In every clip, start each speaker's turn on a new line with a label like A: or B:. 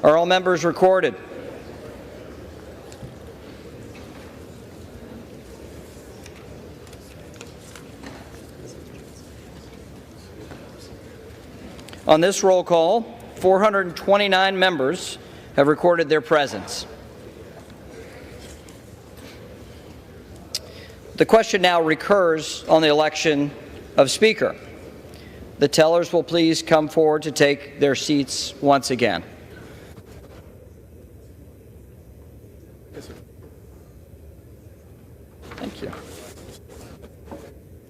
A: Are all members recorded? On this roll call, 429 members have recorded their presence. The question now recurs on the election of Speaker. The tellers will please come forward to take their seats once again.
B: Yes, sir.
A: Thank you.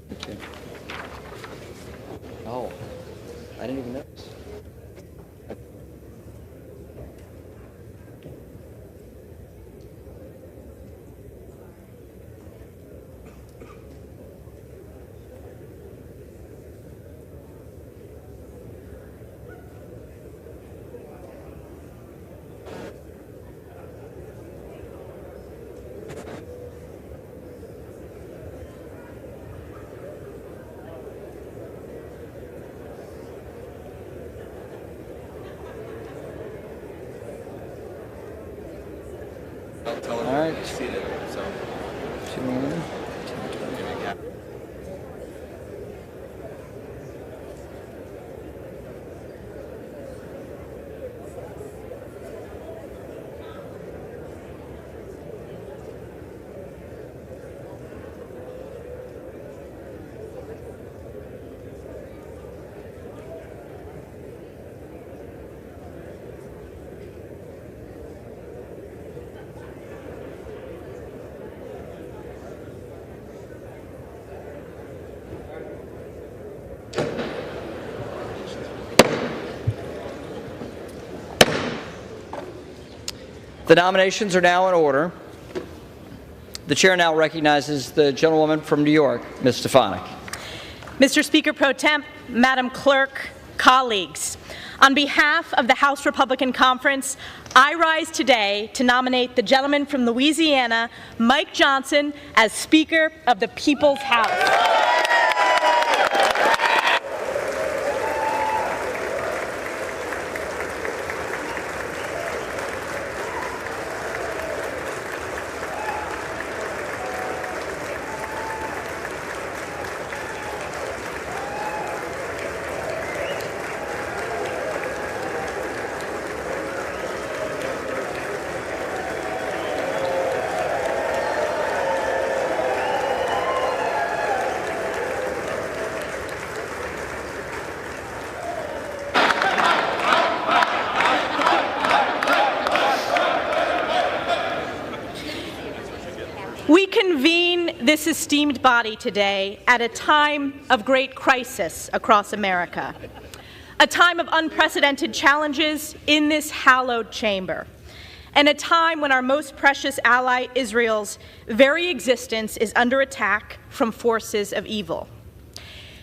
A: Thank you. Oh, I didn't even notice.
B: Tell them
A: All right.
B: you're seated. So,
A: 2 more.
B: yeah.
A: The nominations are now in order. The chair now recognizes the gentlewoman from New York, Ms. Stefanik.
C: Mr. Speaker Pro Temp, Madam Clerk, colleagues, on behalf of the House Republican Conference, I rise today to nominate the gentleman from Louisiana, Mike Johnson, as Speaker of the People's House. We convene this esteemed body today at a time of great crisis across America, a time of unprecedented challenges in this hallowed chamber, and a time when our most precious ally, Israel's very existence, is under attack from forces of evil.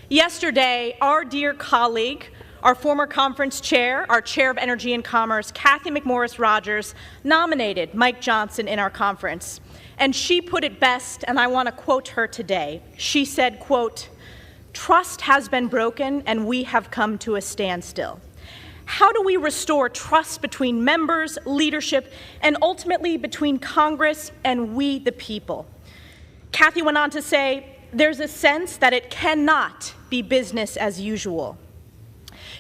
C: Yesterday, our dear colleague, our former conference chair, our chair of Energy and Commerce, Cathy McMorris Rodgers, nominated Mike Johnson in our conference. And she put it best, and I want to quote her today. She said, quote, "Trust has been broken and we have come to a standstill. How do we restore trust between members, leadership, and ultimately between Congress and we, the people?" Cathy went on to say, "There's a sense that it cannot be business as usual."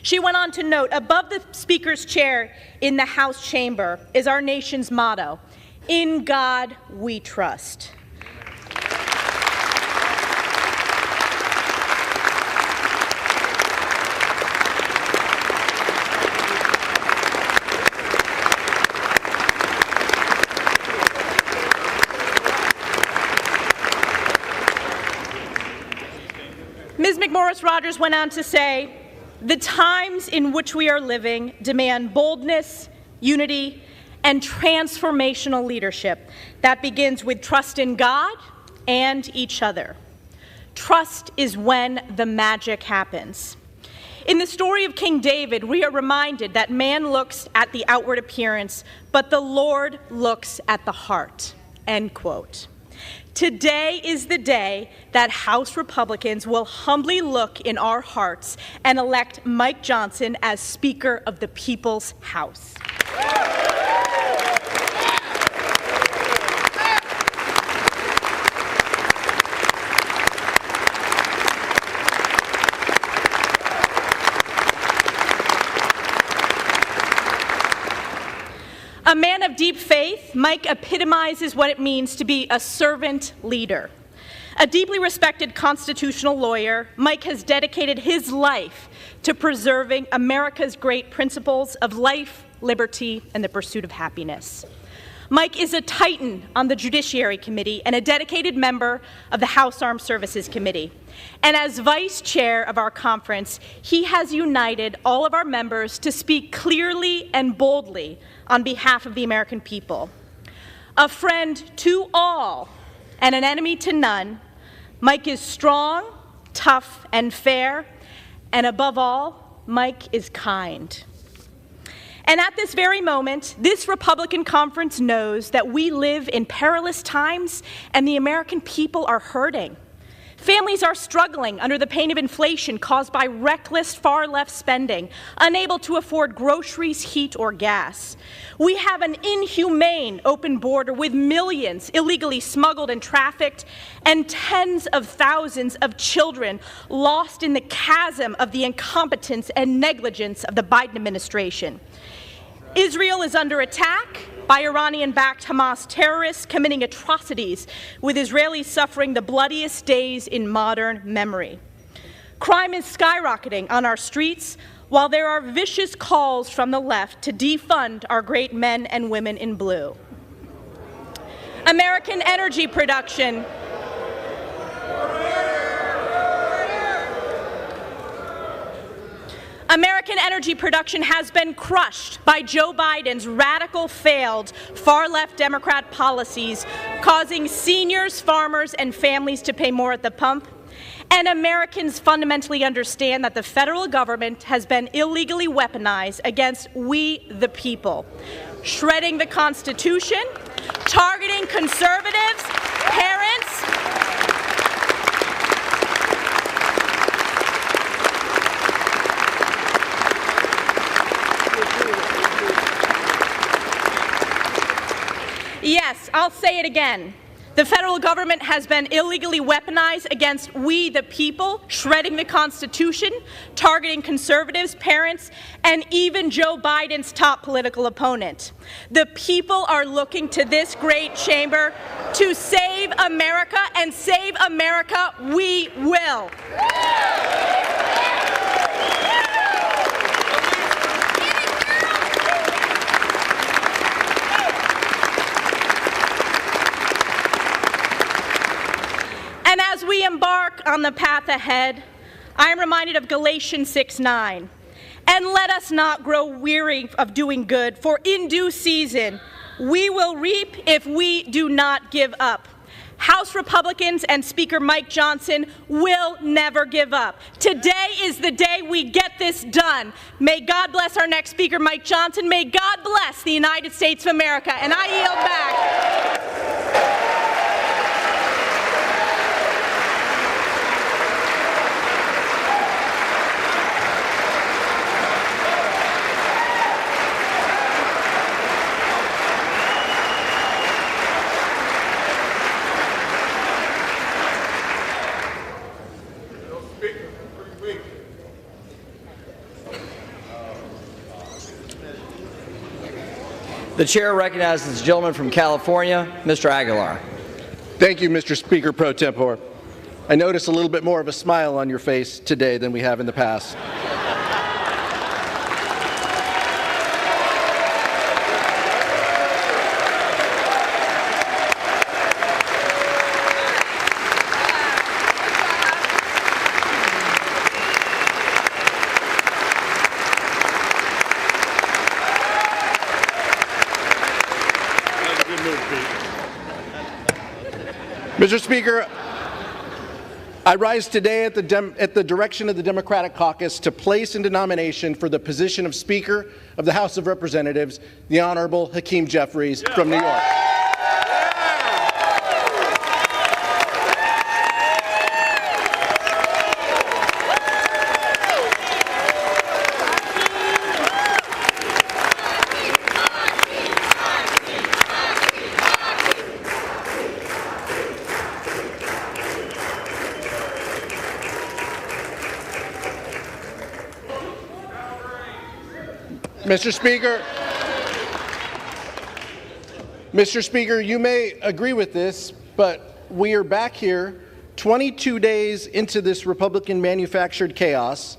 C: She went on to note, above the Speaker's chair in the House chamber is our nation's motto, "In God we trust." Ms. McMorris Rodgers went on to say, "The times in which we are living demand boldness, unity, and transformational leadership that begins with trust in God and each other. Trust is when the magic happens." In the story of King David, we are reminded that man looks at the outward appearance, but the Lord looks at the heart, end quote. Today is the day that House Republicans will humbly look in our hearts and elect Mike Johnson as Speaker of the People's House. A man of deep faith, Mike epitomizes what it means to be a servant leader. A deeply respected constitutional lawyer, Mike has dedicated his life to preserving America's great principles of life, liberty, and the pursuit of happiness. Mike is a titan on the Judiciary Committee and a dedicated member of the House Armed Services Committee. And as vice chair of our conference, he has united all of our members to speak clearly and boldly on behalf of the American people. A friend to all and an enemy to none, Mike is strong, tough, and fair, and above all, Mike is kind. And at this very moment, this Republican conference knows that we live in perilous times and the American people are hurting. Families are struggling under the pain of inflation caused by reckless far-left spending, unable to afford groceries, heat, or gas. We have an inhumane open border with millions illegally smuggled and trafficked, and tens of thousands of children lost in the chasm of the incompetence and negligence of the Biden administration. Israel is under attack by Iranian-backed Hamas terrorists committing atrocities, with Israelis suffering the bloodiest days in modern memory. Crime is skyrocketing on our streets, while there are vicious calls from the left to defund our great men and women in blue. American energy production has been crushed by Joe Biden's radical, failed, far-left Democrat policies, causing seniors, farmers, and families to pay more at the pump. And Americans fundamentally understand that the federal government has been illegally weaponized against we, the people, shredding the Constitution, targeting conservatives, parents, yes, I'll say it again. The federal government has been illegally weaponized against we, the people, shredding the Constitution, targeting conservatives, parents, and even Joe Biden's top political opponent. The people are looking to this great chamber to save America, and save America we will. And as we embark on the path ahead, I am reminded of Galatians 6:9. And let us not grow weary of doing good, for in due season we will reap if we do not give up. House Republicans and Speaker Mike Johnson will never give up. Today is the day we get this done. May God bless our next Speaker, Mike Johnson. May God bless the United States of America. And I yield back.
A: The chair recognizes the gentleman from California, Mr. Aguilar.
D: Thank you, Mr. Speaker pro tempore. I notice a little bit more of a smile on your face today than we have in the past. Mr. Speaker, I rise today at the direction of the Democratic Caucus to place into nomination for the position of Speaker of the House of Representatives the Honorable Hakeem Jeffries from New York. Mr. Speaker, Mr. Speaker, you may agree with this, but we are back here 22 days into this Republican-manufactured chaos,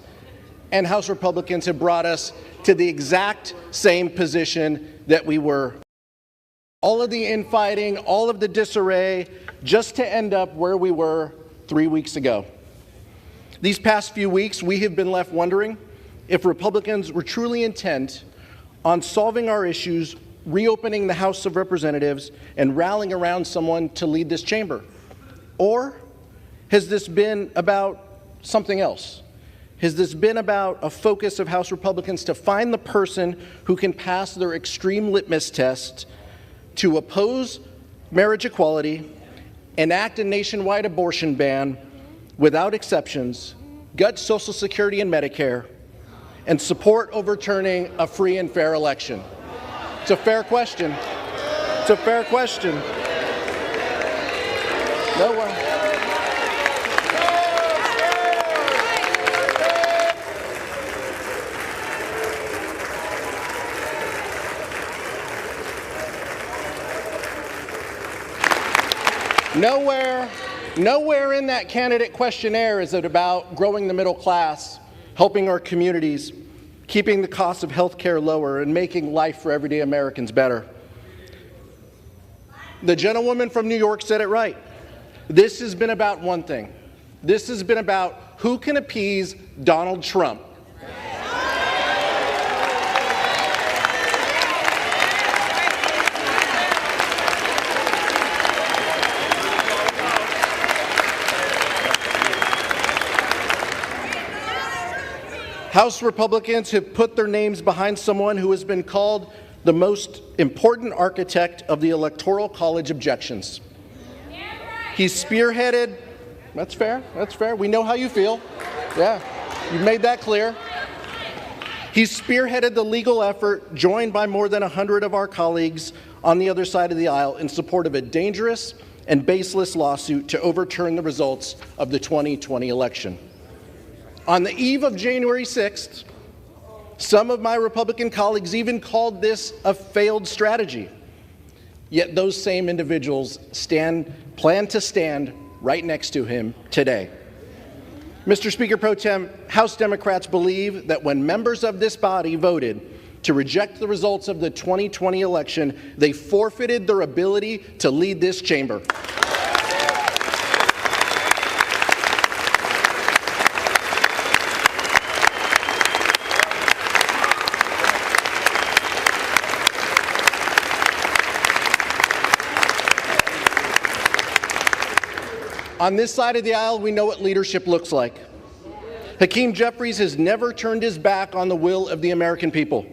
D: and House Republicans have brought us to the exact same position that we were. All of the infighting, all of the disarray, just to end up where we were 3 weeks ago. These past few weeks, we have been left wondering if Republicans were truly intent on solving our issues, reopening the House of Representatives, and rallying around someone to lead this chamber. Or has this been about something else? Has this been about a focus of House Republicans to find the person who can pass their extreme litmus test to oppose marriage equality, enact a nationwide abortion ban without exceptions, gut Social Security and Medicare, and support overturning a free and fair election? It's a fair question. It's a fair question. No one. Nowhere in that candidate questionnaire is it about growing the middle class, helping our communities, keeping the cost of health care lower, and making life for everyday Americans better. The gentlewoman from New York said it right. This has been about one thing. This has been about who can appease Donald Trump. House Republicans have put their names behind someone who has been called the most important architect of the Electoral College objections. He's spearheaded, that's fair, we know how you feel. Yeah, you've made that clear. He's spearheaded the legal effort, joined by more than 100 of our colleagues on the other side of the aisle, in support of a dangerous and baseless lawsuit to overturn the results of the 2020 election. On the eve of January 6th, some of my Republican colleagues even called this a failed strategy. Yet those same individuals plan to stand right next to him today. Mr. Speaker Pro Tem, House Democrats believe that when members of this body voted to reject the results of the 2020 election, they forfeited their ability to lead this chamber. On this side of the aisle, we know what leadership looks like. Hakeem Jeffries has never turned his back on the will of the American people.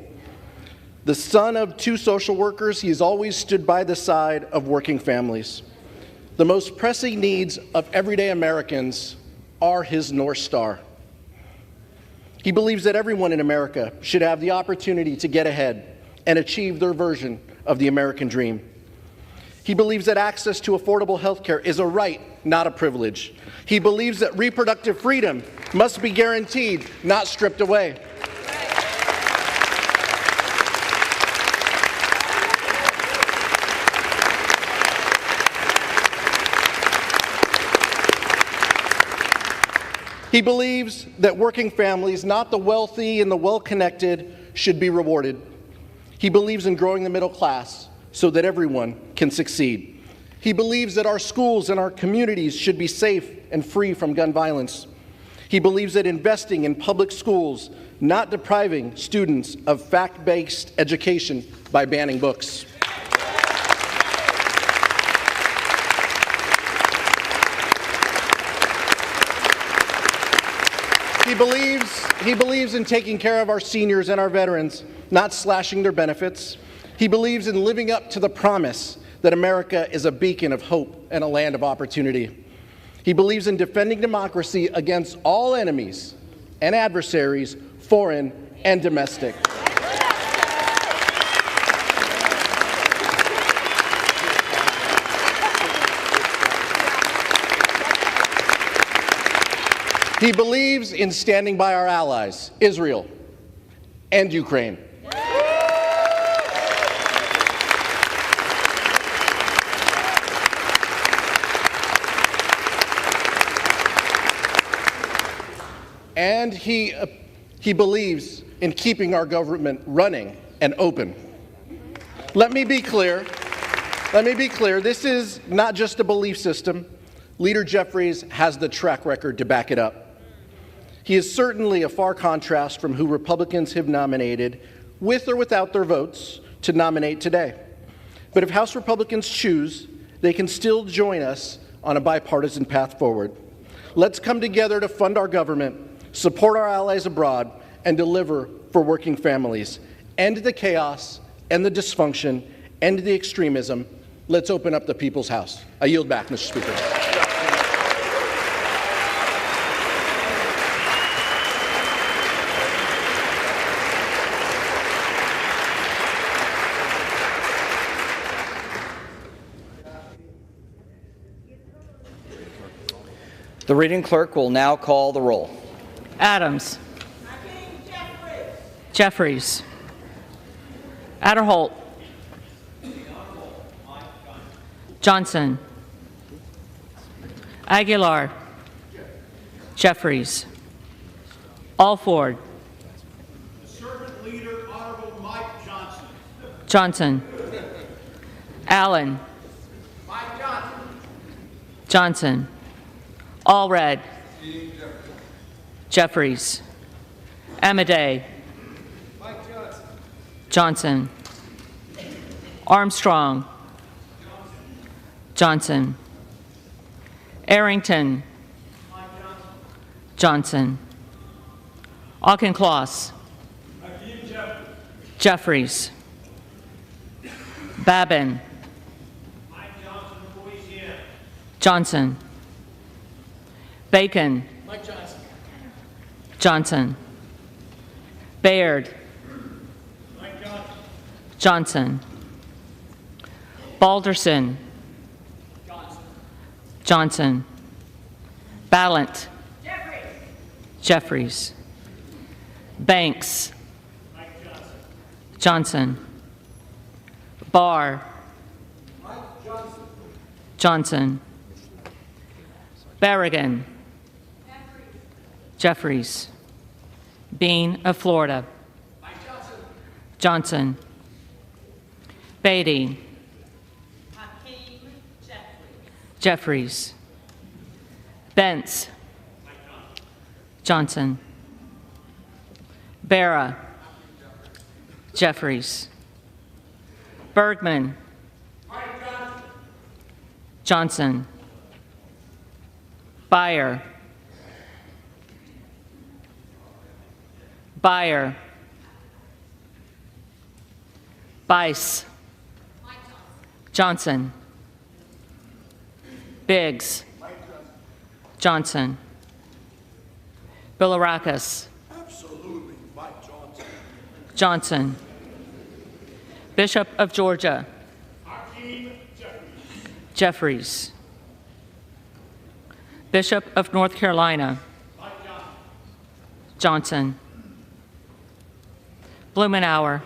D: The son of two social workers, he has always stood by the side of working families. The most pressing needs of everyday Americans are his North Star. He believes that everyone in America should have the opportunity to get ahead and achieve their version of the American dream. He believes that access to affordable health care is a right, not a privilege. He believes that reproductive freedom must be guaranteed, not stripped away. He believes that working families, not the wealthy and the well-connected, should be rewarded. He believes in growing the middle class so that everyone can succeed. He believes that our schools and our communities should be safe and free from gun violence. He believes that investing in public schools, not depriving students of fact-based education by banning books. He believes in taking care of our seniors and our veterans, not slashing their benefits. He believes in living up to the promise that America is a beacon of hope and a land of opportunity. He believes in defending democracy against all enemies and adversaries, foreign and domestic. He believes in standing by our allies, Israel and Ukraine. and he believes in keeping our government running and open. Let me be clear. This is not just a belief system. Leader Jeffries has the track record to back it up. He is certainly a far contrast from who Republicans have nominated, with or without their votes, to nominate today. But if House Republicans choose, they can still join us on a bipartisan path forward. Let's come together to fund our government, support our allies abroad, and deliver for working families. End the chaos, end the dysfunction, end the extremism. Let's open up the people's house. I yield back, Mr. Speaker.
A: The reading clerk will now call the roll.
E: Adams. Jeffries. Adderholt. Johnson. Aguilar. Jeffries. Alford.
F: Servant Leader, Honorable Mike Johnson.
E: Johnson. Allen.
F: Mike Johnson.
E: Johnson. Allred. Jeffries. Amadei.
F: Mike Johnson.
E: Johnson. Armstrong. Johnson. Arrington.
F: Mike Johnson.
E: Johnson. Auchincloss.
F: Hakeem Jeffries.
E: Jeffries. Babin.
F: Mike Johnson, Louisiana.
E: Johnson. Bacon.
F: Mike Johnson.
E: Johnson. Baird.
F: Mike Johnson.
E: Johnson. Balderson.
F: Johnson.
E: Johnson. Ballant.
F: Jeffries.
E: Jeffries. Banks.
F: Mike Johnson.
E: Johnson. Barr.
F: Mike Johnson.
E: Johnson. Berrigan. Jeffries. Bean of Florida.
F: Mike Johnson.
E: Johnson. Beatty.
F: Hakeem Jeffries.
E: Jeffries. Bentz.
F: Mike
E: Johnson.
F: Johnson.
E: Barra. Jeffries. Bergman.
F: Mike Johnson.
E: Johnson. Beyer. Beyer. Bice. Johnson. Biggs. Johnson. Bilirakis.
F: Absolutely, Mike Johnson.
E: Johnson. Bishop of Georgia.
F: Hakeem Jeffries.
E: Jeffries. Bishop of North Carolina.
F: Mike Johnson.
E: Johnson. Blumenauer.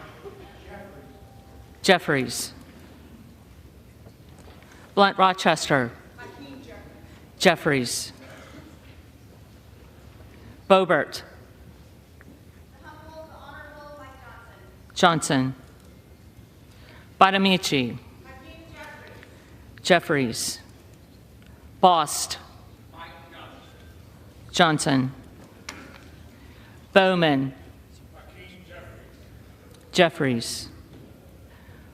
E: Jeffries. Blunt Rochester. Jeffries. Boebert. Johnson. Bonamici. Jeffries. Bost. Johnson. Bowman. Jeffries.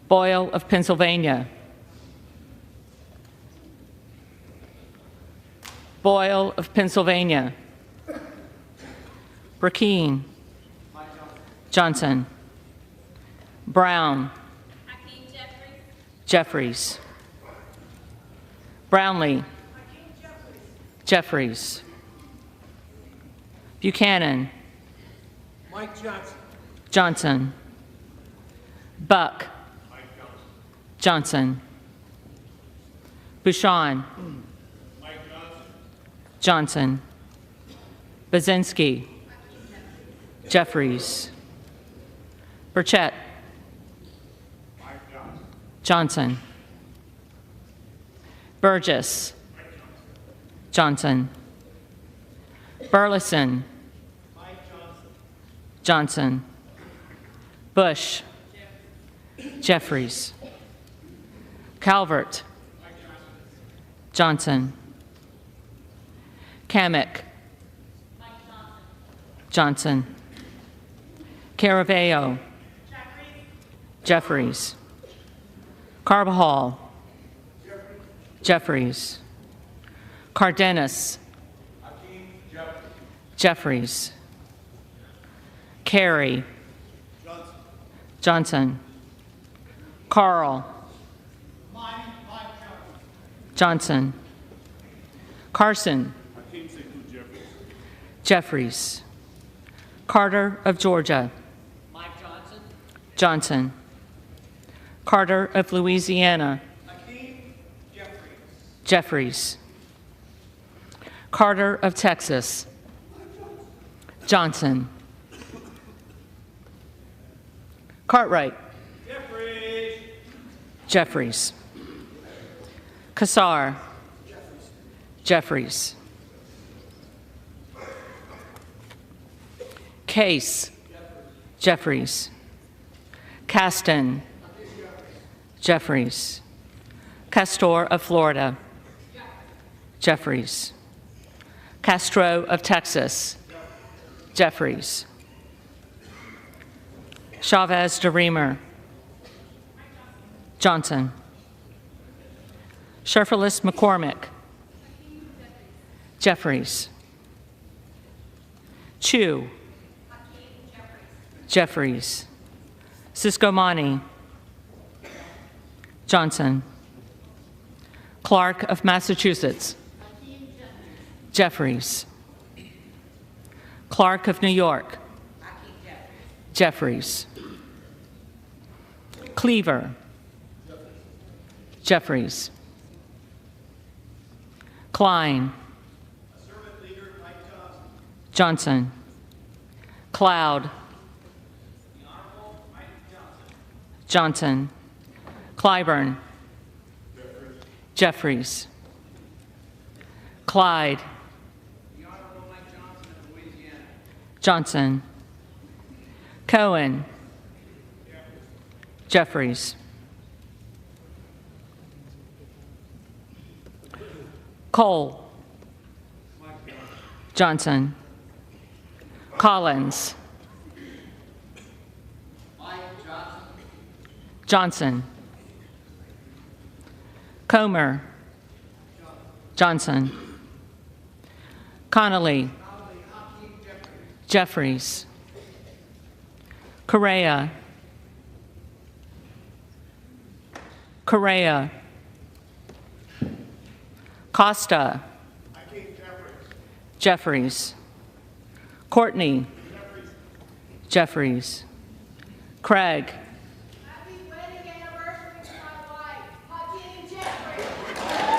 E: Boyle of Pennsylvania. Boyle of Pennsylvania. Burkeen. Johnson. Brown. Jeffries. Brownlee. Jeffries. Buchanan.
F: Mike Johnson.
E: Johnson. Buck. Johnson. Bouchon.
F: Mike Johnson.
E: Johnson. Bazinski. Jeffries. Burchett.
F: Mike Johnson.
E: Johnson. Burgess. Johnson. Burleson. Johnson. Bush. Jeffries. Calvert. Johnson. Kamick. Johnson. Caraveo. Jeffries. Carbajal. Jeffries. Cardenas. Jeffries. Carey. Johnson. Carl. Johnson. Carson. Jeffries. Carter of Georgia. Johnson. Carter of Louisiana. Jeffries. Carter of Texas. Johnson. Cartwright. Jeffries. Kassar. Jeffries. Case. Jeffries. Caston. Jeffries. Castor of Florida. Jeffries. Castro of Texas. Jeffries. Chavez de Reamer. Johnson. Sherferlis McCormick. Jeffries. Chu. Jeffries. Siscomani. Johnson. Clark of Massachusetts. Jeffries. Clark of New York. Jeffries. Cleaver. Jeffries. Klein. Johnson. Cloud. Johnson. Clyburn. Jeffries. Clyde. Johnson. Cohen. Jeffries. Cole. Johnson. Collins. Johnson. Comer. Johnson. Connolly. Jeffries. Correa. Correa. Costa. Jeffries. Courtney. Jeffries. Craig.
G: Happy wedding anniversary to my wife, Hakeem Jeffries.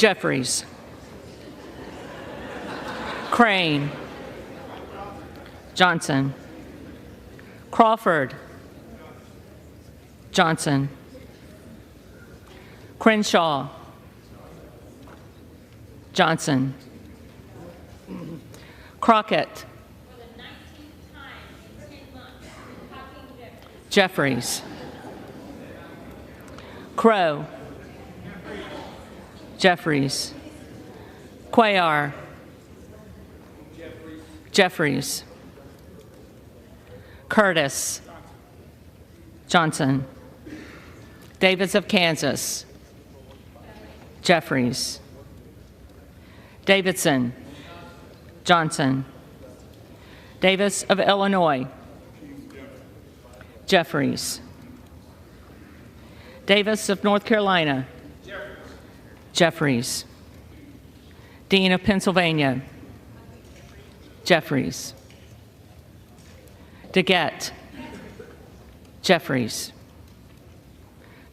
E: Jeffries. Crane. Johnson. Crawford. Johnson. Crenshaw. Johnson. Crockett. Jeffries. Crow. Jeffries. Cuellar. Jeffries. Curtis. Johnson. Davis of Kansas. Jeffries. Davidson. Johnson. Davis of Illinois. Jeffries. Davis of North Carolina. Jeffries. Dean of Pennsylvania. Jeffries. DeGette. Jeffries.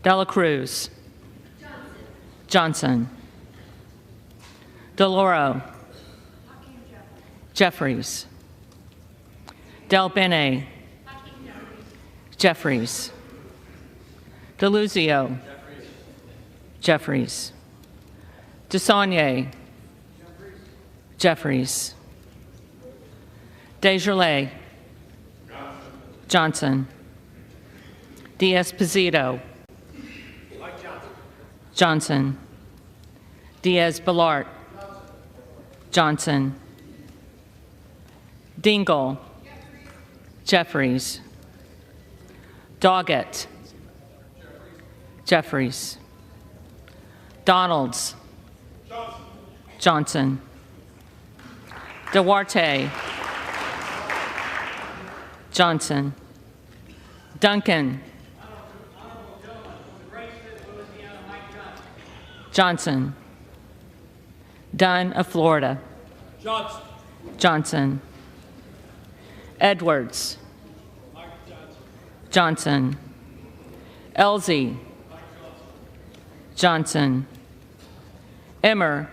E: Dela Cruz. Johnson. DeLauro. Jeffries. Del Bene. Jeffries. DeLuzio. Jeffries. DeSaulnier. Jeffries. Desjardins. Johnson. Diaz-Pizito. Johnson. Diaz-Balart. Johnson. Dingell. Jeffries. Doggett. Jeffries. Donalds. Johnson. Duarte. Johnson. Duncan. Johnson. Dunn of Florida.
F: Johnson.
E: Johnson. Edwards. Johnson. Elsie. Johnson. Emmer.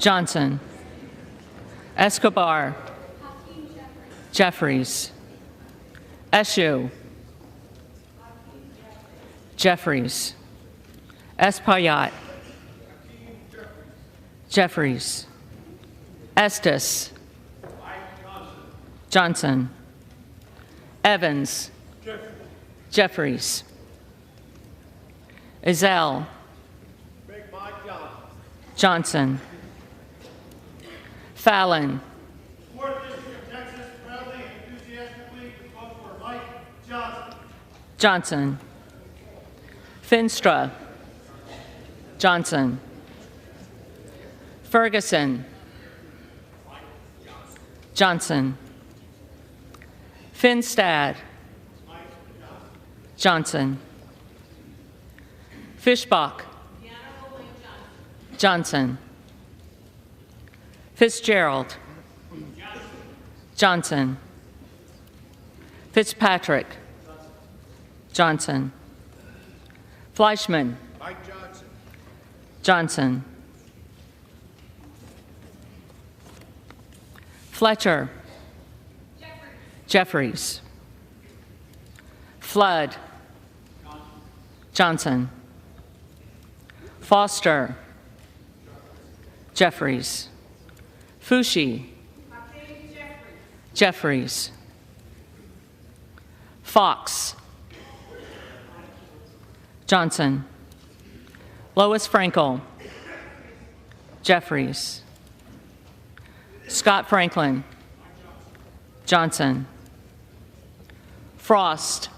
E: Johnson. Escobar. Jeffries. Eshoo. Jeffries. Espaillat. Jeffries. Estes. Johnson. Evans. Jeffries. Ezell. Johnson. Fallon.
F: Fourth District of Texas proudly and enthusiastically vote for Mike Johnson.
E: Johnson. Finstra. Johnson. Ferguson. Johnson. Finstad. Johnson. Fischbach. Johnson. Fitzgerald. Johnson. Fitzpatrick. Johnson. Fleischman.
F: Mike Johnson.
E: Johnson. Fletcher. Jeffries. Flood. Johnson. Foster. Jeffries. Fushi. Jeffries. Fox. Johnson. Lois Frankel. Jeffries. Scott Franklin. Johnson. Frost.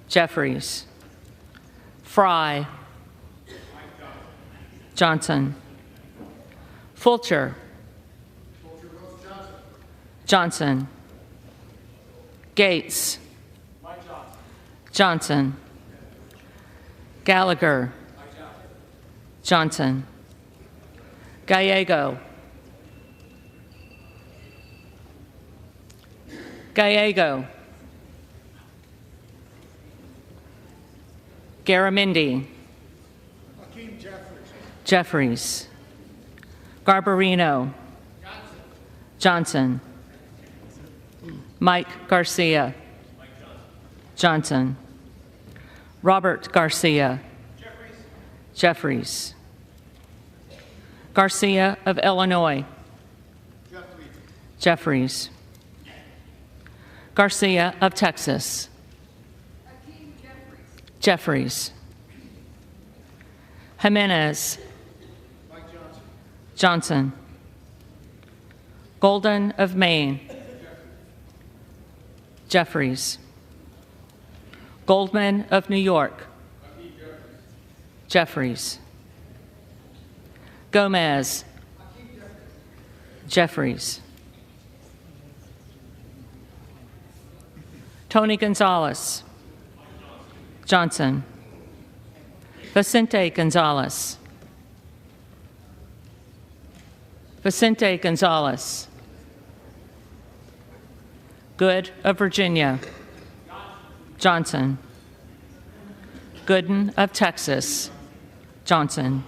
E: Jeffries. Fry. Johnson. Fulcher. Johnson. Gates. Johnson. Gallagher. Johnson. Gallego. Gallego. Garamendi. Jeffries. Garbarino. Johnson. Mike Garcia. Johnson. Robert Garcia. Jeffries. Garcia of Illinois. Jeffries. Garcia of Texas. Jeffries. Jimenez. Johnson. Golden of Maine. Jeffries. Goldman of New York. Jeffries. Gomez. Jeffries. Tony Gonzalez. Johnson. Vicente Gonzalez. Vicente Gonzalez. Good of Virginia. Johnson. Gooden of Texas. Johnson.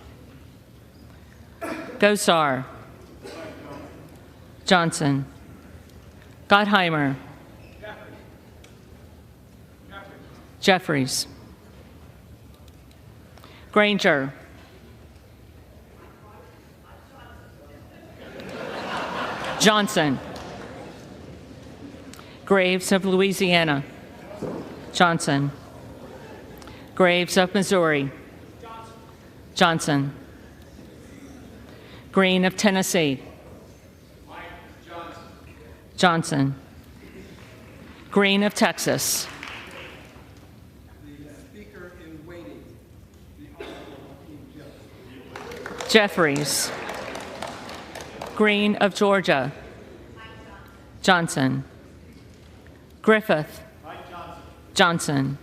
E: Gosar. Johnson. Gottheimer. Jeffries. Granger. Johnson. Graves of Louisiana. Johnson. Graves of Missouri. Johnson. Green of Tennessee. Johnson. Green of Texas.
F: The Speaker in waiting, the Honorable Hakeem
E: Jeffries. Green of Georgia. Johnson. Griffith. Johnson.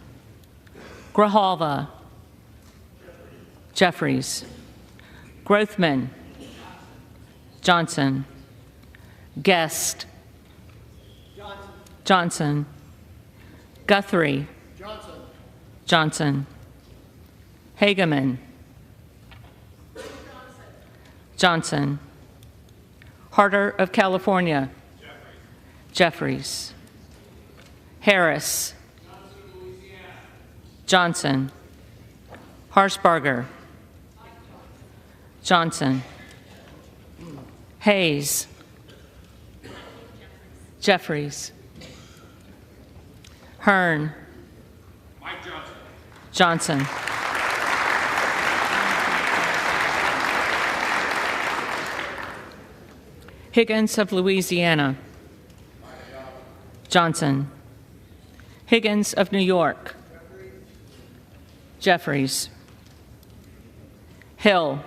E: Grijalva. Jeffries. Grothman. Johnson. Guest. Johnson. Guthrie. Johnson. Hageman. Johnson. Harder of California. Jeffries. Harris. Johnson. Harshbarger. Johnson. Hayes. Jeffries. Hearn. Johnson. Higgins of Louisiana. Johnson. Higgins of New York. Jeffries. Hill.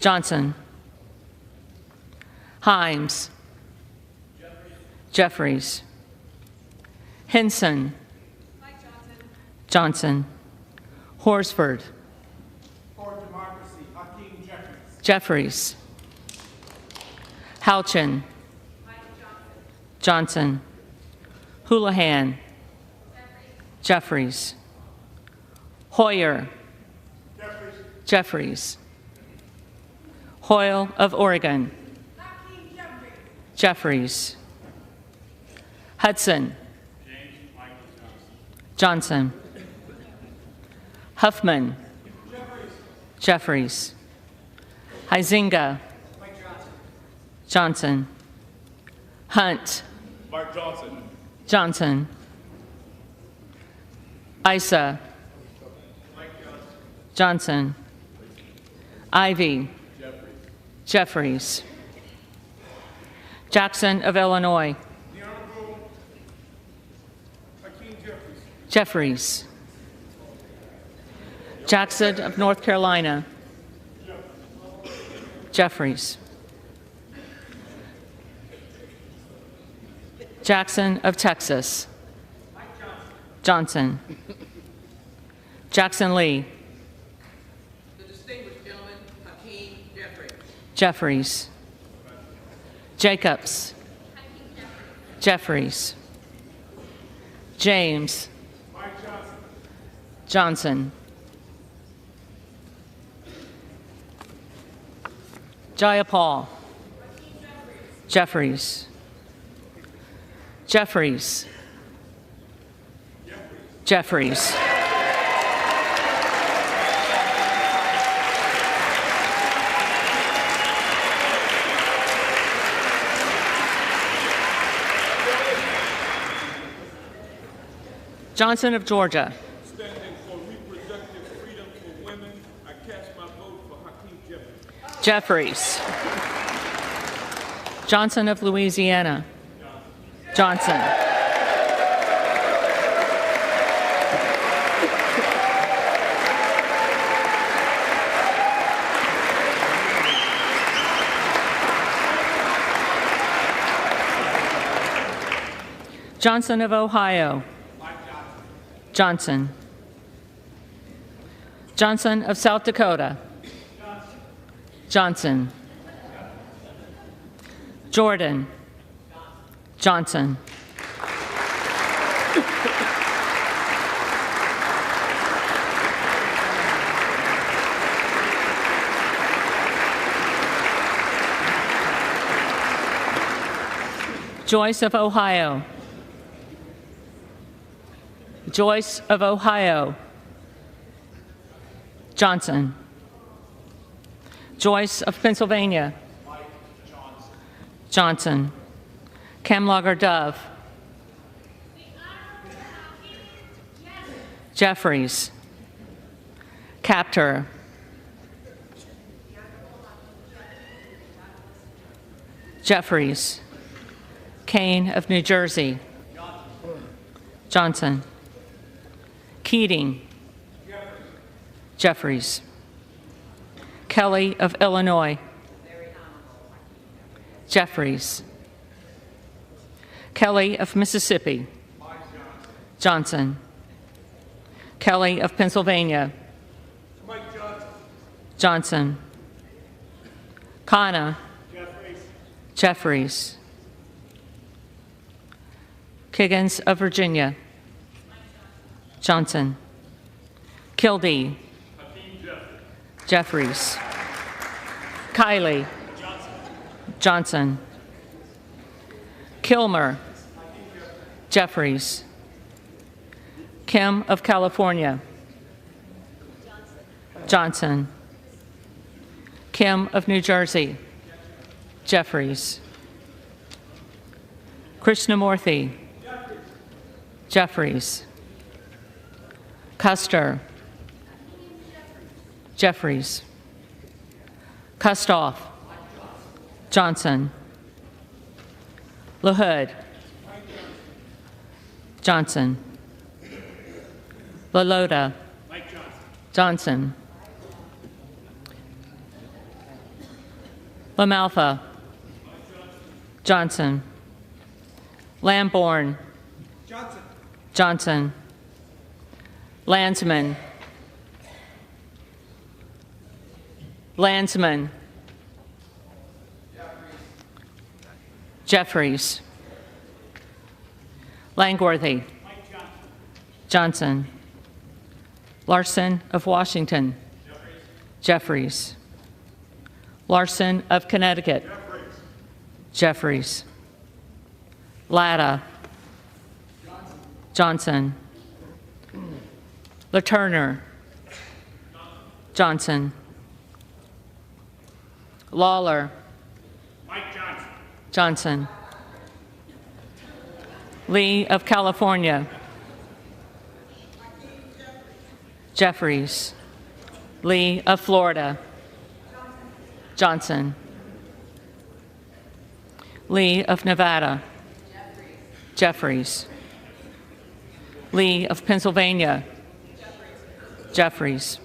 E: Johnson. Himes. Jeffries. Hinson. Johnson. Horsford.
F: For Democracy, Hakeem
E: Jeffries.
F: Jeffries.
E: Houchin. Johnson. Houlihan. Jeffries. Hoyer. Jeffries. Hoyle of Oregon. Jeffries. Hudson. Johnson. Huffman. Jeffries. Huizinga. Johnson. Hunt. Johnson. Issa. Johnson. Ivy. Jeffries. Jackson of Illinois.
F: The Honorable Hakeem Jeffries.
E: Jeffries. Jackson of North Carolina. Jeffries. Jackson of Texas. Johnson. Jackson Lee.
H: The distinguished gentleman, Hakeem Jeffries.
E: Jeffries. Jacobs. Jeffries. James. Johnson. Jayapal. Jeffries. Jeffries. Jeffries. Johnson of Georgia.
I: Standing for reproductive freedom for women, I cast my vote for Hakeem Jeffries.
E: Jeffries. Johnson of Louisiana. Johnson. Johnson of Ohio. Johnson. Johnson of South Dakota. Johnson. Jordan. Johnson. Joyce of Ohio. Joyce of Ohio. Johnson. Joyce of Pennsylvania. Johnson. Camlogger Dove. Jeffries. Captor. Jeffries. Kane of New Jersey. Johnson. Keating. Jeffries. Kelly of Illinois. Jeffries. Kelly of Mississippi. Johnson. Kelly of Pennsylvania. Johnson. Kana. Jeffries. Kiggins of Virginia. Johnson. Kildee. Jeffries. Kiley. Johnson. Kilmer. Jeffries. Kim of California. Johnson. Kim of New Jersey. Jeffries. Krishnamurthy. Jeffries. Custer. Jeffries. Kustoff. Johnson. LaHood. Johnson. LaLota. Johnson. LaMalfa. Johnson. Lamborn. Johnson. Landsman. Landsman. Jeffries. Langworthy. Johnson. Larson of Washington. Jeffries. Larson of Connecticut. Jeffries. Latta. Johnson. LaTurner. Johnson. Lawler. Johnson. Lee of California. Jeffries. Lee of Florida. Johnson. Lee of Nevada. Jeffries. Lee of Pennsylvania. Jeffries.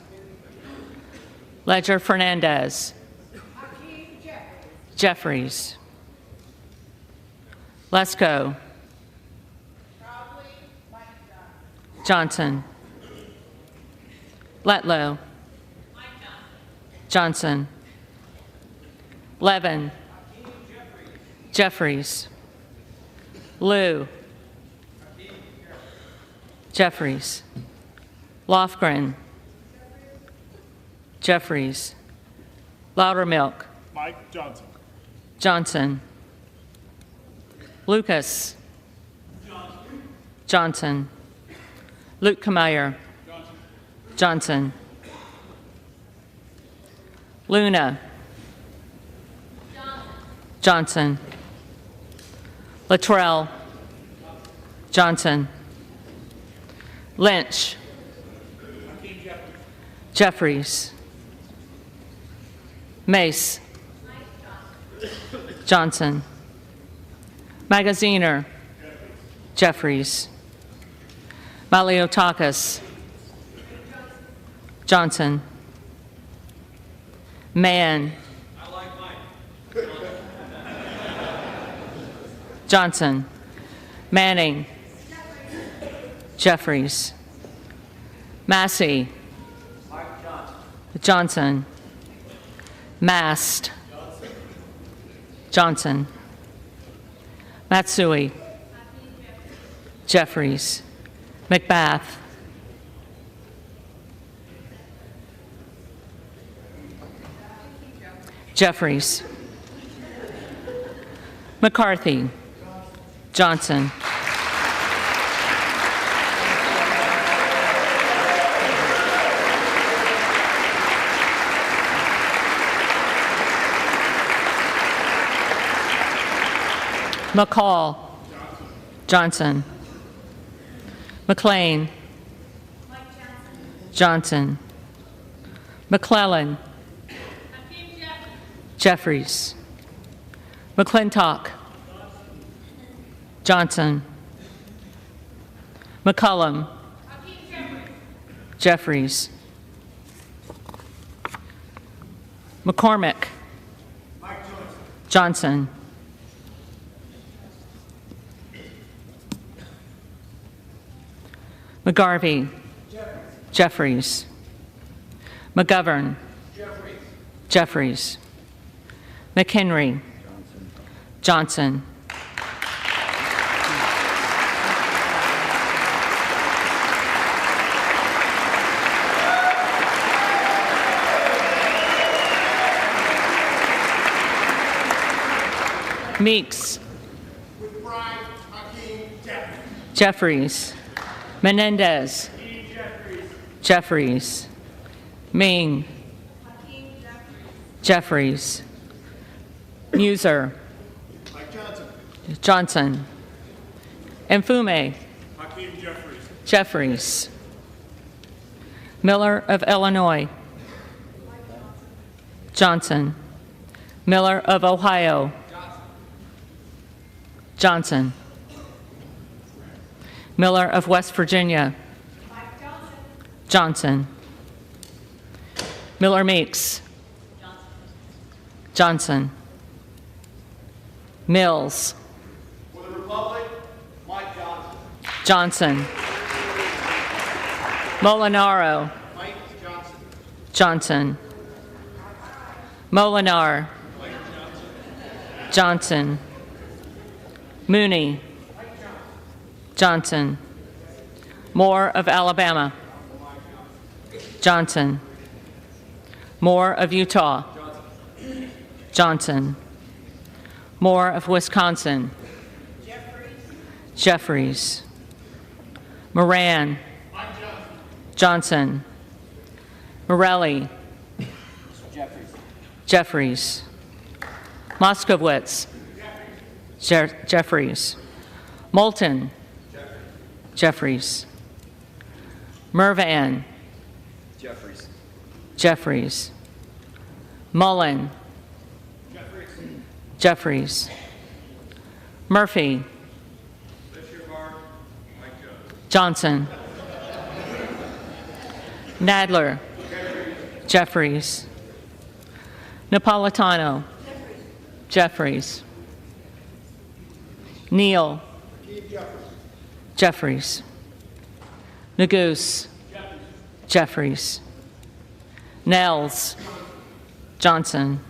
E: Ledger Fernandez. Jeffries. Lesko. Johnson. Letlow. Johnson. Levin. Jeffries. Liu. Jeffries. Lofgren. Jeffries. Loudermilk.
F: Mike Johnson.
E: Johnson. Lucas. Johnson. Luke Kameyer. Johnson. Luna. Johnson. Luttrell. Johnson. Lynch. Jeffries. Mace. Johnson. Magaziner. Jeffries. Maliotakis. Johnson. Mann. Johnson. Manning. Jeffries. Massey. Johnson. Mast. Johnson. Matsui. Jeffries. McBath. Jeffries. McCarthy. Johnson. McCall. Johnson. McLean. Johnson. McClellan. Jeffries. McClintock. Johnson. McCullum. Jeffries. McCormick. Johnson. McGarvey. Jeffries. McGovern. Jeffries. McHenry. Johnson. Meeks. Jeffries. Menendez. Jeffries. Ming. Jeffries. Muser. Johnson. Mfume. Jeffries. Miller of Illinois. Johnson. Miller of Ohio. Johnson. Miller of West Virginia. Johnson. Miller Meeks. Johnson. Mills.
F: For the Republic, Mike Johnson.
E: Johnson. Molinaro.
F: Mike Johnson.
E: Johnson. Molinar. Johnson. Mooney. Johnson. Moore of Alabama. Johnson. Moore of Utah. Johnson. Moore of Wisconsin. Jeffries. Moran. Johnson. Morelli. Jeffries. Moskowitz. Jeffries. Moulton. Jeffries. Mervan. Jeffries. Mullen. Jeffries. Murphy. Johnson. Nadler. Jeffries. Napolitano. Jeffries. Neal. Jeffries. Neguse. Jeffries. Nels. Johnson.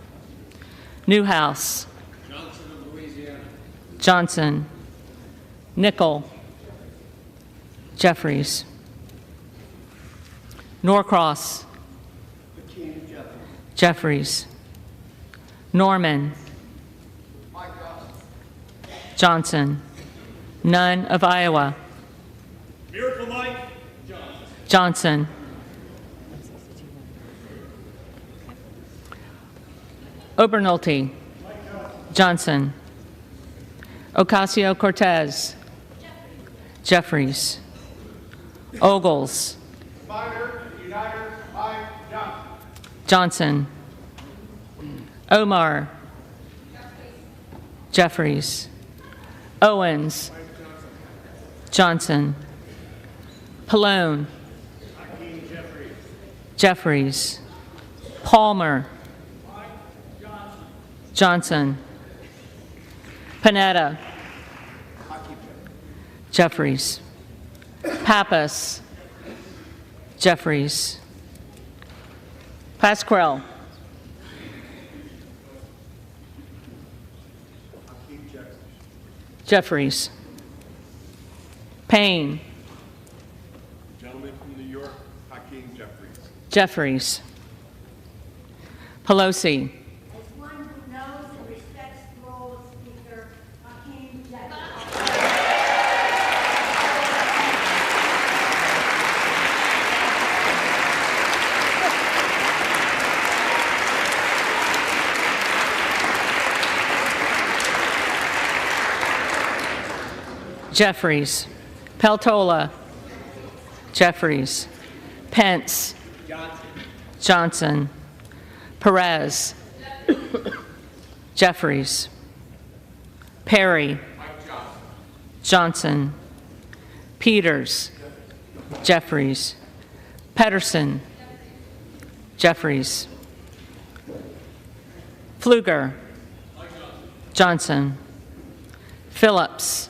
E: Newhouse. Johnson. Nickel. Jeffries. Norcross. Jeffries. Norman. Johnson. Nunn of Iowa.
F: Miracle Mike
E: Johnson. Obernolte. Johnson. Ocasio-Cortez. Jeffries. Ogles. Johnson. Omar. Jeffries. Owens. Johnson. Pallone. Jeffries. Palmer. Johnson. Panetta. Jeffries. Pappas. Jeffries. Pasquarello. Jeffries. Payne.
I: Gentleman from New York, Hakeem Jeffries.
E: Jeffries. Pelosi.
G: As one who knows and respects the role of Speaker, Hakeem Jeffries.
E: Jeffries. Peltola. Jeffries. Pence. Johnson. Perez. Jeffries. Perry. Johnson. Peters. Jeffries. Pedersen. Jeffries. Pfluger. Johnson. Phillips.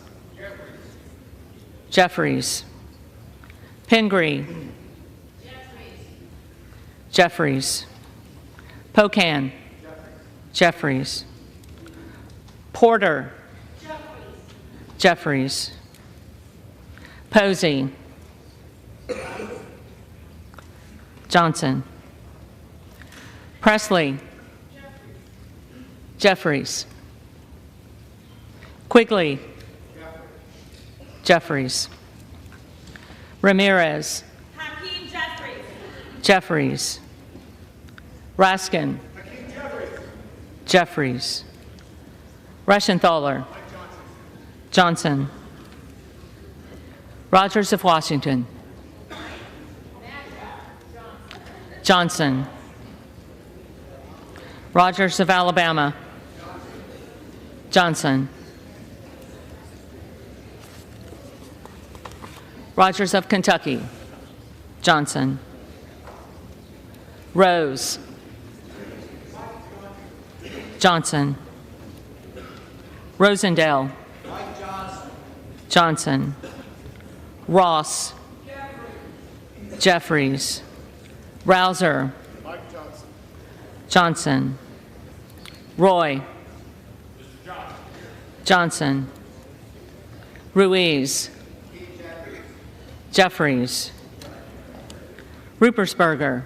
E: Jeffries. Pingree. Jeffries. Pocan. Jeffries. Porter. Jeffries. Posey. Johnson. Presley. Jeffries. Quigley. Jeffries. Ramirez.
C: Hakeem Jeffries.
E: Jeffries. Raskin. Jeffries. Reschenthaler. Johnson. Rogers of Washington. Johnson. Rogers of Alabama. Johnson. Rogers of Kentucky. Johnson. Rose. Johnson. Rosendale. Johnson. Ross. Jeffries. Rouser. Johnson. Roy. Johnson. Ruiz. Jeffries. Rupersberger.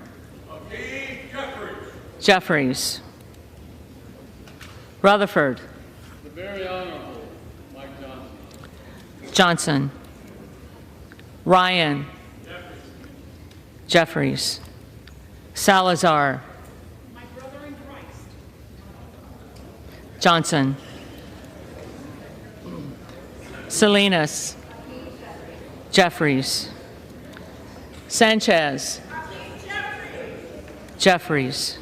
E: Jeffries. Rutherford.
I: The very honorable Mike Johnson.
E: Johnson. Ryan. Jeffries. Salazar.
C: My brother in Christ.
E: Johnson. Salinas. Jeffries. Sanchez. Jeffries.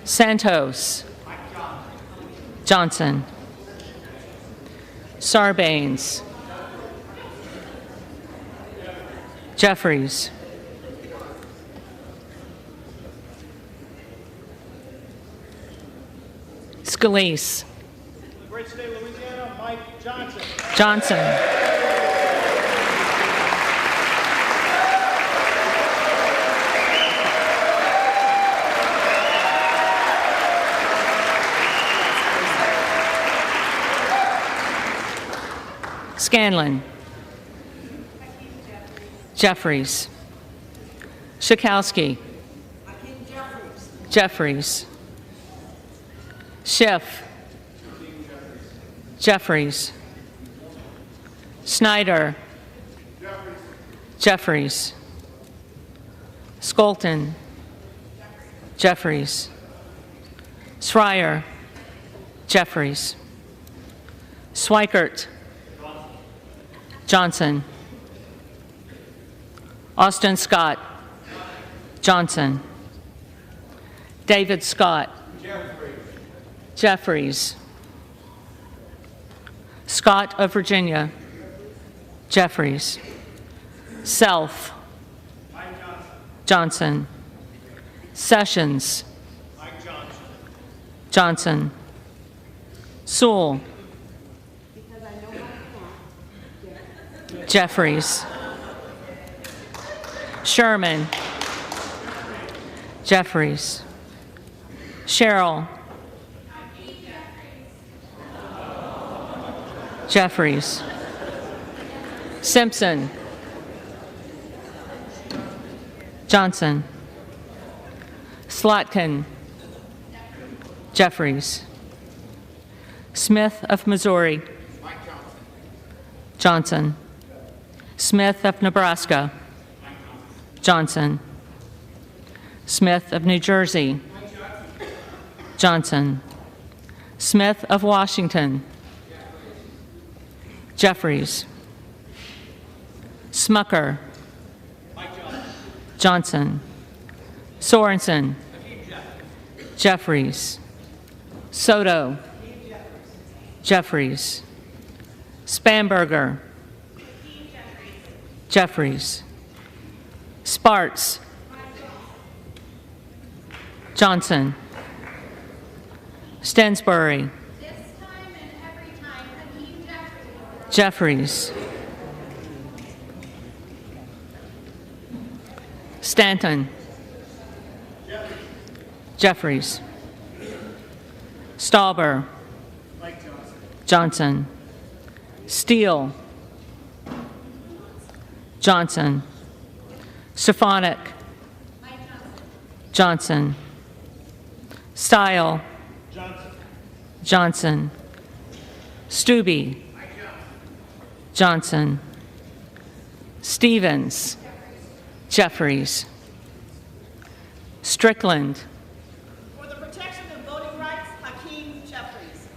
E: Santos. Johnson. Sarbanes. Jeffries. Scalise.
F: The great state of Louisiana, Mike Johnson.
E: Johnson. Scanlon. Jeffries. Schakowsky. Jeffries. Schiff. Jeffries. Snyder. Jeffries. Skolton. Jeffries. Schreier. Jeffries. Swikert. Johnson. Austin Scott. Johnson. David Scott. Jeffries. Scott of Virginia. Jeffries. Self. Johnson. Sessions. Johnson. Sewell. Jeffries. Sherman. Jeffries. Sherrill. Jeffries. Simpson. Johnson. Slotkin. Jeffries. Smith of Missouri. Johnson. Smith of Nebraska. Johnson. Smith of New Jersey. Johnson. Smith of Washington. Jeffries. Smucker. Johnson. Sorensen. Jeffries. Soto. Jeffries. Spanberger. Jeffries. Sparts. Johnson. Stensbury. Jeffries. Stanton. Jeffries. Stauber. Johnson. Steele. Johnson. Stefanik. Johnson. Stile. Johnson. Stubbe. Johnson. Stevens. Jeffries. Strickland.
H: For the protection of voting rights, Hakeem Jeffries.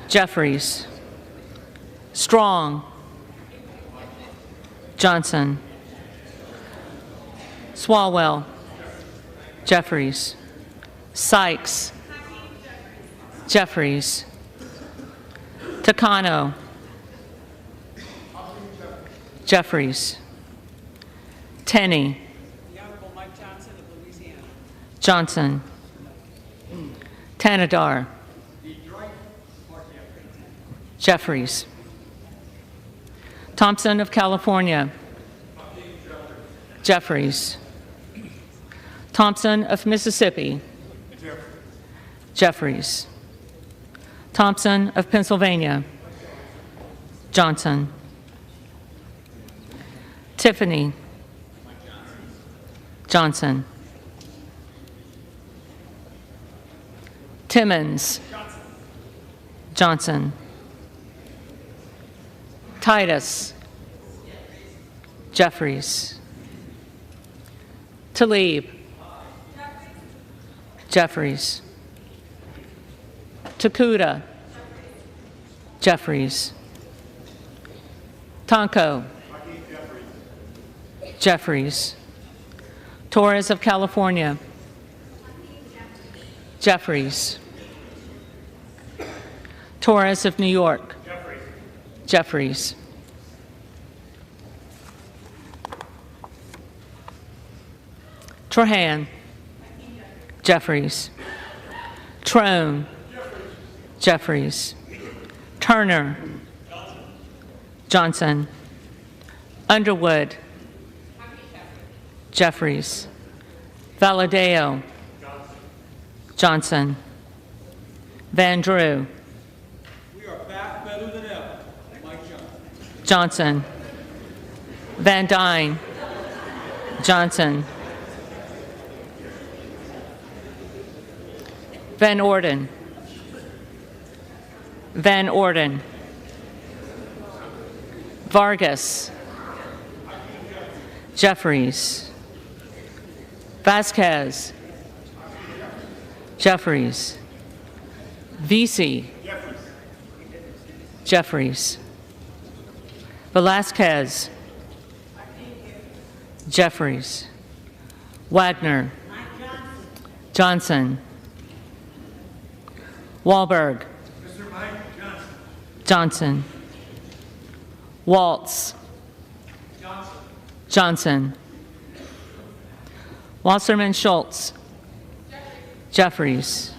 E: Jeffries. Strong. Johnson. Swalwell. Jeffries. Sykes. Jeffries. Takano. Jeffries. Tenney.
H: The Honorable Mike Johnson of Louisiana.
E: Johnson. Tanadar. Jeffries. Thompson of California. Jeffries. Thompson of Mississippi. Jeffries. Thompson of Pennsylvania. Johnson. Tiffany. Johnson. Timmons. Johnson. Titus. Jeffries. Tlaib. Jeffries. Takuda. Jeffries. Tonko. Jeffries. Torres of California. Jeffries. Torres of New York. Jeffries. Trahan. Jeffries. Trone. Jeffries. Turner. Johnson. Underwood. Jeffries. Valadeo. Johnson. Van Drew.
I: We are back better than ever. Mike Johnson.
E: Johnson. Van Dyne. Johnson. Van Orden. Van Orden. Vargas. Jeffries. Vasquez. Jeffries. Vesey. Jeffries. Velasquez. Jeffries. Wagner. Johnson. Wahlberg. Johnson. Waltz. Johnson. Wasserman Schultz. Jeffries.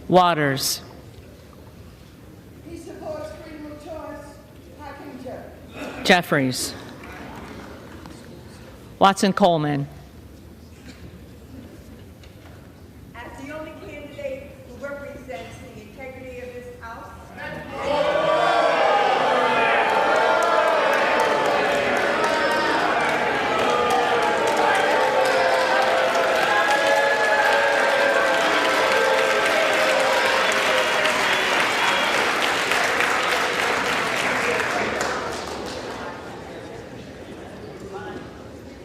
E: Waters.
H: He supports freedom of choice. Hakeem Jeffries.
E: Jeffries. Watson Coleman.
H: As the only candidate who represents the integrity of this House,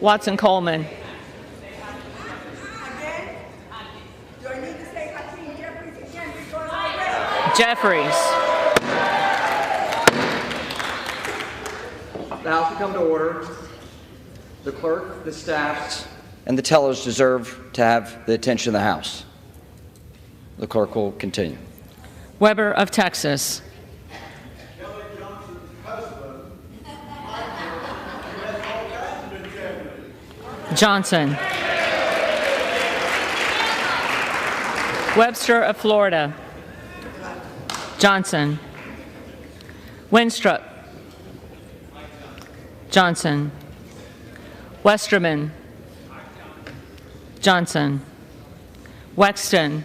E: Watson Coleman.
H: again, do I need to say Hakeem Jeffries again because I read?
E: Jeffries.
A: The House will come to order. The clerk, the staff, and the tellers deserve to have the attention of the House. The clerk will continue.
E: Weber of Texas. Johnson. Webster of Florida. Johnson. Winstrup. Johnson. Westerman. Johnson. Wexton.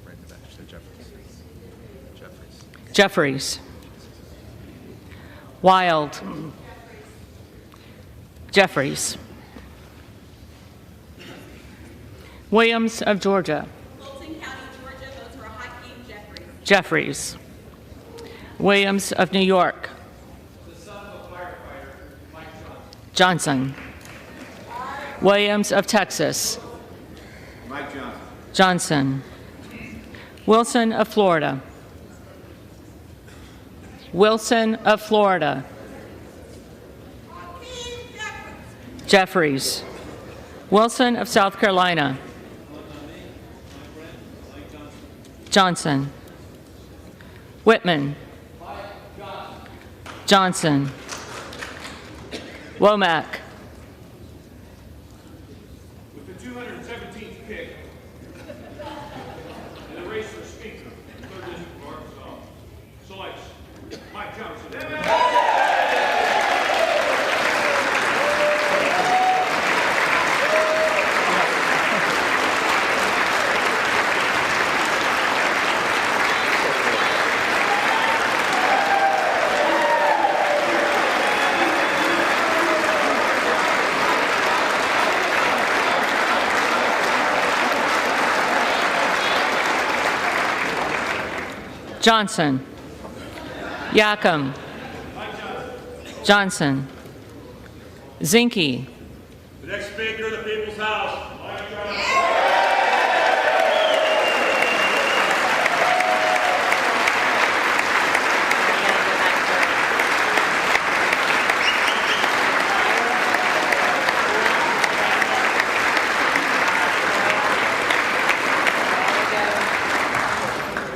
B: Right in the back. So Jeffries.
E: Jeffries. Wild. Jeffries. Williams of Georgia.
H: Fulton County, Georgia, votes for Hakeem Jeffries.
E: Jeffries. Williams of New York. Johnson. Williams of Texas.
I: Mike Johnson.
E: Johnson. Wilson of Florida. Wilson of Florida. Jeffries. Wilson of South Carolina. Johnson. Whitman. Johnson. Womack.
I: With the 217th pick in the race for Speaker, 3rd District of Arkansas, selects Mike Johnson.
E: Johnson. Yacom. Johnson. Zinke.
I: The next Speaker of the People's House, Mike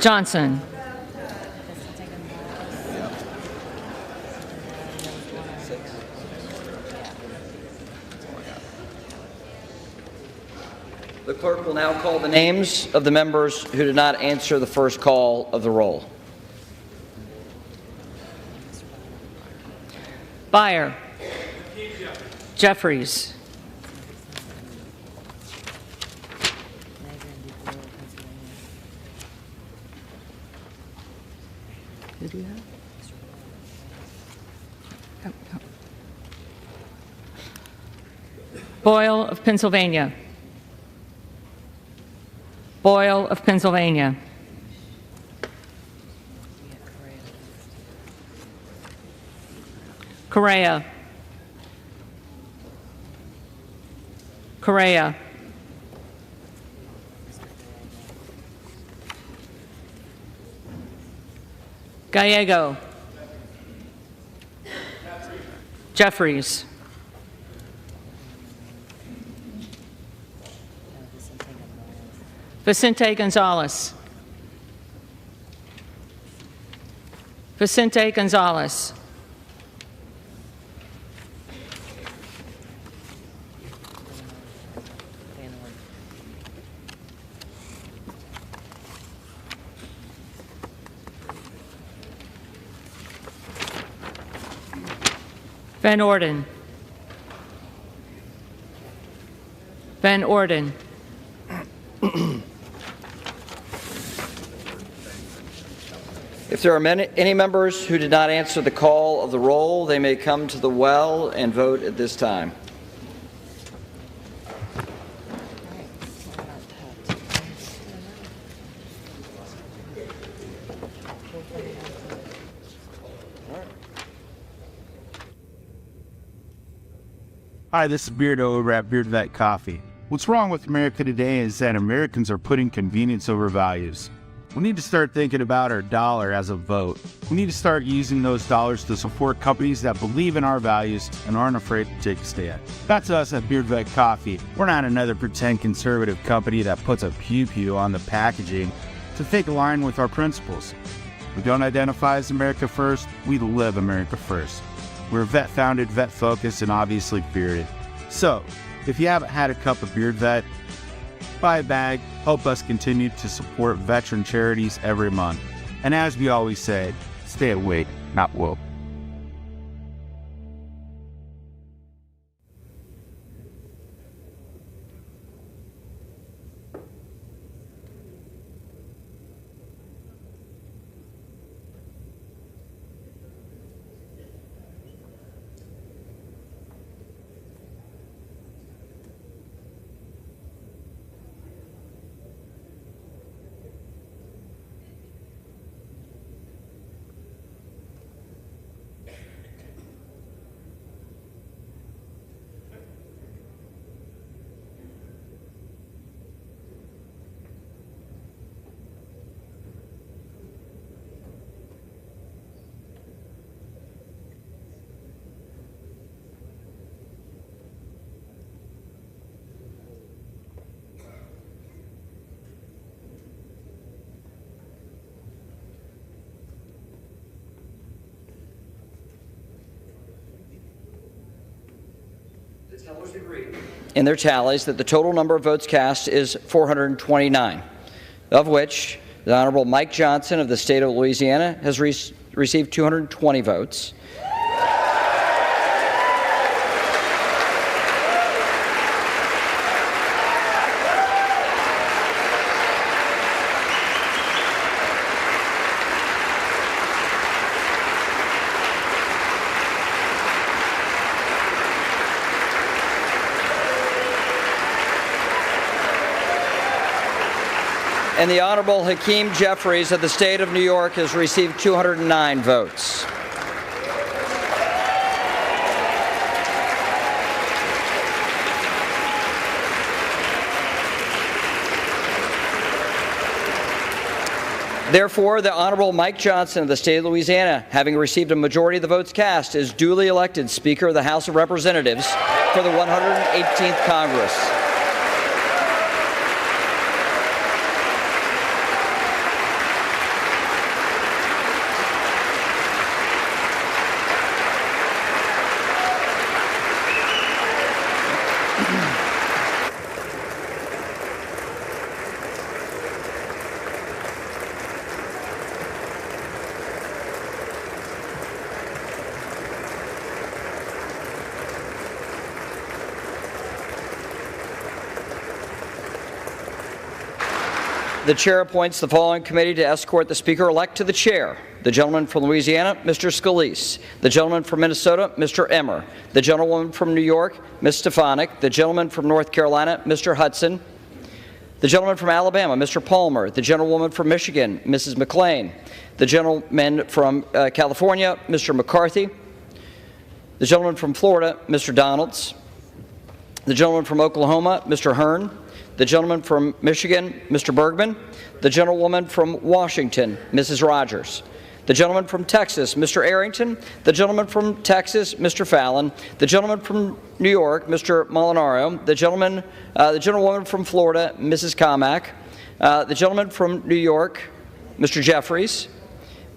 I: Johnson.
E: Johnson.
A: The clerk will now call the names of the members who did not answer the first call of the roll.
E: Byer. Jeffries. Who do you have? Boyle of Pennsylvania. Boyle of Pennsylvania. Correa. Correa. Gallego. Jeffries. Vicente Gonzalez. Vicente Gonzalez. Van Orden. Van Orden.
A: If there are any members who did not answer the call of the roll, they may come to the well and vote at this time.
J: Hi, this is Beardo over at Beard Vet Coffee. What's wrong with America today is that Americans are putting convenience over values. We need to start thinking about our dollar as a vote. We need to start using those dollars to support companies that believe in our values and aren't afraid to take a stand. That's us at Beard Vet Coffee. We're not another pretend conservative company that puts a pew-pew on the packaging to fake align with our principles. We don't identify as America First, we live America First. We're vet-founded, vet-focused, and obviously bearded. So, if you haven't had a cup of Beard Vet, buy a bag, help us continue to support veteran charities every month. And as we always say, stay awake, not woke.
A: The tellers agree in their tallies that the total number of votes cast is 429, of which the Honorable Mike Johnson of the state of Louisiana has received 220 votes. And the Honorable Hakeem Jeffries of the state of New York has received 209 votes. Therefore, the Honorable Mike Johnson of the state of Louisiana, having received a majority of the votes cast, is duly elected Speaker of the House of Representatives for the 118th Congress. The chair appoints the following committee to escort the Speaker-elect to the chair. The gentleman from Louisiana, Mr. Scalise. The gentleman from Minnesota, Mr. Emmer. The gentlewoman from New York, Ms. Stefanik. The gentleman from North Carolina, Mr. Hudson. The gentleman from Alabama, Mr. Palmer. The gentlewoman from Michigan, Mrs. McLean. The gentleman from California, Mr. McCarthy. The gentleman from Florida, Mr. Donalds. The gentleman from Oklahoma, Mr. Hearn. The gentleman from Michigan, Mr. Bergman. The gentlewoman from Washington, Mrs. Rogers. The gentleman from Texas, Mr. Arrington. The gentleman from Texas, Mr. Fallon. The gentleman from New York, Mr. Molinaro. The gentlewoman from Florida, Mrs. Comack. The gentleman from New York, Mr. Jeffries.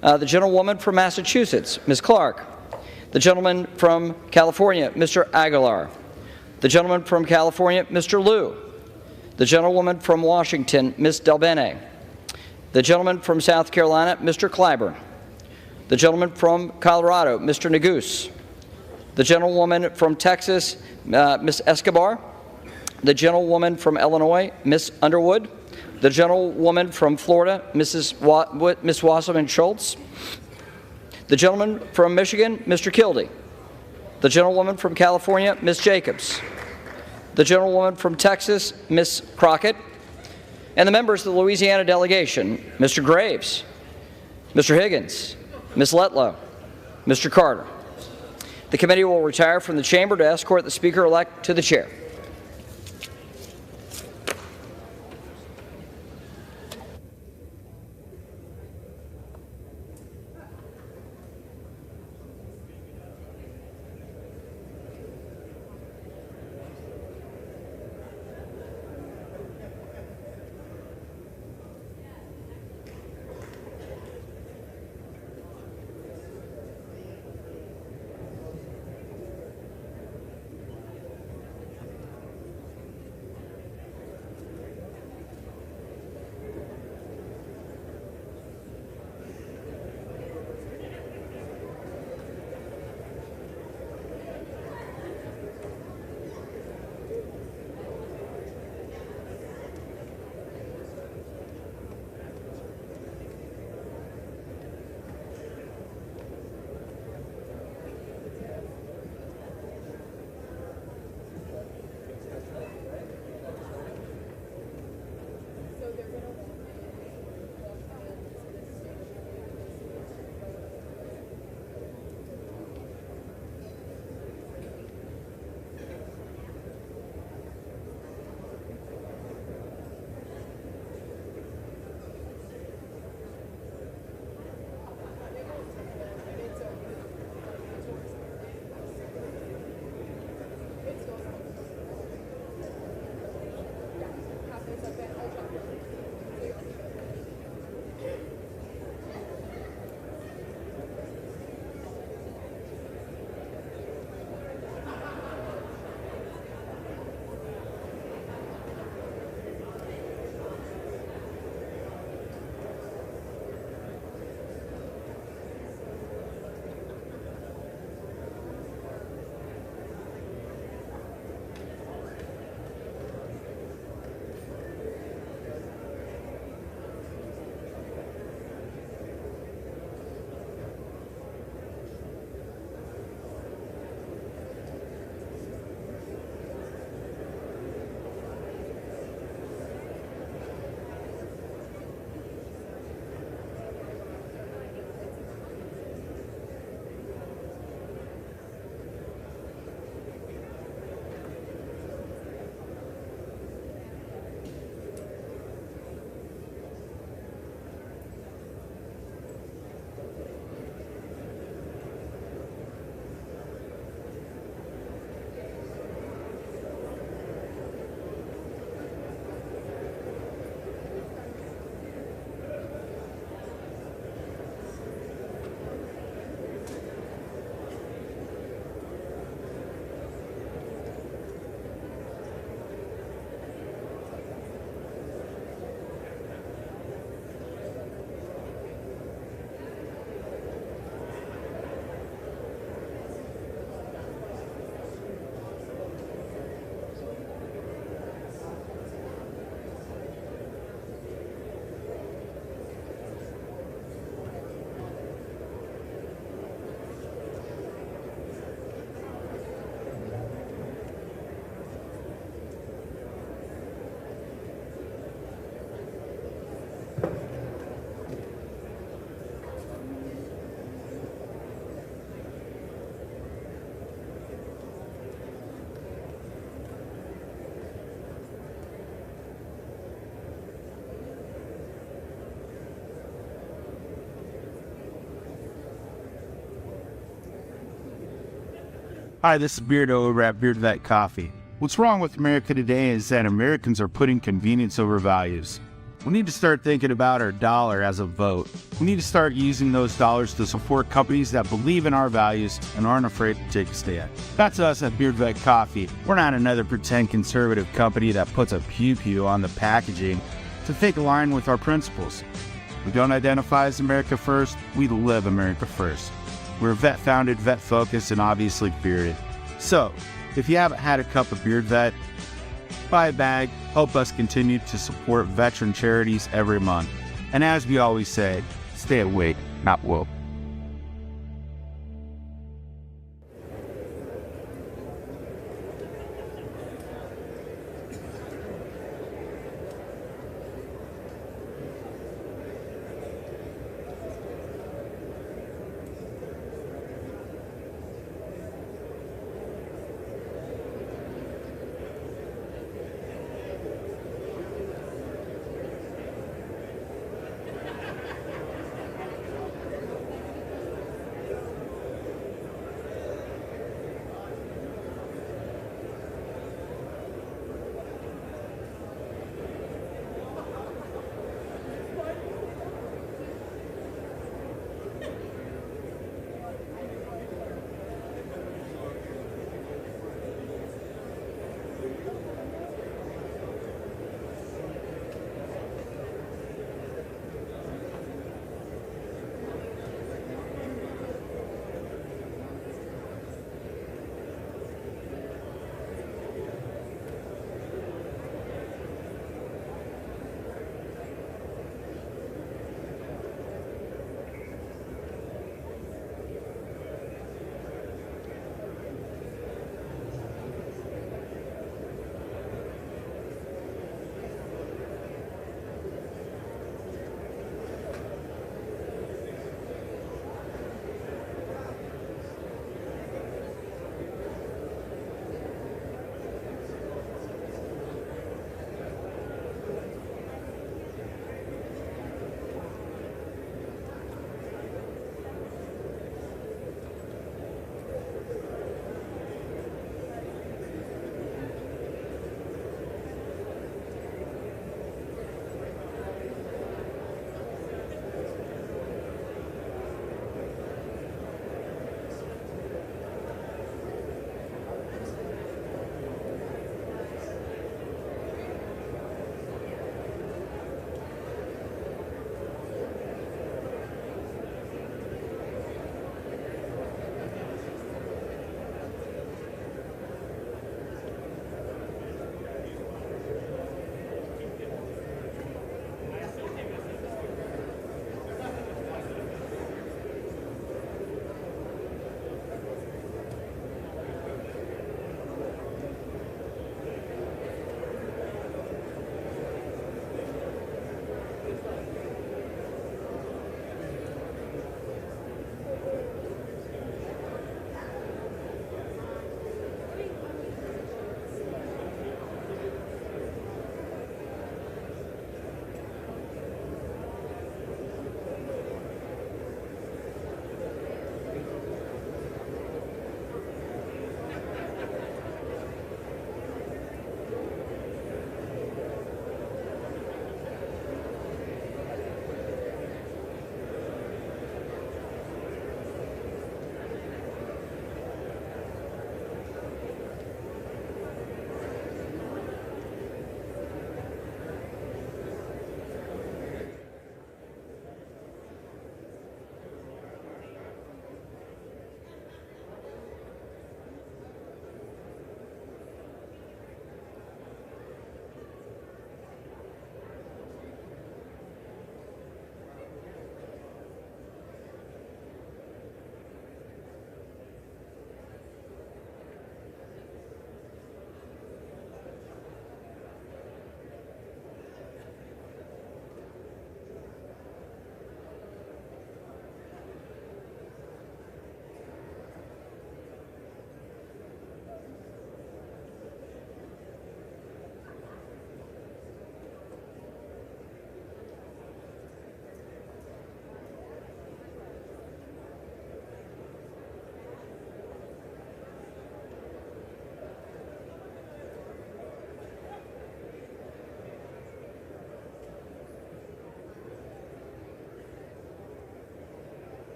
A: The gentlewoman from Massachusetts, Ms. Clark. The gentleman from California, Mr. Aguilar. The gentleman from California, Mr. Liu. The gentlewoman from Washington, Ms. Delbene. The gentleman from South Carolina, Mr. Clyburn. The gentleman from Colorado, Mr. Neguse. the gentlewoman from Texas, Ms. Escobar, the gentlewoman from Illinois, Ms. Underwood, the gentlewoman from Florida, Ms. Wasserman Schultz, the gentleman from Michigan, Mr. Kildee, the gentlewoman from California, Ms. Jacobs, the gentlewoman from Texas, Ms. Crockett, and the members of the Louisiana delegation, Mr. Graves, Mr. Higgins, Ms. Letlow, Mr. Carter. The committee will retire from the chamber to escort the Speaker-elect to the chair.
J: Hi, this is Beardo over at Beard Vet Coffee. What's wrong with America today is that Americans are putting convenience over values. We need to start thinking about our dollar as a vote. We need to start using those dollars to support companies that believe in our values and aren't afraid to take a stand. That's us at Beard Vet Coffee. We're not another pretend conservative company that puts a pew-pew on the packaging to take a line with our principles. We don't identify as America First, we live America First. We're vet-founded, vet-focused, and obviously bearded. So, if you haven't had a cup of Beard Vet, buy a bag, help us continue to support veteran charities every month. And as we always say, stay awake, not woke.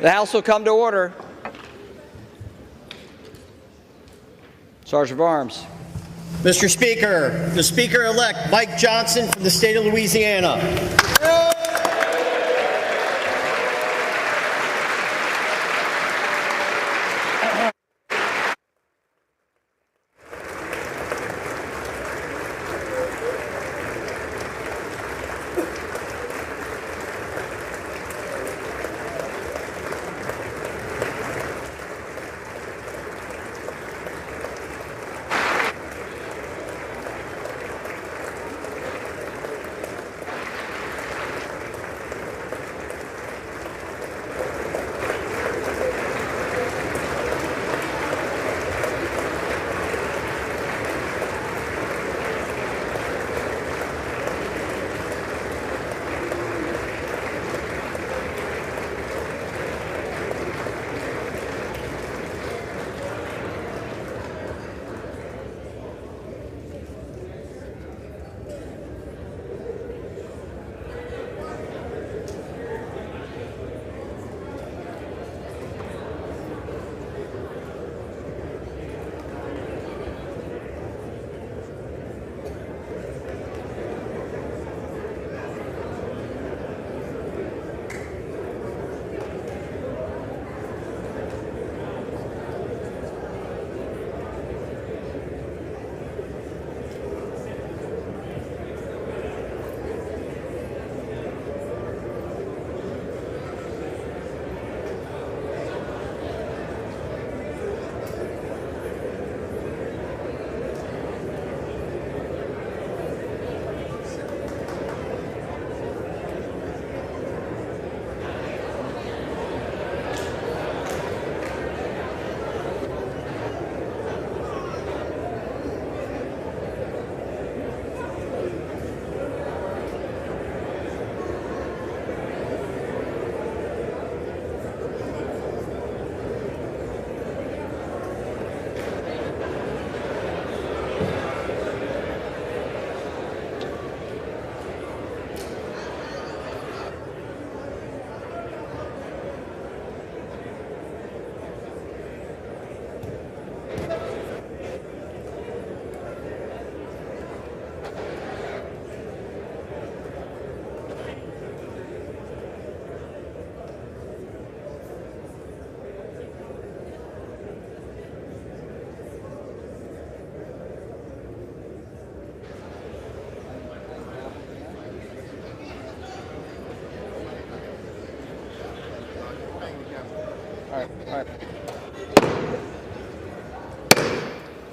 A: The House will come to order. Sergeant of Arms.
K: Mr. Speaker, the Speaker-elect Mike Johnson from the state of Louisiana.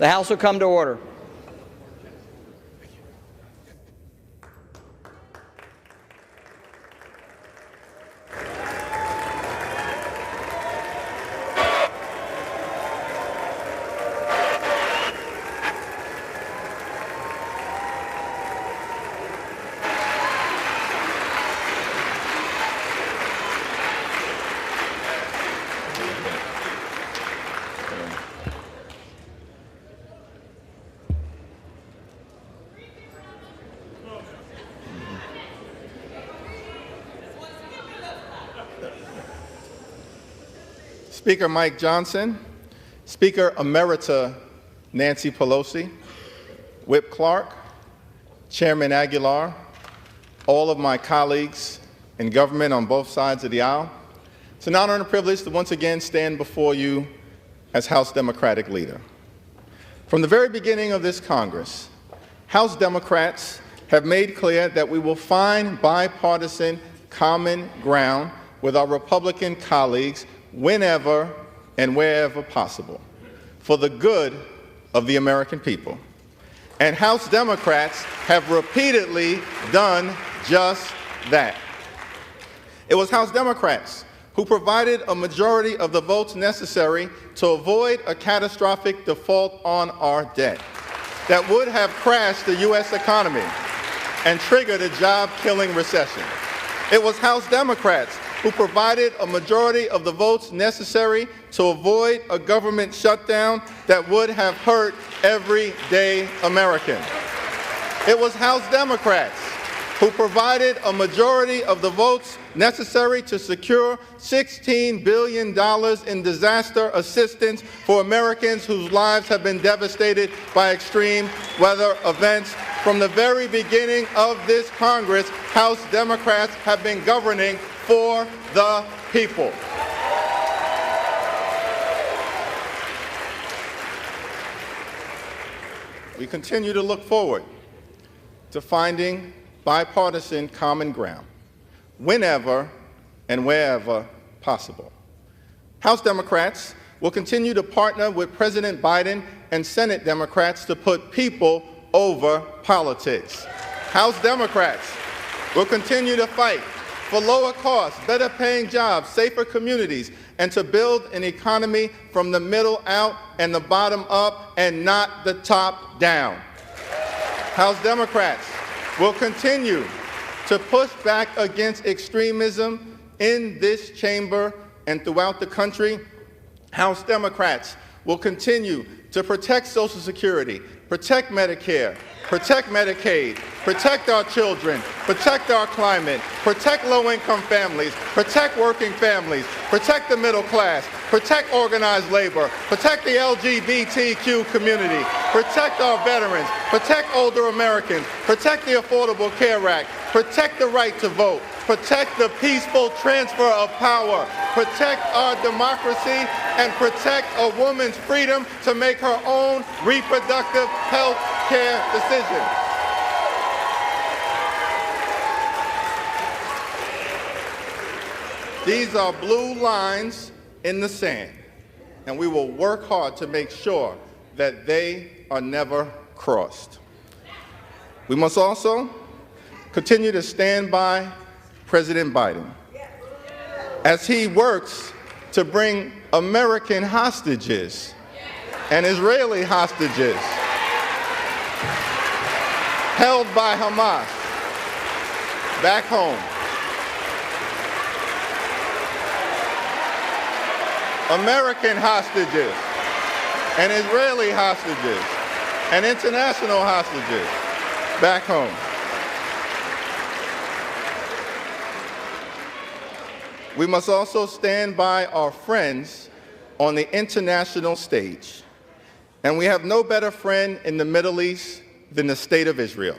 A: The House will come to order.
L: Speaker Mike Johnson, Speaker Emerita Nancy Pelosi, Whip Clark, Chairman Aguilar, all of my colleagues in government on both sides of the aisle. It's an honor and a privilege to once again stand before you as House Democratic leader. From the very beginning of this Congress, House Democrats have made clear that we will find bipartisan common ground with our Republican colleagues whenever and wherever possible, for the good of the American people. And House Democrats have repeatedly done just that. It was House Democrats who provided a majority of the votes necessary to avoid a catastrophic default on our debt that would have crashed the U.S. economy and triggered a job-killing recession. It was House Democrats who provided a majority of the votes necessary to avoid a government shutdown that would have hurt everyday American. It was House Democrats who provided a majority of the votes necessary to secure $16 billion in disaster assistance for Americans whose lives have been devastated by extreme weather events. From the very beginning of this Congress, House Democrats have been governing for the people. We continue to look forward to finding bipartisan common ground whenever and wherever possible. House Democrats will continue to partner with President Biden and Senate Democrats to put people over politics. House Democrats will continue to fight for lower costs, better paying jobs, safer communities, and to build an economy from the middle out and the bottom up and not the top down. House Democrats will continue to push back against extremism in this chamber and throughout the country. House Democrats will continue to protect Social Security, protect Medicare, protect Medicaid, protect our children, protect our climate, protect low-income families, protect working families, protect the middle class, protect organized labor, protect the LGBTQ community, protect our veterans, protect older Americans, protect the Affordable Care Act, protect the right to vote, protect the peaceful transfer of power, protect our democracy, and protect a woman's freedom to make her own reproductive health care decisions. These are blue lines in the sand, and we will work hard to make sure that they are never crossed. We must also continue to stand by President Biden as he works to bring American hostages and Israeli hostages held by Hamas back home. American hostages and Israeli hostages and international hostages back home. We must also stand by our friends on the international stage. And we have no better friend in the Middle East than the State of Israel.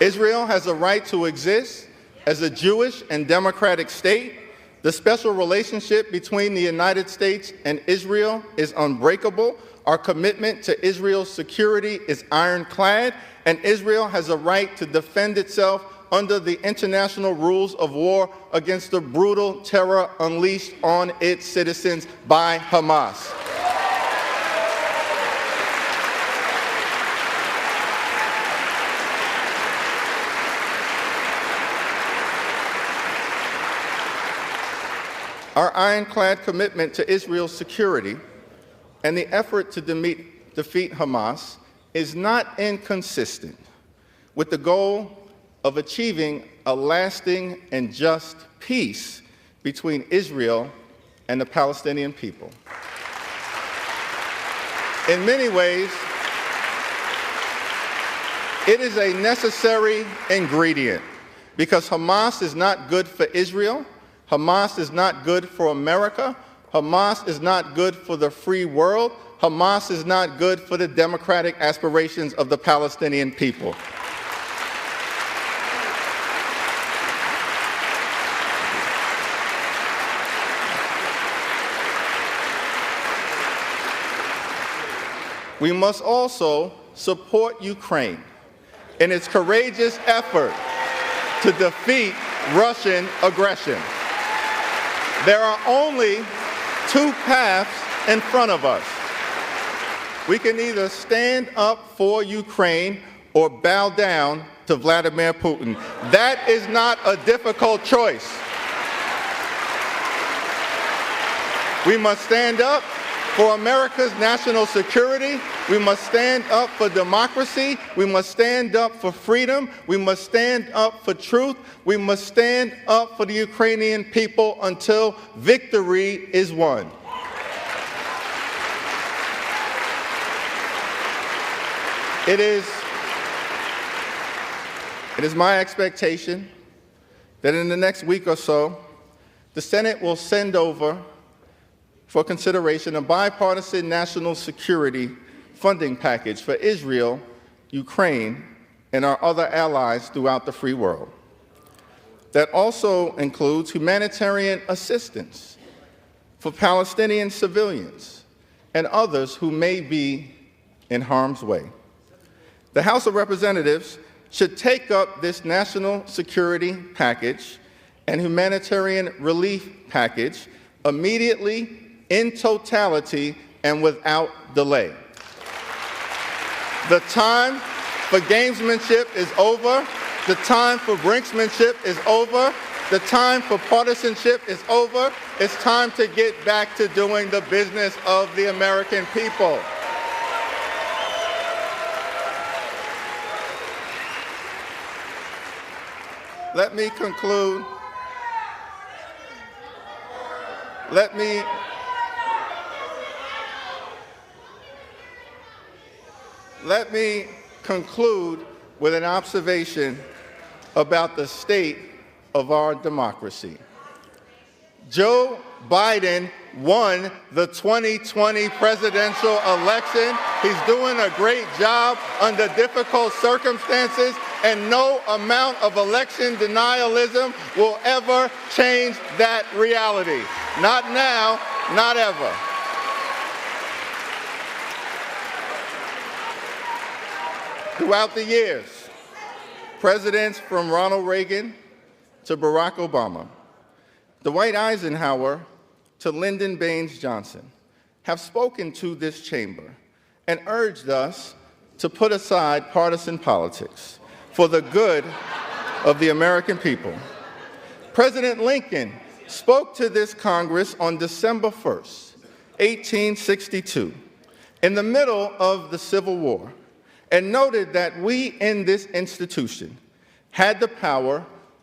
L: Israel has a right to exist as a Jewish and democratic state. The special relationship between the United States and Israel is unbreakable. Our commitment to Israel's security is ironclad, and Israel has a right to defend itself under the international rules of war against the brutal terror unleashed on its citizens by Hamas. Our ironclad commitment to Israel's security and the effort to defeat Hamas is not inconsistent with the goal of achieving a lasting and just peace between Israel and the Palestinian people. In many ways, it is a necessary ingredient because Hamas is not good for Israel. Hamas is not good for America. Hamas is not good for the free world. Hamas is not good for the democratic aspirations of the Palestinian people. We must also support Ukraine in its courageous effort to defeat Russian aggression. There are only two paths in front of us. We can either stand up for Ukraine or bow down to Vladimir Putin. That is not a difficult choice. We must stand up For America's national security, we must stand up for democracy. We must stand up for freedom. We must stand up for truth. We must stand up for the Ukrainian people until victory is won. It is my expectation that in the next week or so, the Senate will send over for consideration a bipartisan national security funding package for Israel, Ukraine, and our other allies throughout the free world. That also includes humanitarian assistance for Palestinian civilians and others who may be in harm's way. The House of Representatives should take up this national security package and humanitarian relief package immediately, in totality, and without delay. The time for gamesmanship is over. The time for brinksmanship is over. The time for partisanship is over. It's time to get back to doing the business of the American people. Let me conclude. Let me conclude with an observation about the state of our democracy. Joe Biden won the 2020 presidential election. He's doing a great job under difficult circumstances, and no amount of election denialism will ever change that reality. Not now, not ever. Throughout the years, presidents from Ronald Reagan to Barack Obama, Dwight Eisenhower to Lyndon Baines Johnson, have spoken to this chamber and urged us to put aside partisan politics for the good of the American people. President Lincoln spoke to this Congress on December 1st, 1862, in the middle of the Civil War, and noted that we in this institution had the power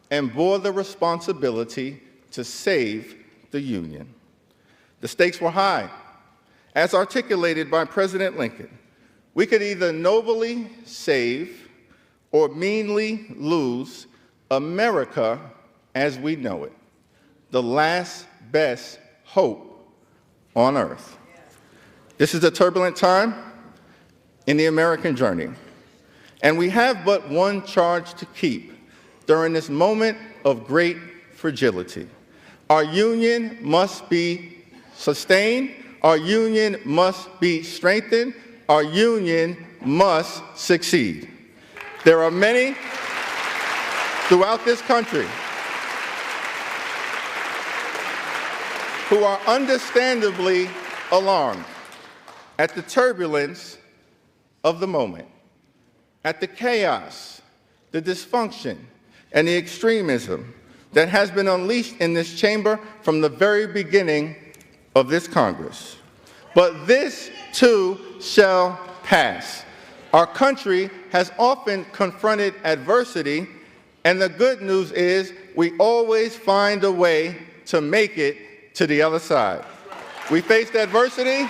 L: and bore the responsibility to save the Union. The stakes were high. As articulated by President Lincoln, we could either nobly save or meanly lose America as we know it, the last best hope on earth. This is a turbulent time in the American journey, and we have but one charge to keep during this moment of great fragility. Our union must be sustained. Our union must be strengthened. Our union must succeed. There are many throughout this country who are understandably alarmed at the turbulence of the moment, at the chaos, the dysfunction, and the extremism that has been unleashed in this chamber from the very beginning of this Congress. But this too shall pass. Our country has often confronted adversity, and the good news is we always find a way to make it to the other side. We faced adversity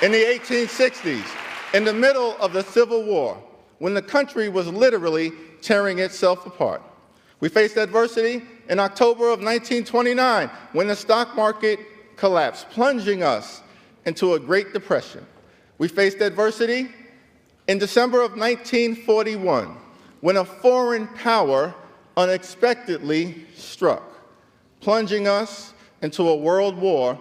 L: in the 1860s, in the middle of the Civil War, when the country was literally tearing itself apart. We faced adversity in October of 1929, when the stock market collapsed, plunging us into a Great Depression. We faced adversity in December of 1941, when a foreign power unexpectedly struck, plunging us into a world war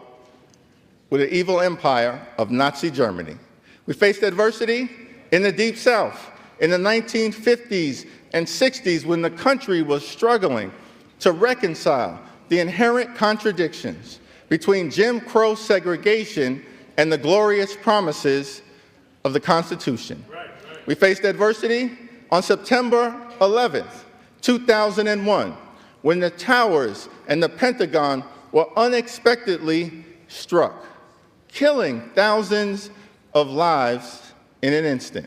L: with the evil empire of Nazi Germany. We faced adversity in the Deep South in the 1950s and 60s, when the country was struggling to reconcile the inherent contradictions between Jim Crow segregation and the glorious promises of the Constitution. We faced adversity on September 11th, 2001, when the towers and the Pentagon were unexpectedly struck, killing thousands of lives in an instant.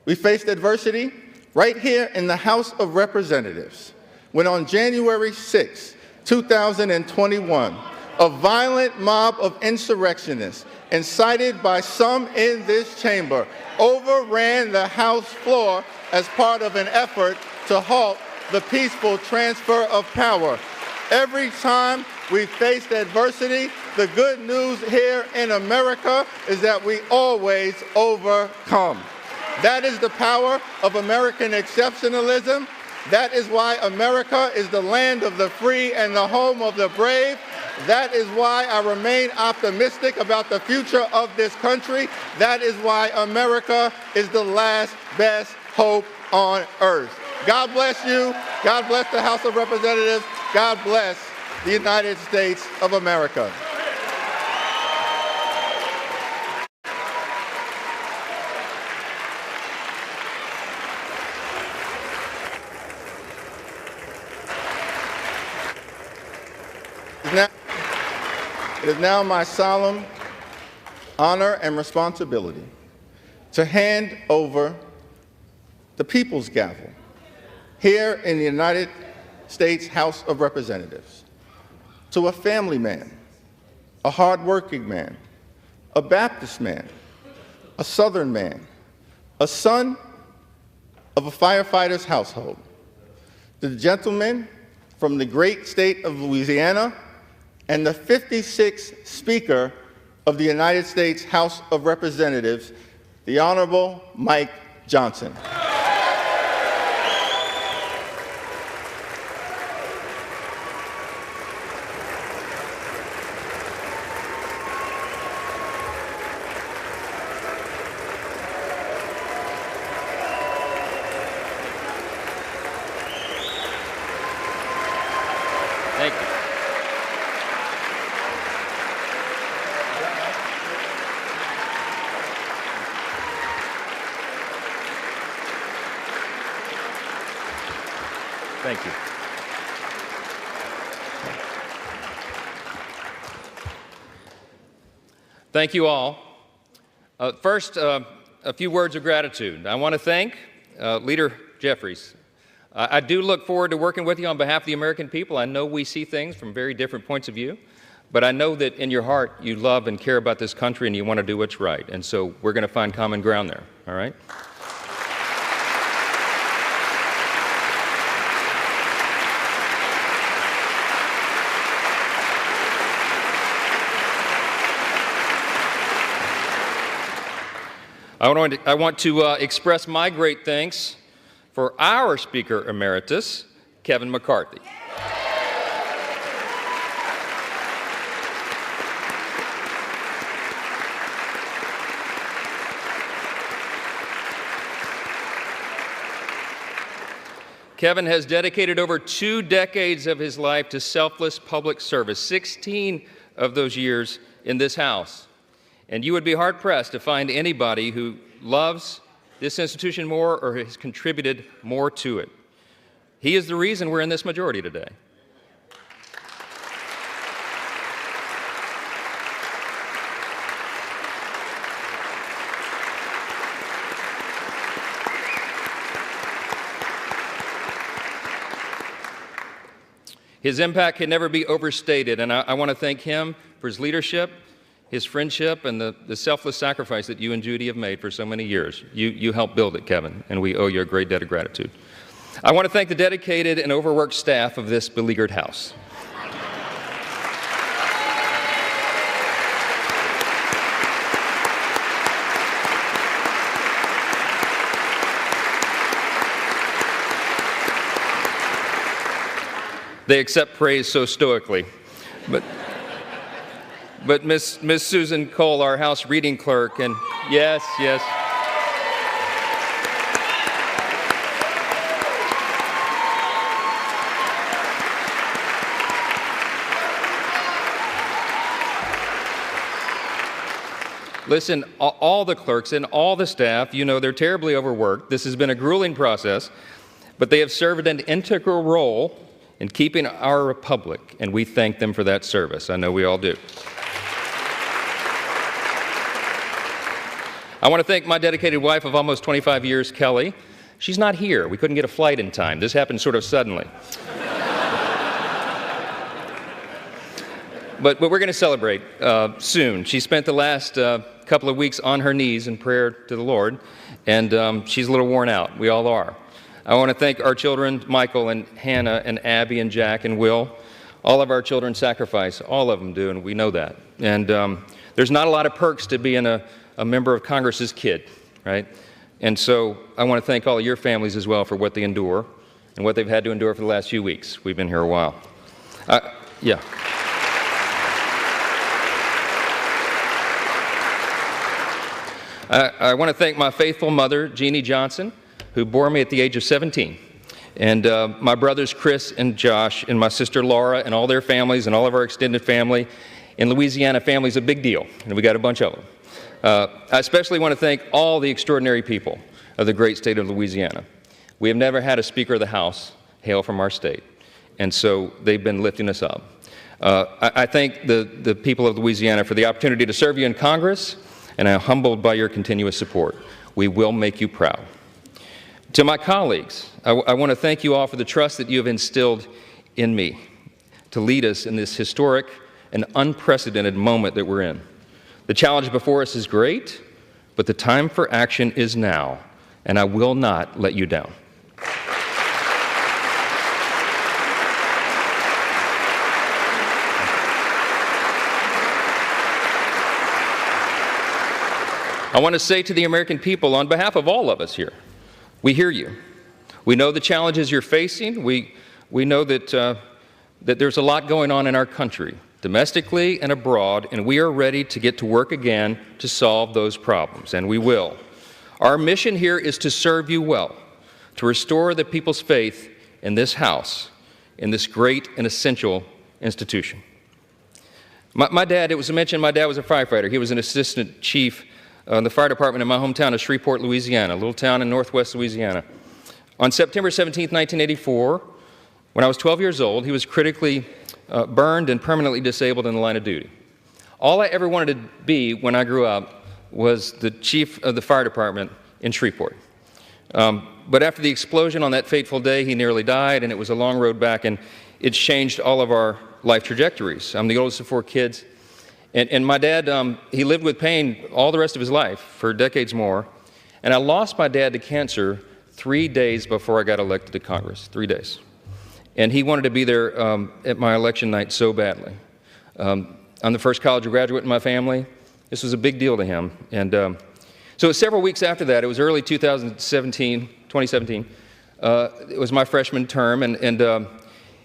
L: We faced adversity right here in the House of Representatives when on January 6, 2021, a violent mob of insurrectionists, incited by some in this chamber, overran the House floor as part of an effort to halt the peaceful transfer of power. Every time we faced adversity, the good news here in America is that we always overcome. That is the power of American exceptionalism. That is why America is the land of the free and the home of the brave. That is why I remain optimistic about the future of this country. That is why America is the last best hope on earth. God bless you. God bless the House of Representatives. God bless the United States of America. It is now my solemn honor and responsibility to hand over the People's Gavel here in the United States House of Representatives to a family man, a hardworking man, a Baptist man, a Southern man, a son of a firefighter's household, the gentleman from the great state of Louisiana, and the 56th Speaker of the United States House of Representatives, the Honorable Mike Johnson.
A: Thank you. Thank you. Thank you all. First, a few words of gratitude. I want to thank Leader Jeffries. I do look forward to working with you on behalf of the American people. I know we see things from very different points of view, but I know that in your heart you love and care about this country and you want to do what's right. And so we're going to find common ground there, all right? I want to express my great thanks for our Speaker Emeritus, Kevin McCarthy. Kevin has dedicated over 2 decades of his life to selfless public service, 16 of those years in this House. And you would be hard-pressed to find anybody who loves this institution more or has contributed more to it. He is the reason we're in this majority today. His impact can never be overstated, and I want to thank him for his leadership, his friendship, and the selfless sacrifice that you and Judy have made for so many years. You helped build it, Kevin, and we owe you a great debt of gratitude. I want to thank the dedicated and overworked staff of this beleaguered House. They accept praise so stoically. But Miss Susan Cole, our House reading clerk, and yes. Listen, all the clerks and all the staff, you know, they're terribly overworked. This has been a grueling process, but they have served an integral role in keeping our republic, and we thank them for that service. I know we all do.
M: I want to thank my dedicated wife of almost 25 years, Kelly. She's not here. We couldn't get a flight in time. This happened sort of suddenly. But we're going to celebrate soon. She spent the last couple of weeks on her knees in prayer to the Lord, and she's a little worn out. We all are. I want to thank our children, Michael and Hannah and Abby and Jack and Will. All of our children sacrifice. All of them do, and we know that. And there's not a lot of perks to being a member of Congress's kid, right? And so I want to thank all of your families as well for what they endure and what they've had to endure for the last few weeks. We've been here a while. Yeah. I want to thank my faithful mother, Jeannie Johnson, who bore me at the age of 17. And my brothers Chris and Josh and my sister Laura and all their families and all of our extended family. In Louisiana, family's a big deal, and we got a bunch of them. I especially want to thank all the extraordinary people of the great state of Louisiana. We have never had a Speaker of the House hail from our state, and so they've been lifting us up. I thank the people of Louisiana for the opportunity to serve you in Congress, and I'm humbled by your continuous support. We will make you proud. To my colleagues, I want to thank you all for the trust that you have instilled in me to lead us in this historic and unprecedented moment that we're in. The challenge before us is great, but the time for action is now, and I will not let you down. I want to say to the American people, on behalf of all of us here, we hear you. We know the challenges you're facing. We know that there's a lot going on in our country, domestically and abroad, and we are ready to get to work again to solve those problems, and we will. Our mission here is to serve you well, to restore the people's faith in this House, in this great and essential institution. My dad, it was mentioned, my dad was a firefighter. He was an assistant chief in the fire department in my hometown of Shreveport, Louisiana, a little town in northwest Louisiana. On September 17, 1984, when I was 12 years old, he was critically burned and permanently disabled in the line of duty. All I ever wanted to be when I grew up was the chief of the fire department in Shreveport. But after the explosion on that fateful day, he nearly died, and it was a long road back, and it changed all of our life trajectories. I'm the oldest of 4 kids. And my dad, he lived with pain all the rest of his life for decades more. And I lost my dad to cancer 3 days before I got elected to Congress, 3 days. And he wanted to be there at my election night so badly. I'm the first college graduate in my family. This was a big deal to him. And so several weeks after that, it was early 2017, it was my freshman term, and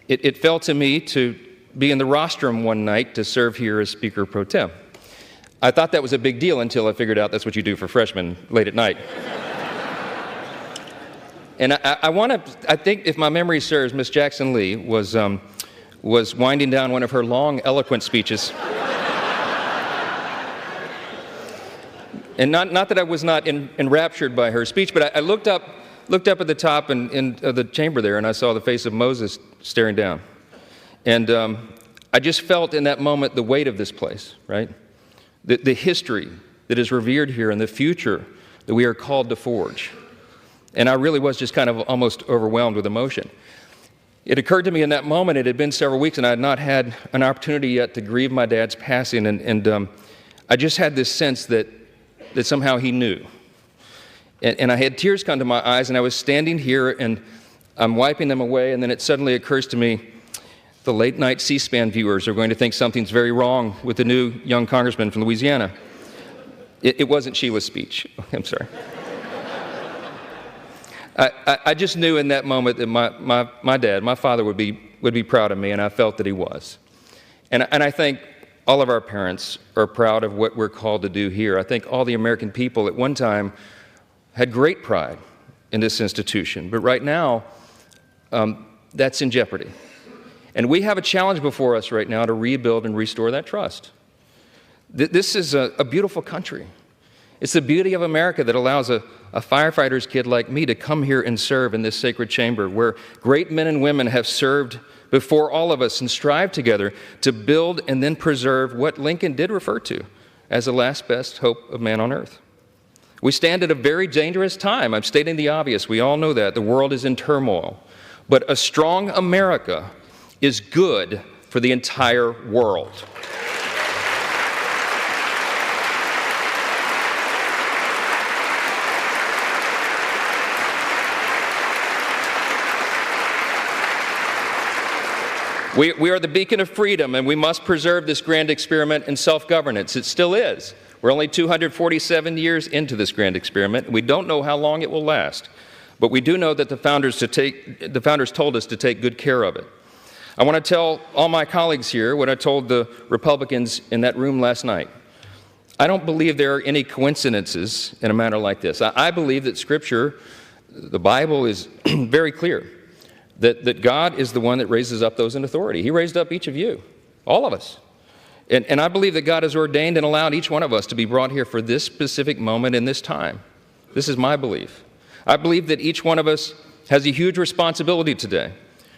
M: it fell to me to be in the rostrum one night to serve here as Speaker Pro Tem. I thought that was a big deal until I figured out that's what you do for freshmen late at night. And I think if my memory serves, Miss Jackson Lee was winding down one of her long, eloquent speeches. And not that I was not enraptured by her speech, but I looked up at the top in the chamber there, and I saw the face of Moses staring down. And I just felt in that moment the weight of this place, right? The history that is revered here and the future that we are called to forge. And I really was just kind of almost overwhelmed with emotion. It occurred to me in that moment, it had been several weeks, and I had not had an opportunity yet to grieve my dad's passing, and I just had this sense that somehow he knew. And I had tears come to my eyes, and I was standing here, and I'm wiping them away, and then it suddenly occurs to me, the late-night C-SPAN viewers are going to think something's very wrong with the new young congressman from Louisiana. It wasn't Sheila's speech. I'm sorry. I just knew in that moment that my dad, my father, would be proud of me, and I felt that he was. And I think all of our parents are proud of what we're called to do here. I think all the American people at one time had great pride in this institution, but right now, that's in jeopardy. And we have a challenge before us right now to rebuild and restore that trust. This is a beautiful country. It's the beauty of America that allows a firefighter's kid like me to come here and serve in this sacred chamber where great men and women have served before all of us and strive together to build and then preserve what Lincoln did refer to as the last best hope of man on earth. We stand at a very dangerous time. I'm stating the obvious. We all know that. The world is in turmoil. But a strong America is good for the entire world. We are the beacon of freedom, and we must preserve this grand experiment in self-governance. It still is. We're only 247 years into this grand experiment. We don't know how long it will last, but we do know that the founders told us to take good care of it. I want to tell all my colleagues here what I told the Republicans in that room last night. I don't believe there are any coincidences in a matter like this. I believe that Scripture, the Bible, is very clear. That God is the one that raises up those in authority. He raised up each of you, all of us. And I believe that God has ordained and allowed each one of us to be brought here for this specific moment in this time. This is my belief. I believe that each one of us has a huge responsibility today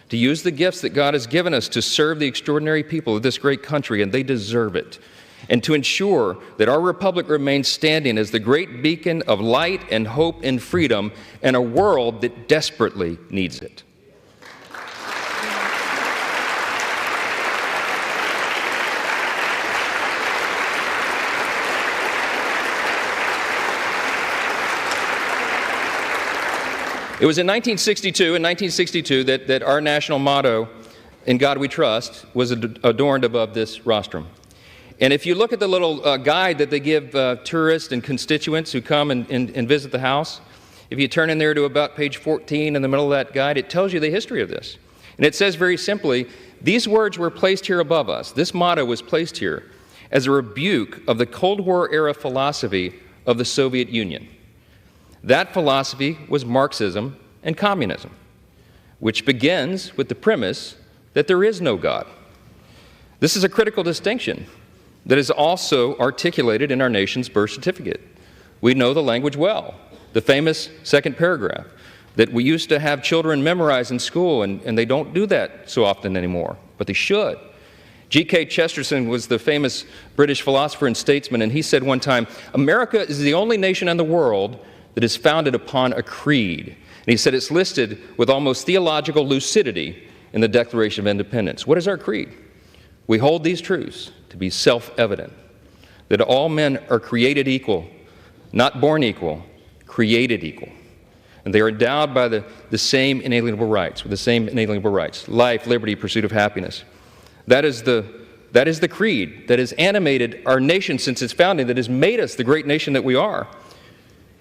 M: to use the gifts that God has given us to serve the extraordinary people of this great country, and they deserve it, and to ensure that our republic remains standing as the great beacon of light and hope and freedom in a world that desperately needs it. It was in 1962 that our national motto, "In God We Trust," was adorned above this rostrum. And if you look at the little guide that they give tourists and constituents who come and visit the house, if you turn in there to about page 14 in the middle of that guide, it tells you the history of this. And it says very simply, these words were placed here above us. This motto was placed here as a rebuke of the Cold War era philosophy of the Soviet Union. That philosophy was Marxism and communism, which begins with the premise that there is no God. This is a critical distinction that is also articulated in our nation's birth certificate. We know the language well, the famous second paragraph that we used to have children memorize in school, and they don't do that so often anymore, but they should. G.K. Chesterton was the famous British philosopher and statesman, and he said one time, "America is the only nation in the world that is founded upon a creed." And he said it's listed with almost theological lucidity in the Declaration of Independence. What is our creed? We hold these truths to be self-evident, that all men are created equal, not born equal, created equal. And they are endowed by the same inalienable rights, with the same inalienable rights: life, liberty, pursuit of happiness. That is the creed that has animated our nation since its founding, that has made us the great nation that we are.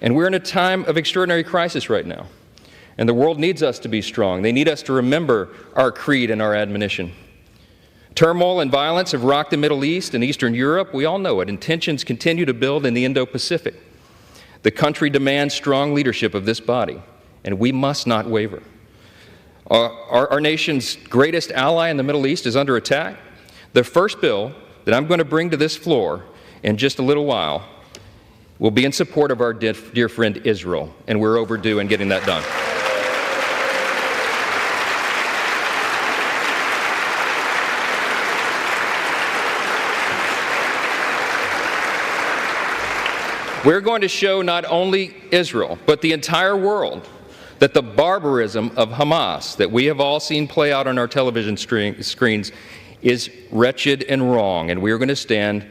M: And we're in a time of extraordinary crisis right now. And the world needs us to be strong. They need us to remember our creed and our admonition. Turmoil and violence have rocked the Middle East and Eastern Europe. We all know it. And tensions continue to build in the Indo-Pacific. The country demands strong leadership of this body, and we must not waver. Our nation's greatest ally in the Middle East is under attack. The first bill that I'm going to bring to this floor in just a little while will be in support of our dear friend Israel, and we're overdue in getting that done. We're going to show not only Israel, but the entire world, that the barbarism of Hamas that we have all seen play out on our television screens is wretched and wrong, and we are going to stand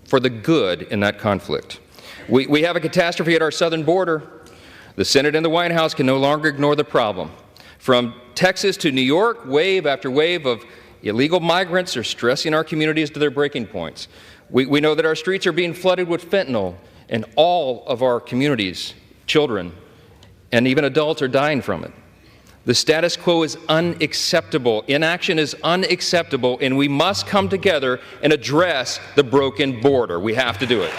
M: for the good in that conflict. We have a catastrophe at our southern border. The Senate and the White House can no longer ignore the problem. From Texas to New York, wave after wave of illegal migrants are stressing our communities to their breaking points. We know that our streets are being flooded with fentanyl, and all of our communities, children, and even adults are dying from it. The status quo is unacceptable. Inaction is unacceptable, and we must come together and address the broken border. We have to do it.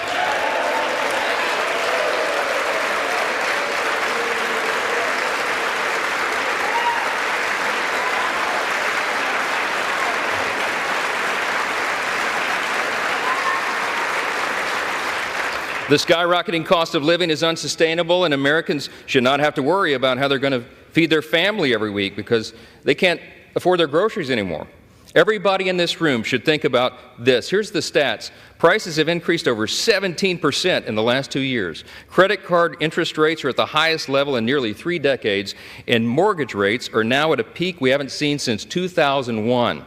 M: The skyrocketing cost of living is unsustainable, and Americans should not have to worry about how they're going to feed their family every week because they can't afford their groceries anymore. Everybody in this room should think about this. Here's the stats. Prices have increased over 17% in the last 2 years. Credit card interest rates are at the highest level in nearly 3 decades, and mortgage rates are now at a peak we haven't seen since 2001.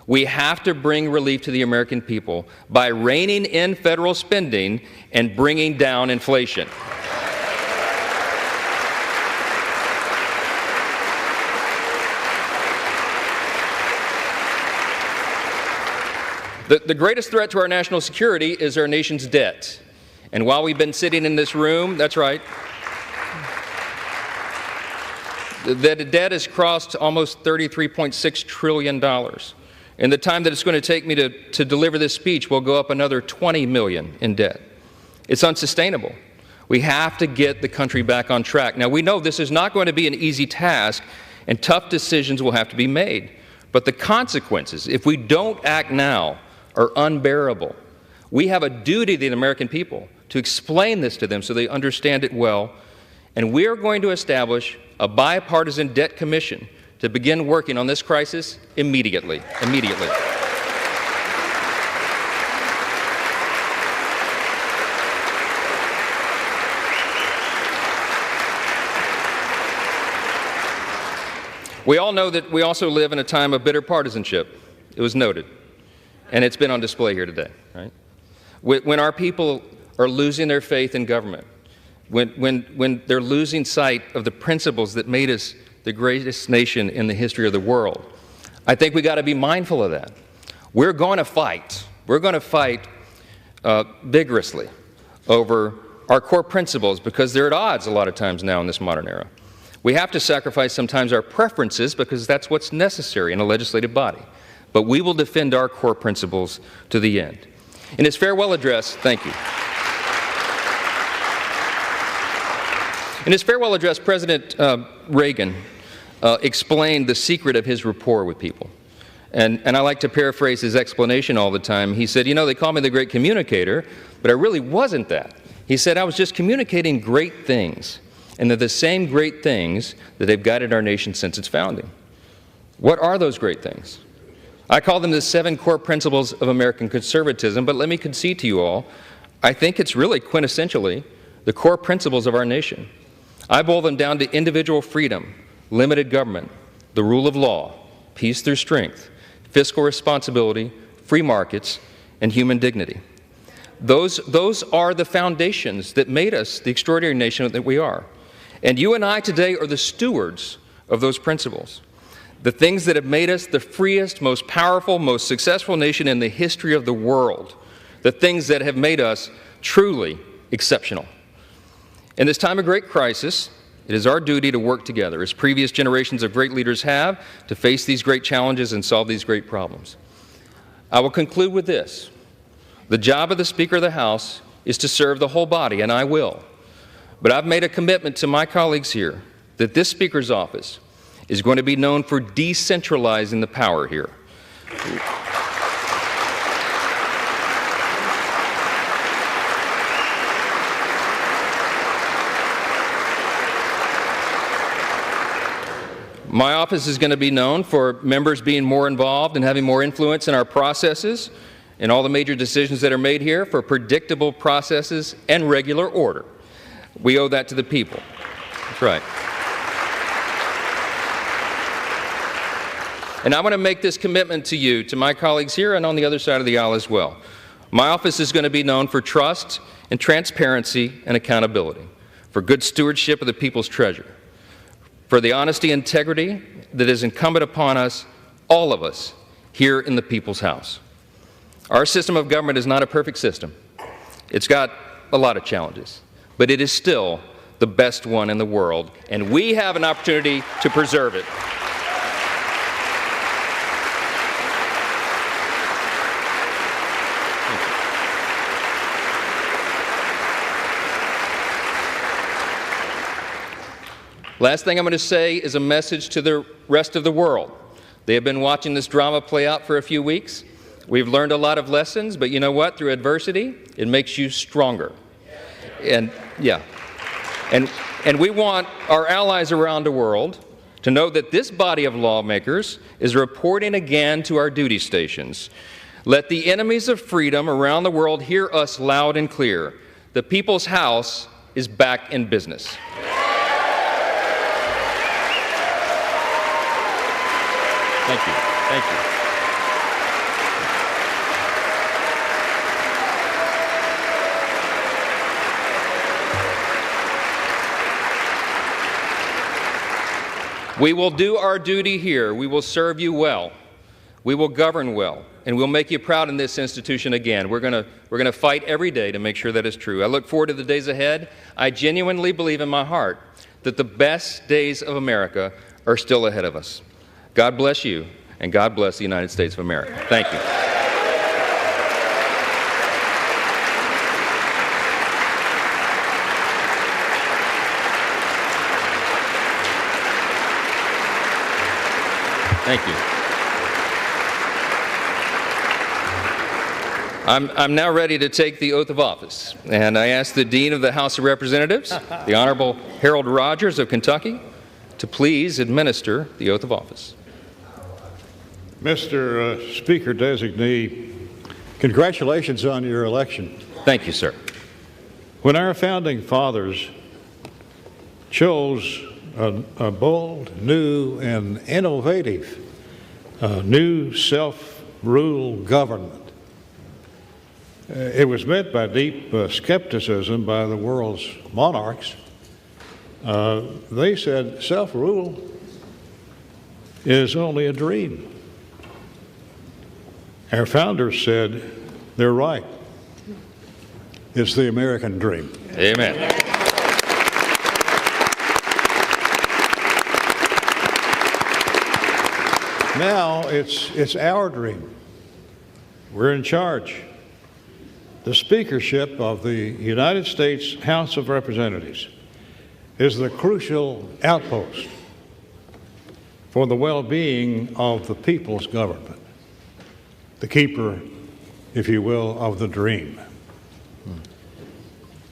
M: We have to bring relief to the American people by reining in federal spending and bringing down inflation. The greatest threat to our national security is our nation's debt. And while we've been sitting in this room, that's right, the debt has crossed almost $33.6 trillion. In the time that it's going to take me to deliver this speech, we'll go up another $20 million in debt. It's unsustainable. We have to get the country back on track. Now, we know this is not going to be an easy task, and tough decisions will have to be made. But the consequences, if we don't act now, are unbearable. We have a duty to the American people to explain this to them so they understand it well, and we are going to establish a bipartisan debt commission to begin working on this crisis immediately. We all know that we also live in a time of bitter partisanship. It was noted. And it's been on display here today, right? When our people are losing their faith in government, when they're losing sight of the principles that made us the greatest nation in the history of the world, I think we got to be mindful of that. We're going to fight. We're going to fight vigorously over our core principles because they're at odds a lot of times now in this modern era. We have to sacrifice sometimes our preferences because that's what's necessary in a legislative body. But we will defend our core principles to the end. In his farewell address, thank you. In his farewell address, President Reagan explained the secret of his rapport with people. And I like to paraphrase his explanation all the time. He said, you know, they call me the great communicator, but I really wasn't that. He said, I was just communicating great things, and they're the same great things that have guided our nation since its founding. What are those great things? I call them the 7 core principles of American conservatism, but let me concede to you all, I think it's really quintessentially the core principles of our nation. I boil them down to individual freedom, limited government, the rule of law, peace through strength, fiscal responsibility, free markets, and human dignity. Those are the foundations that made us the extraordinary nation that we are. And you and I today are the stewards of those principles. The things that have made us the freest, most powerful, most successful nation in the history of the world. The things that have made us truly exceptional. In this time of great crisis, it is our duty to work together, as previous generations of great leaders have, to face these great challenges and solve these great problems. I will conclude with this. The job of the Speaker of the House is to serve the whole body, and I will. But I've made a commitment to my colleagues here that this Speaker's office is going to be known for decentralizing the power here. My office is going to be known for members being more involved and having more influence in our processes and all the major decisions that are made here, for predictable processes and regular order. We owe that to the people. That's right. And I want to make this commitment to you, to my colleagues here and on the other side of the aisle as well. My office is going to be known for trust and transparency and accountability, for good stewardship of the people's treasure, for the honesty and integrity that is incumbent upon us, all of us, here in the People's House. Our system of government is not a perfect system. It's got a lot of challenges, but it is still the best one in the world, and we have an opportunity to preserve it. Last thing I'm going to say is a message to the rest of the world. They have been watching this drama play out for a few weeks. We've learned a lot of lessons, but you know what? Through adversity, it makes you stronger. And we want our allies around the world to know that this body of lawmakers is reporting again to our duty stations. Let the enemies of freedom around the world hear us loud and clear. The People's House is back in business. Thank you. Thank you. We will do our duty here. We will serve you well. We will govern well, and we'll make you proud in this institution again. We're going to fight every day to make sure that is true. I look forward to the days ahead. I genuinely believe in my heart that the best days of America are still ahead of us. God bless you, and God bless the United States of America. Thank you. Thank you. I'm now ready to take the oath of office, and I ask the Dean of the House of Representatives, the Honorable Harold Rogers of Kentucky, to please administer the oath of office.
N: Mr. Speaker Designee, congratulations on your election.
M: Thank you, sir.
N: When our founding fathers chose a bold, new, and innovative new self-rule government, it was met by deep skepticism by the world's monarchs. They said self-rule is only a dream. Our founders said they're right. It's the American dream.
M: Amen.
N: Now it's our dream. We're in charge. The speakership of the United States House of Representatives is the crucial outpost for the well-being of the people's government, the keeper, if you will, of the dream.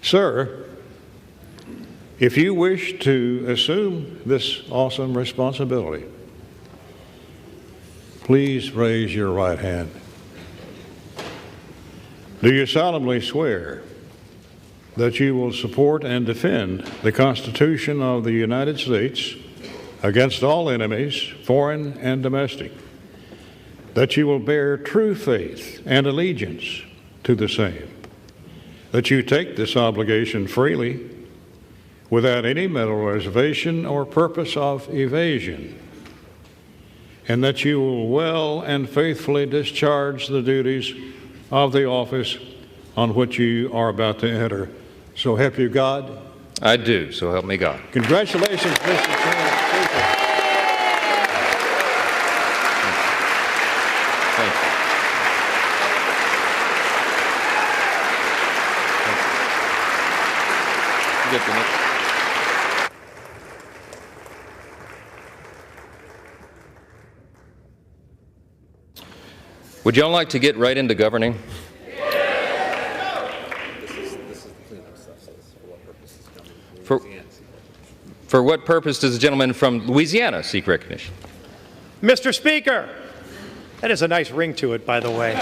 N: Sir, if you wish to assume this awesome responsibility, please raise your right hand. Do you solemnly swear that you will support and defend the Constitution of the United States against all enemies, foreign and domestic, that you will bear true faith and allegiance to the same, that you take this obligation freely without any mental reservation or purpose of evasion, and that you will well and faithfully discharge the duties of the office on which you are about to enter. So help you God?
M: I do, so help me God.
N: Congratulations, Mr. Chairman.
M: Thank you. You get the next. Would y'all like to get right into governing? For what purpose does the gentleman from Louisiana seek recognition?
F: Mr. Speaker, that is a nice ring to it, by the way.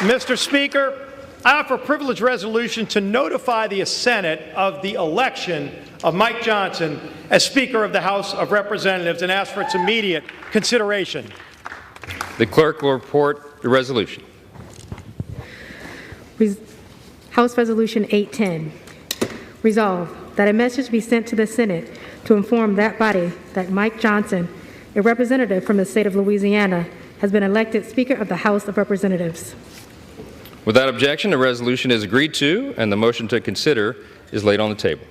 F: Mr. Speaker, I offer a privilege resolution to notify the Senate of the election of Mike Johnson as Speaker of the House of Representatives and ask for its immediate consideration.
M: The clerk will report the resolution.
O: House Resolution 810. Resolved that a message be sent to the Senate to inform that body that Mike Johnson, a representative from the state of Louisiana, has been elected Speaker of the House of Representatives.
M: Without objection, the resolution is agreed to, and the motion to consider is laid on the table.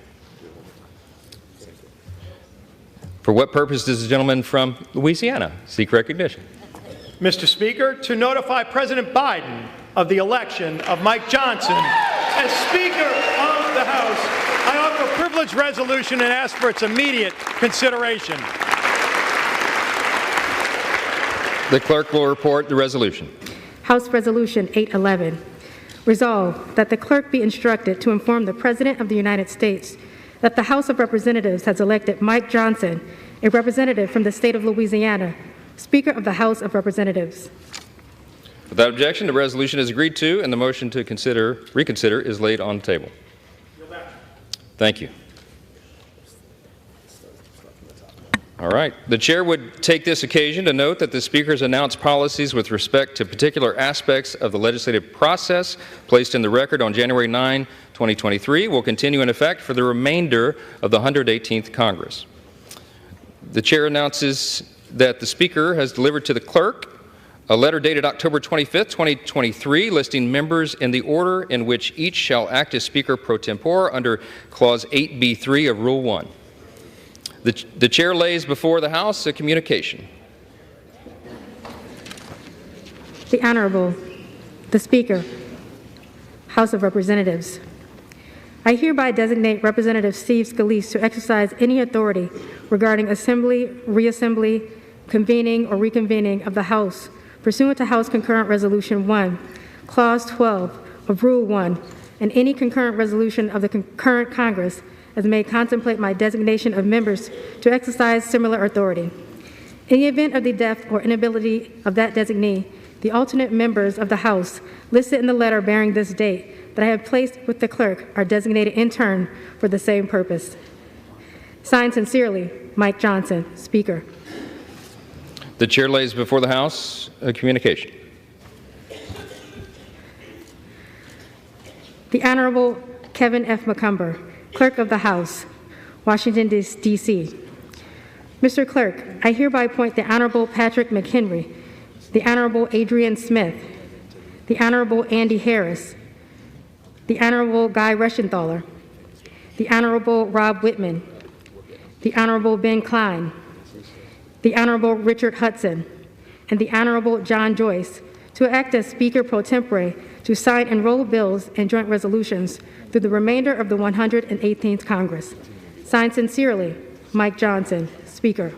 M: For what purpose does the gentleman from Louisiana seek recognition?
F: Mr. Speaker, to notify President Biden of the election of Mike Johnson as Speaker of the House, I offer a privilege resolution and ask for its immediate consideration.
M: The clerk will report the resolution.
O: House Resolution 811. Resolved that the clerk be instructed to inform the President of the United States that the House of Representatives has elected Mike Johnson, a representative from the state of Louisiana, Speaker of the House of Representatives.
M: Without objection, the resolution is agreed to, and the motion to reconsider is laid on the table. Thank you. All right. The chair would take this occasion to note that the Speaker's announced policies with respect to particular aspects of the legislative process placed in the record on January 9, 2023 will continue in effect for the remainder of the 118th Congress. The chair announces that the Speaker has delivered to the clerk a letter dated October 25, 2023, listing members in the order in which each shall act as Speaker pro tempore under Clause 8B3 of Rule 1. The chair lays before the House a communication.
O: The Honorable, the Speaker, House of Representatives. I hereby designate Representative Steve Scalise to exercise any authority regarding assembly, reassembly, convening, or reconvening of the House pursuant to House Concurrent Resolution 1, Clause 12 of Rule 1, and any concurrent resolution of the concurrent Congress as may contemplate my designation of members to exercise similar authority. In the event of the death or inability of that designee, the alternate members of the House listed in the letter bearing this date that I have placed with the clerk are designated in turn for the same purpose. Signed sincerely, Mike Johnson, Speaker.
M: The chair lays before the House a communication.
O: The Honorable Kevin F. McCarthy, Clerk of the House, Washington, D.C. Mr. Clerk, I hereby appoint the Honorable Patrick McHenry, the Honorable Adrian Smith, the Honorable Andy Harris, the Honorable Guy Reschenthaler, the Honorable Rob Whitman, the Honorable Ben Klein, the Honorable Richard Hudson, and the Honorable John Joyce to act as Speaker pro tempore to sign and roll bills and joint resolutions through the remainder of the 118th Congress. Signed sincerely, Mike Johnson, Speaker.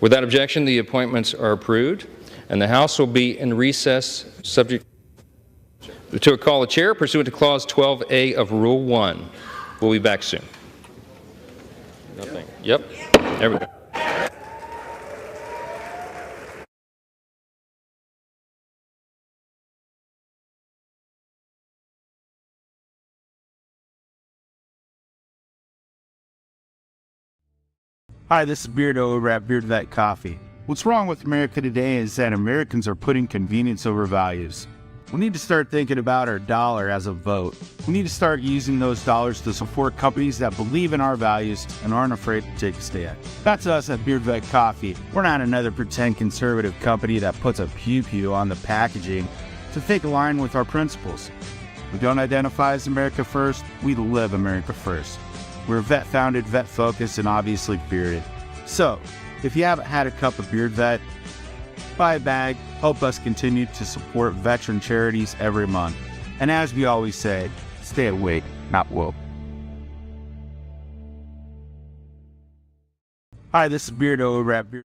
M: Without objection, the appointments are approved, and the House will be in recess subject to a call of chair pursuant to Clause 12A of Rule 1. We'll be back soon. Nothing. Yep. There we go.
J: Hi, this is Beardo over at Beard Vet Coffee. What's wrong with America today is that Americans are putting convenience over values. We need to start thinking about our dollar as a vote. We need to start using those dollars to support companies that believe in our values and aren't afraid to take a stand. That's us at Beard Vet Coffee. We're not another pretend conservative company that puts a pew-pew on the packaging to fake align with our principles. We don't identify as America First, we live America First. We're vet-founded, vet-focused, and obviously bearded. So, if you haven't had a cup of Beard Vet, buy a bag, help us continue to support veteran charities every month. And as we always say, stay awake, not woke. Hi, this is Beardo over at Beard.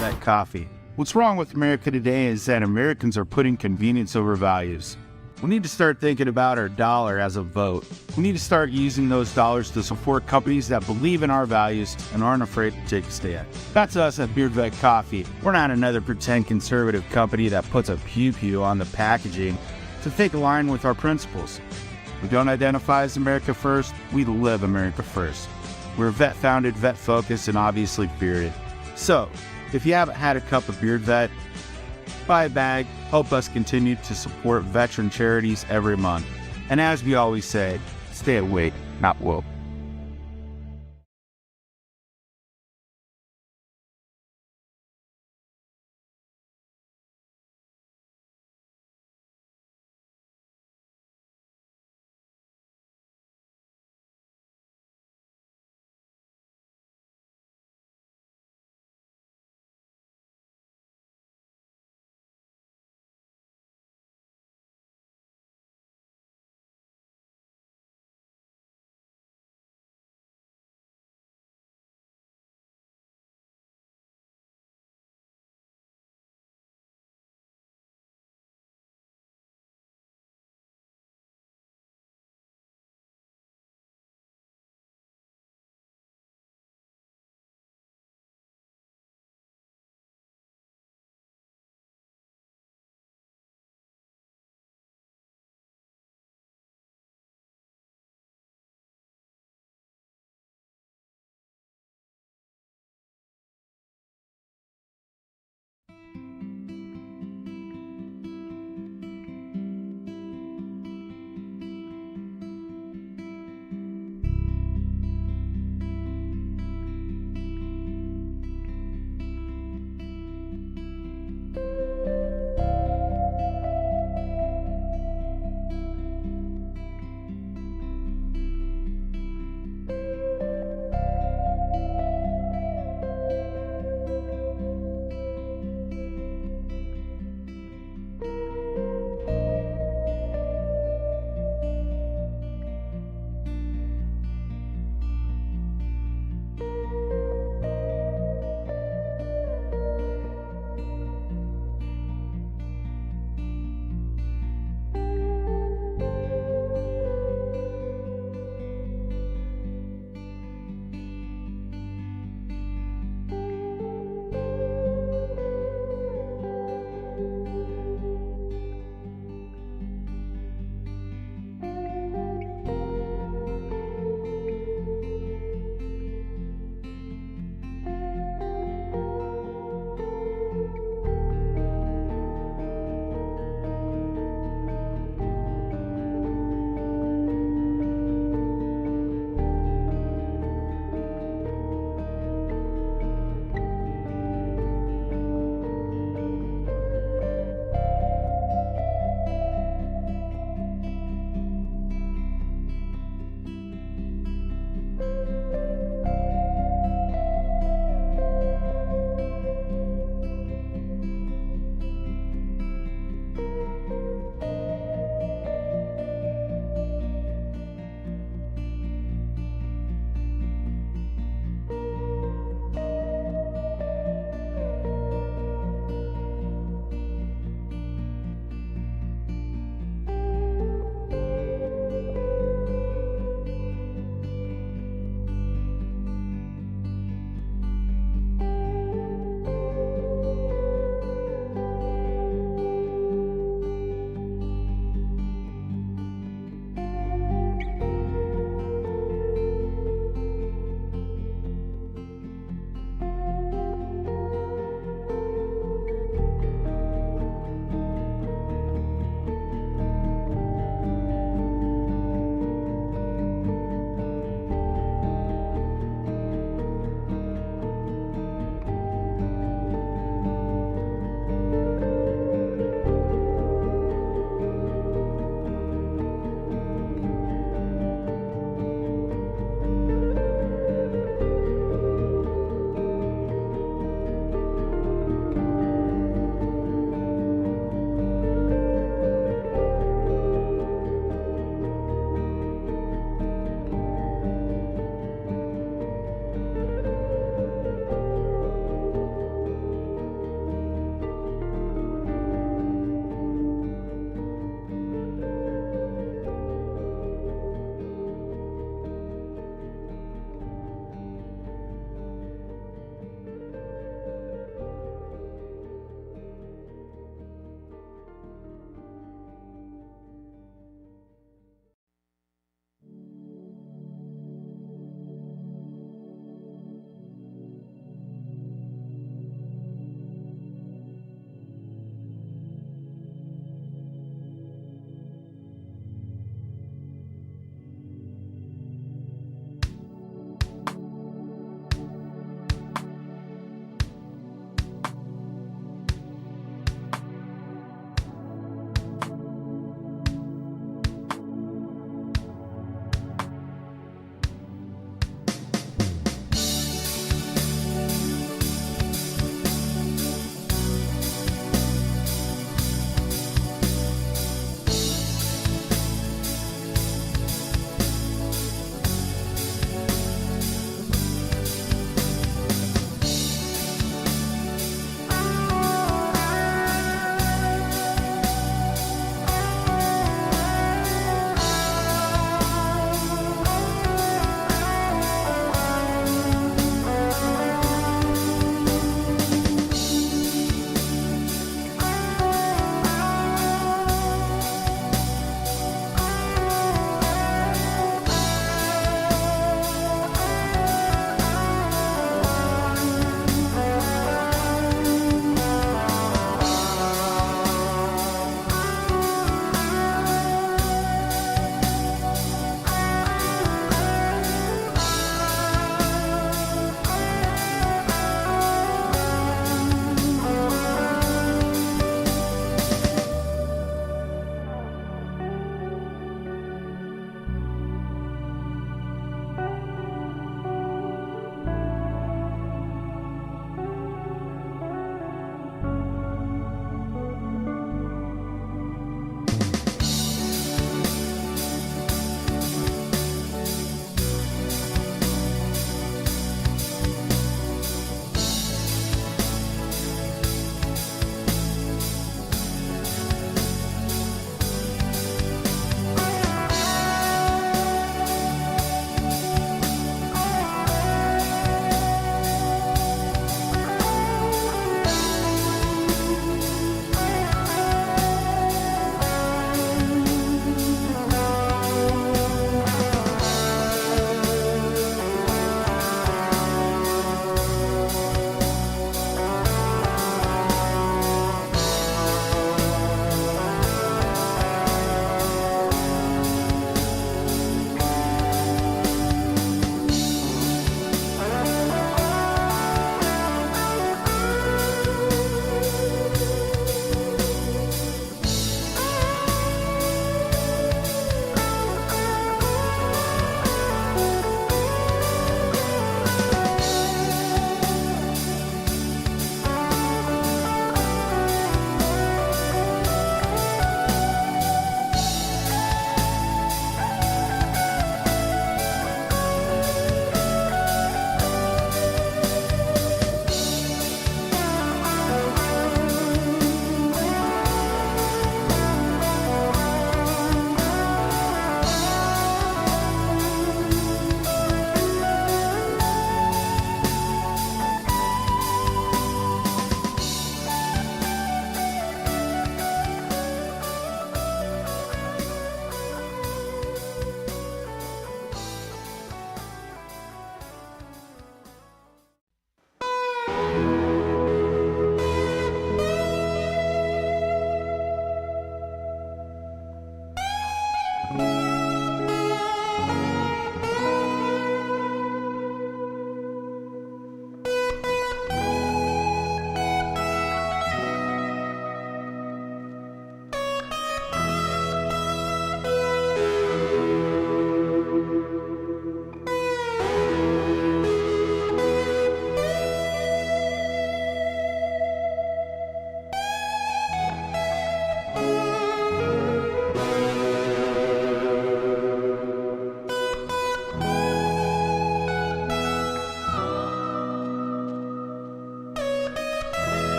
J: That coffee. What's wrong with America today is that Americans are putting convenience over values. We need to start thinking about our dollar as a vote. We need to start using those dollars to support companies that believe in our values and aren't afraid to take a stand. That's us at Beard Vet Coffee. We're not another pretend conservative company that puts a pew-pew on the packaging to think align with our principles. We don't identify as America First, we live America First. We're vet-founded, vet-focused, and obviously bearded. So, if you haven't had a cup of Beard Vet, buy a bag, help us continue to support veteran charities every month. And as we always say, stay awake, not woke.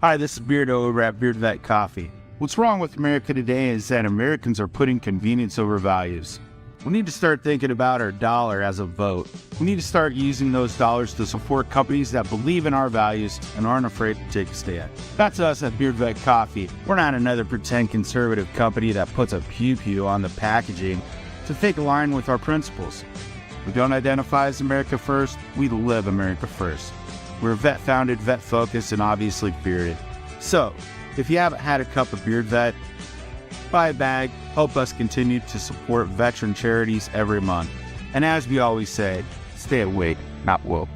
J: Hi, this is Beardo over at Beard Vet Coffee. What's wrong with America today is that Americans are putting convenience over values. We need to start thinking about our dollar as a vote. We need to start using those dollars to support companies that believe in our values and aren't afraid to take a stand. That's us at Beard Vet Coffee. We're not another pretend conservative company that puts a pew-pew on the packaging to take a line with our principles. We don't identify as America first, we live America first. We're vet-founded, vet-focused, and obviously bearded. So, if you haven't had a cup of Beard Vet, buy a bag, help us continue to support veteran charities every month. And as we always say, stay awake, not woke.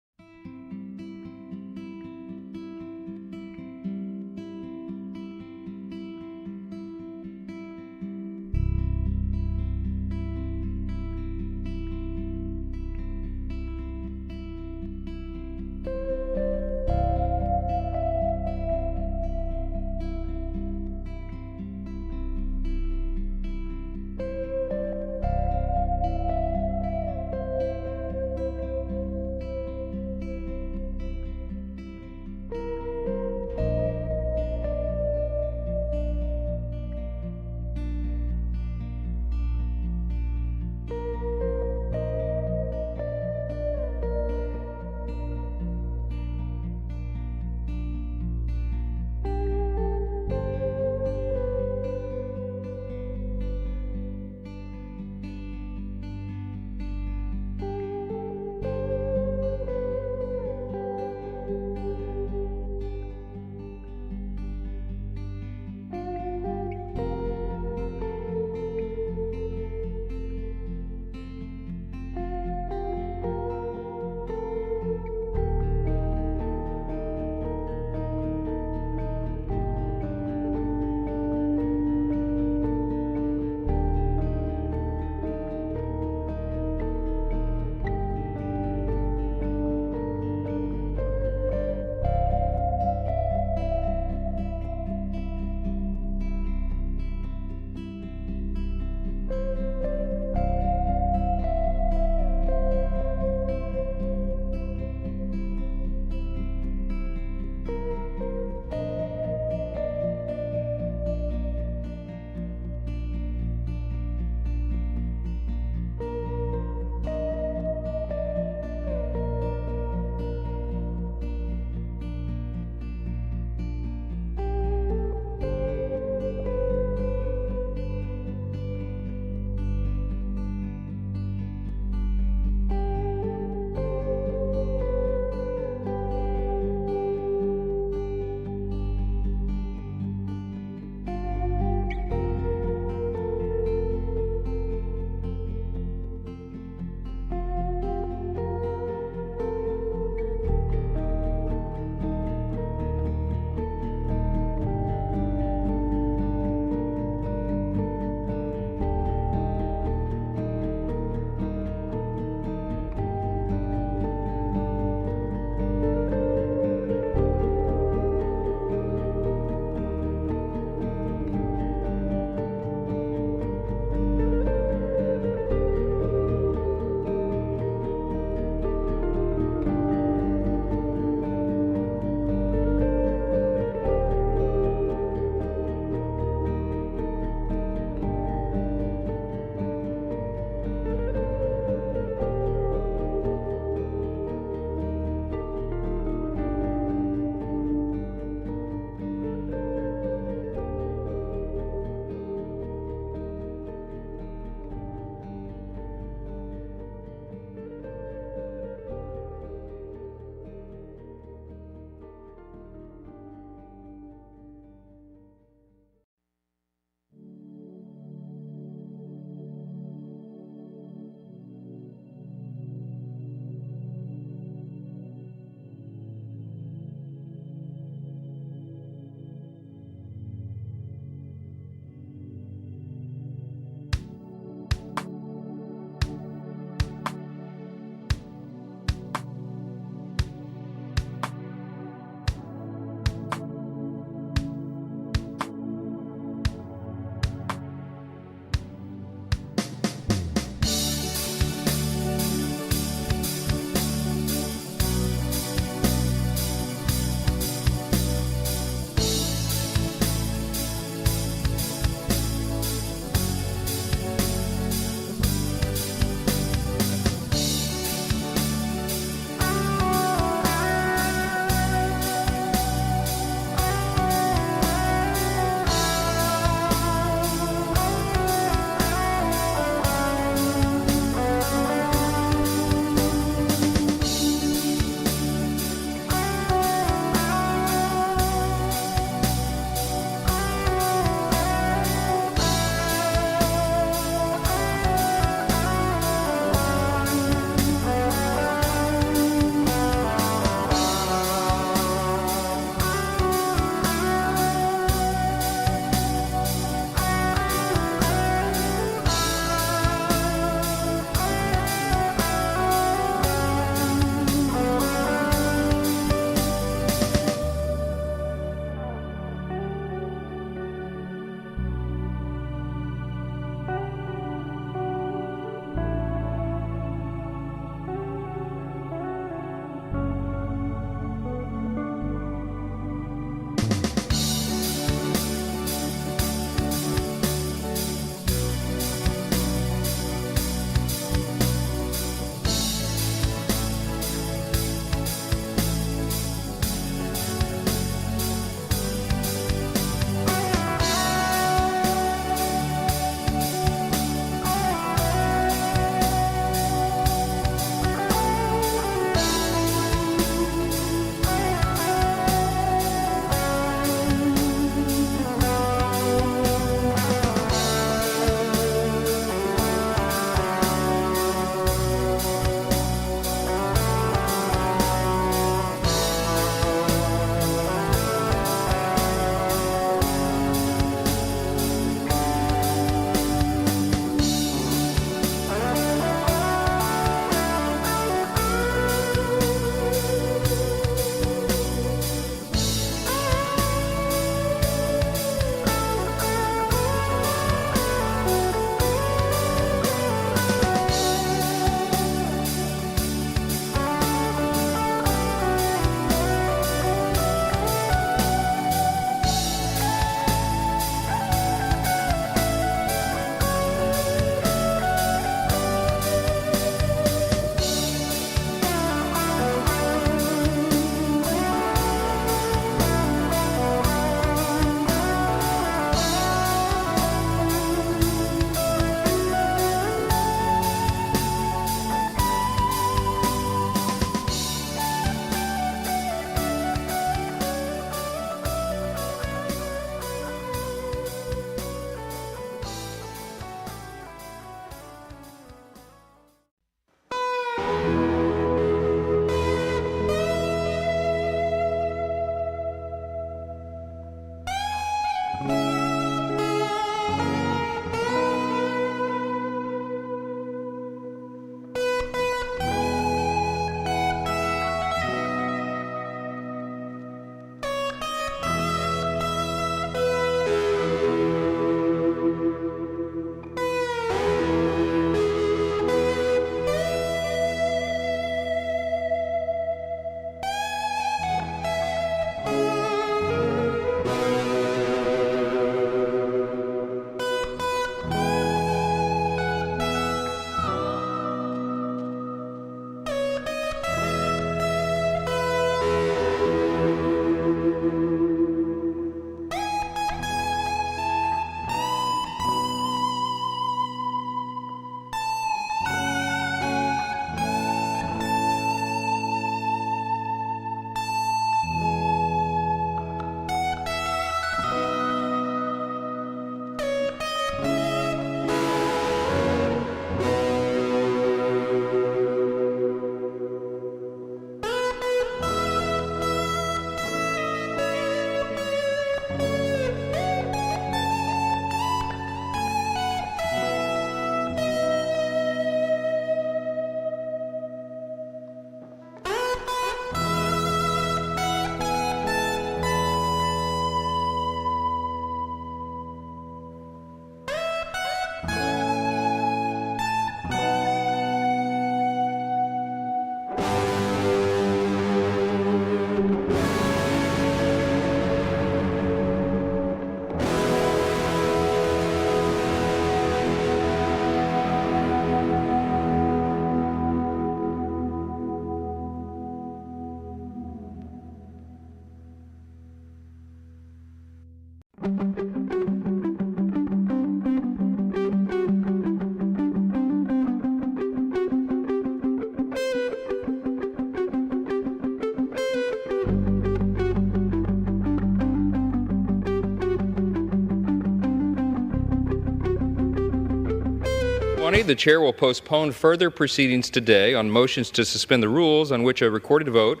M: The chair will postpone further proceedings today on motions to suspend the rules on which a recorded vote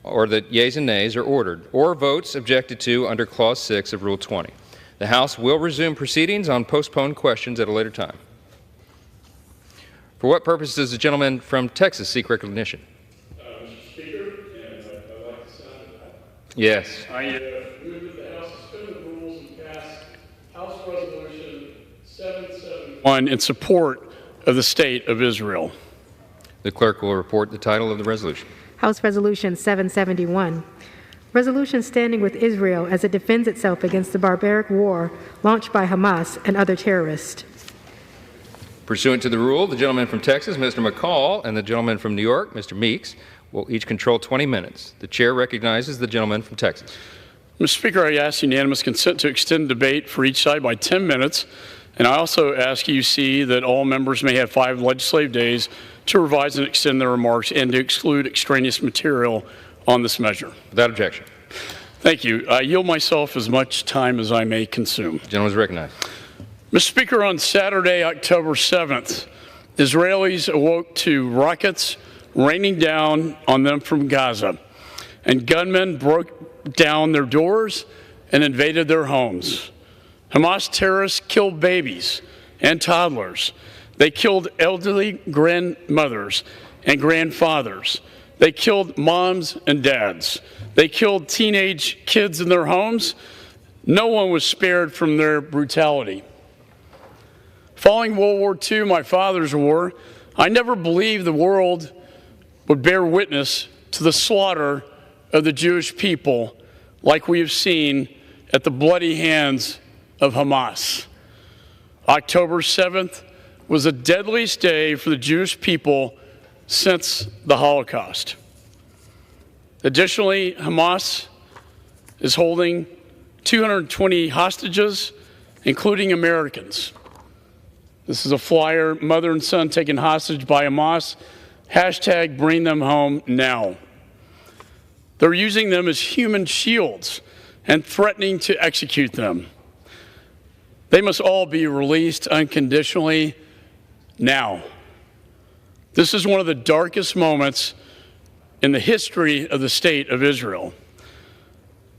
M: or the yeas and nays are ordered, or votes objected to under Clause 6 of Rule 20. The House will resume proceedings on postponed questions at a later time. For what purpose does the gentleman from Texas seek recognition?
P: Mr. Speaker, and I'd like to sound that.
M: Yes.
P: I move that the House suspend the rules and pass House Resolution 771 in support of the State of Israel.
M: The clerk will report the title of the resolution.
O: House Resolution 771. Resolution standing with Israel as it defends itself against the barbaric war launched by Hamas and other terrorists.
M: Pursuant to the rule, the gentleman from Texas, Mr. McCall, and the gentleman from New York, Mr. Meeks, will each control 20 minutes. The chair recognizes the gentleman from Texas.
P: Mr. Speaker, I ask unanimous consent to extend debate for each side by 10 minutes, and I also ask UC that all members may have 5 legislative days to revise and extend their remarks and to exclude extraneous material on this measure.
M: Without objection.
P: Thank you. I yield myself as much time as I may consume.
M: The gentleman is recognized.
P: Mr. Speaker, on Saturday, October 7th, Israelis awoke to rockets raining down on them from Gaza, and gunmen broke down their doors and invaded their homes. Hamas terrorists killed babies and toddlers. They killed elderly grandmothers and grandfathers. They killed moms and dads. They killed teenage kids in their homes. No one was spared from their brutality. Following World War II, my father's war, I never believed the world would bear witness to the slaughter of the Jewish people like we have seen at the bloody hands of Hamas. October 7th was the deadliest day for the Jewish people since the Holocaust. Additionally, Hamas is holding 220 hostages, including Americans. This is a flyer, mother and son taken hostage by Hamas. Hashtag bring them home now. They're using them as human shields and threatening to execute them. They must all be released unconditionally now. This is one of the darkest moments in the history of the State of Israel.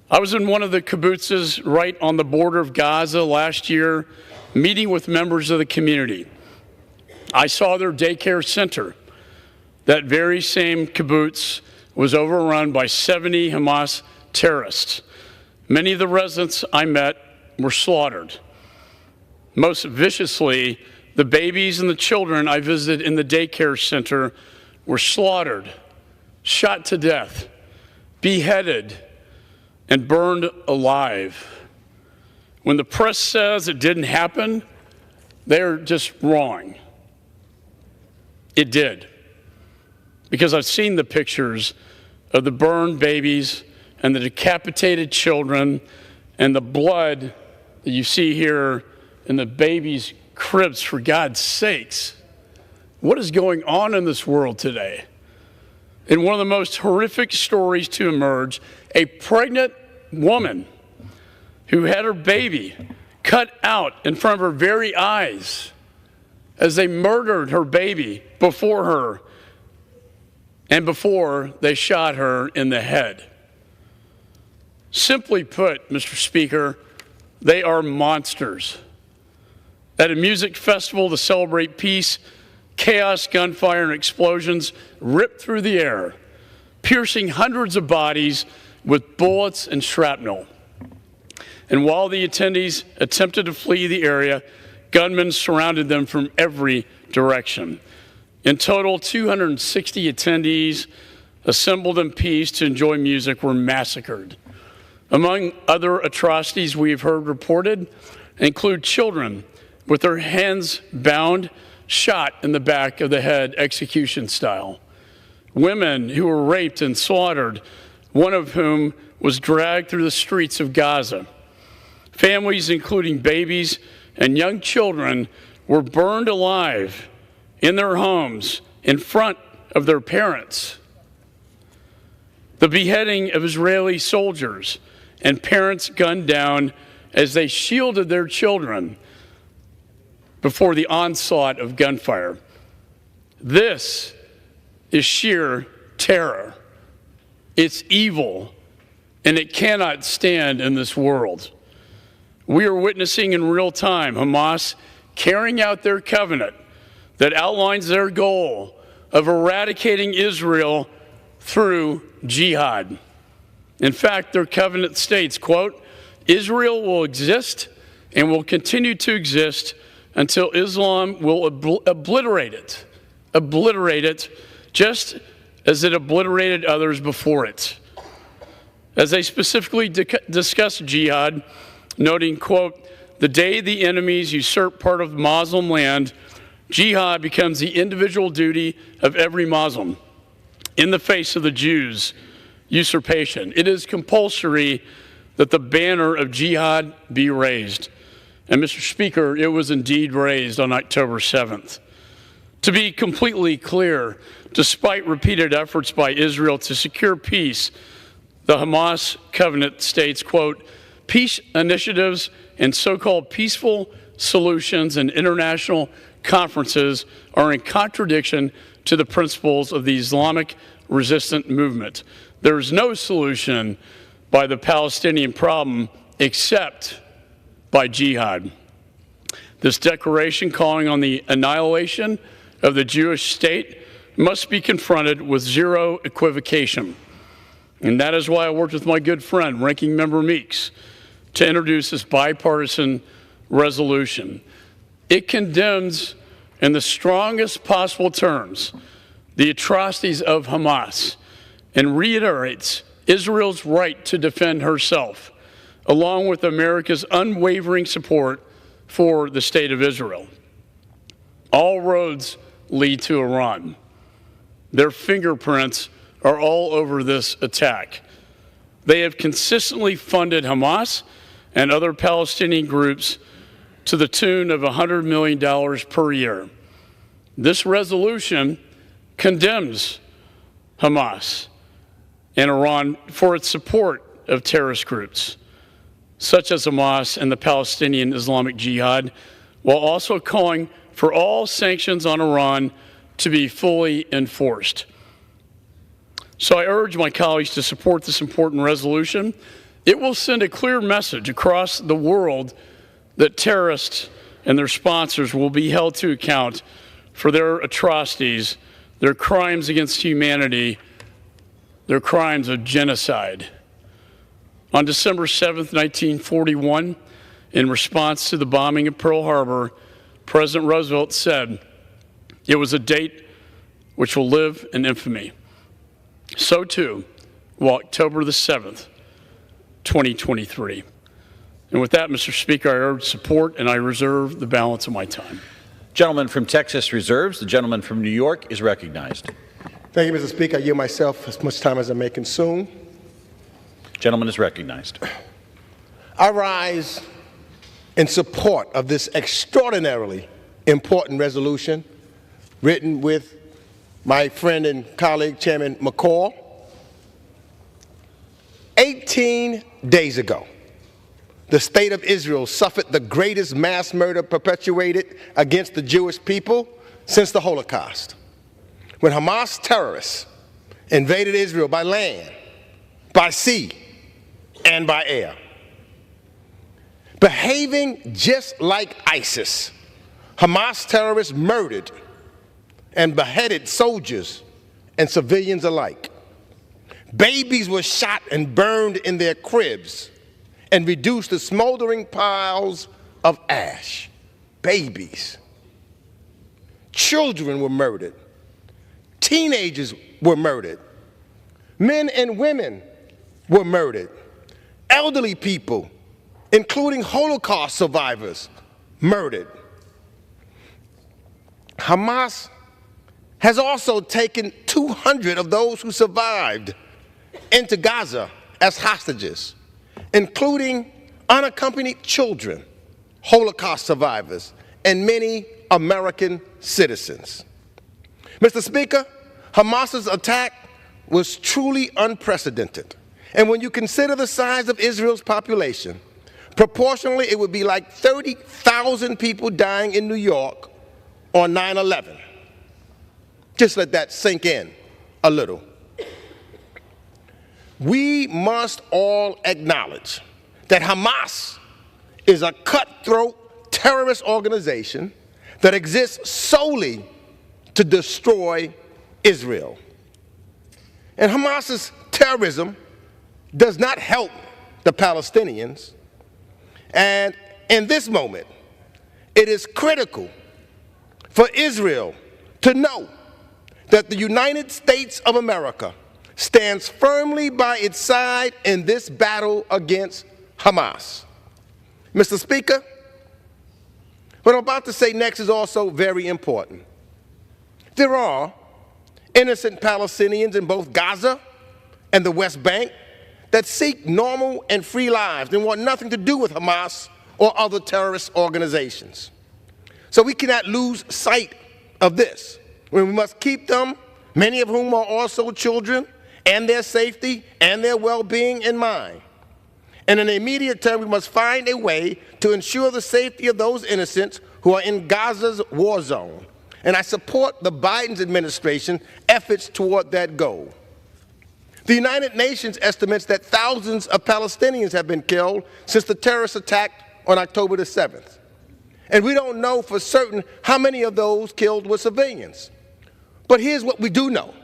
P: I was in one of the kibbutzes right on the border of Gaza last year, meeting with members of the community. I saw their daycare center. That very same kibbutz was overrun by 70 Hamas terrorists. Many of the residents I met were slaughtered. Most viciously, the babies and the children I visited in the daycare center were slaughtered, shot to death, beheaded, and burned alive. When the press says it didn't happen, they're just wrong. It did. Because I've seen the pictures of the burned babies and the decapitated children and the blood that you see here in the babies' cribs. For God's sakes, what is going on in this world today? In one of the most horrific stories to emerge, a pregnant woman who had her baby cut out in front of her very eyes as they murdered her baby before her and before they shot her in the head. Simply put, Mr. Speaker, they are monsters. At a music festival to celebrate peace, chaos, gunfire, and explosions ripped through the air, piercing hundreds of bodies with bullets and shrapnel. And while the attendees attempted to flee the area, gunmen surrounded them from every direction. In total, 260 attendees assembled in peace to enjoy music were massacred. Among other atrocities we've heard reported include children with their hands bound, shot in the back of the head execution style. Women who were raped and slaughtered, one of whom was dragged through the streets of Gaza. Families, including babies and young children, were burned alive in their homes in front of their parents. The beheading of Israeli soldiers and parents gunned down as they shielded their children before the onslaught of gunfire. This is sheer terror. It's evil, and it cannot stand in this world. We are witnessing in real time Hamas carrying out their covenant that outlines their goal of eradicating Israel through jihad. In fact, their covenant states, quote, Israel will exist and will continue to exist until Islam will obliterate it, just as it obliterated others before it. As they specifically discuss jihad, noting, quote, the day the enemies usurp part of Muslim land, jihad becomes the individual duty of every Muslim in the face of the Jews' usurpation. It is compulsory that the banner of jihad be raised. And Mr. Speaker, it was indeed raised on October 7th. To be completely clear, despite repeated efforts by Israel to secure peace, the Hamas covenant states, quote, peace initiatives and so-called peaceful solutions and international conferences are in contradiction to the principles of the Islamic resistant movement. There is no solution by the Palestinian problem except by jihad. This declaration calling on the annihilation of the Jewish state must be confronted with zero equivocation. And that is why I worked with my good friend, Ranking Member Meeks, to introduce this bipartisan resolution. It condemns, in the strongest possible terms, the atrocities of Hamas and reiterates Israel's right to defend herself, along with America's unwavering support for the State of Israel. All roads lead to Iran. Their fingerprints are all over this attack. They have consistently funded Hamas and other Palestinian groups to the tune of $100 million per year. This resolution condemns Hamas and Iran for its support of terrorist groups, such as Hamas and the Palestinian Islamic Jihad, while also calling for all sanctions on Iran to be fully enforced. So I urge my colleagues to support this important resolution. It will send a clear message across the world that terrorists and their sponsors will be held to account for their atrocities, their crimes against humanity, their crimes of genocide. On December 7th, 1941, in response to the bombing of Pearl Harbor, President Roosevelt said, it was a date which will live in infamy. So too will October the 7th, 2023. And with that, Mr. Speaker, I urge support and I reserve the balance of my time.
Q: Gentleman from Texas reserves. The gentleman from New York is recognized.
R: Thank you, Mr. Speaker. I yield myself as much time as I may consume.
Q: Gentleman is recognized.
R: I rise in support of this extraordinarily important resolution written with my friend and colleague, Chairman McCall. 18 days ago, the State of Israel suffered the greatest mass murder perpetuated against the Jewish people since the Holocaust, when Hamas terrorists invaded Israel by land, by sea, and by air. Behaving just like ISIS, Hamas terrorists murdered and beheaded soldiers and civilians alike. Babies were shot and burned in their cribs and reduced to smoldering piles of ash. Babies. Children were murdered. Teenagers were murdered. Men and women were murdered. Elderly people, including Holocaust survivors, murdered. Hamas has also taken 200 of those who survived into Gaza as hostages, including unaccompanied children, Holocaust survivors, and many American citizens. Mr. Speaker, Hamas's attack was truly unprecedented. And when you consider the size of Israel's population, proportionally it would be like 30,000 people dying in New York on 9/11. Just let that sink in a little. We must all acknowledge that Hamas is a cutthroat terrorist organization that exists solely to destroy Israel. And Hamas's terrorism does not help the Palestinians. And in this moment, it is critical for Israel to know that the United States of America stands firmly by its side in this battle against Hamas. Mr. Speaker, what I'm about to say next is also very important. There are innocent Palestinians in both Gaza and the West Bank that seek normal and free lives and want nothing to do with Hamas or other terrorist organizations. So we cannot lose sight of this. We must keep them, many of whom are also children, and their safety and their well-being in mind. And in the immediate term, we must find a way to ensure the safety of those innocents who are in Gaza's war zone. And I support the Biden administration's efforts toward that goal. The United Nations estimates that thousands of Palestinians have been killed since the terrorist attack on October the 7th. And we don't know for certain how many of those killed were civilians. But here's what we do know.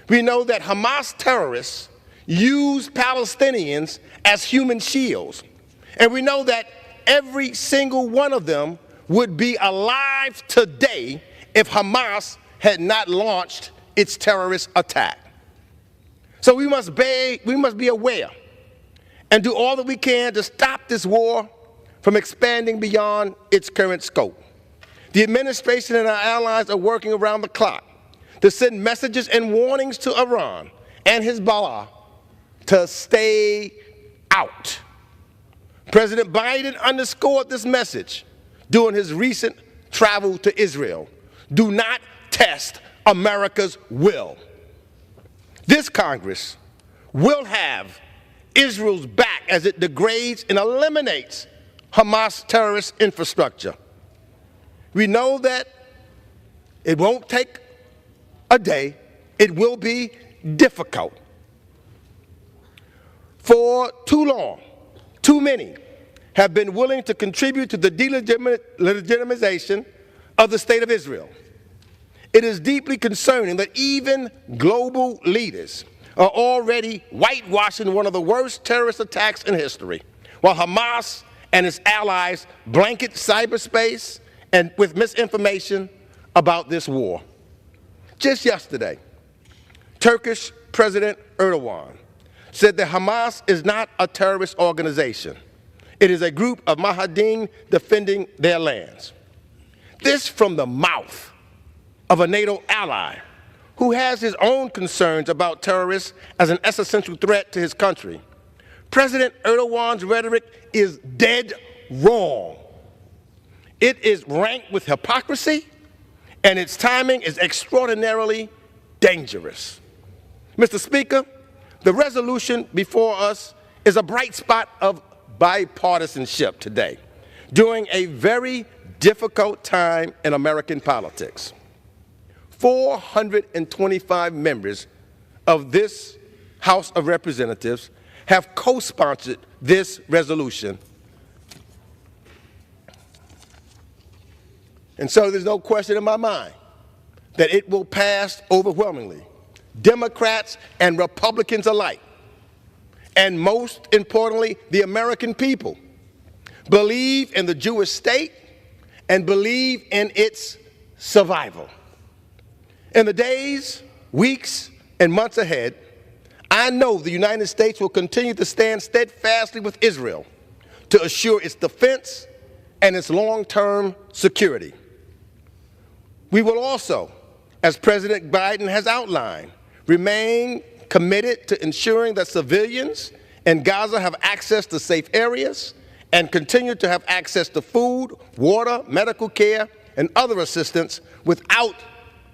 R: We know that Hamas terrorists use Palestinians as human shields. And we know that every single one of them would be alive today if Hamas had not launched its terrorist attack. So we must be aware and do all that we can to stop this war from expanding beyond its current scope. The administration and our allies are working around the clock to send messages and warnings to Iran and Hezbollah to stay out. President Biden underscored this message during his recent travel to Israel. Do not test America's will. This Congress will have Israel's back as it degrades and eliminates Hamas terrorist infrastructure. We know that it won't take a day. It will be difficult. For too long, too many have been willing to contribute to the delegitimization of the State of Israel. It is deeply concerning that even global leaders are already whitewashing one of the worst terrorist attacks in history, while Hamas and its allies blanket cyberspace and with misinformation about this war. Just yesterday, Turkish President Erdogan said that Hamas is not a terrorist organization. It is a group of Mujahideen defending their lands. This from the mouth of a NATO ally who has his own concerns about terrorists as an existential threat to his country. President Erdogan's rhetoric is dead wrong. It is ranked with hypocrisy, and its timing is extraordinarily dangerous. Mr. Speaker, the resolution before us is a bright spot of bipartisanship today, during a very difficult time in American politics. 425 members of this House of Representatives have co-sponsored this resolution. And so there's no question in my mind that it will pass overwhelmingly, Democrats and Republicans alike. And most importantly, the American people believe in the Jewish state and believe in its survival. In the days, weeks, and months ahead, I know the United States will continue to stand steadfastly with Israel to assure its defense and its long-term security. We will also, as President Biden has outlined, remain committed to ensuring that civilians in Gaza have access to safe areas and continue to have access to food, water, medical care, and other assistance without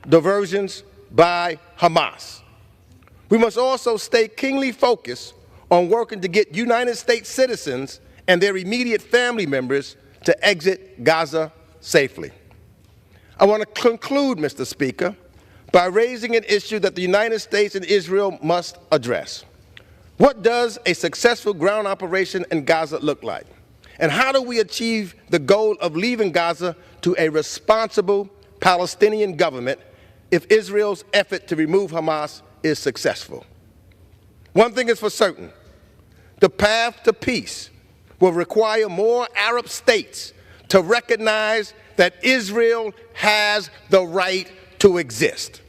R: diversions by Hamas. We must also stay keenly focused on working to get United States citizens and their immediate family members to exit Gaza safely. I want to conclude, Mr. Speaker, by raising an issue that the United States and Israel must address. What does a successful ground operation in Gaza look like? And how do we achieve the goal of leaving Gaza to a responsible Palestinian government if Israel's effort to remove Hamas is successful? One thing is for certain, the path to peace will require more Arab states to recognize that Israel has the right to exist.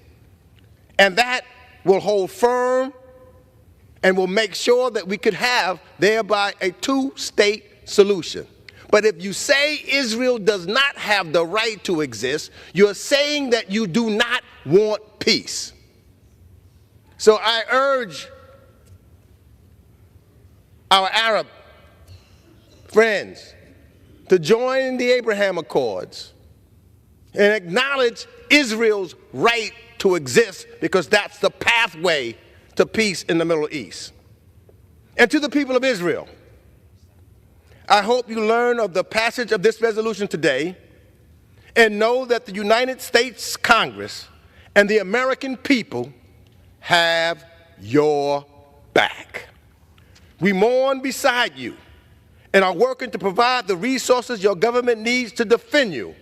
R: And that will hold firm and will make sure that we could have thereby a two-state solution. But if you say Israel does not have the right to exist, you're saying that you do not want peace. So I urge our Arab friends to join the Abraham Accords and acknowledge Israel's right to exist, because that's the pathway to peace in the Middle East. And to the people of Israel, I hope you learn of the passage of this resolution today and know that the United States Congress and the American people have your back. We mourn beside you and are working to provide the resources your government needs to defend you.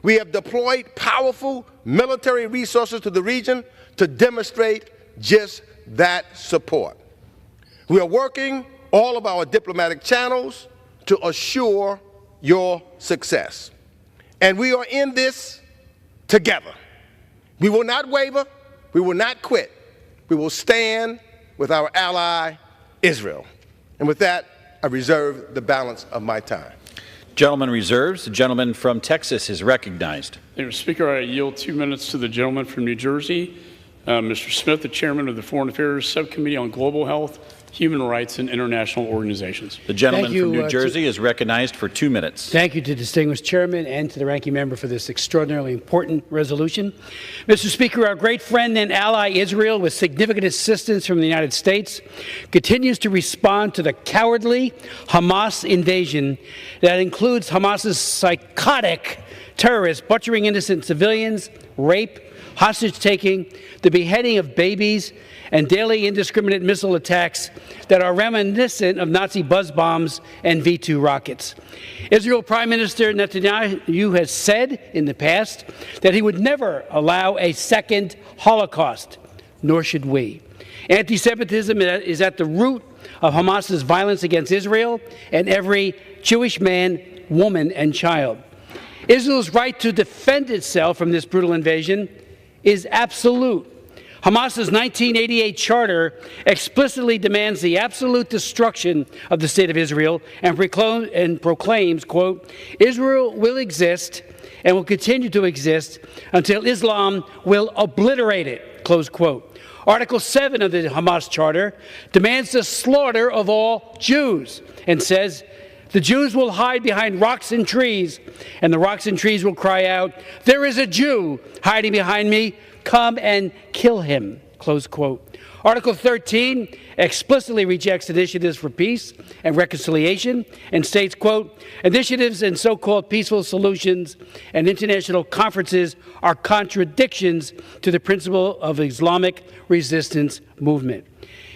R: We have deployed powerful military resources to the region to demonstrate just that support. We are working all of our diplomatic channels to assure your success. And we are in this together. We will not waver. We will not quit. We will stand with our ally, Israel. And with that, I reserve the balance of my time.
Q: Gentleman reserves. The gentleman from Texas is recognized.
P: Mr. Speaker, I yield 2 minutes to the gentleman from New Jersey, Mr. Smith, the chairman of the Foreign Affairs Subcommittee on Global Health, Human Rights, and International Organizations.
Q: The gentleman from New Jersey is recognized for 2 minutes.
S: Thank you to the distinguished chairman and to the ranking member for this extraordinarily important resolution. Mr. Speaker, our great friend and ally Israel, with significant assistance from the United States, continues to respond to the cowardly Hamas invasion that includes Hamas's psychotic terrorists butchering innocent civilians, rape, hostage-taking, the beheading of babies, and daily indiscriminate missile attacks that are reminiscent of Nazi buzz bombs and V-2 rockets. Israel Prime Minister Netanyahu has said in the past that he would never allow a second Holocaust, nor should we. Anti-Semitism is at the root of Hamas's violence against Israel and every Jewish man, woman, and child. Israel's right to defend itself from this brutal invasion is absolute. Hamas's 1988 charter explicitly demands the absolute destruction of the state of Israel and proclaims, quote, Israel will exist and will continue to exist until Islam will obliterate it, close quote. Article 7 of the Hamas charter demands the slaughter of all Jews and says, the Jews will hide behind rocks and trees, and the rocks and trees will cry out, there is a Jew hiding behind me, come and kill him, close quote. Article 13 explicitly rejects initiatives for peace and reconciliation and states, quote, initiatives and so-called peaceful solutions and international conferences are contradictions to the principle of Islamic resistance movement.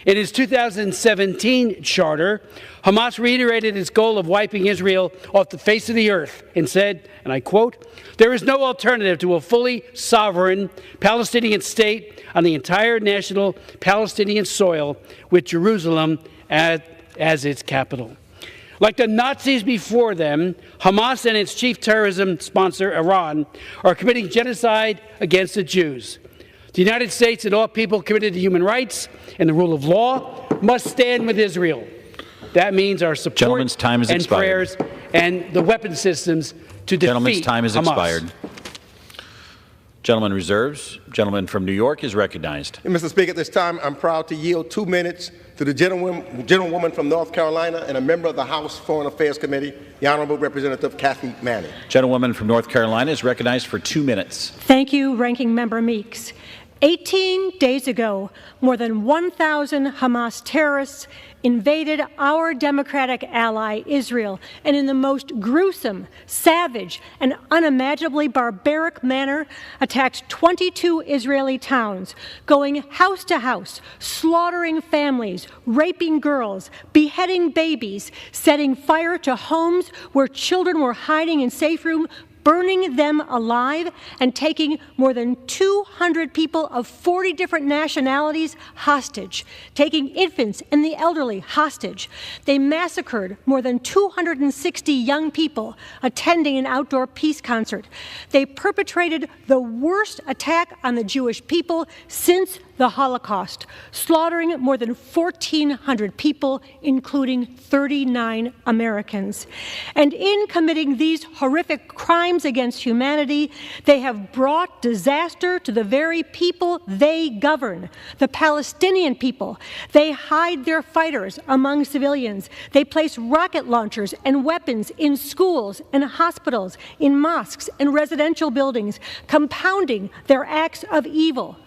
S: In its 2017 charter, Hamas reiterated its goal of wiping Israel off the face of the earth and said, and I quote, there is no alternative to a fully sovereign Palestinian state on the entire national Palestinian soil with Jerusalem as its capital. Like the Nazis before them, Hamas and its chief terrorism sponsor, Iran, are committing genocide against the Jews. The United States and all people committed to human rights and the rule of law must stand with Israel. That means our support
Q: Gentleman's time has
S: and
Q: expired.
S: prayers and the weapon systems to defeat
Q: Gentleman's time has
S: Hamas.
Q: expired. Gentleman reserves. Gentleman from New York is recognized.
R: And Mr. Speaker, at this time, I'm proud to yield 2 minutes to the gentlewoman from North Carolina and a member of the House Foreign Affairs Committee, the Honorable Representative Kathy Manning.
Q: Gentlewoman from North Carolina is recognized for 2 minutes.
T: Thank you, Ranking Member Meeks. 18 days ago, more than 1,000 Hamas terrorists invaded our democratic ally, Israel, and in the most gruesome, savage, and unimaginably barbaric manner attacked 22 Israeli towns, going house to house, slaughtering families, raping girls, beheading babies, setting fire to homes where children were hiding in safe rooms, burning them alive, and taking more than 200 people of 40 different nationalities hostage, taking infants and the elderly hostage. They massacred more than 260 young people attending an outdoor peace concert. They perpetrated the worst attack on the Jewish people since the Holocaust, slaughtering more than 1,400 people, including 39 Americans. And in committing these horrific crimes against humanity, they have brought disaster to the very people they govern, the Palestinian people. They hide their fighters among civilians. They place rocket launchers and weapons in schools and hospitals, in mosques and residential buildings, compounding their acts of evil.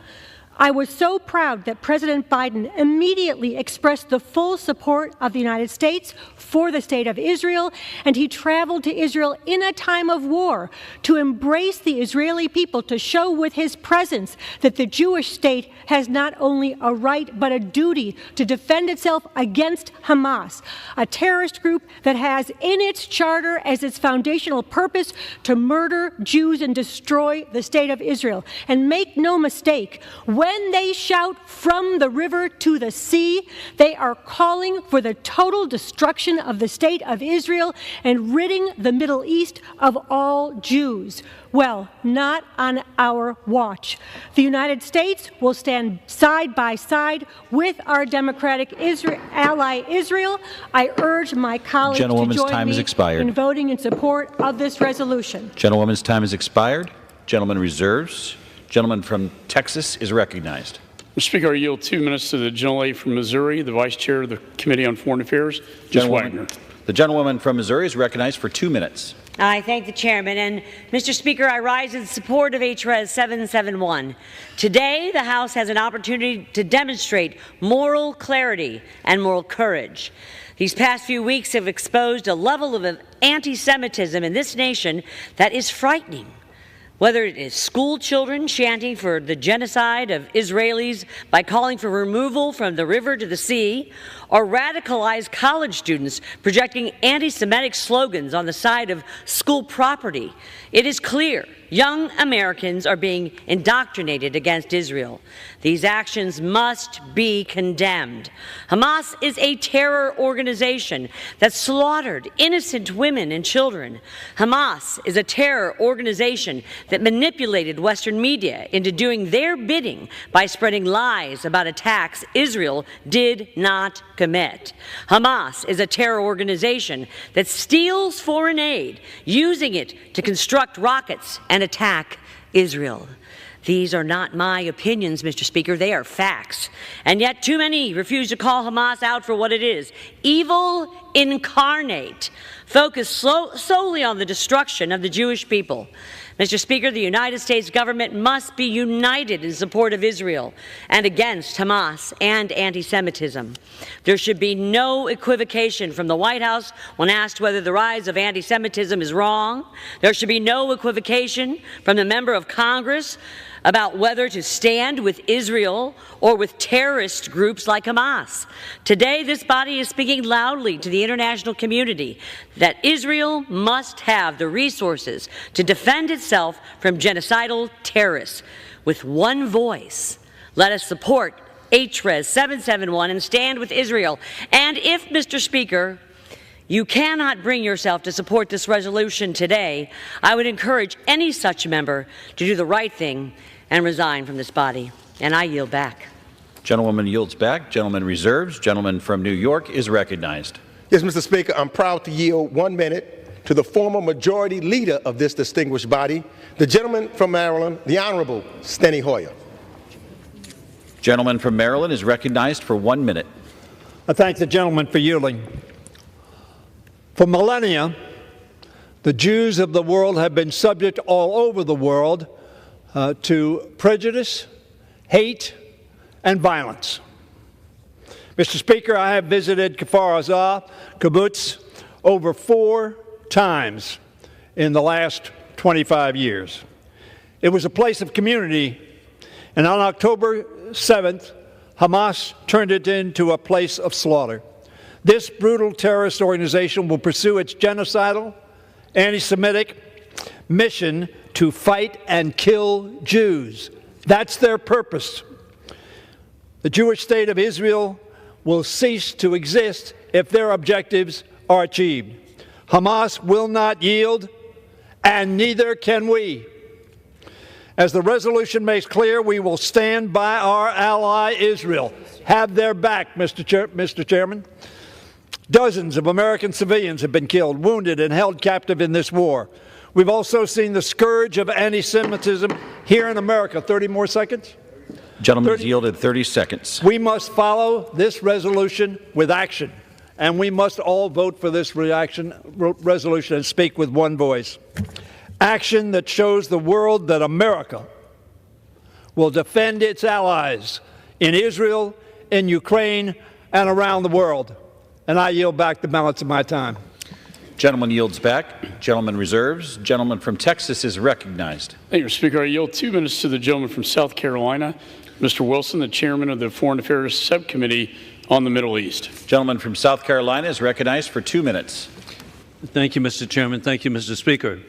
T: I was so proud that President Biden immediately expressed the full support of the United States for the state of Israel, and he traveled to Israel in a time of war to embrace the Israeli people, to show with his presence that the Jewish state has not only a right but a duty to defend itself against Hamas, a terrorist group that has in its charter as its foundational purpose to murder Jews and destroy the state of Israel. And make no mistake, when they shout from the river to the sea, they are calling for the total destruction of the state of Israel and ridding the Middle East of all Jews. Well, not on our watch. The United States will stand side by side with our democratic ally Israel. I urge my colleagues to join me in voting in support of this resolution.
Q: Gentlewoman's time has expired. Gentleman reserves. Gentleman from Texas is recognized.
P: Mr. Speaker, I yield 2 minutes to the gentlelady from Missouri, the Vice Chair of the Committee on Foreign Affairs, Ms. Wagner.
Q: The gentlewoman from Missouri is recognized for 2 minutes.
U: I thank the chairman. And, Mr. Speaker, I rise in support of HRES 771. Today, the House has an opportunity to demonstrate moral clarity and moral courage. These past few weeks have exposed a level of anti-Semitism in this nation that is frightening. Whether it is school children chanting for the genocide of Israelis by calling for removal from the river to the sea, or radicalized college students projecting anti-Semitic slogans on the side of school property, it is clear young Americans are being indoctrinated against Israel. These actions must be condemned. Hamas is a terror organization that slaughtered innocent women and children. Hamas is a terror organization that manipulated Western media into doing their bidding by spreading lies about attacks Israel did not commit. Hamas is a terror organization that steals foreign aid, using it to construct rockets and attack Israel. These are not my opinions, Mr. Speaker. They are facts. And yet too many refuse to call Hamas out for what it is: evil incarnate, focused solely on the destruction of the Jewish people. Mr. Speaker, the United States government must be united in support of Israel and against Hamas and anti-Semitism. There should be no equivocation from the White House when asked whether the rise of anti-Semitism is wrong. There should be no equivocation from the member of Congress about whether to stand with Israel or with terrorist groups like Hamas. Today, this body is speaking loudly to the international community that Israel must have the resources to defend itself from genocidal terrorists. With one voice, let us support HRES 771 and stand with Israel. And if, Mr. Speaker, you cannot bring yourself to support this resolution today, I would encourage any such member to do the right thing and resign from this body. And I yield back.
Q: Gentlewoman yields back. Gentleman reserves. Gentleman from New York is recognized.
R: Yes, Mr. Speaker, I'm proud to yield 1 minute to the former majority leader of this distinguished body, the gentleman from Maryland, the Honorable Steny Hoyer.
Q: Gentleman from Maryland is recognized for 1 minute.
F: I thank the gentleman for yielding. For millennia, the Jews of the world have been subject all over the world to prejudice, hate, and violence. Mr. Speaker, I have visited Kfar Aza, kibbutz, over 4 times in the last 25 years. It was a place of community, and on October 7th, Hamas turned it into a place of slaughter. This brutal terrorist organization will pursue its genocidal, anti-Semitic mission to fight and kill Jews. That's their purpose. The Jewish state of Israel will cease to exist if their objectives are achieved. Hamas will not yield, and neither can we. As the resolution makes clear, we will stand by our ally Israel. Have their back, Mr. Chairman. Dozens of American civilians have been killed, wounded, and held captive in this war. We've also seen the scourge of anti-Semitism here in America. 30 more seconds?
Q: Gentleman has yielded 30 seconds.
F: We must follow this resolution with action, and we must all vote for this resolution and speak with one voice. Action that shows the world that America will defend its allies in Israel, in Ukraine, and around the world. And I yield back the balance of my time.
Q: Gentleman yields back. Gentleman reserves. Gentleman from Texas is recognized.
P: Thank you, Mr. Speaker. I yield 2 minutes to the gentleman from South Carolina, Mr. Wilson, the chairman of the Foreign Affairs Subcommittee on the Middle East.
Q: Gentleman from South Carolina is recognized for 2 minutes.
D: Thank you, Mr. Chairman. Thank you, Mr. Speaker.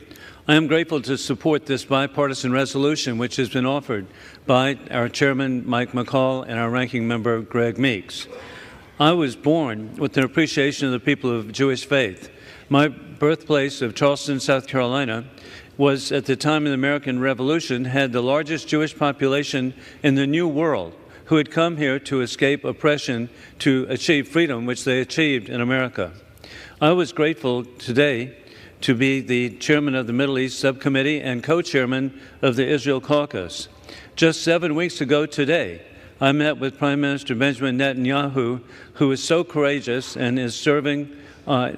D: I am grateful to support this bipartisan resolution which has been offered by our chairman, Mike McCall, and our ranking member, Greg Meeks. I was born with an appreciation of the people of Jewish faith. My birthplace of Charleston, South Carolina, was at the time of the American Revolution, had the largest Jewish population in the New World who had come here to escape oppression, to achieve freedom, which they achieved in America. I was grateful today to be the chairman of the Middle East Subcommittee and co-chairman of the Israel Caucus. Just 7 weeks ago today, I met with Prime Minister Benjamin Netanyahu, who is so courageous and is serving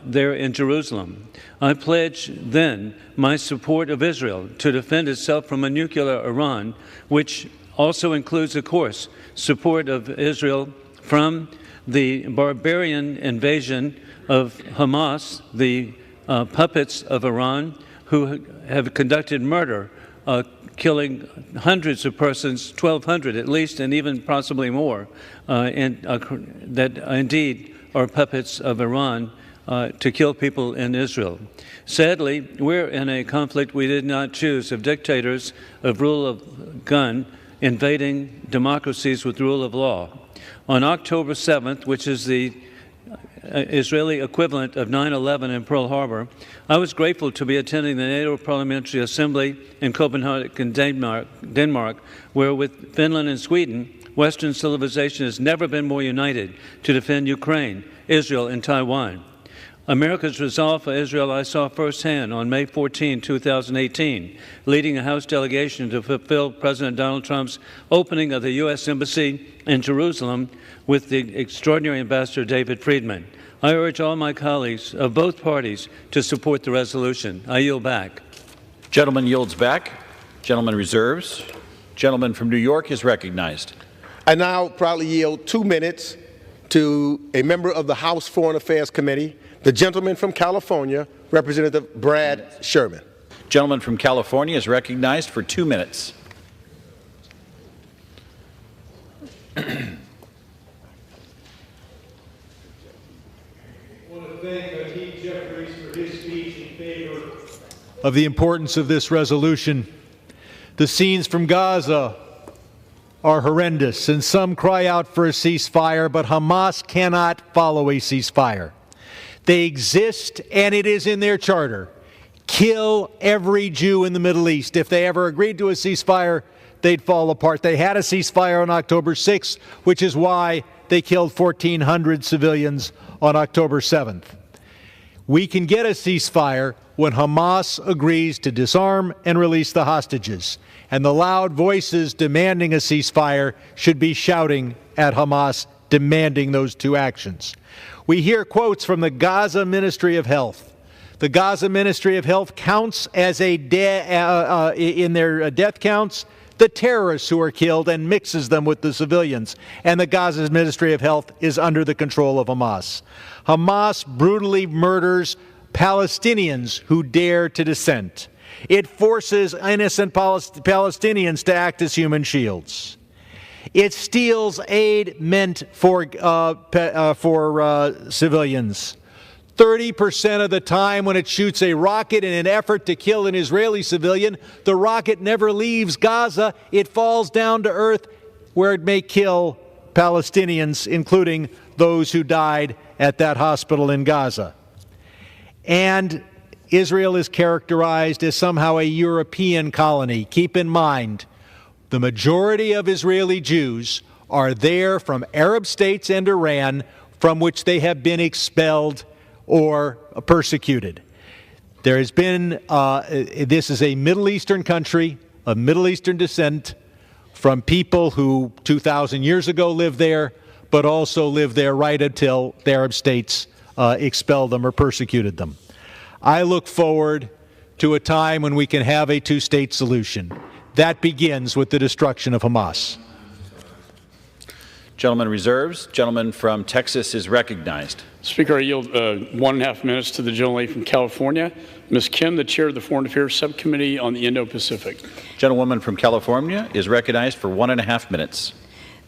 D: there in Jerusalem. I pledged then my support of Israel to defend itself from a nuclear Iran, which also includes, of course, support of Israel from the barbarian invasion of Hamas, the puppets of Iran, who have conducted murder, killing hundreds of persons, 1,200 at least, and even possibly more, that indeed are puppets of Iran to kill people in Israel. Sadly, we're in a conflict we did not choose, of dictators, of rule of gun, invading democracies with rule of law. On October 7th, which is the Israeli equivalent of 9/11 in Pearl Harbor, I was grateful to be attending the NATO Parliamentary Assembly in Copenhagen, Denmark, where with Finland and Sweden, Western civilization has never been more united to defend Ukraine, Israel, and Taiwan. America's resolve for Israel I saw firsthand on May 14, 2018, leading a House delegation to fulfill President Donald Trump's opening of the U.S. Embassy in Jerusalem with the extraordinary Ambassador David Friedman. I urge all my colleagues of both parties to support the resolution. I yield back.
Q: Gentleman yields back. Gentleman reserves. Gentleman from New York is recognized.
R: I now proudly yield 2 minutes to a member of the House Foreign Affairs Committee, the gentleman from California, Representative Brad Sherman.
Q: Gentleman from California is recognized for 2 minutes.
V: I want to thank Hakeem Jeffries for his speech in favor of the importance of this resolution. The scenes from Gaza are horrendous, and some cry out for a ceasefire, but Hamas cannot follow a ceasefire. They exist, and it is in their charter. Kill every Jew in the Middle East. If they ever agreed to a ceasefire, they'd fall apart. They had a ceasefire on October 6th, which is why they killed 1,400 civilians on October 7th. We can get a ceasefire when Hamas agrees to disarm and release the hostages. And the loud voices demanding a ceasefire should be shouting at Hamas, demanding those two actions. We hear quotes from the Gaza Ministry of Health. The Gaza Ministry of Health counts as in their death counts the terrorists who are killed and mixes them with the civilians. And the Gaza Ministry of Health is under the control of Hamas. Hamas brutally murders Palestinians who dare to dissent. It forces innocent Palestinians to act as human shields. It steals aid meant for civilians. 30% of the time when it shoots a rocket in an effort to kill an Israeli civilian, the rocket never leaves Gaza. It falls down to earth where it may kill Palestinians, including those who died at that hospital in Gaza. And Israel is characterized as somehow a European colony. Keep in mind, the majority of Israeli Jews are there from Arab states and Iran, from which they have been expelled or persecuted. There has been, this is a Middle Eastern country of Middle Eastern descent from people who 2,000 years ago lived there, but also lived there right until the Arab states expelled them or persecuted them. I look forward to a time when we can have a two-state solution. That begins with the destruction of Hamas.
Q: Gentleman reserves. Gentleman from Texas is recognized.
P: Speaker, I yield 1.5 minutes to the gentlelady from California, Ms. Kim, the chair of the Foreign Affairs Subcommittee on the Indo-Pacific.
Q: Gentlewoman from California is recognized for 1.5 minutes.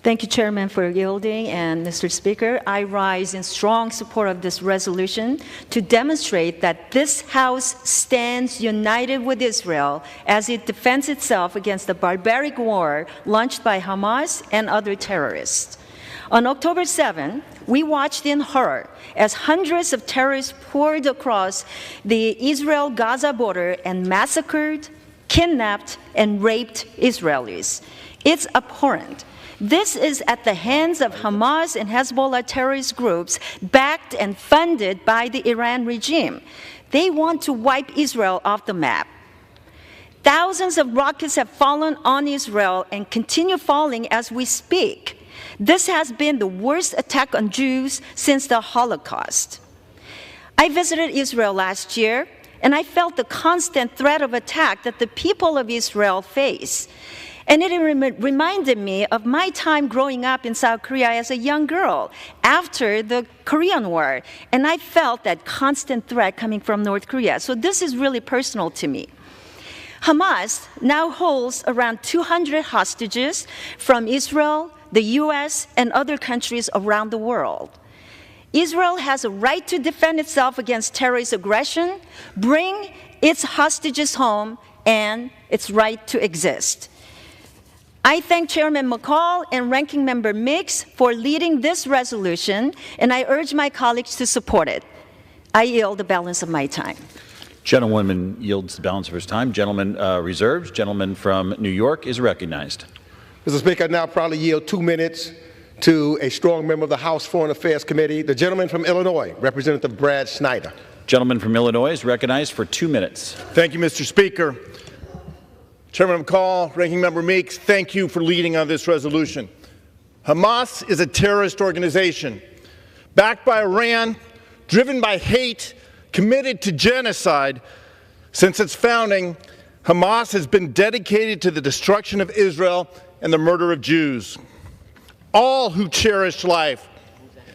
C: Thank you, Chairman, for yielding. And Mr. Speaker, I rise in strong support of this resolution to demonstrate that this House stands united with Israel as it defends itself against the barbaric war launched by Hamas and other terrorists. On October 7, we watched in horror as hundreds of terrorists poured across the Israel-Gaza border and massacred, kidnapped, and raped Israelis. It's abhorrent. This is at the hands of Hamas and Hezbollah terrorist groups backed and funded by the Iran regime. They want to wipe Israel off the map. Thousands of rockets have fallen on Israel and continue falling as we speak. This has been the worst attack on Jews since the Holocaust. I visited Israel last year, and I felt the constant threat of attack that the people of Israel face. And it reminded me of my time growing up in South Korea as a young girl after the Korean War. And I felt that constant threat coming from North Korea. So this is really personal to me. Hamas now holds around 200 hostages from Israel, the U.S., and other countries around the world. Israel has a right to defend itself against terrorist aggression, bring its hostages home, and its right to exist. I thank Chairman McCall and Ranking Member Meeks for leading this resolution, and I urge my colleagues to support it. I yield the balance of my time.
Q: Gentlewoman yields the balance of his time. Gentleman reserves. Gentleman from New York is recognized.
R: Mr. Speaker, I now proudly yield 2 minutes to a strong member of the House Foreign Affairs Committee, the gentleman from Illinois, Representative Brad Snyder.
Q: Gentleman from Illinois is recognized for 2 minutes.
G: Thank you, Mr. Speaker. Chairman McCall, Ranking Member Meeks, thank you for leading on this resolution. Hamas is a terrorist organization backed by Iran, driven by hate, committed to genocide. Since its founding, Hamas has been dedicated to the destruction of Israel and the murder of Jews. All who cherish life,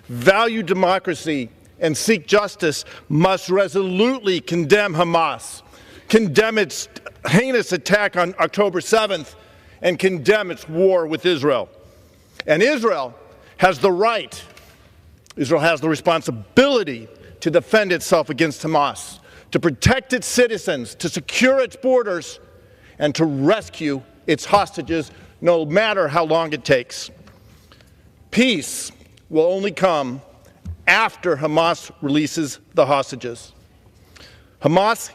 G: value democracy, and seek justice must resolutely condemn Hamas, condemn its heinous attack on October 7th, and condemn its war with Israel. And Israel has the right, Israel has the responsibility to defend itself against Hamas, to protect its citizens, to secure its borders, and to rescue its hostages, no matter how long it takes. Peace will only come after Hamas releases the hostages. Hamas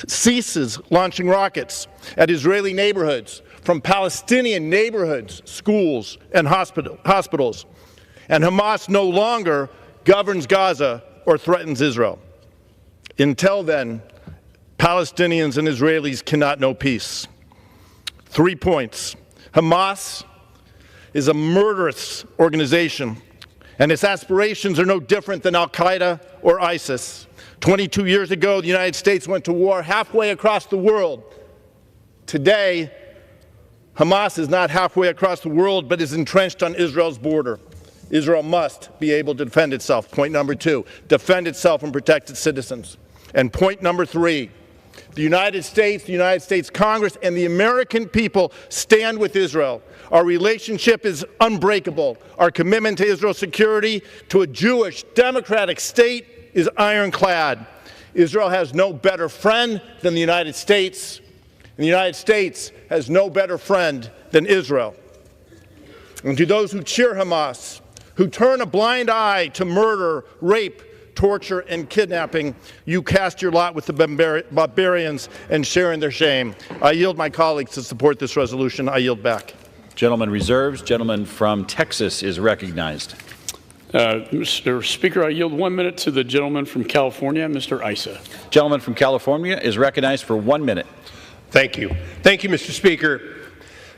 G: ceases launching rockets at Israeli neighborhoods, from Palestinian neighborhoods, schools, and hospitals. And Hamas no longer governs Gaza or threatens Israel. Until then, Palestinians and Israelis cannot know peace. 3 points. Hamas is a murderous organization, and its aspirations are no different than Al-Qaeda or ISIS. 22 years ago, the United States went to war halfway across the world. Today, Hamas is not halfway across the world, but is entrenched on Israel's border. Israel must be able to defend itself. Point number 2, defend itself and protect its citizens. And point number 3, the United States Congress, and the American people stand with Israel. Our relationship is unbreakable. Our commitment to Israel's security, to a Jewish, democratic state, is ironclad. Israel has no better friend than the United States, and the United States has no better friend than Israel. And to those who cheer Hamas, who turn a blind eye to murder, rape, torture, and kidnapping, you cast your lot with the barbarians and share in their shame. I yield my colleagues to support this resolution. I yield back.
Q: Gentleman reserves. Gentleman from Texas is recognized.
P: Mr. Speaker, I yield 1 minute to the gentleman from California, Mr. Issa.
Q: Gentleman from California is recognized for 1 minute.
B: Thank you. Thank you, Mr. Speaker.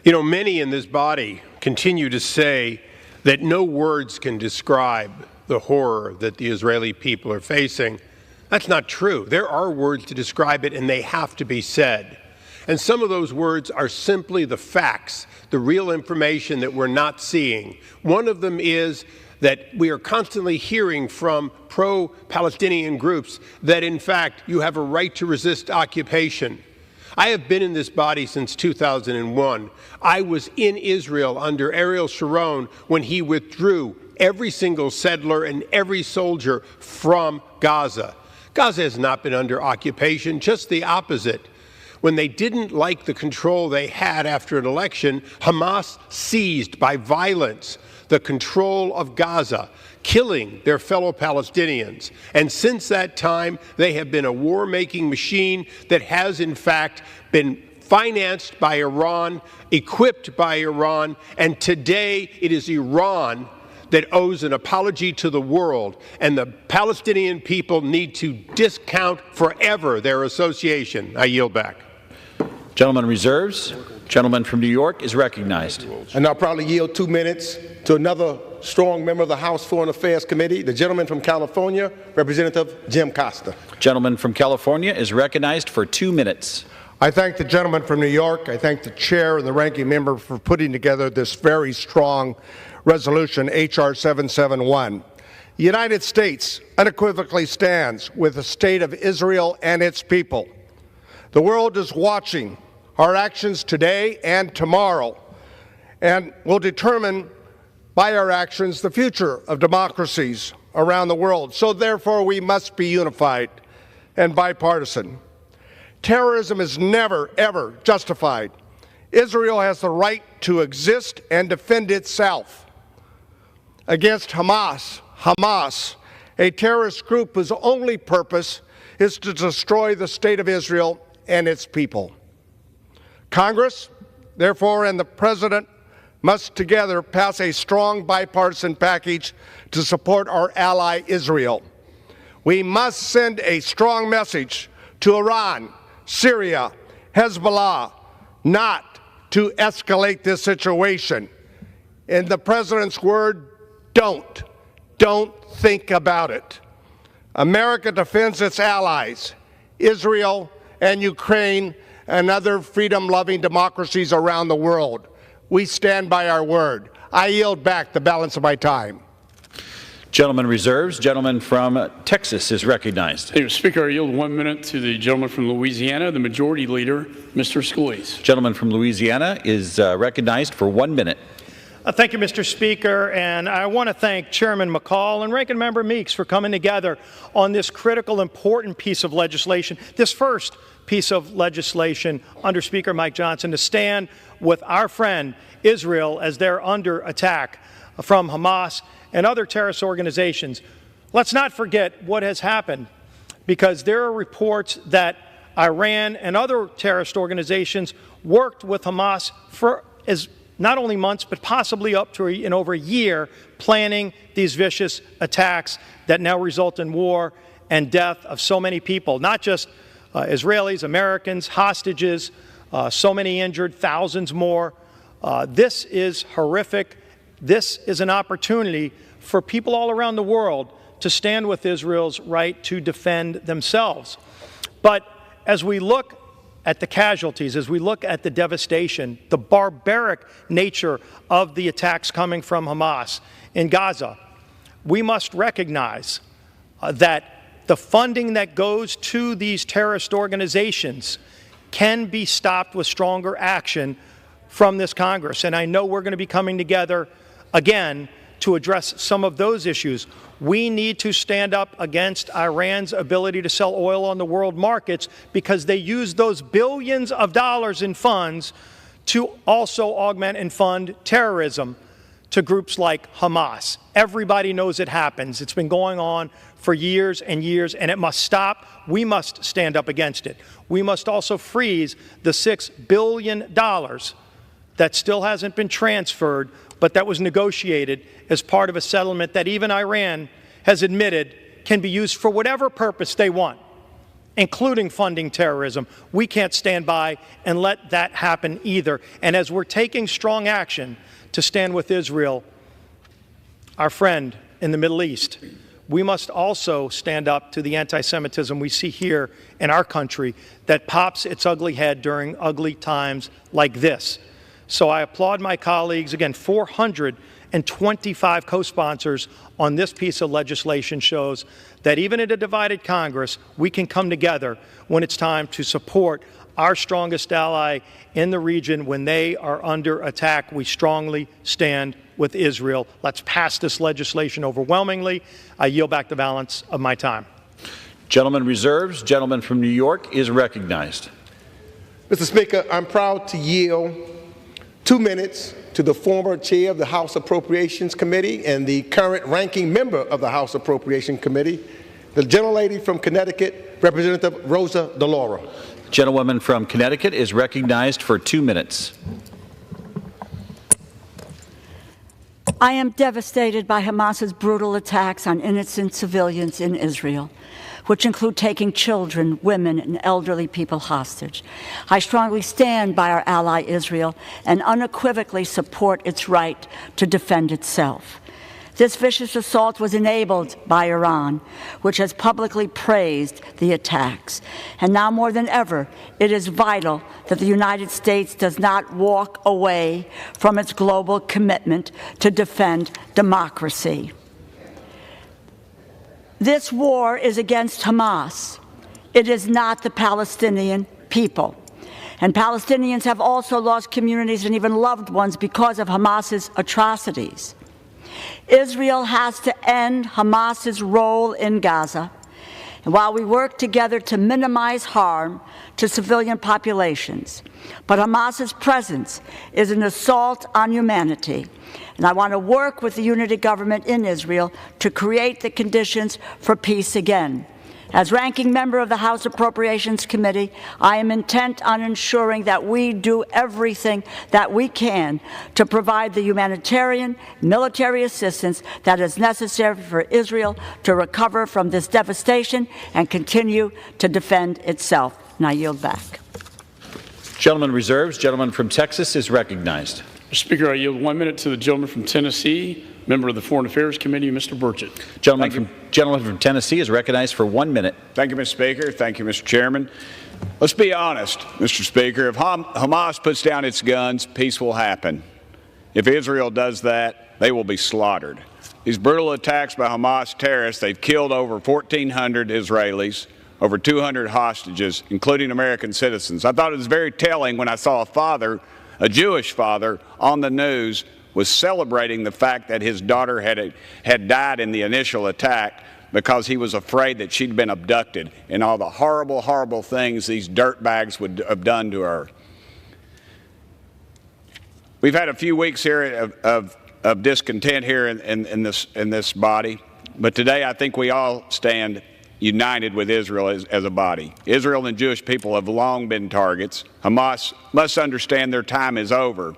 B: You know, many in this body continue to say that no words can describe the horror that the Israeli people are facing. That's not true. There are words to describe it, and they have to be said. And some of those words are simply the facts, the real information that we're not seeing. One of them is that we are constantly hearing from pro-Palestinian groups that, in fact, you have a right to resist occupation. I have been in this body since 2001. I was in Israel under Ariel Sharon when he withdrew every single settler and every soldier from Gaza. Gaza has not been under occupation, just the opposite. When they didn't like the control they had after an election, Hamas seized by violence the control of Gaza, killing their fellow Palestinians. And since that time, they have been a war-making machine that has, in fact, been financed by Iran, equipped by Iran, and today it is Iran that owes an apology to the world, and the Palestinian people need to discount forever their association. I yield back.
Q: Gentleman reserves. Gentleman from New York is recognized.
R: And I'll probably yield 2 minutes to another strong member of the House Foreign Affairs Committee, the gentleman from California, Representative Jim Costa.
Q: Gentleman from California is recognized for 2 minutes.
H: I thank the gentleman from New York. I thank the chair and the ranking member for putting together this very strong resolution, H.R. 771. The United States unequivocally stands with the state of Israel and its people. The world is watching our actions today and tomorrow, and will determine by our actions the future of democracies around the world. So therefore, we must be unified and bipartisan. Terrorism is never, ever justified. Israel has the right to exist and defend itself against Hamas. Hamas, a terrorist group whose only purpose is to destroy the state of Israel and its people. Congress, therefore, and the President must together pass a strong bipartisan package to support our ally Israel. We must send a strong message to Iran, Syria, Hezbollah, not to escalate this situation. In the President's word, don't think about it. America defends its allies, Israel and Ukraine and other freedom-loving democracies around the world. We stand by our word. I yield back the balance of my time.
Q: Gentleman reserves. Gentleman from Texas is recognized.
P: Mr. Speaker, I yield 1 minute to the gentleman from Louisiana, the Majority Leader, Mr. Scalise.
Q: Gentleman from Louisiana is recognized for 1 minute.
F: Thank you, Mr. Speaker, and I want to thank Chairman McCall and Ranking Member Meeks for coming together on this critical, important piece of legislation, this first piece of legislation under Speaker Mike Johnson to stand with our friend Israel as they're under attack from Hamas and other terrorist organizations. Let's not forget what has happened, because there are reports that Iran and other terrorist organizations worked with Hamas for not only months, but possibly up to over a year, planning these vicious attacks that now result in war and death of so many people, not just Israelis, Americans, hostages, so many injured, thousands more. This is horrific. This is an opportunity for people all around the world to stand with Israel's right to defend themselves. But as we look at the casualties, as we look at the devastation, the barbaric nature of the attacks coming from Hamas in Gaza, we must recognize that the funding that goes to these terrorist organizations can be stopped with stronger action from this Congress. And I know we're going to be coming together again to address some of those issues. We need to stand up against Iran's ability to sell oil on the world markets because they use those billions of dollars in funds to also augment and fund terrorism to groups like Hamas. Everybody knows it happens. It's been going on for years and years, and it must stop. We must stand up against it. We must also freeze the $6 billion that still hasn't been transferred, but that was negotiated as part of a settlement that even Iran has admitted can be used for whatever purpose they want, including funding terrorism. We can't stand by and let that happen either. And as we're taking strong action to stand with Israel, our friend in the Middle East, we must also stand up to the anti-Semitism we see here in our country that pops its ugly head during ugly times like this. So I applaud my colleagues. Again, 425 co-sponsors on this piece of legislation shows that even in a divided Congress, we can come together when it's time to support our strongest ally in the region when they are under attack. We strongly stand with Israel. Let's pass this legislation overwhelmingly. I yield back the balance of my time.
Q: Gentleman reserves. Gentleman from New York is recognized.
R: Mr. Speaker, I'm proud to yield 2 minutes to the former chair of the House Appropriations Committee and the current ranking member of the House Appropriations Committee, the gentlelady from Connecticut, Representative Rosa DeLauro.
Q: Gentlewoman from Connecticut is recognized for 2 minutes.
E: I am devastated by Hamas's brutal attacks on innocent civilians in Israel, which include taking children, women, and elderly people hostage. I strongly stand by our ally Israel and unequivocally support its right to defend itself. This vicious assault was enabled by Iran, which has publicly praised the attacks. And now more than ever, it is vital that the United States does not walk away from its global commitment to defend democracy. This war is against Hamas. It is not the Palestinian people. And Palestinians have also lost communities and even loved ones because of Hamas's atrocities. Israel has to end Hamas's role in Gaza. And while we work together to minimize harm to civilian populations, but Hamas's presence is an assault on humanity. And I want to work with the unity government in Israel to create the conditions for peace again. As ranking member of the House Appropriations Committee, I am intent on ensuring that we do everything that we can to provide the humanitarian, military assistance that is necessary for Israel to recover from this devastation and continue to defend itself. And I yield back.
Q: Gentleman reserves. Gentleman from Texas is recognized.
P: Mr. Speaker, I yield 1 minute to the gentleman from Tennessee, member of the Foreign Affairs Committee, Mr. Burchett.
Q: Gentleman from Tennessee is recognized for 1 minute.
I: Thank you, Mr. Speaker. Thank you, Mr. Chairman. Let's be honest, Mr. Speaker. If Hamas puts down its guns, peace will happen. If Israel does that, they will be slaughtered. These brutal attacks by Hamas terrorists, they've killed over 1,400 Israelis, over 200 hostages, including American citizens. I thought it was very telling when I saw a Jewish father on the news was celebrating the fact that his daughter had died in the initial attack because he was afraid that she'd been abducted and all the horrible, horrible things these dirtbags would have done to her. We've had a few weeks here of discontent here in this body, but today I think we all stand united with Israel as a body. Israel and Jewish people have long been targets. Hamas must understand their time is over,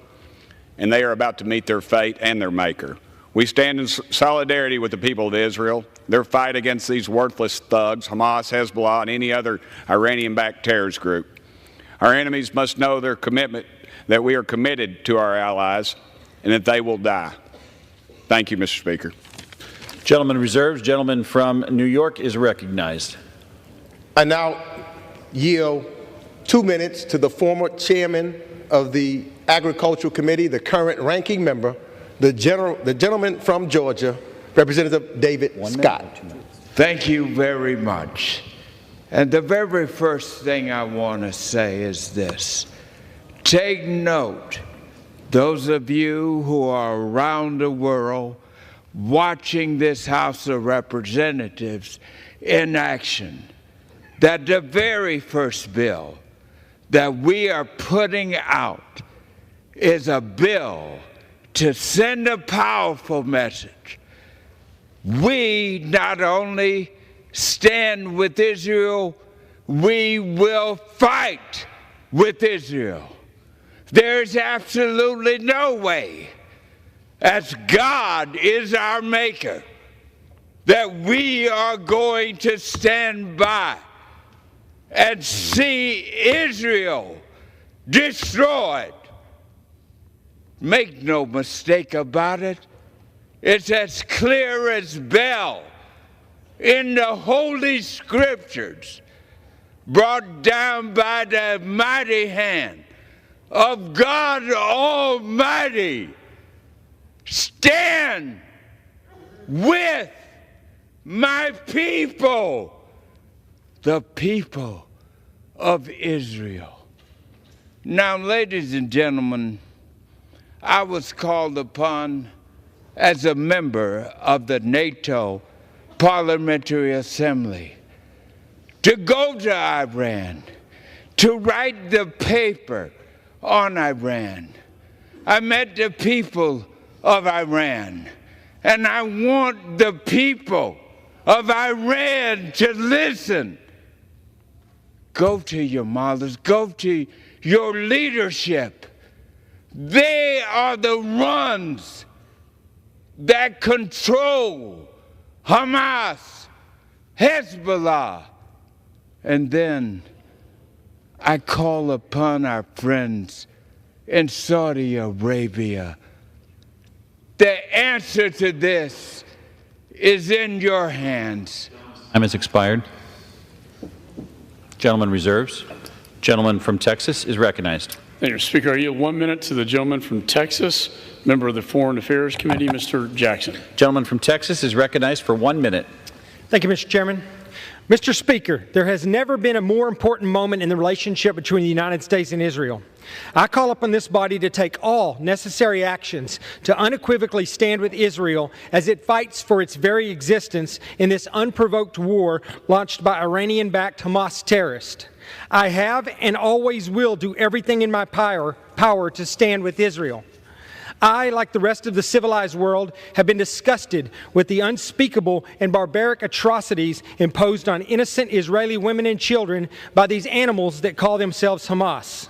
I: and they are about to meet their fate and their maker. We stand in solidarity with the people of Israel. their fight against these worthless thugs, Hamas, Hezbollah, and any other Iranian-backed terrorist group. Our enemies must know their commitment, that we are committed to our allies, and that they will die. Thank you, Mr. Speaker.
Q: Gentleman reserves. Gentleman from New York is recognized.
R: I now yield 2 minutes to the former chairman of the Agricultural Committee, the current ranking member, the gentleman from Georgia, Representative David Scott.
K: Thank you very much. And the very first thing I want to say is this. Take note, those of you who are around the world watching this House of Representatives in action, that the very first bill that we are putting out is a bill to send a powerful message. We not only stand with Israel, we will fight with Israel. There's absolutely no way, as God is our maker, that we are going to stand by and see Israel destroyed. Make no mistake about it, it's as clear as bell in the Holy Scriptures, brought down by the mighty hand of God Almighty. Stand with my people, the people of Israel. Now, ladies and gentlemen, I was called upon as a member of the NATO Parliamentary Assembly to go to Iran, to write the paper on Iran. I met the people of Iran, and I want the people of Iran to listen. Go to your mothers, go to your leadership. They are the ones that control Hamas, Hezbollah. And then I call upon our friends in Saudi Arabia. The answer to this is in your hands.
Q: Time has expired. Gentleman reserves. Gentleman from Texas is recognized.
P: Thank you, Mr. Speaker. I yield 1 minute to the gentleman from Texas, member of the Foreign Affairs Committee, Mr. Jackson.
Q: Gentleman from Texas is recognized for 1 minute.
F: Thank you, Mr. Chairman. Mr. Speaker, there has never been a more important moment in the relationship between the United States and Israel. I call upon this body to take all necessary actions to unequivocally stand with Israel as it fights for its very existence in this unprovoked war launched by Iranian-backed Hamas terrorists. I have and always will do everything in my power to stand with Israel. I, like the rest of the civilized world, have been disgusted with the unspeakable and barbaric atrocities imposed on innocent Israeli women and children by these animals that call themselves Hamas.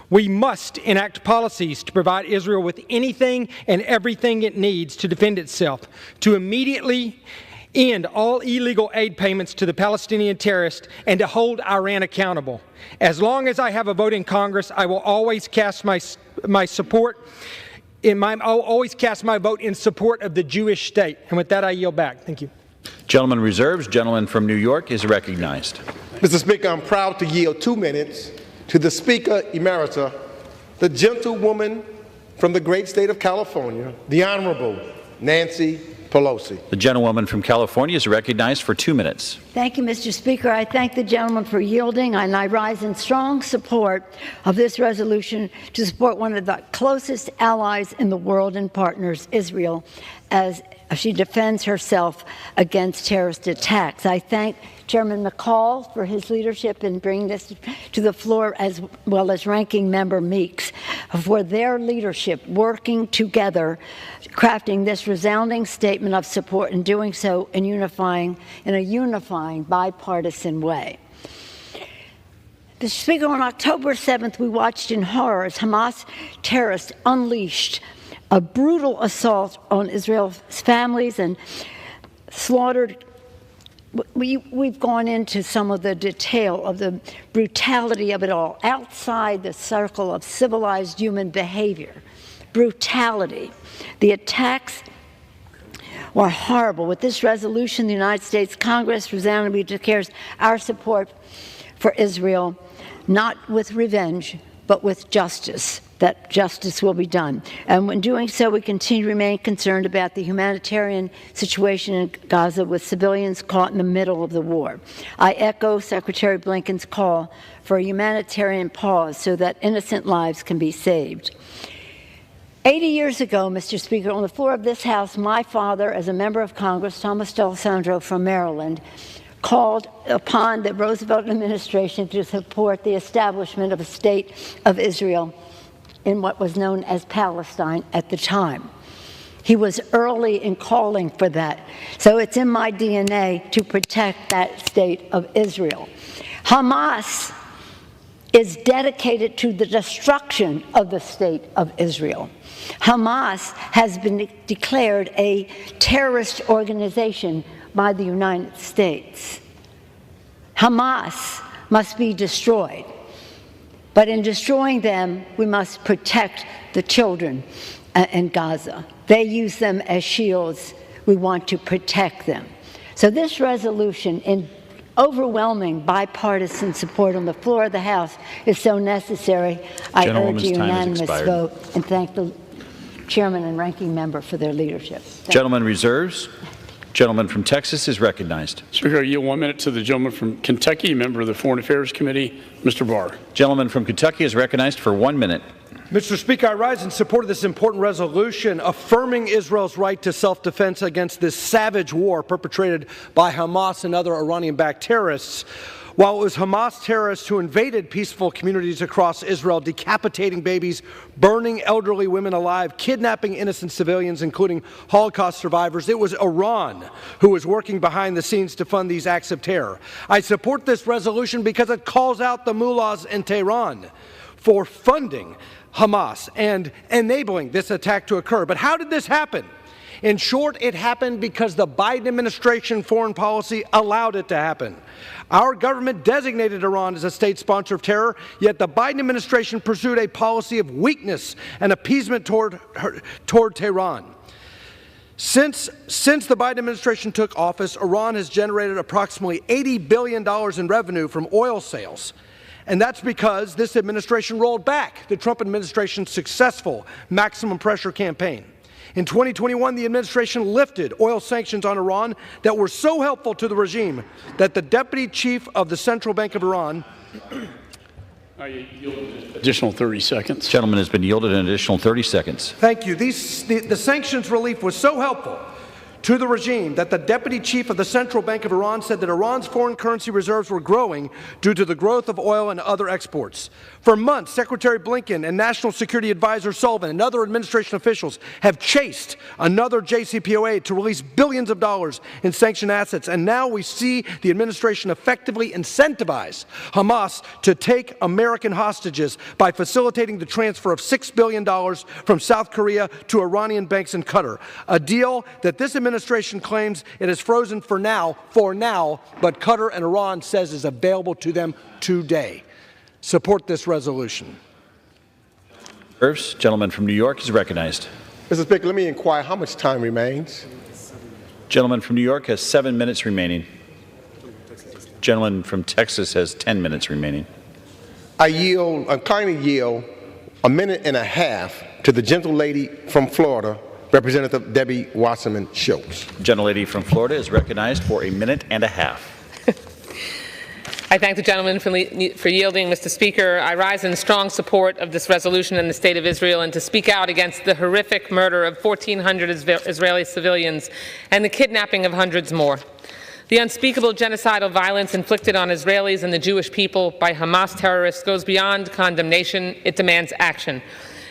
F: We must enact policies to provide Israel with anything and everything it needs to defend itself, to immediately end all illegal aid payments to the Palestinian terrorists, and to hold Iran accountable. As long as I have a vote in Congress, I will always cast my vote in support of the Jewish state. And with that, I yield back. Thank you.
Q: Gentleman reserves. Gentleman from New York is recognized.
R: Mr. Speaker, I'm proud to yield 2 minutes to the Speaker Emerita, the gentlewoman from the great state of California, the Honorable Nancy Pelosi.
Q: The gentlewoman from California is recognized for 2 minutes.
L: Thank you, Mr. Speaker. I thank the gentleman for yielding, and I rise in strong support of this resolution to support one of the closest allies in the world and partners, Israel, as she defends herself against terrorist attacks. I thank Chairman McCall for his leadership in bringing this to the floor, as well as Ranking Member Meeks for their leadership, working together, crafting this resounding statement of support, and doing so in a unifying bipartisan way. Mr. Speaker, on October 7th, we watched in horror as Hamas terrorists unleashed a brutal assault on Israel's families and slaughtered we've gone into some of the detail of the brutality of it all, outside the circle of civilized human behavior. Brutality. The attacks were horrible. With this resolution, the United States Congress resoundingly declares our support for Israel, not with revenge, but with justice, that justice will be done. And when doing so, we continue to remain concerned about the humanitarian situation in Gaza with civilians caught in the middle of the war. I echo Secretary Blinken's call for a humanitarian pause so that innocent lives can be saved. 80 years ago, Mr. Speaker, on the floor of this House, my father, as a member of Congress, Thomas D'Alessandro from Maryland, called upon the Roosevelt administration to support the establishment of a state of Israel in what was known as Palestine at the time. He was early in calling for that. So it's in my DNA to protect that state of Israel. Hamas is dedicated to the destruction of the state of Israel. Hamas has been declared a terrorist organization by the United States. Hamas must be destroyed. But in destroying them, we must protect the children in Gaza. They use them as shields. We want to protect them. So this resolution, in overwhelming bipartisan support on the floor of the House, is so necessary. I urge a unanimous vote and thank the Chairman and Ranking Member for their leadership.
Q: Gentleman reserves. Gentleman from Texas is recognized.
P: Speaker, I yield 1 minute to the gentleman from Kentucky, member of the Foreign Affairs Committee, Mr. Barr.
Q: Gentleman from Kentucky is recognized for 1 minute.
A: Mr. Speaker, I rise in support of this important resolution affirming Israel's right to self-defense against this savage war perpetrated by Hamas and other Iranian-backed terrorists. While it was Hamas terrorists who invaded peaceful communities across Israel, decapitating babies, burning elderly women alive, kidnapping innocent civilians, including Holocaust survivors, it was Iran who was working behind the scenes to fund these acts of terror. I support this resolution because it calls out the mullahs in Tehran for funding Hamas and enabling this attack to occur. But how did this happen? In short, it happened because the Biden administration foreign policy allowed it to happen. Our government designated Iran as a state sponsor of terror, yet the Biden administration pursued a policy of weakness and appeasement toward Tehran. Since the Biden administration took office, Iran has generated approximately $80 billion in revenue from oil sales. And that's because this administration rolled back the Trump administration's successful maximum pressure campaign. In 2021, the administration lifted oil sanctions on Iran that were so helpful to the regime that the deputy chief of the Central Bank of Iran
P: additional 30 seconds.
Q: Gentleman has been yielded an additional 30 seconds.
A: Thank you. The sanctions relief was so helpful to the regime that the deputy chief of the Central Bank of Iran said that Iran's foreign currency reserves were growing due to the growth of oil and other exports. For months, Secretary Blinken and National Security Advisor Sullivan and other administration officials have chased another JCPOA to release billions of dollars in sanctioned assets. And now we see the administration effectively incentivize Hamas to take American hostages by facilitating the transfer of $6 billion from South Korea to Iranian banks in Qatar, a deal that this administration claims it is frozen for now, but Qatar and Iran says is available to them today. Support this resolution.
Q: First, gentleman from New York is recognized.
R: Mr. Speaker, let me inquire how much time remains.
Q: Gentleman from New York has 7 minutes remaining. Gentleman from Texas has 10 minutes remaining.
R: I kindly yield a minute and a half to the gentle lady from Florida, Representative Debbie Wasserman Schultz.
Q: Gentlelady from Florida is recognized for a minute and a half.
N: I thank the gentleman for yielding, Mr. Speaker. I rise in strong support of this resolution in the State of Israel and to speak out against the horrific murder of 1,400 Israeli civilians and the kidnapping of hundreds more. The unspeakable genocidal violence inflicted on Israelis and the Jewish people by Hamas terrorists goes beyond condemnation. It demands action.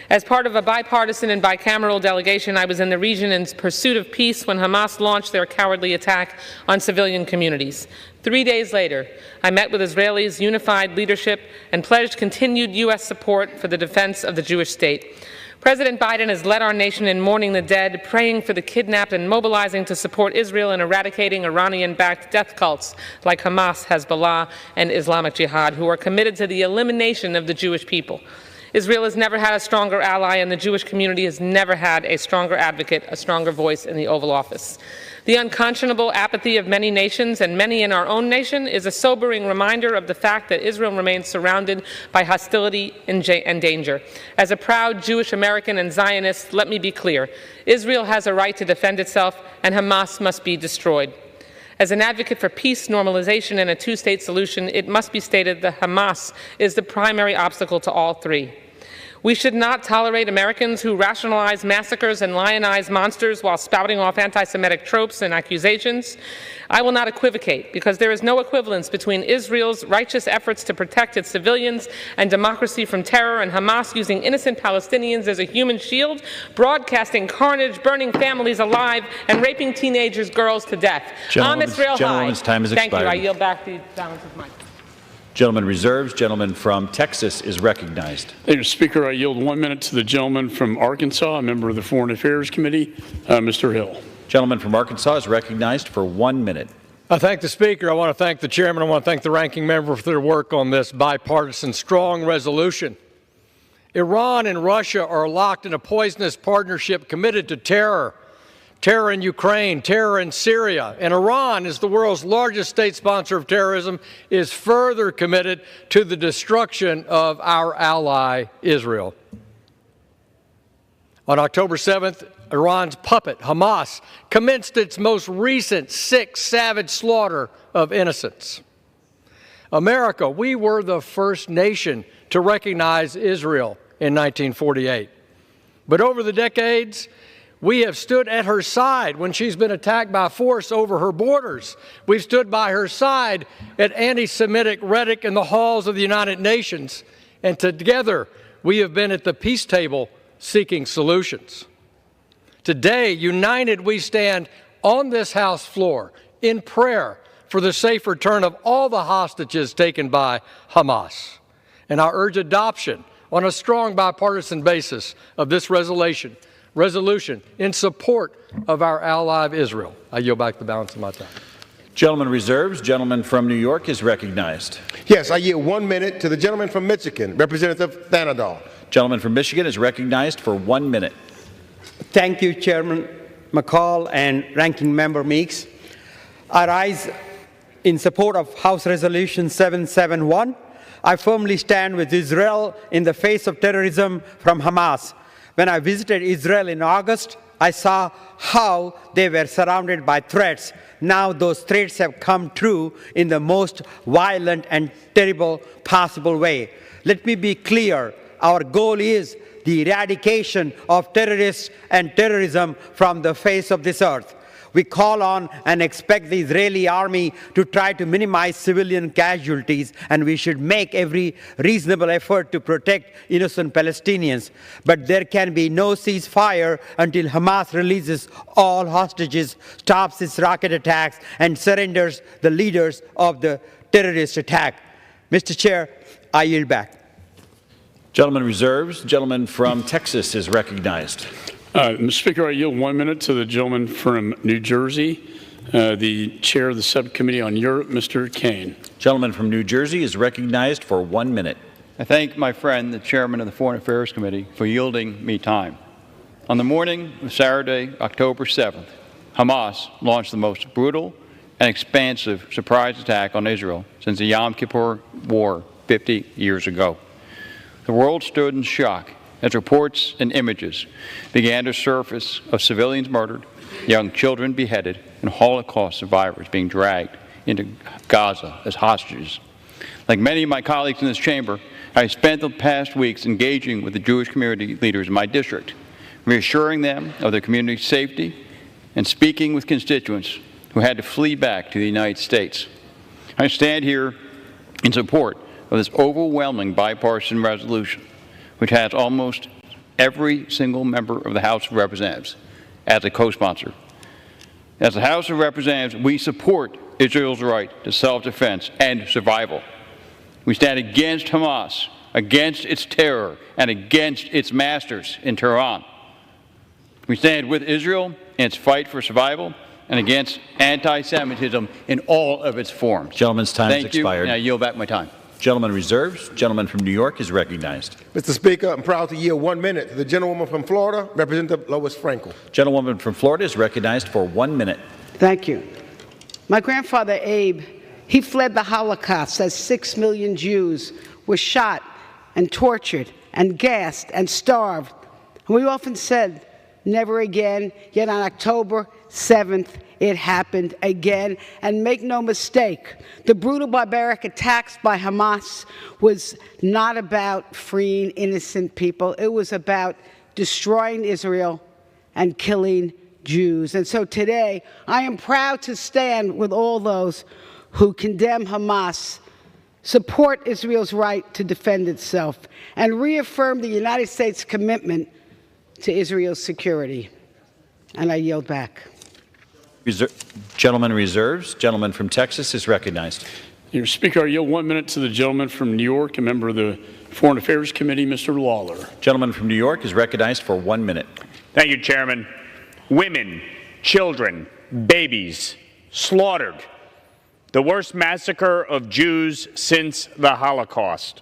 N: As part of a bipartisan and bicameral delegation, I was in the region in pursuit of peace when Hamas launched their cowardly attack on civilian communities. 3 days later, I met with Israelis' unified leadership and pledged continued U.S. support for the defense of the Jewish state. President Biden has led our nation in mourning the dead, praying for the kidnapped, and mobilizing to support Israel in eradicating Iranian-backed death cults like Hamas, Hezbollah, and Islamic Jihad, who are committed to the elimination of the Jewish people. Israel has never had a stronger ally, and the Jewish community has never had a stronger advocate, a stronger voice in the Oval Office. The unconscionable apathy of many nations, and many in our own nation, is a sobering reminder of the fact that Israel remains surrounded by hostility and danger. As a proud Jewish American and Zionist, let me be clear. Israel has a right to defend itself, and Hamas must be destroyed. As an advocate for peace, normalization, and a two-state solution, it must be stated that Hamas is the primary obstacle to all three. We should not tolerate Americans who rationalize massacres and lionize monsters while spouting off anti-Semitic tropes and accusations. I will not equivocate, because there is no equivalence between Israel's righteous efforts to protect its civilians and democracy from terror, and Hamas using innocent Palestinians as a human shield, broadcasting carnage, burning families alive, and raping teenagers, girls to death.
Q: Gentleman's time has expired.
N: Thank you. I yield back the balance of my time.
Q: Gentleman reserves. Gentleman from Texas is recognized.
P: Thank you, Speaker. I yield 1 minute to the gentleman from Arkansas, a member of the Foreign Affairs Committee, Mr. Hill.
Q: Gentleman from Arkansas is recognized for 1 minute.
A: I thank the Speaker. I want to thank the Chairman. I want to thank the Ranking Member for their work on this bipartisan, strong resolution. Iran and Russia are locked in a poisonous partnership committed to terror. Terror in Ukraine, terror in Syria, and Iran, as the world's largest state sponsor of terrorism, is further committed to the destruction of our ally, Israel. On October 7th, Iran's puppet, Hamas, commenced its most recent sick, savage slaughter of innocents. America, we were the first nation to recognize Israel in 1948. But over the decades, we have stood at her side when she's been attacked by force over her borders. We've stood by her side at anti-Semitic rhetoric in the halls of the United Nations. And together, we have been at the peace table seeking solutions. Today, united, we stand on this House floor in prayer for the safe return of all the hostages taken by Hamas. And I urge adoption on a strong bipartisan basis of this resolution in support of our ally of Israel. I yield back the balance of my time.
Q: Gentleman reserves. Gentleman from New York is recognized.
R: Yes, I yield 1 minute to the gentleman from Michigan, Representative Thanadal.
Q: Gentleman from Michigan is recognized for 1 minute.
J: Thank you, Chairman McCall and Ranking Member Meeks. I rise in support of House Resolution 771. I firmly stand with Israel in the face of terrorism from Hamas. When I visited Israel in August, I saw how they were surrounded by threats. Now those threats have come true in the most violent and terrible possible way. Let me be clear. Our goal is the eradication of terrorists and terrorism from the face of this earth. We call on and expect the Israeli army to try to minimize civilian casualties, and we should make every reasonable effort to protect innocent Palestinians. But there can be no ceasefire until Hamas releases all hostages, stops its rocket attacks, and surrenders the leaders of the terrorist attack. Mr. Chair, I yield back.
Q: Gentleman reserves. Gentleman from Texas is recognized.
P: Mr. Speaker, I yield 1 minute to the gentleman from New Jersey, the chair of the subcommittee on Europe, Mr. Kane.
Q: Gentleman from New Jersey is recognized for 1 minute.
O: I thank my friend, the chairman of the Foreign Affairs Committee, for yielding me time. On the morning of Saturday, October 7th, Hamas launched the most brutal and expansive surprise attack on Israel since the Yom Kippur War 50 years ago. The world stood in shock as reports and images began to surface of civilians murdered, young children beheaded, and Holocaust survivors being dragged into Gaza as hostages. Like many of my colleagues in this chamber, I spent the past weeks engaging with the Jewish community leaders in my district, reassuring them of their community's safety and speaking with constituents who had to flee back to the United States. I stand here in support of this overwhelming bipartisan resolution, which has almost every single member of the House of Representatives as a co-sponsor. As the House of Representatives, we support Israel's right to self-defense and survival. We stand against Hamas against its terror, and against its masters in Tehran. We stand with Israel in its fight for survival and against anti-Semitism in all of its forms.
Q: Gentleman's time has expired.
O: Thank you, and I yield back my time.
Q: Gentleman reserves. Gentleman from New York is recognized.
R: Mr. Speaker, I'm proud to yield 1 minute to the gentlewoman from Florida, Representative Lois Frankel.
Q: Gentlewoman from Florida is recognized for 1 minute.
M: Thank you. My grandfather, Abe, he fled the Holocaust as 6 million Jews were shot and tortured and gassed and starved. And we often said, never again, yet on October 7th, it happened again. And make no mistake, the brutal barbaric attacks by Hamas was not about freeing innocent people. It was about destroying Israel and killing Jews. And so today, I am proud to stand with all those who condemn Hamas, support Israel's right to defend itself, and reaffirm the United States' commitment to Israel's security. And I yield back.
Q: Gentleman reserves. Gentleman from Texas is recognized.
P: Mr. Speaker, I yield 1 minute to the gentleman from New York, a member of the Foreign Affairs Committee, Mr. Lawler.
Q: Gentleman from New York is recognized for 1 minute.
S: Thank you, Chairman. Women, children, babies slaughtered. The worst massacre of Jews since the Holocaust.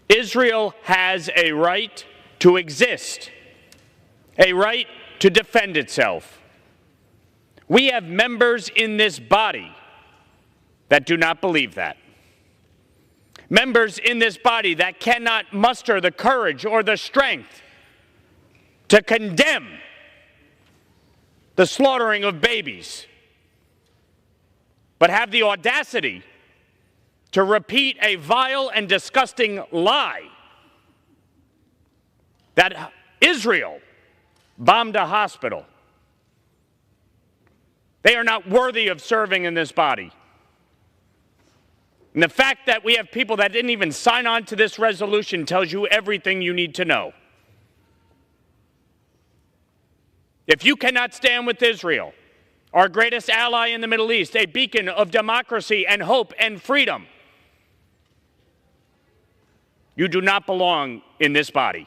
S: Israel has a right to exist, a right to defend itself. We have members in this body that do not believe that. Members in this body that cannot muster the courage or the strength to condemn the slaughtering of babies, but have the audacity to repeat a vile and disgusting lie that Israel bombed a hospital. They are not worthy of serving in this body. And the fact that we have people that didn't even sign on to this resolution tells you everything you need to know. If you cannot stand with Israel, our greatest ally in the Middle East, a beacon of democracy and hope and freedom, you do not belong in this body.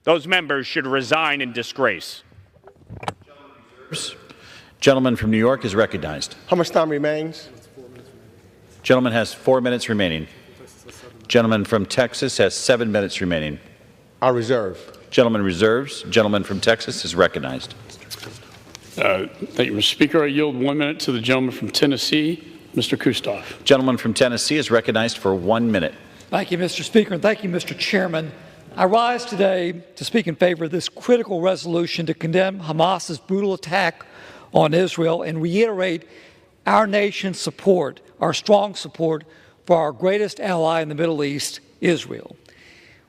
S: Those members should resign in disgrace.
Q: Gentleman from New York is recognized.
R: How much time remains?
Q: Gentleman has 4 minutes remaining. Gentleman from Texas has 7 minutes remaining.
R: I reserve.
Q: Gentleman reserves. Gentleman from Texas is recognized.
P: Thank you, Mr. Speaker. I yield 1 minute to the gentleman from Tennessee, Mr. Kustoff.
Q: Gentleman from Tennessee is recognized for 1 minute.
W: Thank you, Mr. Speaker, and thank you, Mr. Chairman. I rise today to speak in favor of this critical resolution to condemn Hamas's brutal attack on Israel and reiterate our nation's support, our strong support for our greatest ally in the Middle East, Israel.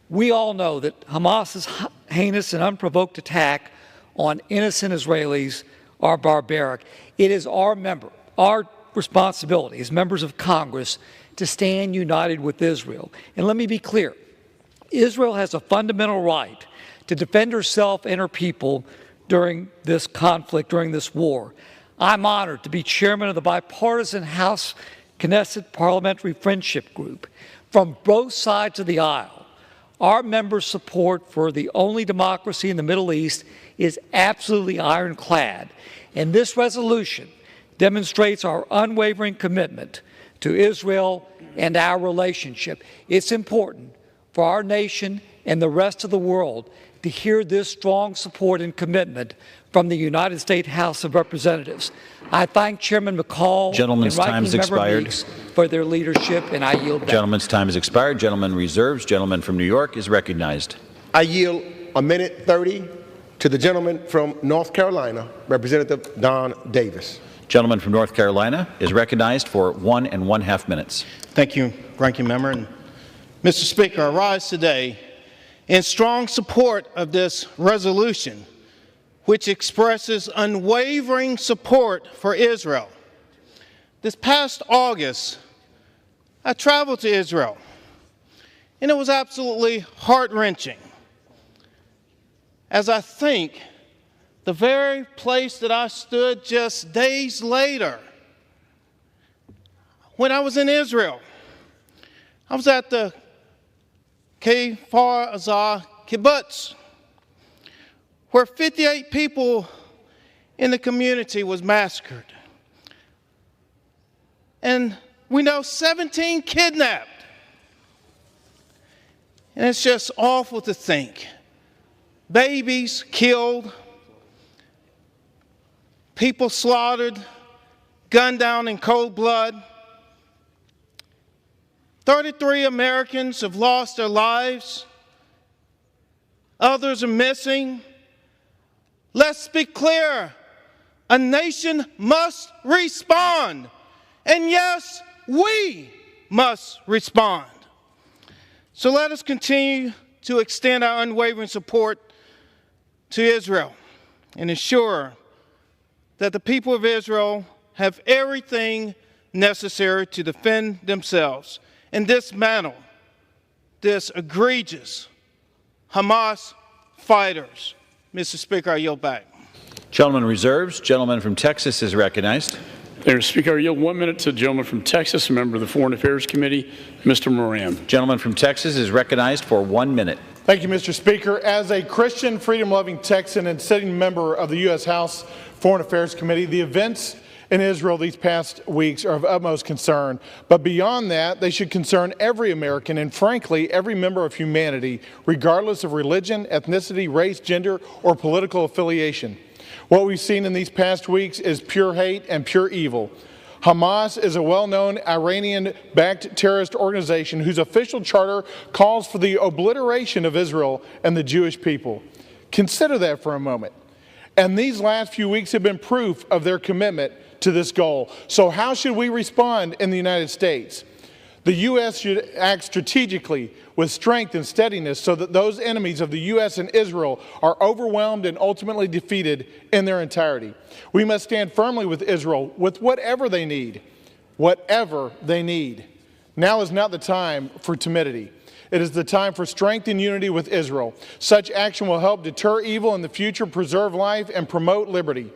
W: We all know that Hamas's heinous and unprovoked attack on innocent Israelis are barbaric. It is our responsibility as members of Congress to stand united with Israel. And let me be clear, Israel has a fundamental right to defend herself and her people during this conflict, during this war. I'm honored to be chairman of the bipartisan House Knesset Parliamentary Friendship Group. From both sides of the aisle, our members' support for the only democracy in the Middle East is absolutely ironclad. And this resolution demonstrates our unwavering commitment to Israel and our relationship. It's important for our nation and the rest of the world to hear this strong support and commitment from the United States House of Representatives. I thank Chairman McCall
Q: Gentleman's
W: and
Q: time has
W: Ranking Member
Q: expired.
W: Meeks for their leadership, and I yield back.
Q: Gentleman's time has expired. Gentleman reserves. Gentleman from New York is recognized.
R: I yield 1 minute 30 to the gentleman from North Carolina, Representative Don Davis.
Q: Gentleman from North Carolina is recognized for 1.5 minutes.
X: Thank you, Ranking Member. And Mr. Speaker, I rise today in strong support of this resolution, which expresses unwavering support for Israel. This past August, I traveled to Israel, and it was absolutely heart-wrenching as I think the very place that I stood just days later when I was in Israel. I was at the Kfar Azar kibbutz, where 58 people in the community was massacred. And we know 17 kidnapped. And it's just awful to think. Babies killed, people slaughtered, gunned down in cold blood. 33 Americans have lost their lives. Others are missing. Let's be clear. A nation must respond. And yes, we must respond. So let us continue to extend our unwavering support to Israel and ensure that the people of Israel have everything necessary to defend themselves and dismantle this egregious Hamas fighters. Mr. Speaker, I yield back.
Q: Gentleman reserves. Gentleman from Texas is recognized.
P: Mr. Speaker, I yield 1 minute to the gentleman from Texas, a member of the Foreign Affairs Committee, Mr. Moran.
Q: Gentleman from Texas is recognized for 1 minute.
G: Thank you, Mr. Speaker. As a Christian, freedom-loving Texan and sitting member of the U.S. House Foreign Affairs Committee, the events in Israel these past weeks are of utmost concern. But beyond that, they should concern every American and, frankly, every member of humanity, regardless of religion, ethnicity, race, gender, or political affiliation. What we've seen in these past weeks is pure hate and pure evil. Hamas is a well-known Iranian-backed terrorist organization whose official charter calls for the obliteration of Israel and the Jewish people. Consider that for a moment. And these last few weeks have been proof of their commitment to this goal. So how should we respond in the United States? The U.S. should act strategically with strength and steadiness so that those enemies of the U.S. and Israel are overwhelmed and ultimately defeated in their entirety. We must stand firmly with Israel with whatever they need. Whatever they need. Now is not the time for timidity. It is the time for strength and unity with Israel. Such action will help deter evil in the future, preserve life, and promote liberty.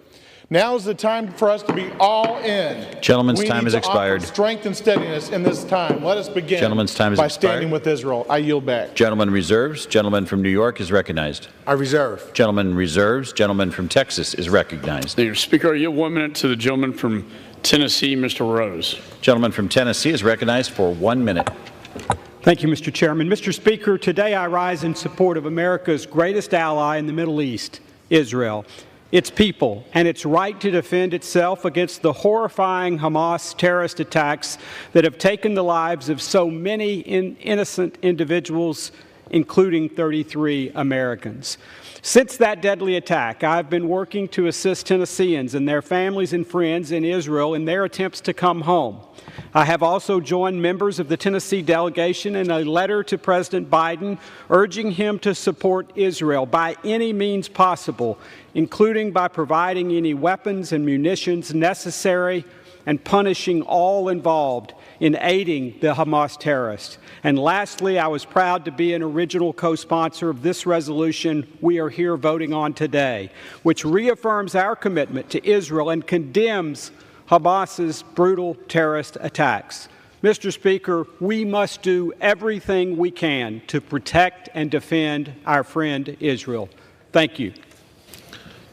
G: Now is the time for us to be all in.
Q: Gentleman's time has expired.
G: Strength and steadiness in this time. Let us begin
Q: Gentleman's time has
G: by
Q: expired.
G: standing with Israel. I yield back.
Q: Gentleman reserves. Gentleman from New York is recognized.
H: I reserve.
Q: Gentleman reserves. Gentleman from Texas is recognized.
P: Mr. Speaker, I yield 1 minute to the gentleman from Tennessee, Mr. Rose.
Q: Gentleman from Tennessee is recognized for 1 minute.
J: Thank you, Mr. Chairman. Mr. Speaker, today I rise in support of America's greatest ally in the Middle East, Israel, its people, and its right to defend itself against the horrifying Hamas terrorist attacks that have taken the lives of so many innocent individuals, including 33 Americans. Since that deadly attack, I've been working to assist Tennesseans and their families and friends in Israel in their attempts to come home. I have also joined members of the Tennessee delegation in a letter to President Biden urging him to support Israel by any means possible, including by providing any weapons and munitions necessary and punishing all involved in aiding the Hamas terrorists. And lastly, I was proud to be an original co-sponsor of this resolution we are here voting on today, which reaffirms our commitment to Israel and condemns Hamas's brutal terrorist attacks. Mr. Speaker, we must do everything we can to protect and defend our friend Israel. Thank you.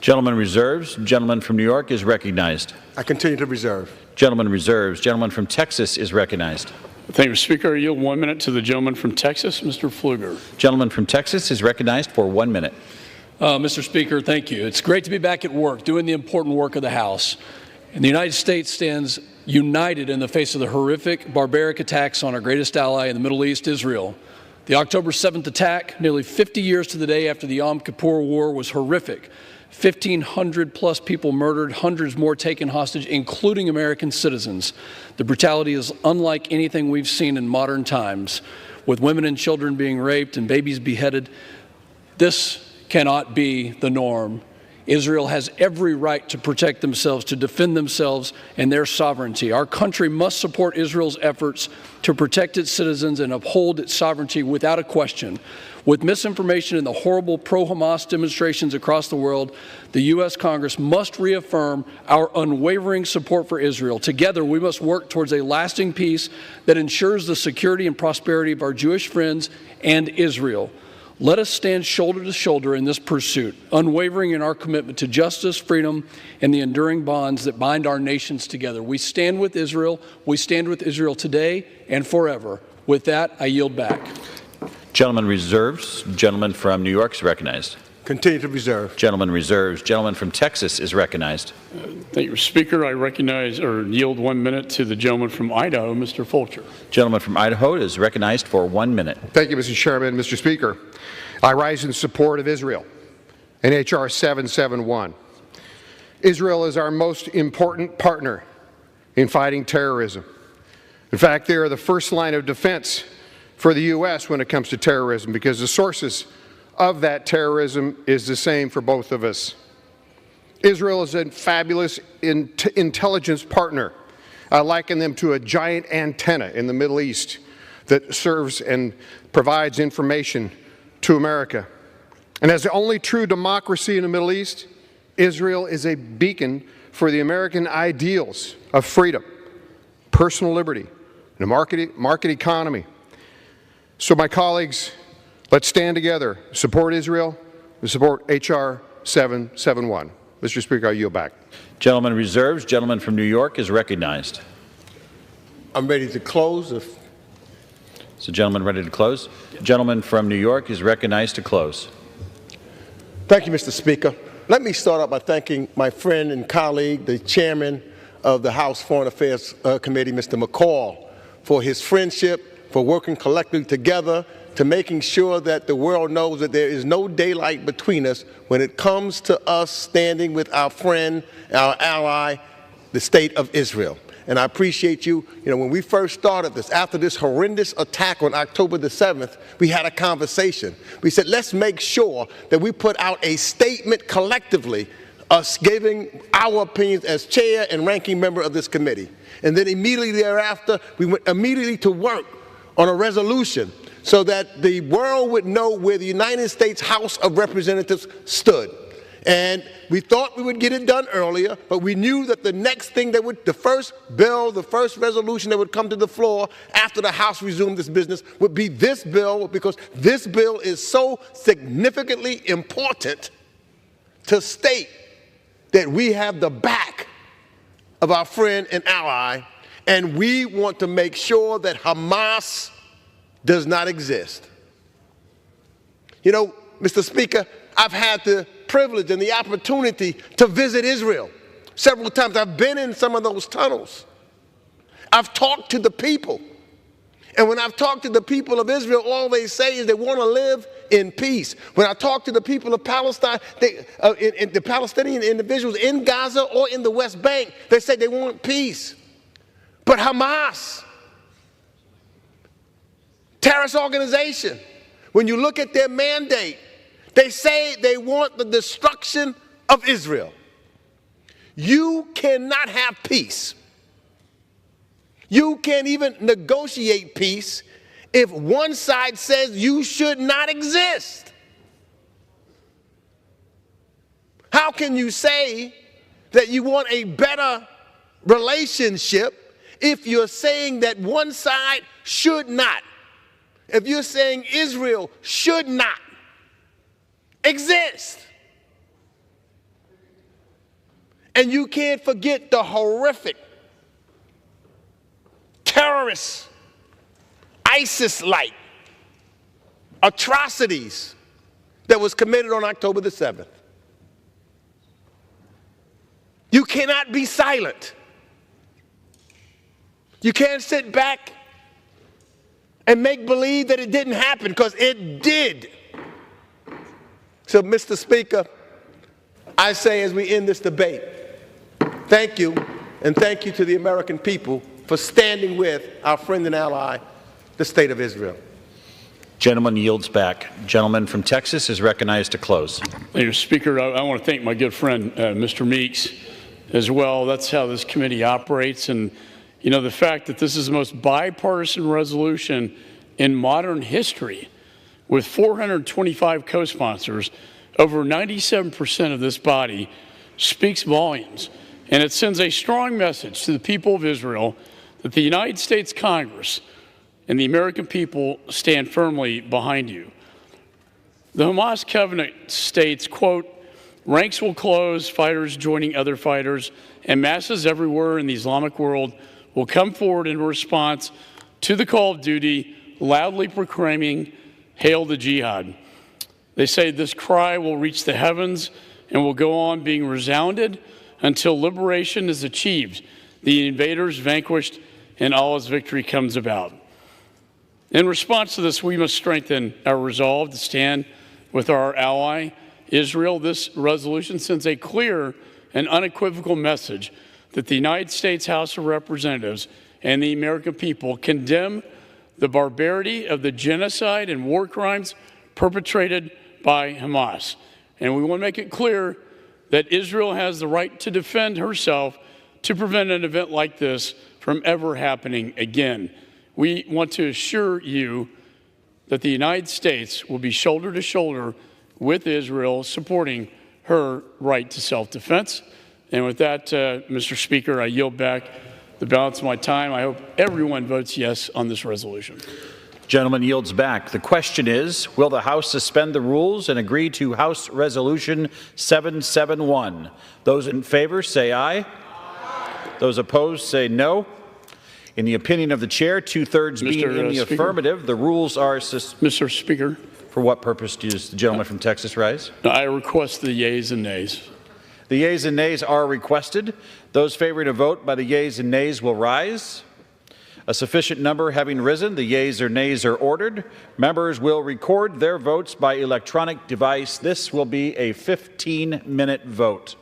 Q: Gentleman reserves. Gentleman from New York is recognized.
H: I continue to reserve.
Q: Gentleman reserves. Gentleman from Texas is recognized.
P: Thank you, Speaker. I yield 1 minute to the gentleman from Texas, Mr. Pfluger.
Q: Gentleman from Texas is recognized for 1 minute.
D: Mr. Speaker, thank you. It's great to be back at work, doing the important work of the House. And the United States stands united in the face of the horrific, barbaric attacks on our greatest ally in the Middle East, Israel. The October 7th attack, nearly 50 years to the day after the Yom Kippur War, was horrific. 1,500 plus people murdered, hundreds more taken hostage, including American citizens. The brutality is unlike anything we've seen in modern times, with women and children being raped and babies beheaded. This cannot be the norm Israel has every right to protect themselves, to defend themselves and their sovereignty. Our country must support Israel's efforts to protect its citizens and uphold its sovereignty without a question. With misinformation and the horrible pro-Hamas demonstrations across the world, the U.S. Congress must reaffirm our unwavering support for Israel. Together, we must work towards a lasting peace that ensures the security and prosperity of our Jewish friends and Israel. Let us stand shoulder to shoulder in this pursuit, unwavering in our commitment to justice, freedom, and the enduring bonds that bind our nations together. We stand with Israel. We stand with Israel today and forever. With that, I yield back.
Q: Gentleman reserves. Gentleman from New York is recognized.
R: Continue to reserve.
Q: Gentleman reserves. Gentleman from Texas is recognized.
P: Thank you, Mr. Speaker. I recognize or yield 1 minute to the gentleman from Idaho, Mr. Fulcher.
Q: Gentleman from Idaho is recognized for 1 minute.
H: Thank you, Mr. Chairman. Mr. Speaker, I rise in support of Israel and H.R. 771. Israel is our most important partner in fighting terrorism. In fact, they are the first line of defense for the U.S. when it comes to terrorism, because the sources of that terrorism is the same for both of us. Israel is a fabulous intelligence partner. I liken them to a giant antenna in the Middle East that serves and provides information to America. And as the only true democracy in the Middle East, Israel is a beacon for the American ideals of freedom, personal liberty, and a market economy. So my colleagues, let's stand together, support Israel, and support H.R. 771. Mr. Speaker, I yield back.
Q: Gentleman reserves. Gentleman from New York is recognized.
R: I'm ready to close.
Q: So, gentleman ready to close? Gentleman from New York is recognized to close.
R: Thank you, Mr. Speaker. Let me start out by thanking my friend and colleague, the chairman of the House Foreign Affairs Committee, Mr. McCall, for his friendship, for working collectively together to making sure that the world knows that there is no daylight between us when it comes to us standing with our friend, our ally, the State of Israel. And I appreciate you. You know, when we first started this, after this horrendous attack on October the 7th, we had a conversation. We said, let's make sure that we put out a statement collectively, us giving our opinions as chair and ranking member of this committee. And then immediately thereafter, we went immediately to work on a resolution so that the world would know where the United States House of Representatives stood. And we thought we would get it done earlier, but we knew that the next thing that would, the first bill, the first resolution that would come to the floor after the House resumed this business would be this bill, because this bill is so significantly important to state that we have the back of our friend and ally, and we want to make sure that Hamas does not exist. You know, Mr. Speaker, I've had the privilege and the opportunity to visit Israel several times. I've been in some of those tunnels. I've talked to the people. And when I've talked to the people of Israel, all they say is they want to live in peace. When I talk to the people of Palestine, the Palestinian individuals in Gaza or in the West Bank, they say they want peace. But Hamas, terrorist organization, when you look at their mandate, they say they want the destruction of Israel. You cannot have peace. You can't even negotiate peace if one side says you should not exist. How can you say that you want a better relationship if you're saying that one side should not? If you're saying Israel should not exist. And you can't forget the horrific terrorist, ISIS-like atrocities that was committed on October the 7th. You cannot be silent. You can't sit back and make believe that it didn't happen, because it did. So, Mr. Speaker, I say as we end this debate, thank you, and thank you to the American people for standing with our friend and ally, the State of Israel.
Q: Gentleman yields back. Gentleman from Texas is recognized to close.
P: Thank you, Speaker. I want to thank my good friend, Mr. Meeks, as well. That's how this committee operates. And, you know, the fact that this is the most bipartisan resolution in modern history, with 425 co-sponsors, over 97% of this body, speaks volumes. And it sends a strong message to the people of Israel that the United States Congress and the American people stand firmly behind you. The Hamas covenant states, quote, ranks will close, fighters joining other fighters, and masses everywhere in the Islamic world will come forward in response to the call of duty, loudly proclaiming, hail the jihad. They say this cry will reach the heavens and will go on being resounded until liberation is achieved, the invaders vanquished, and Allah's victory comes about. In response to this, we must strengthen our resolve to stand with our ally, Israel. This resolution sends a clear and unequivocal message that the United States House of Representatives and the American people condemn the barbarity of the genocide and war crimes perpetrated by Hamas. And we want to make it clear that Israel has the right to defend herself to prevent an event like this from ever happening again. We want to assure you that the United States will be shoulder to shoulder with Israel, supporting her right to self-defense. And with that, Mr. Speaker, I yield back the balance of my time. I hope everyone votes yes on this resolution.
Q: Gentleman yields back. The question is, will the House suspend the rules and agree to House Resolution 771? Those in favor say aye. Aye. Those opposed say no. In the opinion of the chair, two-thirds being in the affirmative, the rules are
P: Mr. Speaker.
Q: For what purpose does the gentleman from Texas rise?
P: I request the yeas and nays.
Q: The yeas and nays are requested. Those favoring a vote by the yeas and nays will rise. A sufficient number having risen, the yeas or nays are ordered. Members will record their votes by electronic device. This will be a 15-minute vote.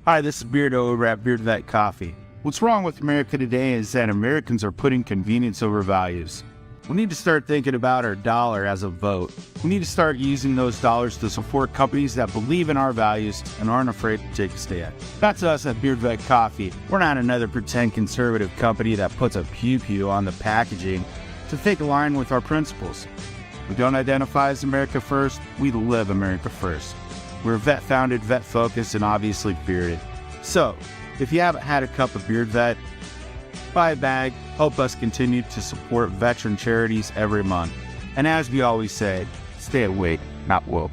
C: Hi, this is Beardo over at Beard Vet Coffee. What's wrong with America today is that Americans are putting convenience over values. We need to start thinking about our dollar as a vote. We need to start using those dollars to support companies that believe in our values and aren't afraid to take a stand. That's us at Beard Vet Coffee. We're not another pretend conservative company that puts a pew-pew on the packaging to think align with our principles. We don't identify as America First, we live America First. We're vet-founded, vet-focused, and obviously bearded. So, if you haven't had a cup of Beard Vet, buy a bag, help us continue to support veteran charities every month. And as we always say, stay awake, not woke.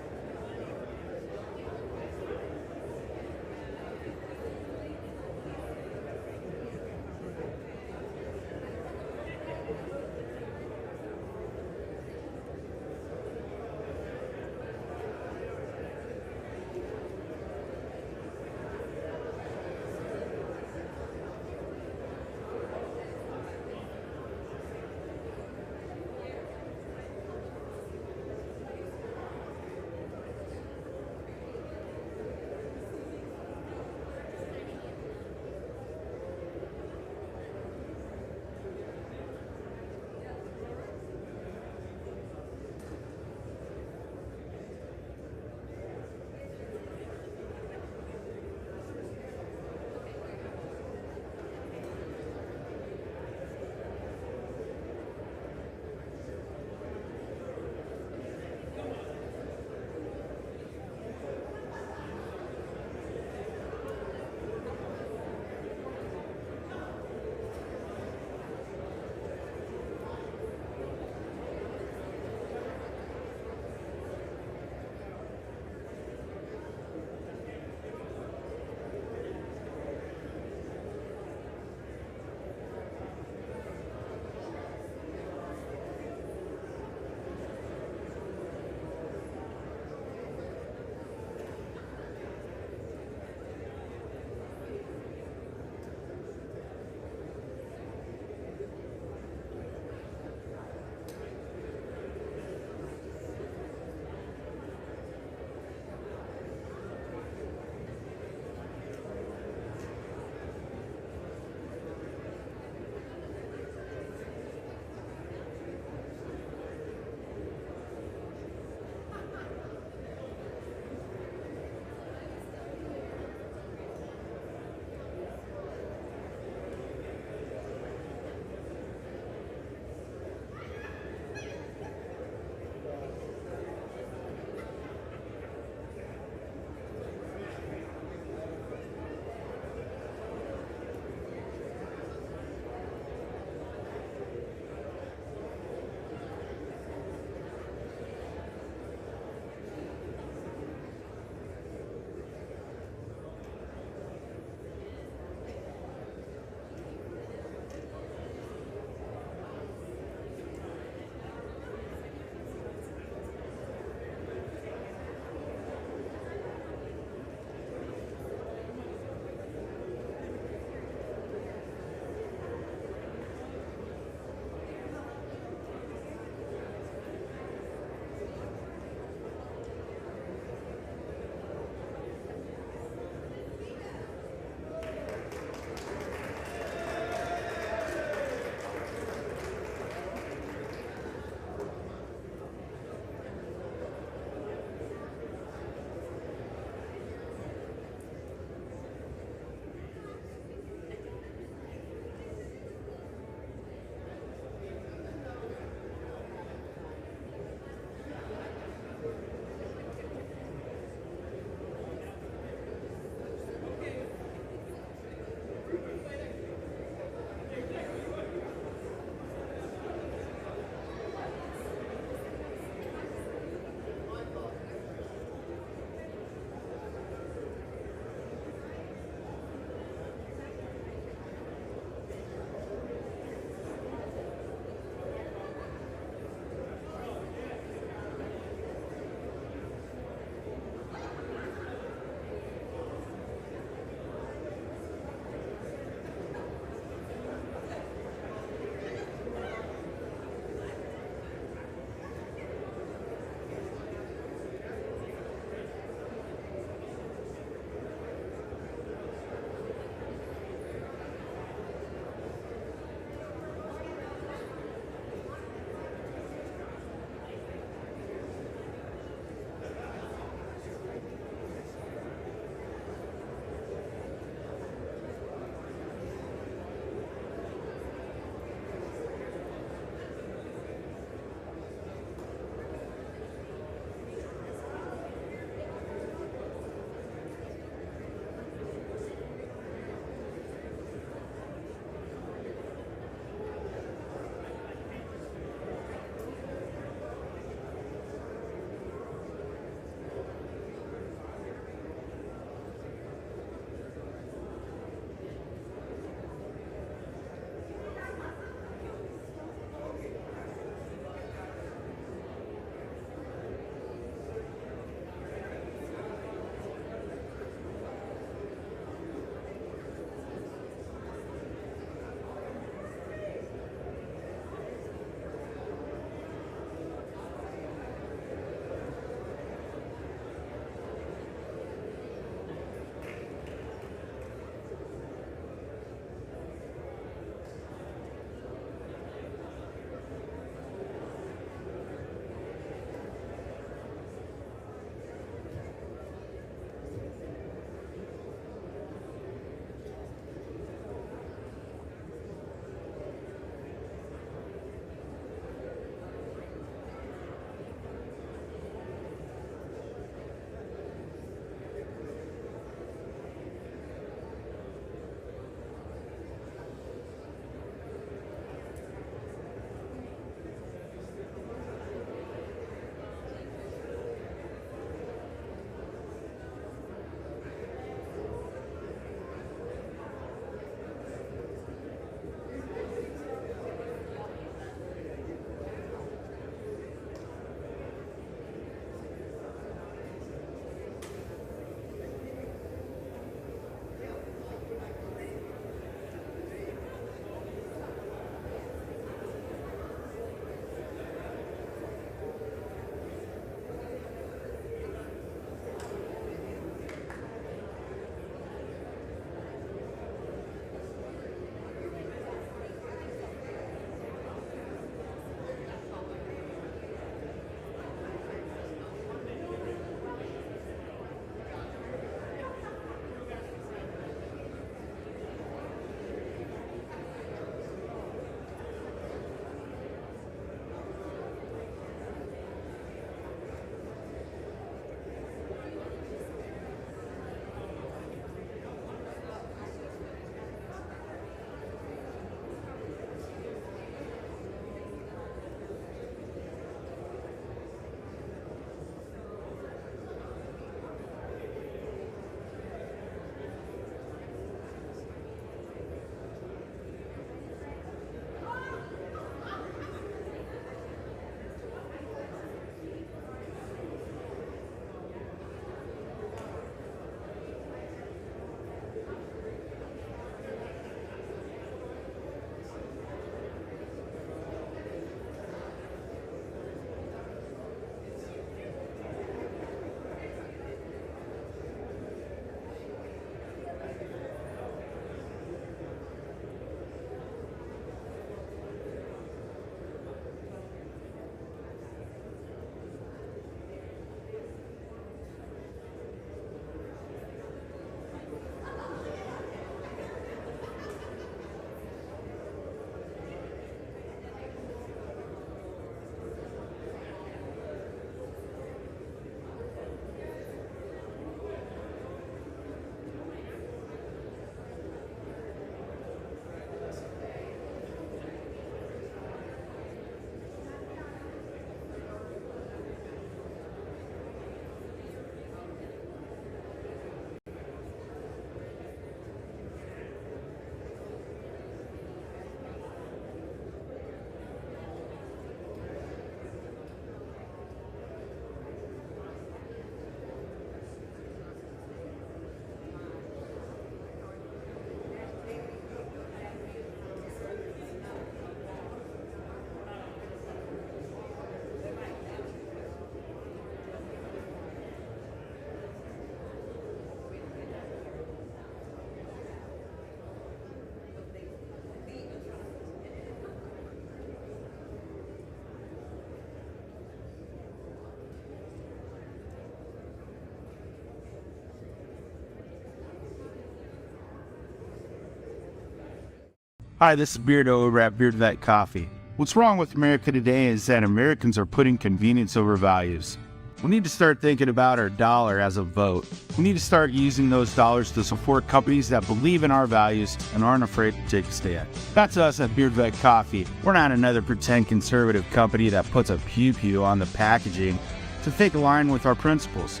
C: Hi, this is Beardo over at Beard That Coffee. What's wrong with America today is that Americans are putting convenience over values. We need to start thinking about our dollar as a vote. We need to start using those dollars to support companies that believe in our values and aren't afraid to take a stand. That's us at Beard Vet Coffee. We're not another pretend conservative company that puts a pew-pew on the packaging to take a line with our principles.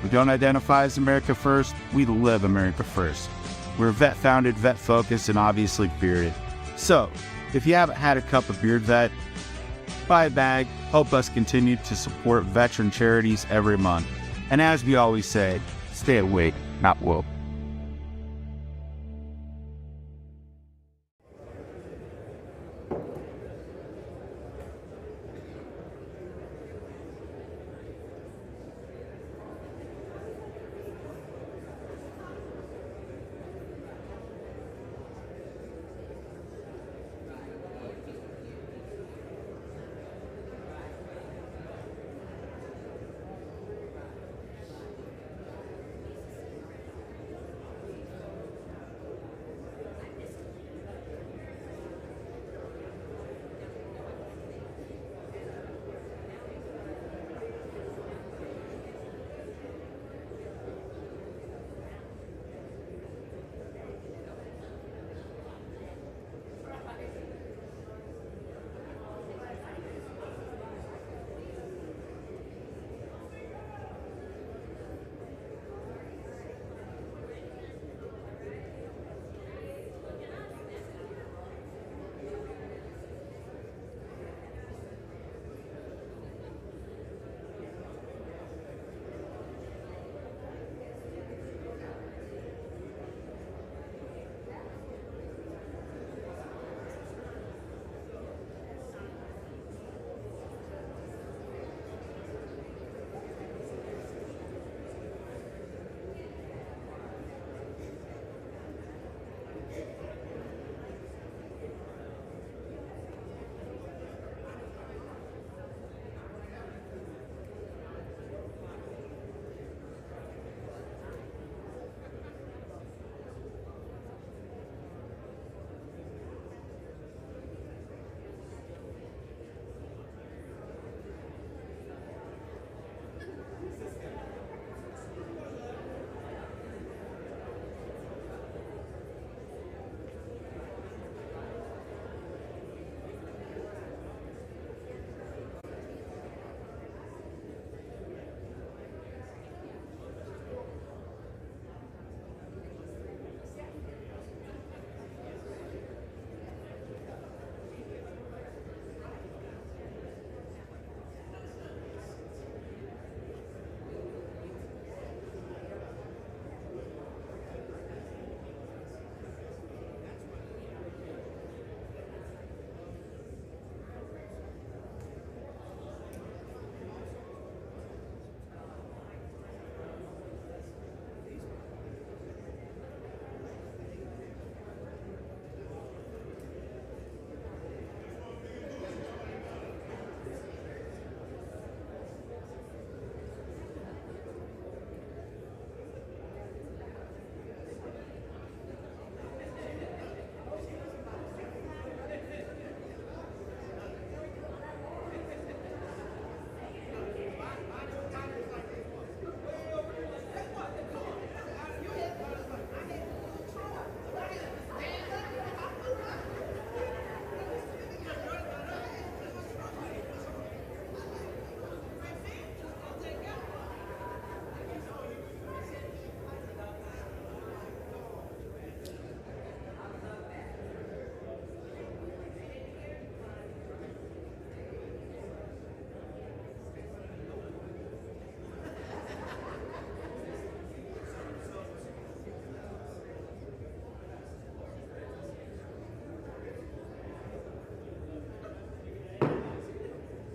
C: We don't identify as America First, we live America First. We're vet-founded, vet-focused, and obviously bearded. So, if you haven't had a cup of Beard Vet, buy a bag, help us continue to support veteran charities every month. And as we always say, stay awake, not woke.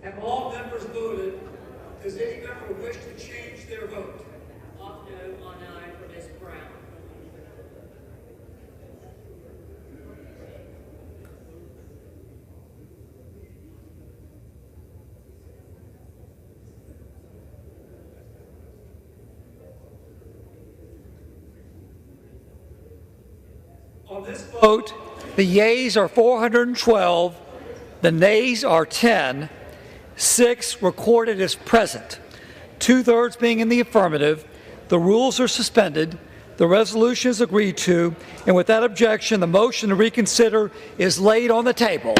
B: Have all members voted? Does any member wish to change their vote?
T: Off no on aye for Ms. Brown.
B: On this vote,
W: The yeas are 412, the nays are 10, 6 recorded as present, 2/3 being in the affirmative. The rules are suspended. The resolution is agreed to, and without objection, the motion to reconsider is laid on the table.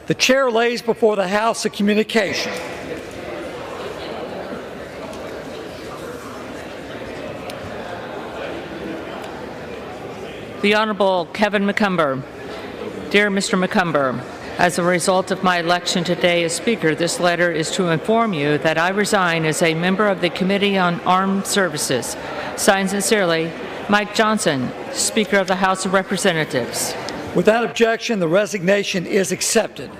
W: The chair lays before the House a communication.
E: The Honorable Kevin McCarthy. Dear Mr. McCarthy, as a result of my election today as Speaker, this letter is to inform you that I resign as a member of the Committee on Armed Services. Signed sincerely, Mike Johnson, Speaker of the House of Representatives.
W: Without objection, the resignation is accepted.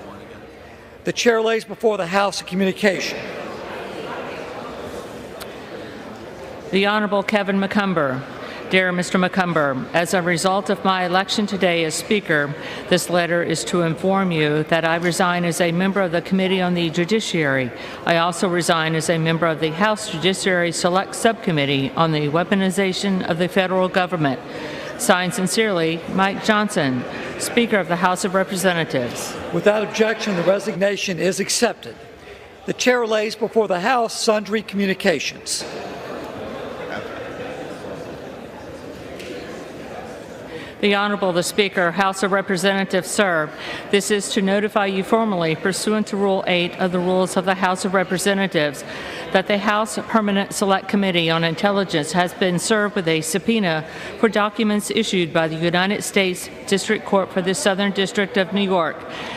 W: The chair lays before the House a communication.
E: The Honorable Kevin McCarthy. Dear Mr. McCarthy, as a result of my election today as Speaker, this letter is to inform you that I resign as a member of the Committee on the Judiciary. I also resign as a member of the House Judiciary Select Subcommittee on the Weaponization of the Federal Government. Signed sincerely, Mike Johnson, Speaker of the House of Representatives.
W: Without objection, the resignation is accepted. The chair lays before the House sundry communications.
E: The Honorable the Speaker, House of Representatives, sir, this is to notify you formally, pursuant to Rule 8 of the Rules of the House of Representatives, that the House Permanent Select Committee on Intelligence has been served with a subpoena for documents issued by the United States District Court for the Southern District of New York.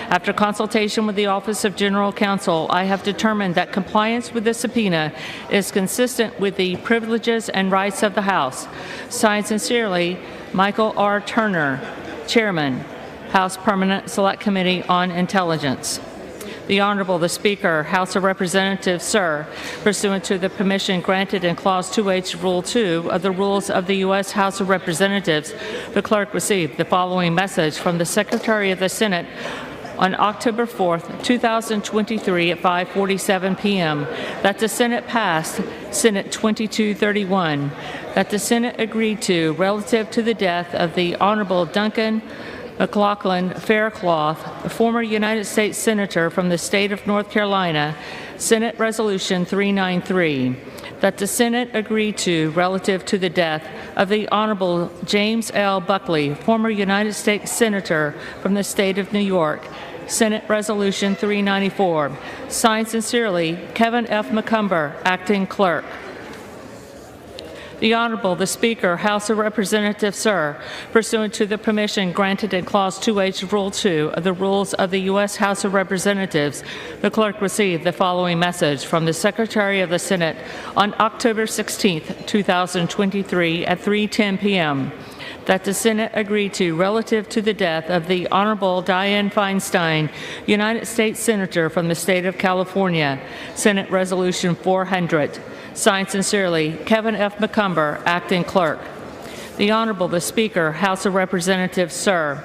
E: After consultation with the Office of General Counsel, I have determined that compliance with the subpoena is consistent with the privileges and rights of the House. Signed sincerely, Michael R. Turner, Chairman, House Permanent Select Committee on Intelligence. The Honorable the Speaker, House of Representatives, sir, pursuant to the permission granted in Clause 2H, Rule 2 of the Rules of the U.S. House of Representatives, the clerk received the following message from the Secretary of the Senate on October 4th, 2023 at 5:47 p.m. that the Senate passed Senate 2231, that the Senate agreed to relative to the death of the Honorable Duncan McLaughlin Faircloth, a former United States Senator from the state of North Carolina, Senate Resolution 393, that the Senate agreed to relative to the death of the Honorable James L. Buckley, former United States Senator from the state of New York, Senate Resolution 394. Signed sincerely, Kevin F. McCarthy, Acting Clerk. The Honorable the Speaker, House of Representatives, sir, pursuant to the permission granted in Clause 2H, Rule 2 of the Rules of the U.S. House of Representatives, the clerk received the following message from the Secretary of the Senate on October 16, 2023 at 3:10 p.m. that the Senate agreed to relative to the death of the Honorable Dianne Feinstein, United States Senator from the state of California, Senate Resolution 400. Signed sincerely, Kevin F. McCarthy, Acting Clerk. The Honorable the Speaker, House of Representatives, sir,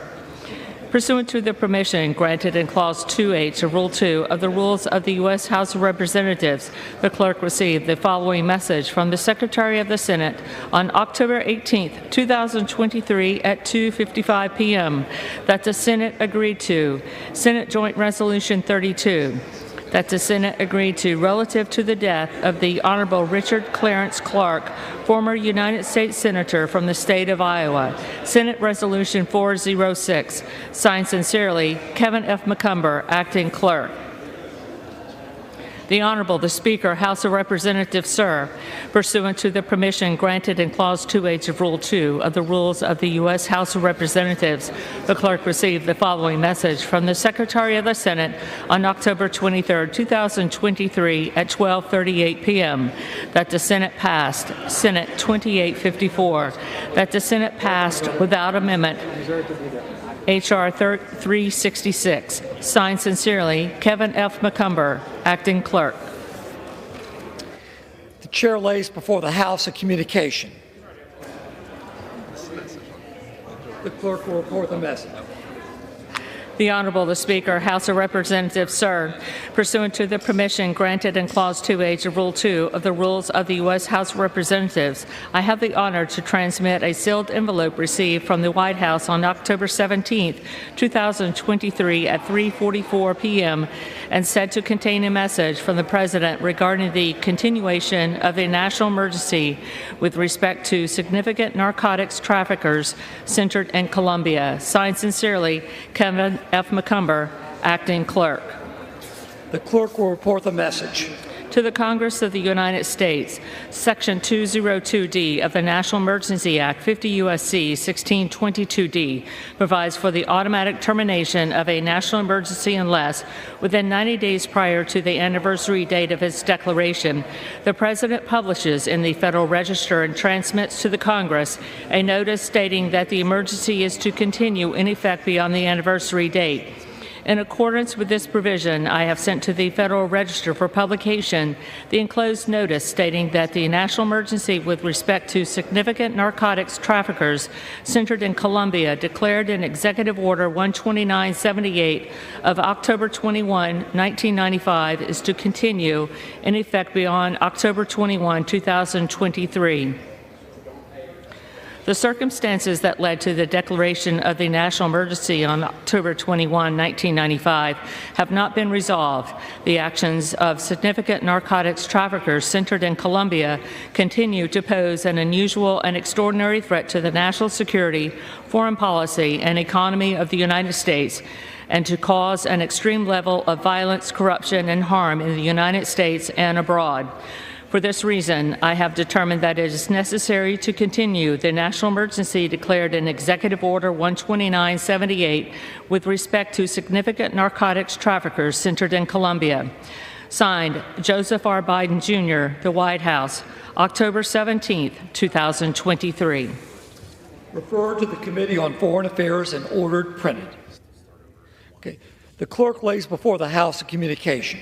E: pursuant to the permission granted in Clause 2H of Rule 2 of the Rules of the U.S. House of Representatives, the clerk received the following message from the Secretary of the Senate on October 18, 2023 at 2:55 p.m. that the Senate agreed to Senate Joint Resolution 32, that the Senate agreed to relative to the death of the Honorable Richard Clarence Clark, former United States Senator from the state of Iowa, Senate Resolution 406. Signed sincerely, Kevin F. McCarthy, Acting Clerk. The Honorable the Speaker, House of Representatives, sir, pursuant to the permission granted in Clause 2H of Rule 2 of the Rules of the U.S. House of Representatives, the clerk received the following message from the Secretary of the Senate on October 23, 2023 at 12:38 p.m. that the Senate passed Senate 2854, that the Senate passed without amendment H.R. 366. Signed sincerely, Kevin F. McCarthy, Acting Clerk.
W: Chair lays before the House a communication. The clerk will report the message.
E: The Honorable the Speaker, House of Representatives, sir, pursuant to the permission granted in Clause 2H of Rule 2 of the Rules of the U.S. House of Representatives, I have the honor to transmit a sealed envelope received from the White House on October 17, 2023 at 3:44 p.m. and said to contain a message from the President regarding the continuation of a national emergency with respect to significant narcotics traffickers centered in Colombia. Signed sincerely, Kevin F. McCarthy, Acting Clerk.
W: The clerk will report the message.
E: To the Congress of the United States, Section 202D of the National Emergency Act, 50 U.S.C. 1622D, provides for the automatic termination of a national emergency unless, within 90 days prior to the anniversary date of its declaration, the President publishes in the Federal Register and transmits to the Congress a notice stating that the emergency is to continue in effect beyond the anniversary date. In accordance with this provision, I have sent to the Federal Register for publication the enclosed notice stating that the national emergency with respect to significant narcotics traffickers centered in Colombia declared in Executive Order 12978 of October 21, 1995 is to continue in effect beyond October 21, 2023. The circumstances that led to the declaration of the national emergency on October 21, 1995 have not been resolved. The actions of significant narcotics traffickers centered in Colombia continue to pose an unusual and extraordinary threat to the national security, foreign policy, and economy of the United States, and to cause an extreme level of violence, corruption, and harm in the United States and abroad. For this reason, I have determined that it is necessary to continue the national emergency declared in Executive Order 12978 with respect to significant narcotics traffickers centered in Colombia. Signed, Joseph R. Biden, Jr., the White House, October 17, 2023.
W: Referred to the Committee on Foreign Affairs and ordered printed. Okay. The clerk lays before the House a communication.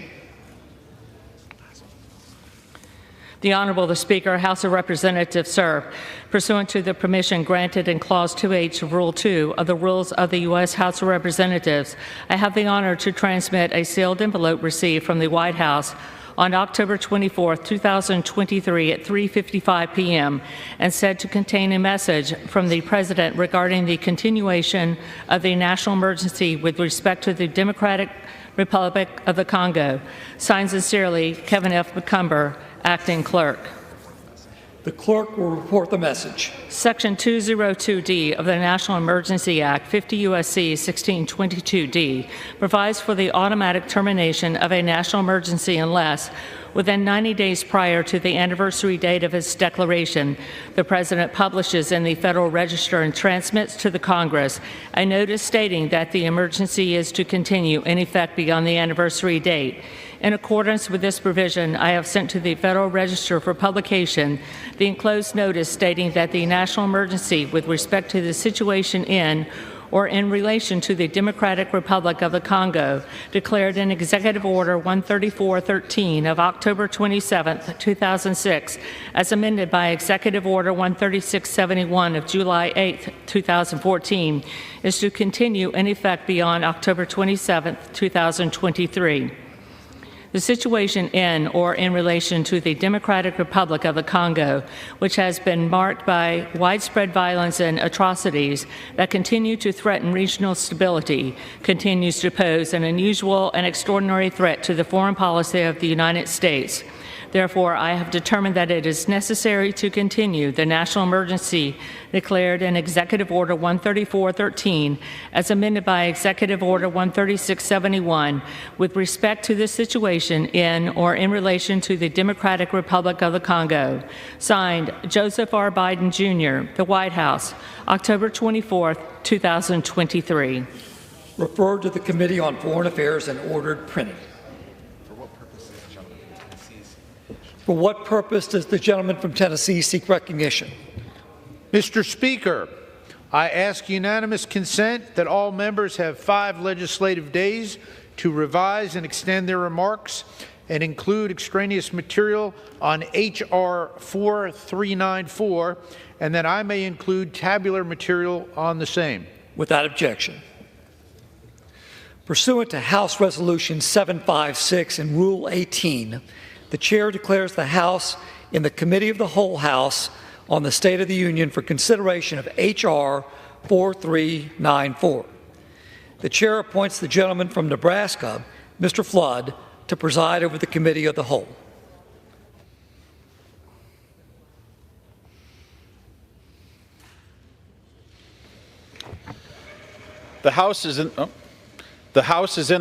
E: The Honorable the Speaker, House of Representatives, sir, pursuant to the permission granted in Clause 2H of Rule 2 of the Rules of the U.S. House of Representatives, I have the honor to transmit a sealed envelope received from the White House on October 24, 2023 at 3:55 p.m. and said to contain a message from the President regarding the continuation of the national emergency with respect to the Democratic Republic of the Congo. Signed sincerely, Kevin F. McCarthy, Acting Clerk.
W: The clerk will report the message.
E: Section 202D of the National Emergency Act, 50 U.S.C. 1622D, provides for the automatic termination of a national emergency unless, within 90 days prior to the anniversary date of its declaration, the President publishes in the Federal Register and transmits to the Congress a notice stating that the emergency is to continue in effect beyond the anniversary date. In accordance with this provision, I have sent to the Federal Register for publication the enclosed notice stating that the national emergency with respect to the situation in or in relation to the Democratic Republic of the Congo, declared in Executive Order 13413 of October 27, 2006, as amended by Executive Order 13671 of July 8, 2014, is to continue in effect beyond October 27, 2023. The situation in or in relation to the Democratic Republic of the Congo, which has been marked by widespread violence and atrocities that continue to threaten regional stability, continues to pose an unusual and extraordinary threat to the foreign policy of the United States. Therefore, I have determined that it is necessary to continue the national emergency declared in Executive Order 13413 as amended by Executive Order 13671 with respect to the situation in or in relation to the Democratic Republic of the Congo. Signed, Joseph R. Biden, Jr., the White House, October 24, 2023.
W: Referred to the Committee on Foreign Affairs and ordered printed. For what purpose does the gentleman from Tennessee seek recognition?
I: Mr. Speaker, I ask unanimous consent that all members have 5 legislative days to revise and extend their remarks and include extraneous material on H.R. 4394, and that I may include tabular material on the same.
W: Without objection. Pursuant to House Resolution 756 and Rule 18, the Chair declares the House in the Committee of the Whole House on the State of the Union for consideration of H.R. 4394. The Chair appoints the gentleman from Nebraska, Mr. Flood, to preside over the Committee of the Whole.
Q: The House is in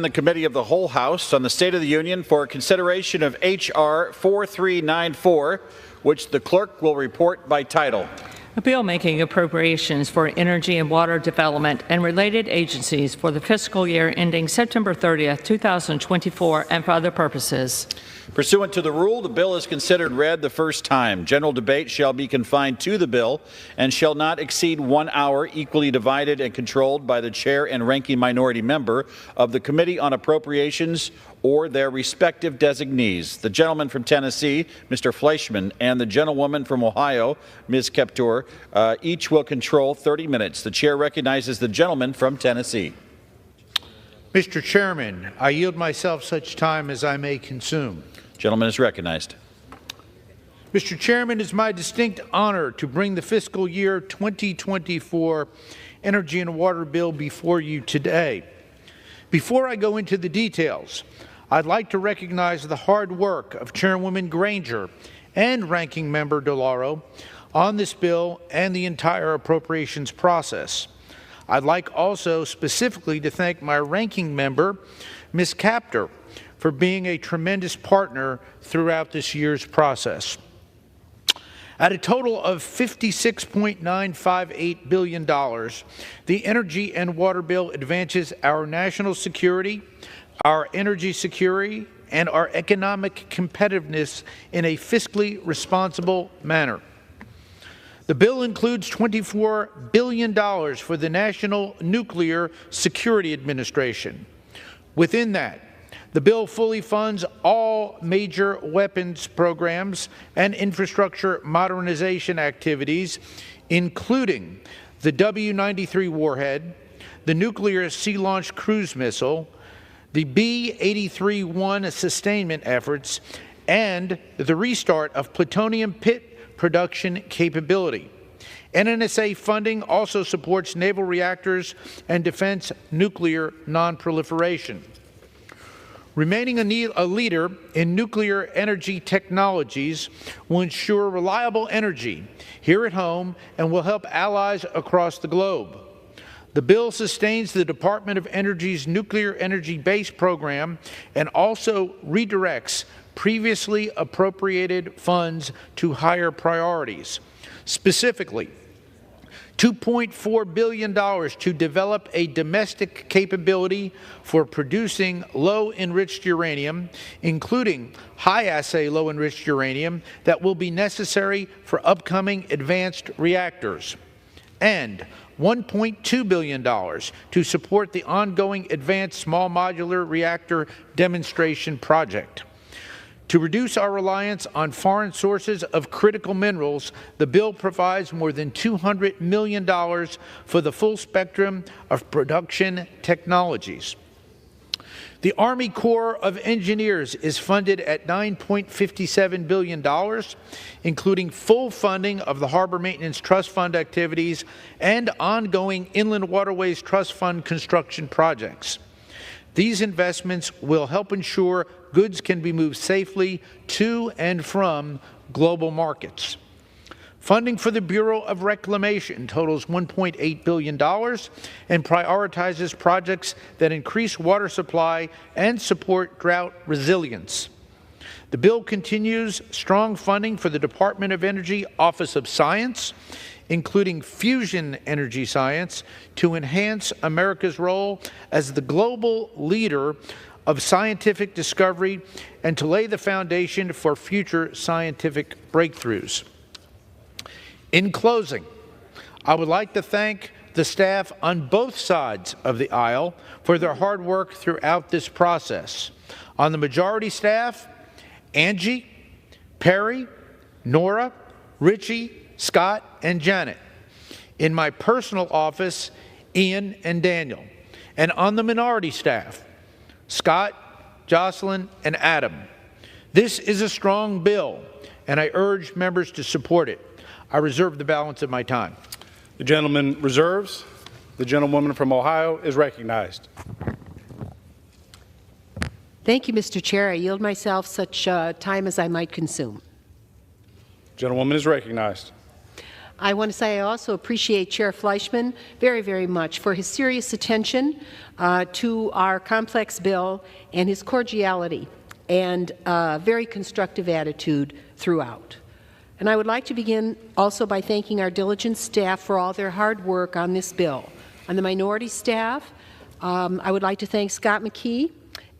Q: the Committee of the Whole House on the State of the Union for consideration of H.R. 4394, which the clerk will report by title.
E: A bill making appropriations for energy and water development and related agencies for the fiscal year ending September 30th, 2024, and for other purposes.
Q: Pursuant to the rule, the bill is considered read the first time. General debate shall be confined to the bill and shall not exceed 1 hour, equally divided and controlled by the chair and ranking minority member of the Committee on Appropriations or their respective designees. The gentleman from Tennessee, Mr. Fleischman, and the gentlewoman from Ohio, Ms. Keptor, each will control 30 minutes. The chair recognizes the gentleman from Tennessee.
I: Mr. Chairman, I yield myself such time as I may consume.
Q: Gentleman is recognized.
I: Mr. Chairman, it is my distinct honor to bring the fiscal year 2024 Energy and Water Bill before you today. Before I go into the details, I'd like to recognize the hard work of Chairwoman Granger and Ranking Member DeLauro on this bill and the entire appropriations process. I'd like also specifically to thank my ranking member, Ms. Kaptur, for being a tremendous partner throughout this year's process. At a total of $56.958 billion, the Energy and Water Bill advances our national security, our energy security, and our economic competitiveness in a fiscally responsible manner. The bill includes $24 billion for the National Nuclear Security Administration. Within that, the bill fully funds all major weapons programs and infrastructure modernization activities, including the W-93 warhead, the nuclear sea-launched cruise missile, the B-83-1 sustainment efforts, and the restart of plutonium pit production capability. NNSA funding also supports naval reactors and defense nuclear nonproliferation. Remaining a leader in nuclear energy technologies will ensure reliable energy here at home and will help allies across the globe. The bill sustains the Department of Energy's Nuclear Energy Base program and also redirects previously appropriated funds to higher priorities. Specifically, $2.4 billion to develop a domestic capability for producing low-enriched uranium, including high-assay low-enriched uranium that will be necessary for upcoming advanced reactors, and $1.2 billion to support the ongoing Advanced Small Modular Reactor Demonstration Project. To reduce our reliance on foreign sources of critical minerals, the bill provides more than $200 million for the full spectrum of production technologies. The Army Corps of Engineers is funded at $9.57 billion, including full funding of the Harbor Maintenance Trust Fund activities and ongoing Inland Waterways Trust Fund construction projects. These investments will help ensure goods can be moved safely to and from global markets. Funding for the Bureau of Reclamation totals $1.8 billion and prioritizes projects that increase water supply and support drought resilience. The bill continues strong funding for the Department of Energy Office of Science, including fusion energy science, to enhance America's role as the global leader of scientific discovery and to lay the foundation for future scientific breakthroughs. In closing, I would like to thank the staff on both sides of the aisle for their hard work throughout this process. On the majority staff, Angie, Perry, Nora, Richie, Scott, and Janet. In my personal office, Ian and Daniel. And on the minority staff, Scott, Jocelyn, and Adam. This is a strong bill, and I urge members to support it. I reserve the balance of my time.
F: The gentleman reserves. The gentlewoman from Ohio is recognized.
K: Thank you, Mr. Chair. I yield myself such time as I might consume.
F: Gentlewoman is recognized.
K: I want to say I also appreciate Chair Fleischman very, very much for his serious attention to our complex bill and his cordiality and very constructive attitude throughout. And I would like to begin also by thanking our diligent staff for all their hard work on this bill. On the minority staff, I would like to thank Scott McKee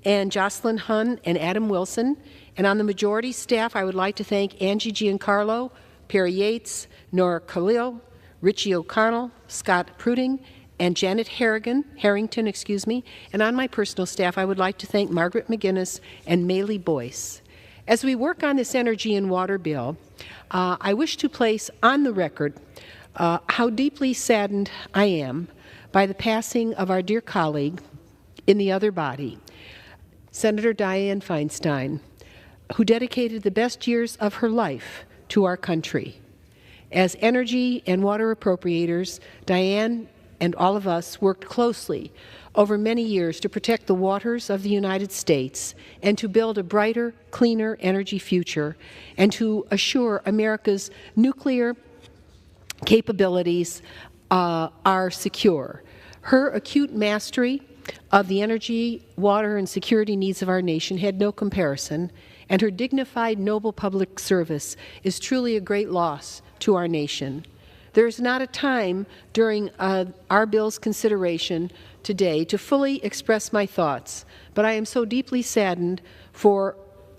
K: and Jocelyn Hunn and Adam Wilson. And on the majority staff, I would like to thank Angie Giancarlo, Perry Yates, Nora Khalil, Richie O'Connell, Scott Pruding, and Janet Harrington. And on my personal staff, I would like to thank Margaret McGinnis and Maylee Boyce. As we work on this energy and water bill, I wish to place on the record how deeply saddened I am by the passing of our dear colleague in the other body, Senator Dianne Feinstein, who dedicated the best years of her life to our country. As energy and water appropriators, Dianne and all of us worked closely over many years to protect the waters of the United States and to build a brighter, cleaner energy future and to assure America's nuclear capabilities are secure. Her acute mastery of the energy, water, and security needs of our nation had no comparison, and her dignified, noble public service is truly a great loss to our nation. There is not a time during our bill's consideration today to fully express my thoughts, but I am so deeply saddened for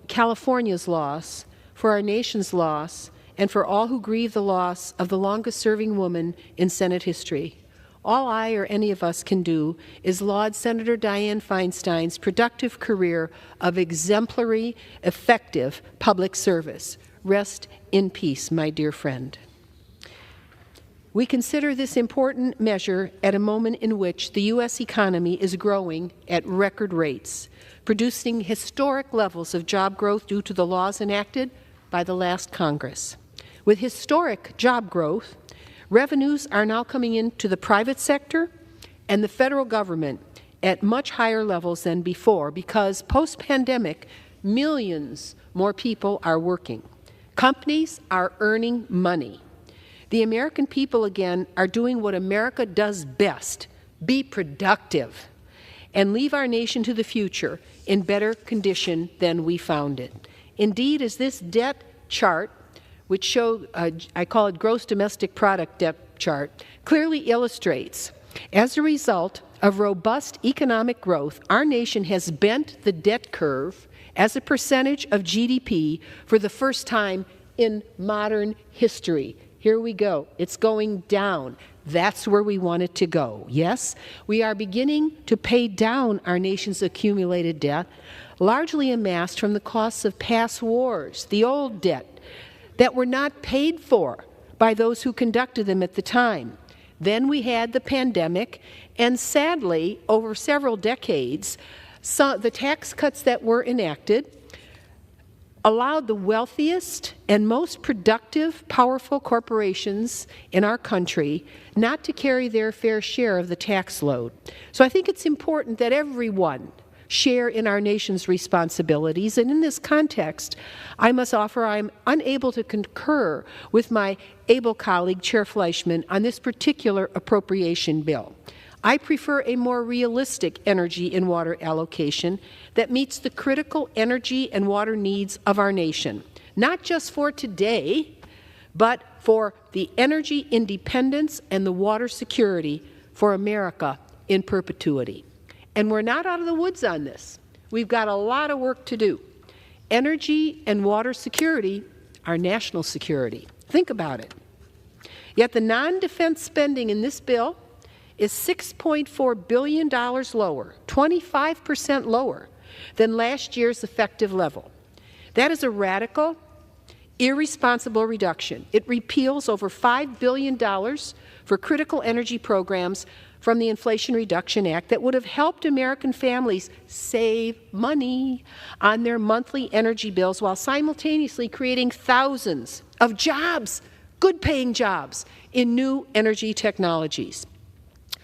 K: California's loss, for our nation's loss, and for all who grieve the loss of the longest-serving woman in Senate history. All I or any of us can do is laud Senator Dianne Feinstein's productive career of exemplary, effective public service. Rest in peace, my dear friend. We consider this important measure at a moment in which the U.S. economy is growing at record rates, producing historic levels of job growth due to the laws enacted by the last Congress. With historic job growth, revenues are now coming into the private sector and the federal government at much higher levels than before because post-pandemic, millions more people are working. Companies are earning money. The American people, again, are doing what America does best, be productive, and leave our nation to the future in better condition than we found it. Indeed, as this debt chart, which show, I call it gross domestic product debt chart, clearly illustrates, as a result of robust economic growth, our nation has bent the debt curve as a percentage of GDP for the first time in modern history. Here we go. It's going down. That's where we want it to go. Yes, we are beginning to pay down our nation's accumulated debt, largely amassed from the costs of past wars, the old debt that were not paid for by those who conducted them at the time. Then we had the pandemic, and sadly, over several decades, the tax cuts that were enacted allowed the wealthiest and most productive, powerful corporations in our country not to carry their fair share of the tax load. So I think it's important that everyone share in our nation's responsibilities, and in this context, I must offer I'm unable to concur with my able colleague, Chair Fleischman, on this particular appropriation bill. I prefer a more realistic energy and water allocation that meets the critical energy and water needs of our nation, not just for today, but for the energy independence and the water security for America in perpetuity. And we're not out of the woods on this. We've got a lot of work to do. Energy and water security are national security. Think about it. Yet the non-defense spending in this bill is $6.4 billion lower, 25% lower than last year's effective level. That is a radical, irresponsible reduction. It repeals over $5 billion for critical energy programs from the Inflation Reduction Act that would have helped American families save money on their monthly energy bills while simultaneously creating thousands of jobs, good-paying jobs, in new energy technologies.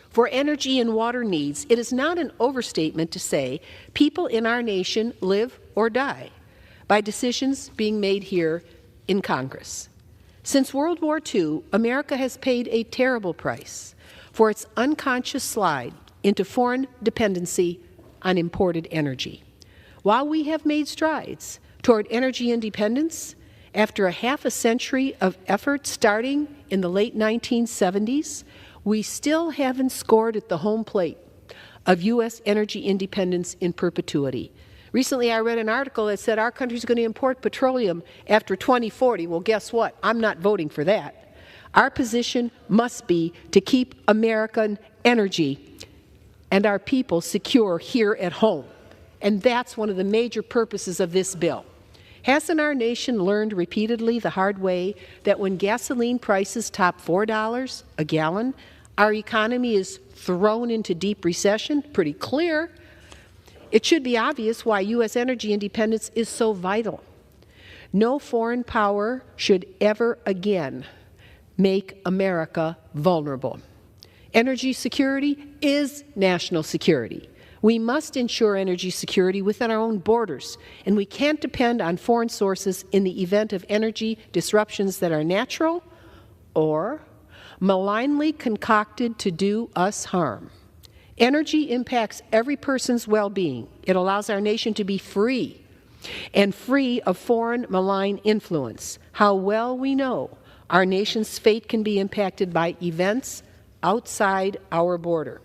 K: For energy and water needs, it is not an overstatement to say people in our nation live or die by decisions being made here in Congress. Since World War II, America has paid a terrible price for its unconscious slide into foreign dependency on imported energy. While we have made strides toward energy independence, after a half a century of effort starting in the late 1970s, we still haven't scored at the home plate of U.S. energy independence in perpetuity. Recently, I read an article that said our country is going to import petroleum after 2040. Well, guess what? I'm not voting for that. Our position must be to keep American energy and our people secure here at home. And that's one of the major purposes of this bill. Hasn't our nation learned repeatedly the hard way that when gasoline prices top $4 a gallon, our economy is thrown into deep recession? Pretty clear. It should be obvious why U.S. energy independence is so vital. No foreign power should ever again make America vulnerable. Energy security is national security. We must ensure energy security within our own borders, and we can't depend on foreign sources in the event of energy disruptions that are natural or malignly concocted to do us harm. Energy impacts every person's well-being. It allows our nation to be free and free of foreign malign influence. How well we know our nation's fate can be impacted by events outside our border.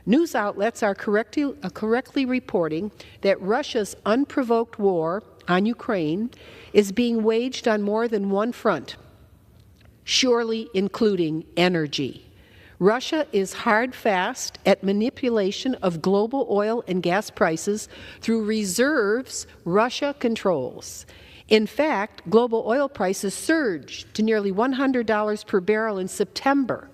K: News outlets are correctly reporting that Russia's unprovoked war on Ukraine is being waged on more than one front, surely including energy. Russia is hard-fast at manipulation of global oil and gas prices through reserves Russia controls. In fact, global oil prices surged to nearly $100 per barrel in September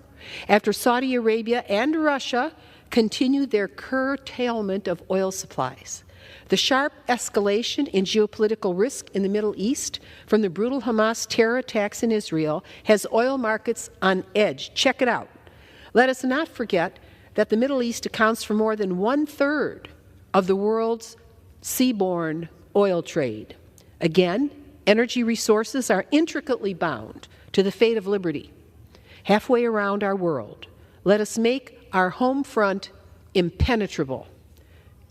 K: after Saudi Arabia and Russia continued their curtailment of oil supplies. The sharp escalation in geopolitical risk in the Middle East from the brutal Hamas terror attacks in Israel has oil markets on edge. Check it out. Let us not forget that the Middle East accounts for more than 1/3 of the world's seaborne oil trade. Again, energy resources are intricately bound to the fate of liberty. Halfway around our world, let us make our home front impenetrable.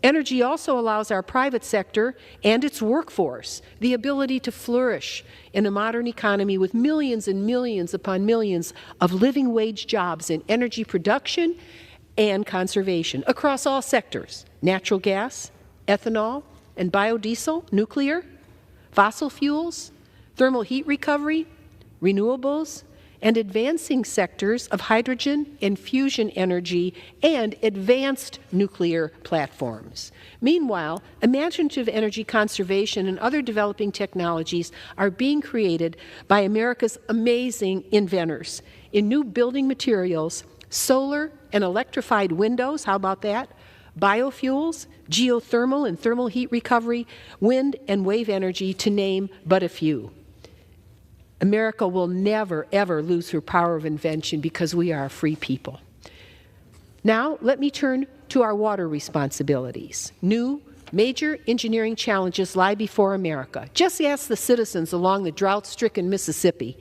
K: Energy also allows our private sector and its workforce the ability to flourish in a modern economy with millions and millions upon millions of living wage jobs in energy production and conservation across all sectors: natural gas, ethanol and biodiesel, nuclear, fossil fuels, thermal heat recovery, renewables, and advancing sectors of hydrogen and fusion energy and advanced nuclear platforms. Meanwhile, imaginative energy conservation and other developing technologies are being created by America's amazing inventors in new building materials, solar and electrified windows, how about that? Biofuels, geothermal and thermal heat recovery, wind and wave energy, to name but a few. America will never, ever lose her power of invention because we are a free people. Now, let me turn to our water responsibilities. New, major engineering challenges lie before America. Just ask the citizens along the drought-stricken Mississippi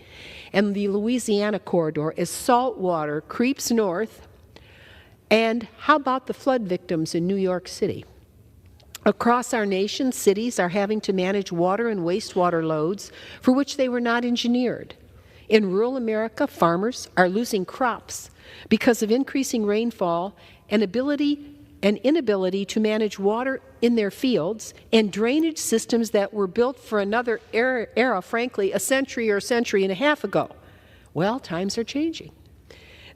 K: and the Louisiana corridor as salt water creeps north. And how about the flood victims in New York City? Across our nation, cities are having to manage water and wastewater loads for which they were not engineered. In rural America, farmers are losing crops because of increasing rainfall and inability to manage water in their fields, and drainage systems that were built for another era, frankly, a century or a century and a half ago. Well, times are changing.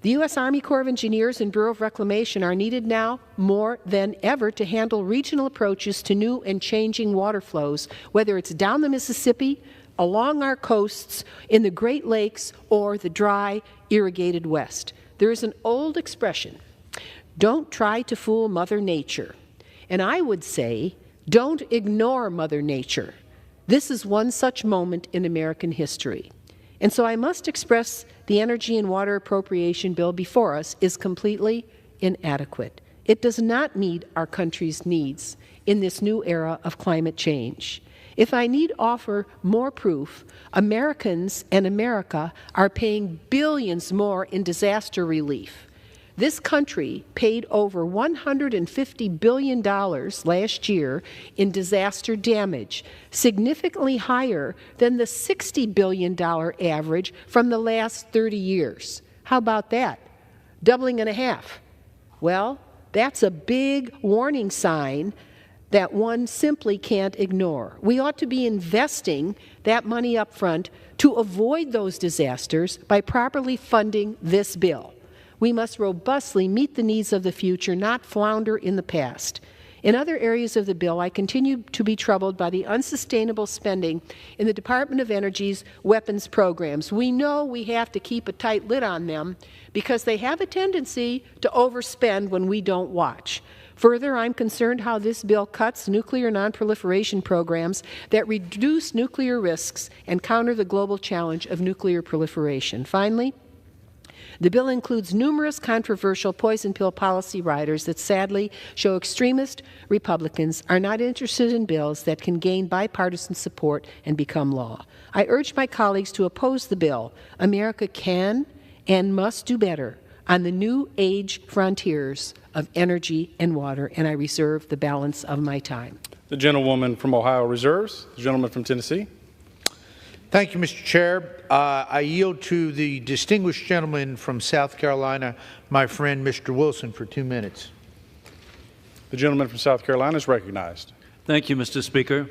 K: The U.S. Army Corps of Engineers and Bureau of Reclamation are needed now more than ever to handle regional approaches to new and changing water flows, whether it's down the Mississippi, along our coasts, in the Great Lakes, or the dry, irrigated West. There is an old expression, don't try to fool Mother Nature. And I would say, don't ignore Mother Nature. This is one such moment in American history. And so I must express the Energy and Water Appropriation Bill before us is completely inadequate. It does not meet our country's needs in this new era of climate change. If I need offer more proof, Americans and America are paying billions more in disaster relief. This country paid over $150 billion last year in disaster damage, significantly higher than the $60 billion average from the last 30 years. How about that? Doubling and a half. Well, that's a big warning sign that one simply can't ignore. We ought to be investing that money up front to avoid those disasters by properly funding this bill. We must robustly meet the needs of the future, not flounder in the past. In other areas of the bill, I continue to be troubled by the unsustainable spending in the Department of Energy's weapons programs. We know we have to keep a tight lid on them because they have a tendency to overspend when we don't watch. Further, I'm concerned how this bill cuts nuclear nonproliferation programs that reduce nuclear risks and counter the global challenge of nuclear proliferation. Finally, the bill includes numerous controversial poison pill policy riders that sadly show extremist Republicans are not interested in bills that can gain bipartisan support and become law. I urge my colleagues to oppose the bill. America can and must do better on the new age frontiers of energy and water, and I reserve the balance of my time.
F: The gentlewoman from Ohio reserves. The gentleman from Tennessee.
I: Thank you, Mr. Chair. I yield to the distinguished gentleman from South Carolina, my friend Mr. Wilson, for 2 minutes.
F: The gentleman from South Carolina is recognized.
L: Thank you, Mr. Speaker.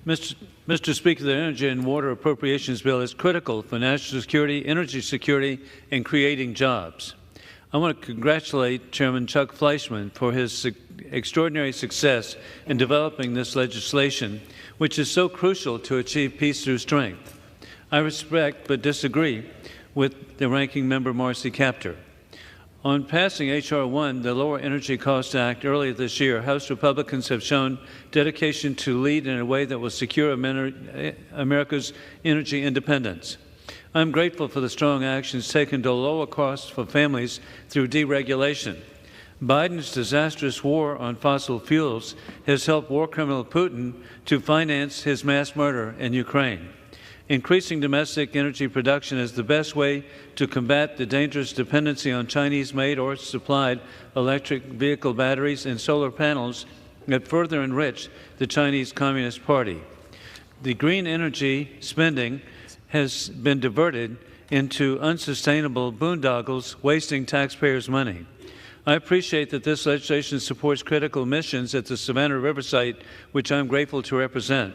L: Mr. Speaker, the Energy and Water Appropriations Bill is critical for national security, energy security, and creating jobs. I want to congratulate Chairman Chuck Fleischmann for his extraordinary success in developing this legislation, which is so crucial to achieve peace through strength. I respect but disagree with the Ranking Member Marcy Kaptur. On passing H.R. 1, the Lower Energy Cost Act, earlier this year, House Republicans have shown dedication to lead in a way that will secure America's energy independence. I'm grateful for the strong actions taken to lower costs for families through deregulation. Biden's disastrous war on fossil fuels has helped war criminal Putin to finance his mass murder in Ukraine. Increasing domestic energy production is the best way to combat the dangerous dependency on Chinese-made or supplied electric vehicle batteries and solar panels that further enrich the Chinese Communist Party. The green energy spending has been diverted into unsustainable boondoggles, wasting taxpayers' money. I appreciate that this legislation supports critical missions at the Savannah River site, which I'm grateful to represent.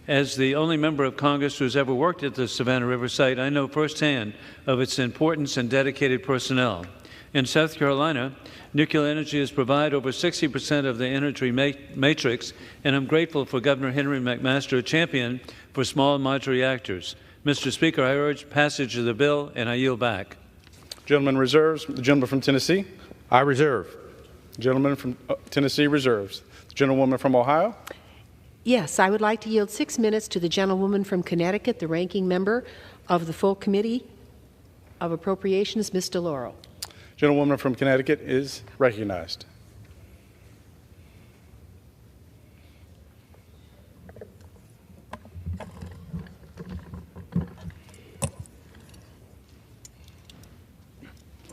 L: As the only member of Congress who has ever worked at the Savannah River site, I know firsthand of its importance and dedicated personnel. In South Carolina, nuclear energy has provided over 60% of the energy matrix, and I'm grateful for Governor Henry McMaster, a champion for small modular reactors. Mr. Speaker, I urge passage of the bill, and I yield back.
F: Gentleman reserves. The gentleman from Tennessee.
I: I reserve.
F: The gentleman from Tennessee reserves. The gentlewoman from Ohio.
K: Yes, I would like to yield 6 minutes to the gentlewoman from Connecticut, the ranking member of the full Committee of Appropriations, Ms. DeLauro.
F: Gentlewoman from Connecticut is recognized.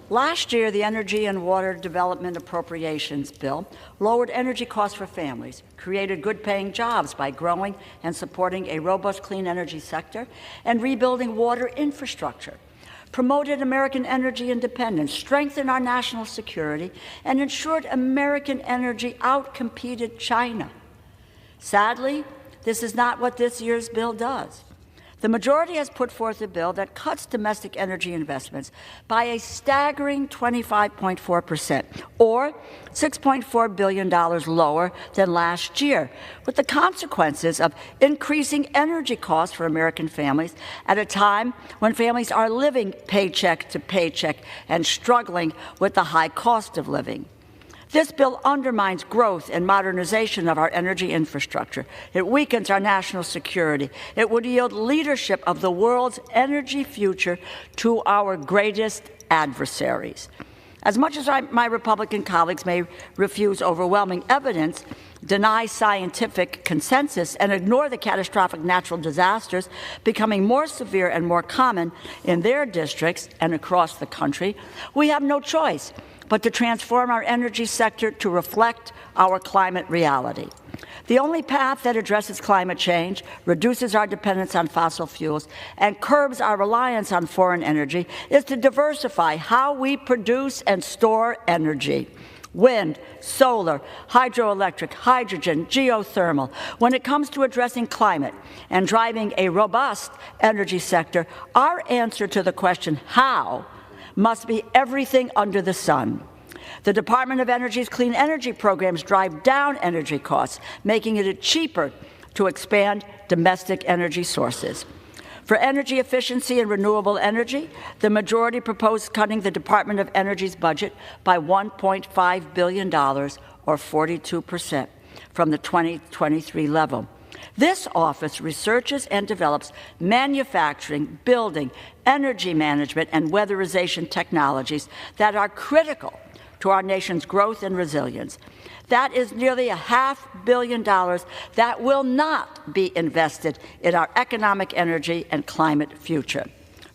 N: Last year, the Energy and Water Development Appropriations Bill lowered energy costs for families, created good-paying jobs by growing and supporting a robust clean energy sector, and rebuilding water infrastructure, promoted American energy independence, strengthened our national security, and ensured American energy outcompeted China. Sadly, this is not what this year's bill does. The majority has put forth a bill that cuts domestic energy investments by a staggering 25.4%, or $6.4 billion lower than last year, with the consequences of increasing energy costs for American families at a time when families are living paycheck to paycheck and struggling with the high cost of living. This bill undermines growth and modernization of our energy infrastructure. It weakens our national security. It would yield leadership of the world's energy future to our greatest adversaries. As much as my Republican colleagues may refuse overwhelming evidence, deny scientific consensus, and ignore the catastrophic natural disasters becoming more severe and more common in their districts and across the country, we have no choice but to transform our energy sector to reflect our climate reality. The only path that addresses climate change, reduces our dependence on fossil fuels, and curbs our reliance on foreign energy is to diversify how we produce and store energy. Wind, solar, hydroelectric, hydrogen, geothermal. When it comes to addressing climate and driving a robust energy sector, our answer to the question, how, must be everything under the sun. The Department of Energy's clean energy programs drive down energy costs, making it cheaper to expand domestic energy sources. For energy efficiency and renewable energy, the majority proposed cutting the Department of Energy's budget by $1.5 billion, or 42%, from the 2023 level. This office researches and develops manufacturing, building, energy management, and weatherization technologies that are critical to our nation's growth and resilience. That is nearly $500 million that will not be invested in our economic, energy, and climate future.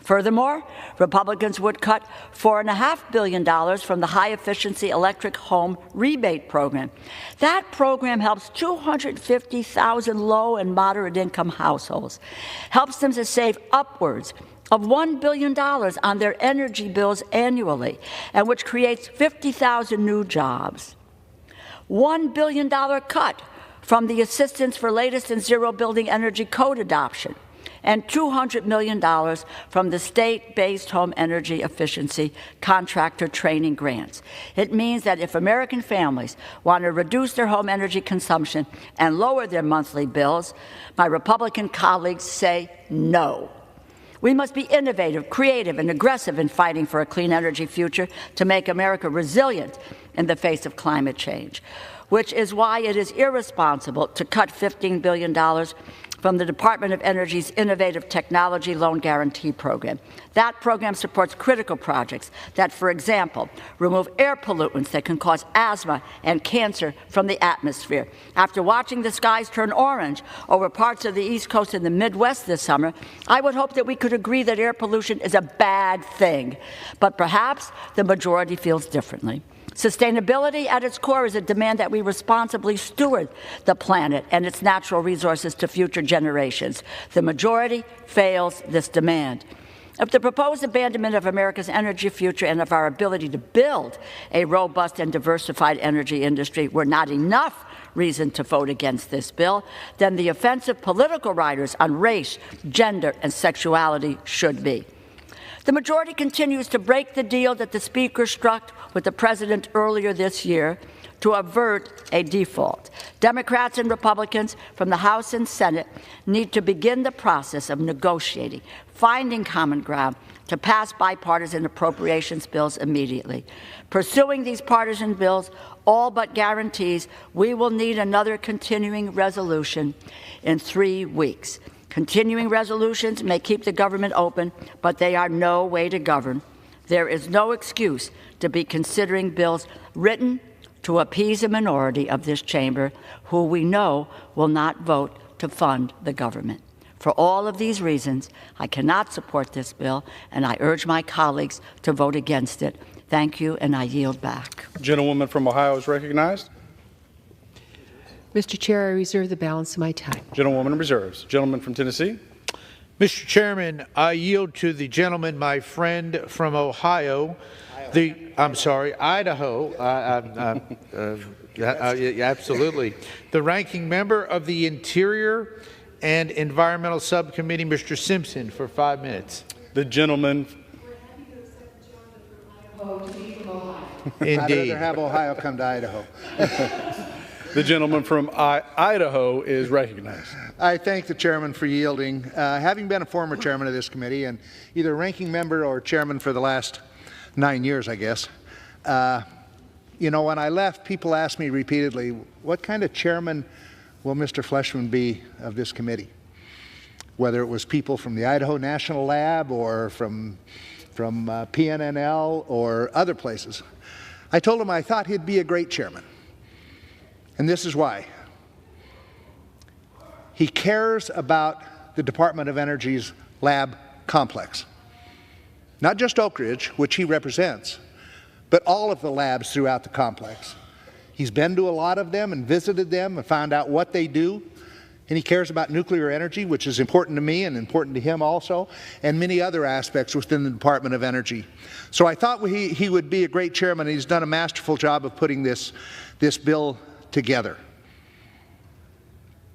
N: Furthermore, Republicans would cut $4.5 billion from the high-efficiency electric home rebate program. That program helps 250,000 low and moderate-income households, helps them to save upwards of $1 billion on their energy bills annually, and which creates 50,000 new jobs. $1 billion cut from the Assistance for Latest and Zero Building Energy Code adoption, and $200 million from the state-based home energy efficiency contractor training grants. It means that if American families want to reduce their home energy consumption and lower their monthly bills, my Republican colleagues say no. We must be innovative, creative, and aggressive in fighting for a clean energy future to make America resilient in the face of climate change, which is why it is irresponsible to cut $15 billion from the Department of Energy's Innovative Technology Loan Guarantee Program. That program supports critical projects that, for example, remove air pollutants that can cause asthma and cancer from the atmosphere. After watching the skies turn orange over parts of the East Coast and the Midwest this summer, I would hope that we could agree that air pollution is a bad thing. But perhaps the majority feels differently. Sustainability at its core is a demand that we responsibly steward the planet and its natural resources to future generations. The majority fails this demand. If the proposed abandonment of America's energy future and of our ability to build a robust and diversified energy industry were not enough reason to vote against this bill, then the offensive political riders on race, gender, and sexuality should be. The majority continues to break the deal that the Speaker struck with the President earlier this year to avert a default. Democrats and Republicans from the House and Senate need to begin the process of negotiating, finding common ground to pass bipartisan appropriations bills immediately. Pursuing these partisan bills all but guarantees we will need another continuing resolution in 3 weeks. Continuing resolutions may keep the government open, but they are no way to govern. There is no excuse to be considering bills written to appease a minority of this chamber who we know will not vote to fund the government. For all of these reasons, I cannot support this bill, and I urge my colleagues to vote against it. Thank you, and I yield back.
F: Gentlewoman from Ohio is recognized.
K: Mr. Chair, I reserve the balance of my time.
F: Gentlewoman reserves. Gentleman from Tennessee.
I: Mr. Chairman, I yield to the gentleman, my friend from Ohio, Idaho. Absolutely. The ranking member of the Interior and Environmental Subcommittee, Mr. Simpson, for 5 minutes.
F: The gentleman.
I: Indeed.
A: I'd rather have Ohio come to Idaho.
F: The gentleman from Idaho is recognized.
A: I thank the chairman for yielding. Having been a former chairman of this committee and either ranking member or chairman for the last 9 years, I guess, you know, when I left, people asked me repeatedly, what kind of chairman will Mr. Fleshman be of this committee? Whether it was people from the Idaho National Lab or from PNNL or other places. I told him I thought he'd be a great chairman. And this is why. He cares about the Department of Energy's lab complex. Not just Oak Ridge, which he represents, but all of the labs throughout the complex. He's been to a lot of them and visited them and found out what they do. And he cares about nuclear energy, which is important to me and important to him also, and many other aspects within the Department of Energy. So I thought he would be a great chairman, and he's done a masterful job of putting this bill together.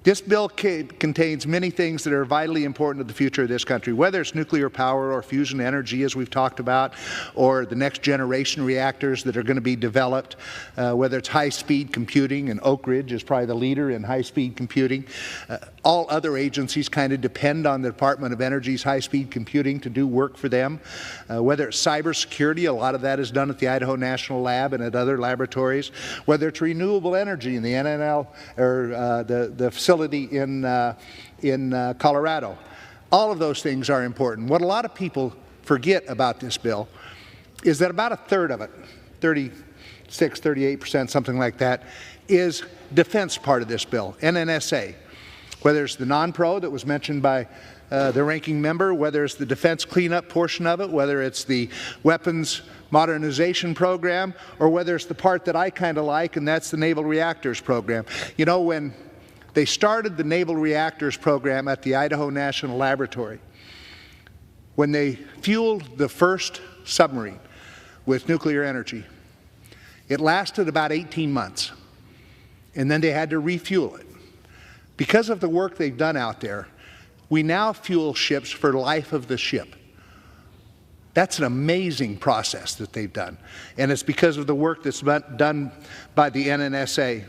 A: This bill contains many things that are vitally important to the future of this country, whether it's nuclear power or fusion energy, as we've talked about, or the next generation reactors that are going to be developed, whether it's high-speed computing, and Oak Ridge is probably the leader in high-speed computing. All other agencies kind of depend on the Department of Energy's high-speed computing to do work for them. Whether it's cybersecurity, a lot of that is done at the Idaho National Lab and at other laboratories. Whether it's renewable energy in the NNL or the facility in Colorado. All of those things are important. What a lot of people forget about this bill is that about a third of it, 36, 38%, something like that, is defense part of this bill, NNSA. Whether it's the non-pro that was mentioned by the ranking member, whether it's the defense cleanup portion of it, whether it's the weapons modernization program, or whether it's the part that I kind of like, and that's the naval reactors program. You know, when they started the naval reactors program at the Idaho National Laboratory, when they fueled the first submarine with nuclear energy, it lasted about 18 months, and then they had to refuel it. Because of the work they've done out there, we now fuel ships for the life of the ship. That's an amazing process that they've done, and it's because of the work that's been done by the NNSA.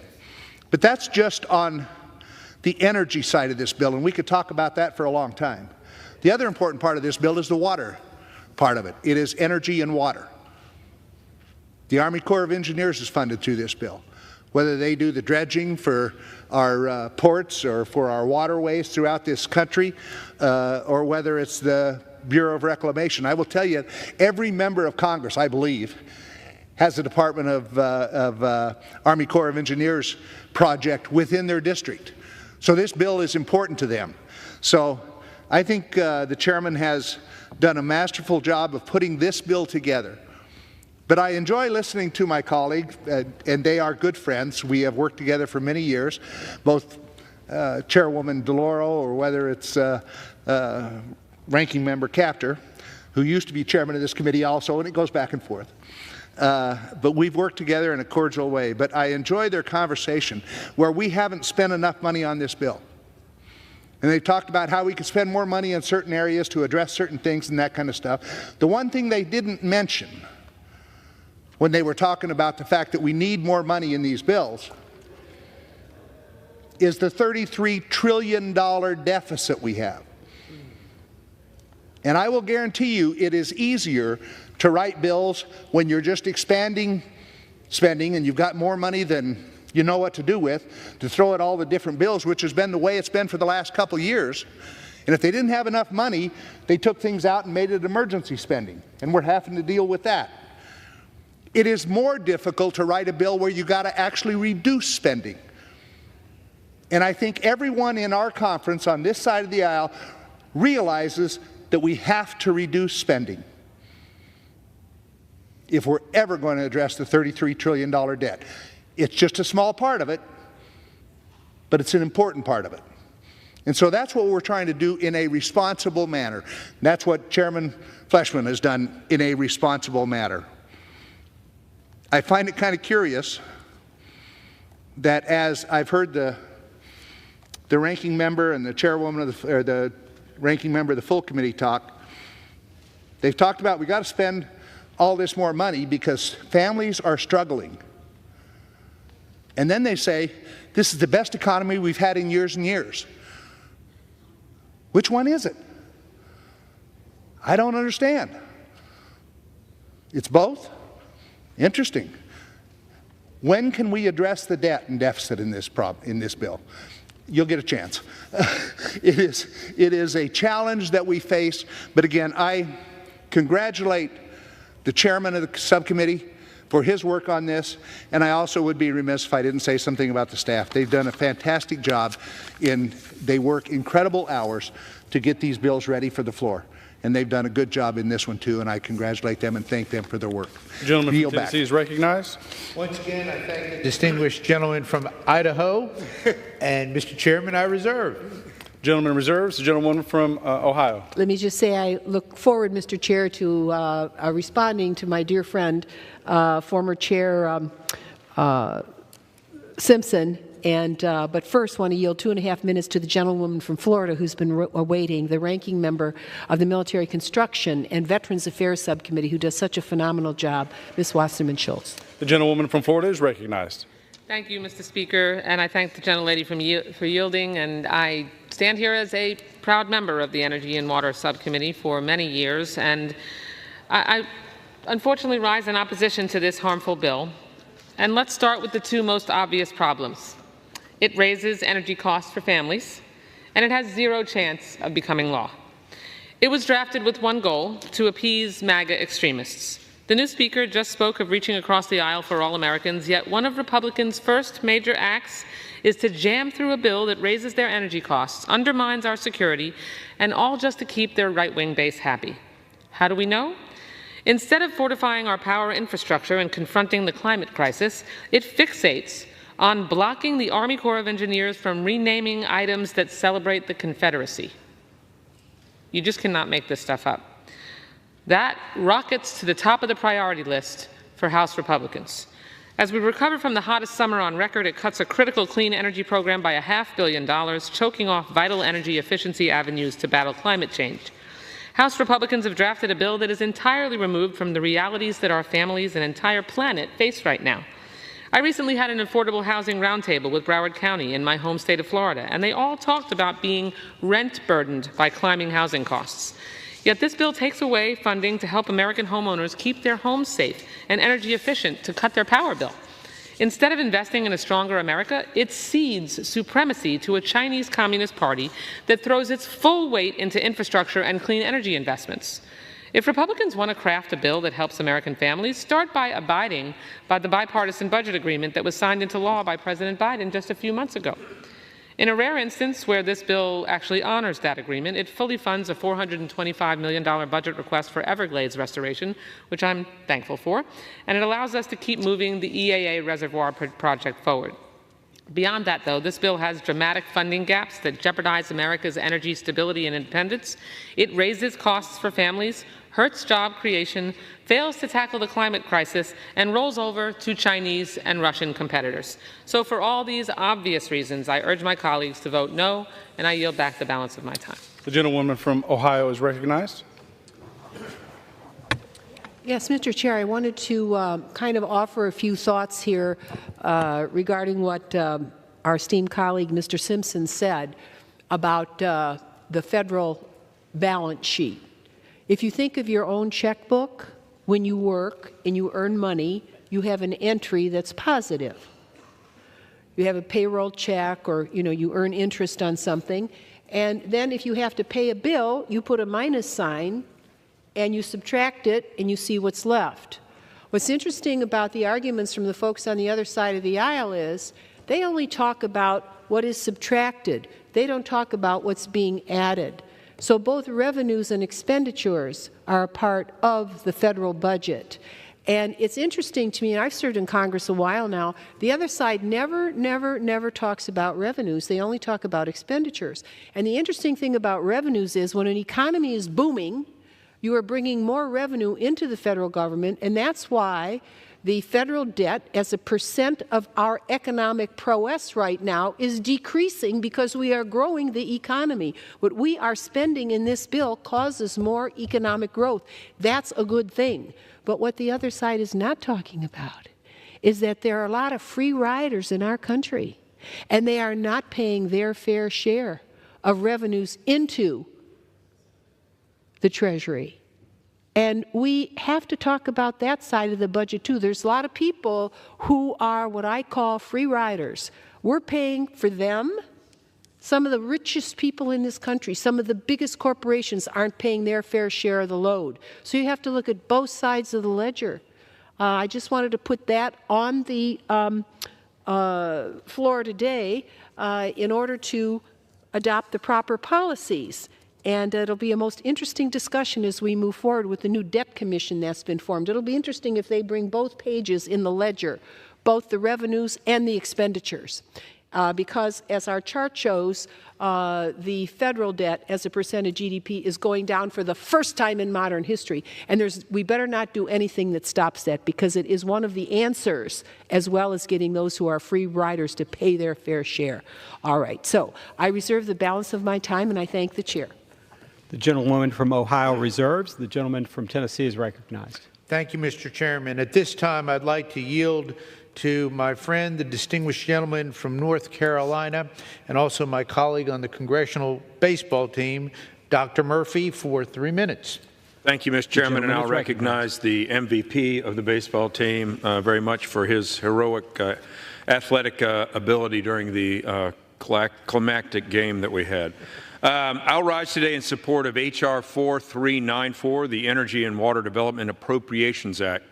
A: But that's just on the energy side of this bill, and we could talk about that for a long time. The other important part of this bill is the water part of it. It is energy and water. The Army Corps of Engineers is funded through this bill. Whether they do the dredging for our ports or for our waterways throughout this country, or whether it's the Bureau of Reclamation. I will tell you, every member of Congress, I believe, has a Department of Army Corps of Engineers project within their district. So this bill is important to them. So I think the chairman has done a masterful job of putting this bill together. But I enjoy listening to my colleagues, and they are good friends. We have worked together for many years, both Chairwoman DeLauro or whether it's Ranking Member Capter, who used to be chairman of this committee also, and it goes back and forth. But we've worked together in a cordial way. But I enjoy their conversation where we haven't spent enough money on this bill. And they've talked about how we could spend more money in certain areas to address certain things and that kind of stuff. The one thing they didn't mention when they were talking about the fact that we need more money in these bills is the $33 trillion deficit we have. And I will guarantee you it is easier to write bills when you're just expanding spending and you've got more money than you know what to do with, to throw at all the different bills, which has been the way it's been for the last couple of years. And if they didn't have enough money, they took things out and made it emergency spending, and we're having to deal with that. It is more difficult to write a bill where you got to actually reduce spending. And I think everyone in our conference on this side of the aisle realizes that we have to reduce spending if we're ever going to address the $33 trillion debt. It's just a small part of it, but it's an important part of it. And so that's what we're trying to do in a responsible manner. And that's what Chairman Fleshman has done in a responsible manner. I find it kind of curious that as I've heard the the ranking member and the chairwoman of the ranking member of the full committee talk. They've talked about we got to spend all this more money because families are struggling. And then they say, this is the best economy we've had in years and years. Which one is it? I don't understand. It's both? Interesting. When can we address the debt and deficit in this bill? You'll get a chance. It is a challenge that we face, but again, I congratulate the chairman of the subcommittee for his work on this, and I also would be remiss if I didn't say something about the staff. They've done a fantastic job. They work incredible hours to get these bills ready for the floor, and they've done a good job in this one too, and I congratulate them and thank them for their work.
F: The gentleman from Tennessee is recognized.
I: Once again, I thank the distinguished gentleman from Idaho, and Mr. Chairman, I reserve.
F: Gentleman reserves. The gentlewoman from Ohio.
K: Let me just say I look forward, Mr. Chair, to responding to my dear friend, former Chair Simpson. But first, want to yield 2.5 minutes to the gentlewoman from Florida who's been awaiting, the ranking member of the Military Construction and Veterans Affairs Subcommittee, who does such a phenomenal job, Ms. Wasserman Schultz.
F: The gentlewoman from Florida is recognized.
M: Thank you, Mr. Speaker, and I thank the gentlelady for yielding. And I stand here as a proud member of the Energy and Water Subcommittee for many years, and I unfortunately rise in opposition to this harmful bill. And let's start with the two most obvious problems. It raises energy costs for families, and it has zero chance of becoming law. It was drafted with one goal: to appease MAGA extremists. The new Speaker just spoke of reaching across the aisle for all Americans, yet one of Republicans' first major acts is to jam through a bill that raises their energy costs, undermines our security, and all just to keep their right-wing base happy. How do we know? Instead of fortifying our power infrastructure and confronting the climate crisis, it fixates on blocking the Army Corps of Engineers from renaming items that celebrate the Confederacy. You just cannot make this stuff up. That rockets to the top of the priority list for House Republicans. As we recover from the hottest summer on record, it cuts a critical clean energy program by $500 million, choking off vital energy efficiency avenues to battle climate change. House Republicans have drafted a bill that is entirely removed from the realities that our families and entire planet face right now. I recently had an affordable housing roundtable with Broward County in my home state of Florida, and they all talked about being rent-burdened by climbing housing costs. Yet this bill takes away funding to help American homeowners keep their homes safe and energy efficient to cut their power bill. Instead of investing in a stronger America, it cedes supremacy to a Chinese Communist Party that throws its full weight into infrastructure and clean energy investments. If Republicans want to craft a bill that helps American families, start by abiding by the bipartisan budget agreement that was signed into law by President Biden just a few months ago. In a rare instance where this bill actually honors that agreement, it fully funds a $425 million budget request for Everglades restoration, which I'm thankful for, and it allows us to keep moving the EAA reservoir project forward. Beyond that, though, this bill has dramatic funding gaps that jeopardize America's energy stability and independence. It raises costs for families, hurts job creation, fails to tackle the climate crisis, and rolls over to Chinese and Russian competitors. So for all these obvious reasons, I urge my colleagues to vote no, and I yield back the balance of my time.
F: The gentlewoman from Ohio is recognized.
K: Yes, Mr. Chair, I wanted to kind of offer a few thoughts here regarding what our esteemed colleague, Mr. Simpson, said about the federal balance sheet. If you think of your own checkbook, when you work and you earn money, you have an entry that's positive. You have a payroll check, or you earn interest on something, and then if you have to pay a bill, you put a minus sign and you subtract it and you see what's left. What's interesting about the arguments from the folks on the other side of the aisle is they only talk about what is subtracted. They don't talk about what's being added. So both revenues and expenditures are a part of the federal budget. And it's interesting to me, and I've served in Congress a while now, the other side never talks about revenues. They only talk about expenditures. And the interesting thing about revenues is when an economy is booming, you are bringing more revenue into the federal government, and that's why The federal debt as a percent of our economic prowess right now is decreasing because we are growing the economy. What we are spending in this bill causes more economic growth. That's a good thing. But what the other side is not talking about is that there are a lot of free riders in our country, and they are not paying their fair share of revenues into the Treasury. And we have to talk about that side of the budget too. There's a lot of people who are what I call free riders. We're paying for them. Some of the richest people in this country, some of the biggest corporations aren't paying their fair share of the load. So you have to look at both sides of the ledger. I just wanted to put that on the floor today in order to adopt the proper policies. And it'll be a most interesting discussion as we move forward with the new debt commission that's been formed. It'll be interesting if they bring both pages in the ledger, both the revenues and the expenditures. Because as our chart shows, the federal debt as a percent of GDP is going down for the first time in modern history. And we better not do anything that stops that, because it is one of the answers, as well as getting those who are free riders to pay their fair share. All right, so I reserve the balance of my time, and I thank the chair.
J: The gentlewoman from Ohio reserves. The gentleman from Tennessee is recognized.
I: Thank you, Mr. Chairman. At this time, I'd like to yield to my friend, the distinguished gentleman from North Carolina, and also my colleague on the congressional baseball team, Dr. Murphy, for 3 minutes.
O: Thank you, Mr. Chairman, and I'll recognize the MVP of the baseball team very much for his heroic athletic ability during the climactic game that we had. I'll rise today in support of H.R. 4394, the Energy and Water Development Appropriations Act.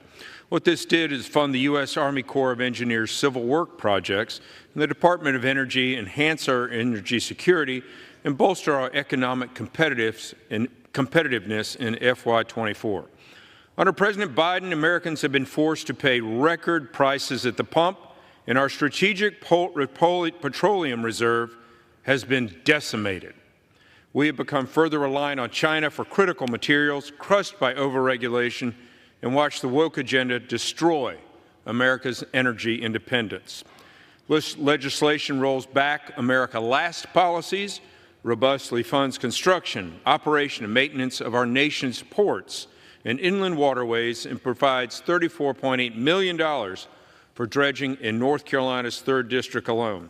O: What this did is fund the U.S. Army Corps of Engineers civil work projects and the Department of Energy, enhance our energy security, and bolster our economic competitiveness in FY24. Under President Biden, Americans have been forced to pay record prices at the pump, and our strategic petroleum reserve has been decimated. We have become further reliant on China for critical materials, crushed by overregulation, and watch the woke agenda destroy America's energy independence. This legislation rolls back America Last policies, robustly funds construction, operation, and maintenance of our nation's ports and inland waterways, and provides $34.8 million for dredging in North Carolina's 3rd District alone.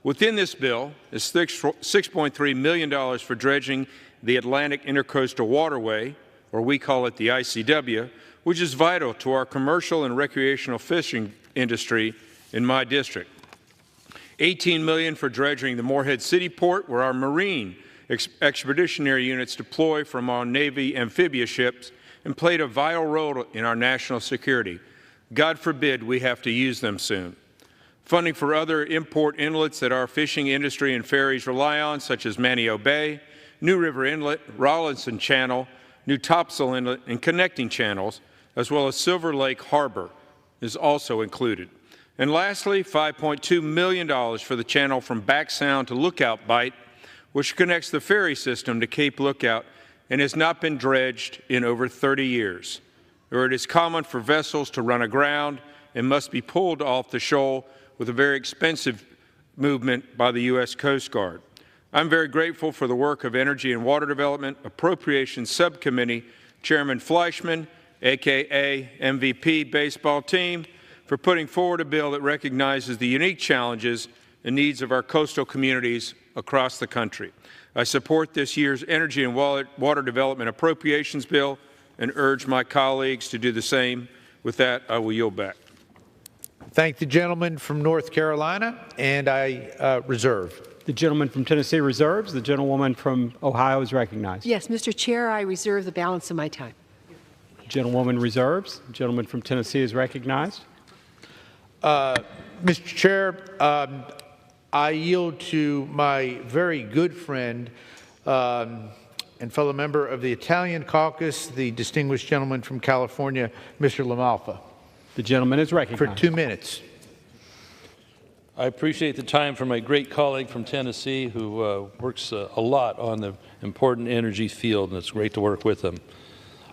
O: Within this bill is $6.3 million for dredging the Atlantic Intercoastal Waterway, or we call it the ICW, which is vital to our commercial and recreational fishing industry in my district. $18 million for dredging the Morehead City Port, where our Marine expeditionary units deploy from our Navy amphibious ships and played a vital role in our national security. God forbid we have to use them soon. Funding for other import inlets that our fishing industry and ferries rely on, such as Manio Bay, New River Inlet, Rawlinson Channel, New Topsail Inlet, and connecting channels, as well as Silver Lake Harbor, is also included. And lastly, $5.2 million for the channel from Back Sound to Lookout Bight, which connects the ferry system to Cape Lookout and has not been dredged in over 30 years, where it is common for vessels to run aground and must be pulled off the shoal with a very expensive movement by the U.S. Coast Guard. I'm very grateful for the work of Energy and Water Development Appropriations Subcommittee Chairman Fleischman, a.k.a. MVP baseball team, for putting forward a bill that recognizes the unique challenges and needs of our coastal communities across the country. I support this year's Energy and Water Development Appropriations Bill and urge my colleagues to do the same. With that, I will yield back.
I: Thank the gentleman from North Carolina, and I reserve.
J: The gentleman from Tennessee reserves. The gentlewoman from Ohio is recognized.
K: Yes, Mr. Chair, I reserve the balance of my time.
J: Gentlewoman reserves. The gentleman from Tennessee is recognized.
I: Mr. Chair, I yield to my very good friend and fellow member of the Italian caucus, the distinguished gentleman from California, Mr. LaMalfa.
J: The gentleman is recognized.
I: For 2 minutes.
S: I appreciate the time from my great colleague from Tennessee who works a lot on the important energy field, and it's great to work with him.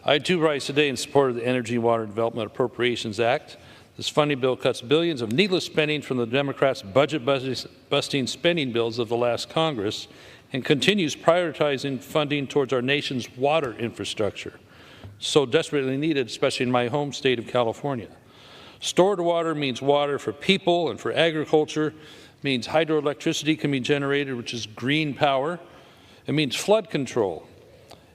S: I too rise today in support of the Energy and Water Development Appropriations Act. This funding bill cuts billions of needless spending from the Democrats' budget-busting spending bills of the last Congress and continues prioritizing funding towards our nation's water infrastructure, so desperately needed, especially in my home state of California. Stored water means water for people and for agriculture, means hydroelectricity can be generated, which is green power. It means flood control.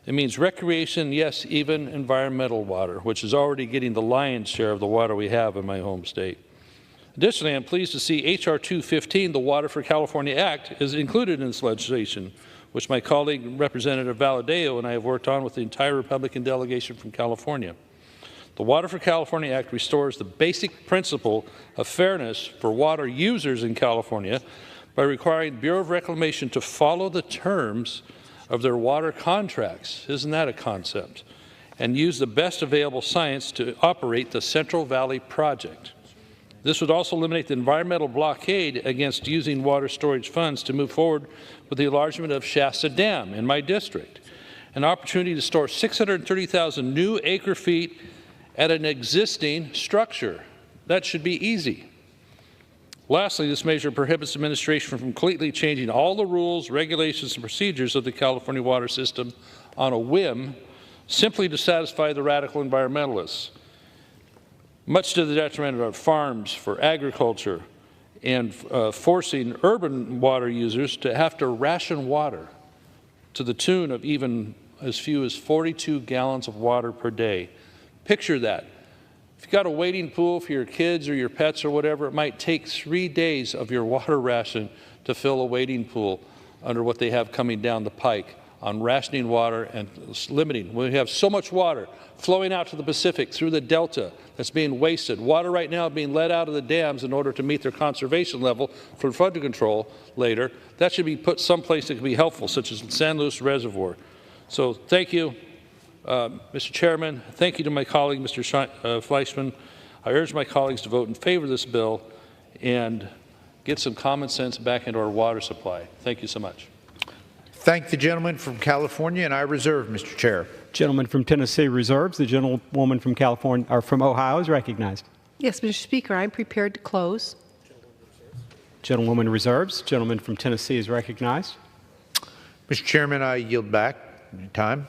S: It means recreation, yes, even environmental water, which is already getting the lion's share of the water we have in my home state. Additionally, I'm pleased to see H.R. 215, the Water for California Act, is included in this legislation, which my colleague, Representative Valadeo, and I have worked on with the entire Republican delegation from California. The Water for California Act restores the basic principle of fairness for water users in California by requiring the Bureau of Reclamation to follow the terms of their water contracts. Isn't that a concept? And use the best available science to operate the Central Valley Project. This would also eliminate the environmental blockade against using water storage funds to move forward with the enlargement of Shasta Dam in my district, an opportunity to store 630,000 new acre-feet at an existing structure. That should be easy. Lastly, this measure prohibits administration from completely changing all the rules, regulations, and procedures of the California water system on a whim, simply to satisfy the radical environmentalists, much to the detriment of our farms, for agriculture, and forcing urban water users to have to ration water to the tune of even as few as 42 gallons of water per day. Picture that. If you've got a wading pool for your kids or your pets or whatever, it might take 3 days of your water ration to fill a wading pool under what they have coming down the pike on rationing water and limiting. We have so much water flowing out to the Pacific through the Delta that's being wasted. Water right now being let out of the dams in order to meet their conservation level for flood control later. That should be put someplace that can be helpful, such as San Luis Reservoir. So thank you, Mr. Chairman. Thank you to my colleague, Mr. Fleischman. I urge my colleagues to vote in favor of this bill and get some common sense back into our water supply. Thank you so much.
I: Thank the gentleman from California, and I reserve, Mr. Chair.
G: Gentleman from Tennessee reserves. The gentlewoman from California or from Ohio is recognized.
K: Yes, Mr. Speaker, I'm prepared to close.
G: Gentlewoman reserves. Gentleman from Tennessee is recognized.
I: Mr. Chairman, I yield back time.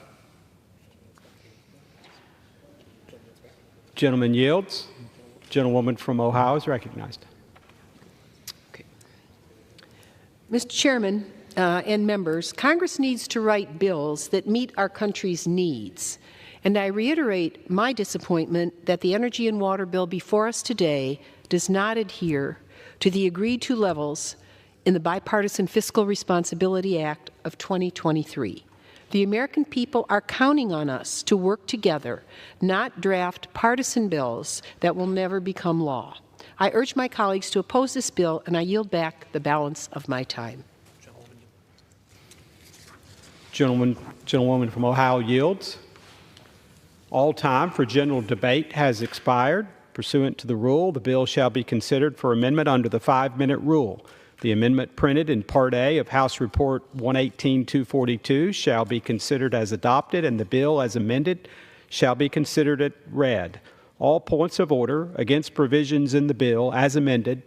G: Gentleman yields. Gentlewoman from Ohio is recognized.
K: Okay. Mr. Chairman, and members, Congress needs to write bills that meet our country's needs. And I reiterate my disappointment that the energy and water bill before us today does not adhere to the agreed-to levels in the Bipartisan Fiscal Responsibility Act of 2023. The American people are counting on us to work together, not draft partisan bills that will never become law. I urge my colleagues to oppose this bill, and I yield back the balance of my time.
G: Gentlewoman from Ohio yields. All time for general debate has expired. Pursuant to the rule, the bill shall be considered for amendment under the 5-minute rule. The amendment printed in Part A of House Report 118-242 shall be considered as adopted, and the bill as amended shall be considered as read. All points of order against provisions in the bill as amended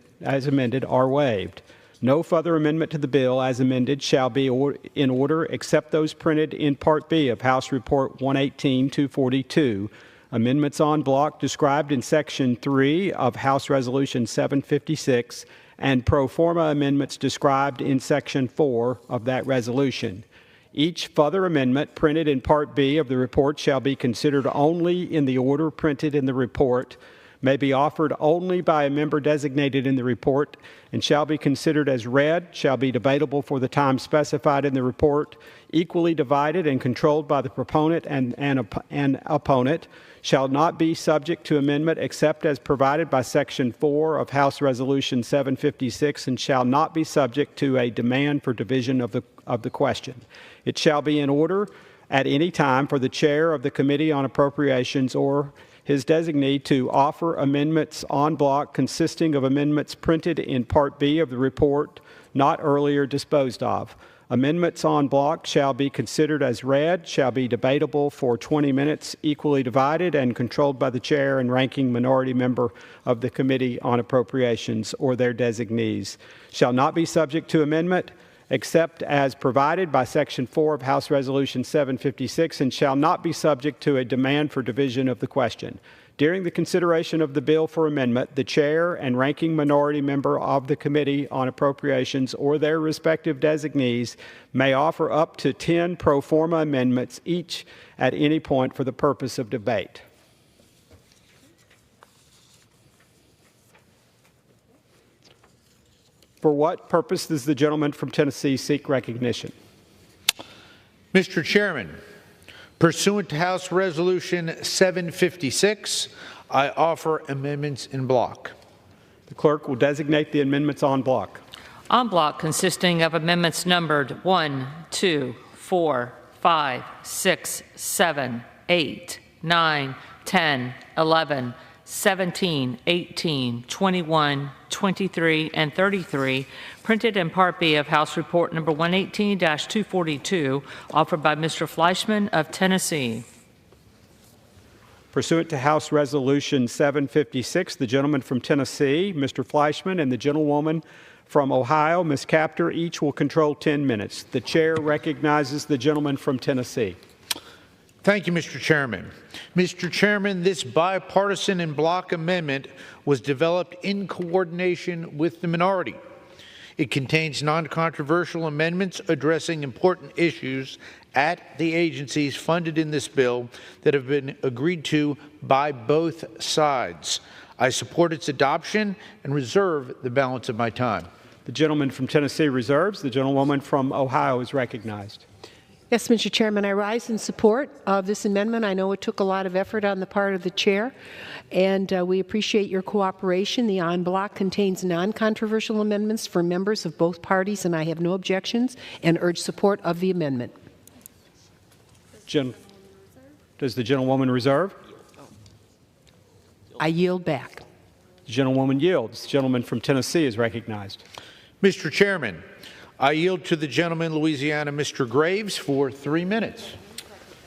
G: are waived. No further amendment to the bill as amended shall be in order except those printed in Part B of House Report 118-242. Amendments en bloc described in Section 3 of House Resolution 756 and pro forma amendments described in Section 4 of that resolution. Each further amendment printed in Part B of the report shall be considered only in the order printed in the report, may be offered only by a member designated in the report, and shall be considered as read, shall be debatable for the time specified in the report, equally divided and controlled by the proponent and opponent, shall not be subject to amendment except as provided by Section 4 of House Resolution 756, and shall not be subject to a demand for division of the question. It shall be in order at any time for the chair of the Committee on Appropriations or his designee to offer amendments en bloc consisting of amendments printed in Part B of the report not earlier disposed of. Amendments en bloc shall be considered as read, shall be debatable for 20 minutes, equally divided, and controlled by the chair and ranking minority member of the Committee on Appropriations or their designees. Shall not be subject to amendment except as provided by Section 4 of House Resolution 756, and shall not be subject to a demand for division of the question. During the consideration of the bill for amendment, the chair and ranking minority member of the Committee on Appropriations or their respective designees may offer up to 10 pro forma amendments each at any point for the purpose of debate. For what purpose does the gentleman from Tennessee seek recognition?
I: Mr. Chairman, pursuant to House Resolution 756, I offer amendments in bloc.
G: The clerk will designate the amendments en bloc.
E: En bloc consisting of amendments numbered 1, 2, 4, 5, 6, 7, 8, 9, 10, 11, 17, 18, 21, 23, and 33, printed in Part B of House Report Number 118-242, offered by Mr. Fleischman of Tennessee.
G: Pursuant to House Resolution 756, the gentleman from Tennessee, Mr. Fleischman, and the gentlewoman from Ohio, Ms. Capter, each will control 10 minutes. The chair recognizes the gentleman from Tennessee.
I: Thank you, Mr. Chairman. Mr. Chairman, this bipartisan and block amendment was developed in coordination with the minority. It contains non-controversial amendments addressing important issues at the agencies funded in this bill that have been agreed to by both sides. I support its adoption and reserve the balance of my time.
G: The gentleman from Tennessee reserves. The gentlewoman from Ohio is recognized.
K: Yes, Mr. Chairman, I rise in support of this amendment. I know it took a lot of effort on the part of the chair, and we appreciate your cooperation. The en bloc contains non-controversial amendments for members of both parties, and I have no objections and urge support of the amendment.
G: Does the gentlewoman reserve?
K: I yield back.
G: The gentlewoman yields. The gentleman from Tennessee is recognized.
I: Mr. Chairman, I yield to the gentleman, Louisiana, Mr. Graves, for 3 minutes.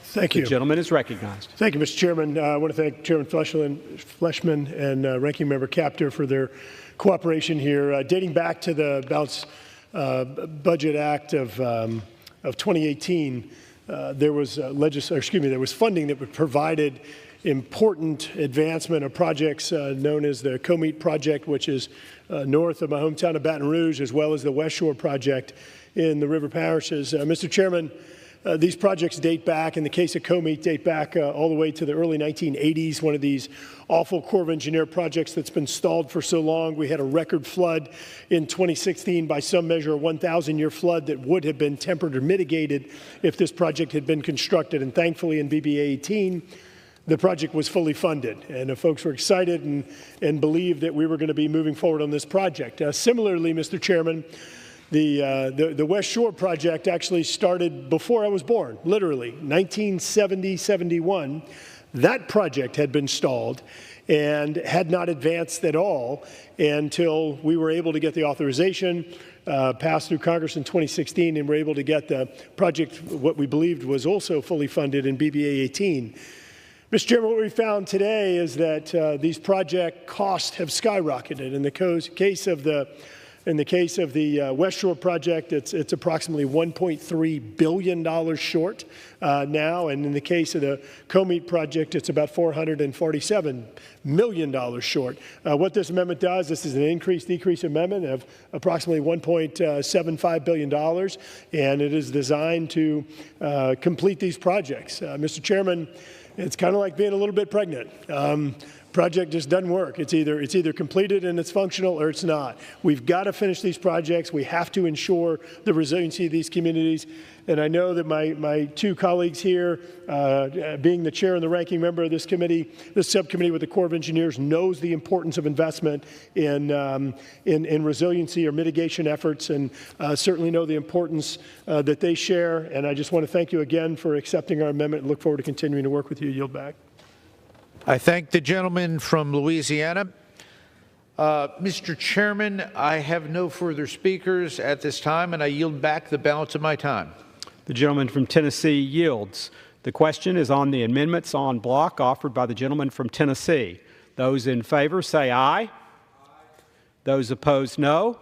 D: Thank you.
G: The gentleman is recognized.
D: Thank you, Mr. Chairman. I want to thank Chairman Fleischman and Ranking Member Capter for their cooperation here. Dating back to the Balanced Budget Act of 2018, there was there was funding that provided important advancement of projects known as the Comite project, which is north of my hometown of Baton Rouge, as well as the West Shore project in the river parishes. Mr. Chairman, these projects date back, in the case of Comite, date back all the way to the early 1980s, one of these awful Corps of Engineer projects that's been stalled for so long. We had a record flood in 2016, by some measure a 1,000-year flood that would have been tempered or mitigated if this project had been constructed. And thankfully in BBA 18, the project was fully funded, and folks were excited and believed that we were going to be moving forward on this project. Similarly, Mr. Chairman, the West Shore project actually started before I was born, literally, 1970-71. That project had been stalled and had not advanced at all until we were able to get the authorization passed through Congress in 2016, and were able to get the project, what we believed was also fully funded, in BBA 18. Mr. Chairman, what we found today is that these project costs have skyrocketed. In the case of the West Shore project, it's approximately $1.3 billion short now, and in the case of the Comite project, it's about $447 million short. What this amendment does, this is an increase-decrease amendment of approximately $1.75 billion, and it is designed to complete these projects. Mr. Chairman, it's kind of like being a little bit pregnant. Project just doesn't work. It's either completed and it's functional, or it's not. We've got to finish these projects. We have to ensure the resiliency of these communities. And I know that my two colleagues here, being the chair and the ranking member of this committee, this subcommittee with the Corps of Engineers, knows the importance of investment in resiliency or mitigation efforts, and certainly know the importance that they share. And I just want to thank you again for accepting our amendment and look forward to continuing to work with you. Yield back.
I: I thank the gentleman from Louisiana. Mr. Chairman, I have no further speakers at this time, and I yield back the balance of my time.
G: The gentleman from Tennessee yields. The question is on the amendments en bloc offered by the gentleman from Tennessee. Those in favor say aye. Those opposed, no.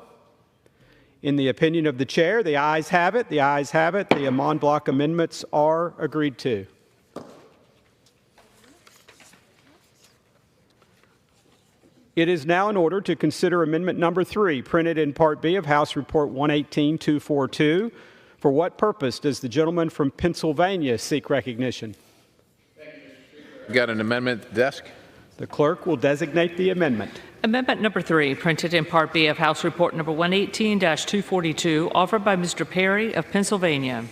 G: In the opinion of the chair, the ayes have it. The ayes have it. The en bloc amendments are agreed to. It is now in order to consider Amendment Number 3, printed in Part B of House Report 118-242. For what purpose does the gentleman from Pennsylvania seek recognition?
H: Got an amendment at the desk?
G: The clerk will designate the amendment.
E: Amendment Number 3, printed in Part B of House Report Number 118-242, offered by Mr. Perry of Pennsylvania.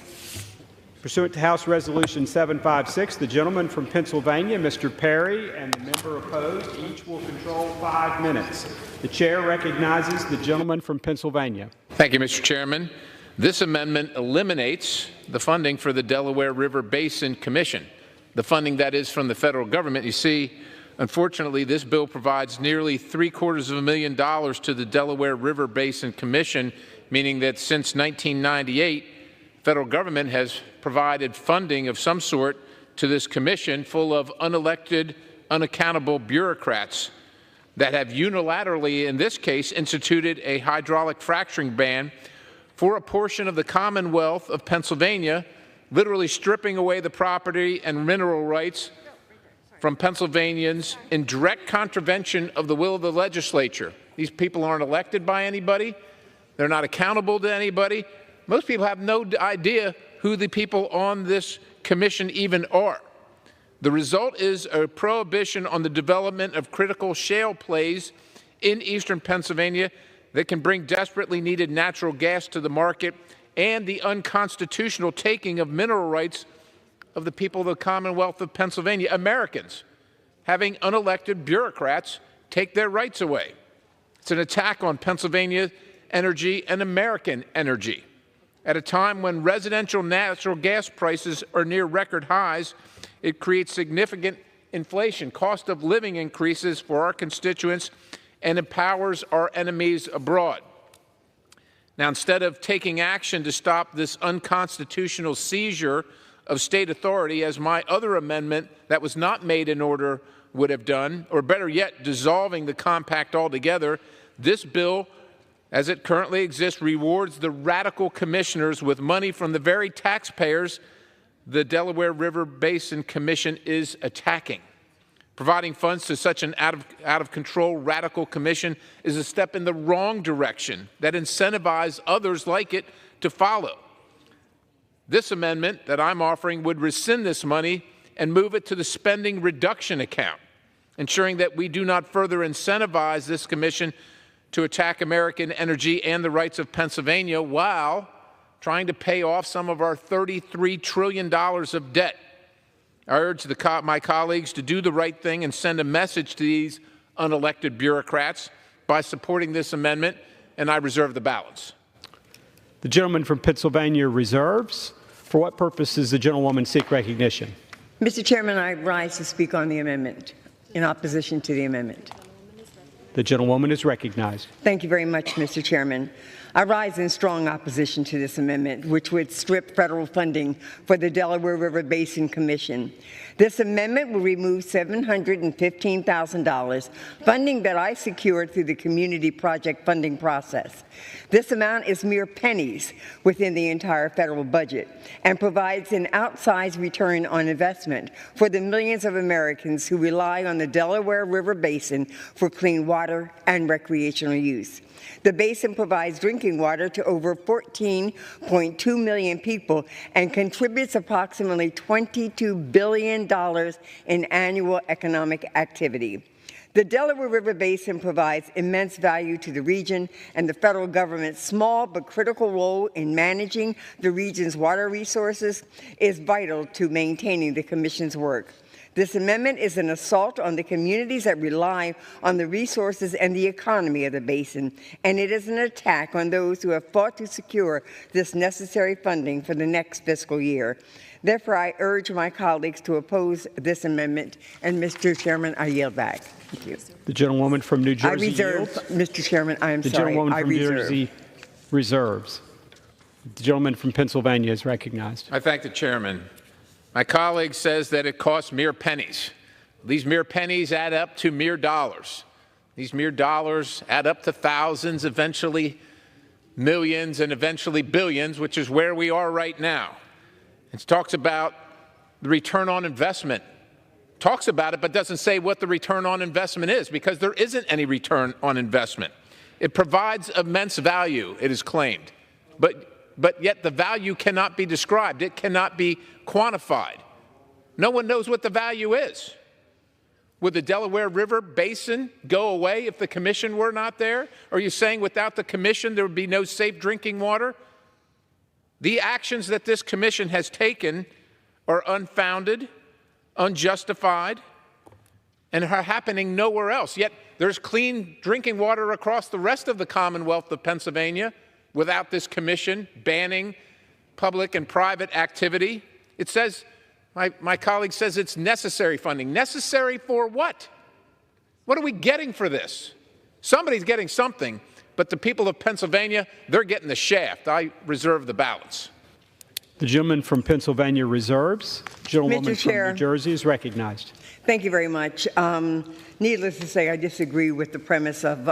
G: Pursuant to House Resolution 756, the gentleman from Pennsylvania, Mr. Perry, and the member opposed each will control 5 minutes. The chair recognizes the gentleman from Pennsylvania.
H: Thank you, Mr. Chairman. This amendment eliminates the funding for the Delaware River Basin Commission, the funding that is from the federal government. You see, unfortunately, this bill provides nearly $750,000 to the Delaware River Basin Commission, meaning that since 1998, federal government has provided funding of some sort to this commission full of unelected, unaccountable bureaucrats that have unilaterally, in this case, instituted a hydraulic fracturing ban for a portion of the Commonwealth of Pennsylvania, literally stripping away the property and mineral rights from Pennsylvanians in direct contravention of the will of the legislature. These people aren't elected by anybody. They're not accountable to anybody. Most people have no idea who the people on this commission even are. The result is a prohibition on the development of critical shale plays in eastern Pennsylvania that can bring desperately needed natural gas to the market, and the unconstitutional taking of mineral rights of the people of the Commonwealth of Pennsylvania, Americans, having unelected bureaucrats take their rights away. It's an attack on Pennsylvania energy and American energy. At a time when residential natural gas prices are near record highs, it creates significant inflation, cost of living increases for our constituents, and empowers our enemies abroad. Now, instead of taking action to stop this unconstitutional seizure of state authority, as my other amendment that was not made in order would have done, or better yet, dissolving the compact altogether, this bill, as it currently exists, rewards the radical commissioners with money from the very taxpayers the Delaware River Basin Commission is attacking. Providing funds to such an out-of-control radical commission is a step in the wrong direction that incentivizes others like it to follow. This amendment that I'm offering would rescind this money and move it to the spending reduction account, ensuring that we do not further incentivize this commission to attack American energy and the rights of Pennsylvania while trying to pay off some of our $33 trillion of debt. I urge my colleagues to do the right thing and send a message to these unelected bureaucrats by supporting this amendment, and I reserve the balance.
G: The gentleman from Pennsylvania reserves. For what purpose does the gentlewoman seek recognition?
U: Mr. Chairman, I rise to speak on the amendment, in opposition to the amendment.
G: The gentlewoman is recognized.
U: Thank you very much, Mr. Chairman. I rise in strong opposition to this amendment, which would strip federal funding for the Delaware River Basin Commission. This amendment will remove $715,000, funding that I secured through the community project funding process. This amount is mere pennies within the entire federal budget and provides an outsized return on investment for the millions of Americans who rely on the Delaware River Basin for clean water and recreational use. The basin provides drinking water to over 14.2 million people and contributes approximately $22 billion in annual economic activity. The Delaware River Basin provides immense value to the region, and the federal government's small but critical role in managing the region's water resources is vital to maintaining the Commission's work. This amendment is an assault on the communities that rely on the resources and the economy of the basin, and it is an attack on those who have fought to secure this necessary funding for the next fiscal year. Therefore, I urge my colleagues to oppose this amendment. And, Mr. Chairman, I yield back. Thank you.
G: The gentlewoman from New Jersey
U: I reserve,
G: yields.
U: Mr. Chairman, I am
G: The
U: sorry.
G: gentlewoman
U: I
G: from
U: reserve.
G: New Jersey reserves. The gentleman from Pennsylvania is recognized.
H: I thank the chairman. My colleague says that it costs mere pennies. These mere pennies add up to mere dollars. These mere dollars add up to thousands, eventually millions, and eventually billions, which is where we are right now. It talks about the return on investment. Talks about it, but doesn't say what the return on investment is, because there isn't any return on investment. It provides immense value, it is claimed, but yet the value cannot be described. It cannot be quantified. No one knows what the value is. Would the Delaware River Basin go away if the commission were not there? Are you saying without the commission there would be no safe drinking water? The actions that this commission has taken are unfounded, unjustified, and are happening nowhere else. Yet there's clean drinking water across the rest of the Commonwealth of Pennsylvania without this commission banning public and private activity. It says, my colleague says it's necessary funding. Necessary for what? What are we getting for this? Somebody's getting something, but the people of Pennsylvania, they're getting the shaft. I reserve the balance.
G: The gentleman from Pennsylvania reserves. Gentlewoman from New Jersey is recognized.
U: Thank you very much. Needless to say, I disagree with the premise of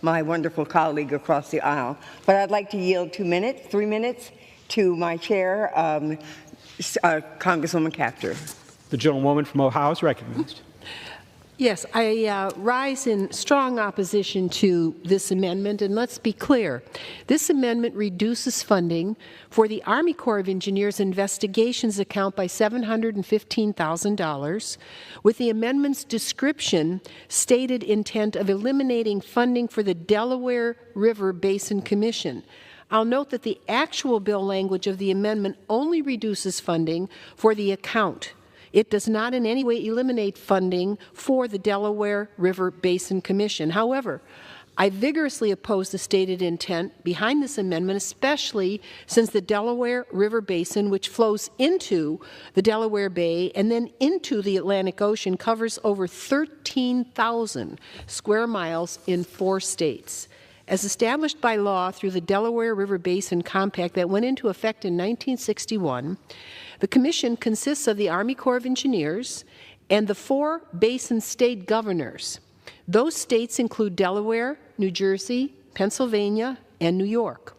U: my wonderful colleague across the aisle. But I'd like to yield 2 minutes, 3 minutes to my chair, Congresswoman Kaptur.
G: The gentlewoman from Ohio is recognized.
K: Yes, I rise in strong opposition to this amendment, and let's be clear. This amendment reduces funding for the Army Corps of Engineers investigations account by $715,000, with the amendment's description stated intent of eliminating funding for the Delaware River Basin Commission. I'll note that the actual bill language of the amendment only reduces funding for the account. It does not in any way eliminate funding for the Delaware River Basin Commission. However, I vigorously oppose the stated intent behind this amendment, especially since the Delaware River Basin, which flows into the Delaware Bay and then into the Atlantic Ocean, covers over 13,000 square miles in 4 states. As established by law through the Delaware River Basin Compact that went into effect in 1961, the Commission consists of the Army Corps of Engineers and the 4 basin state governors. Those states include Delaware, New Jersey, Pennsylvania, and New York.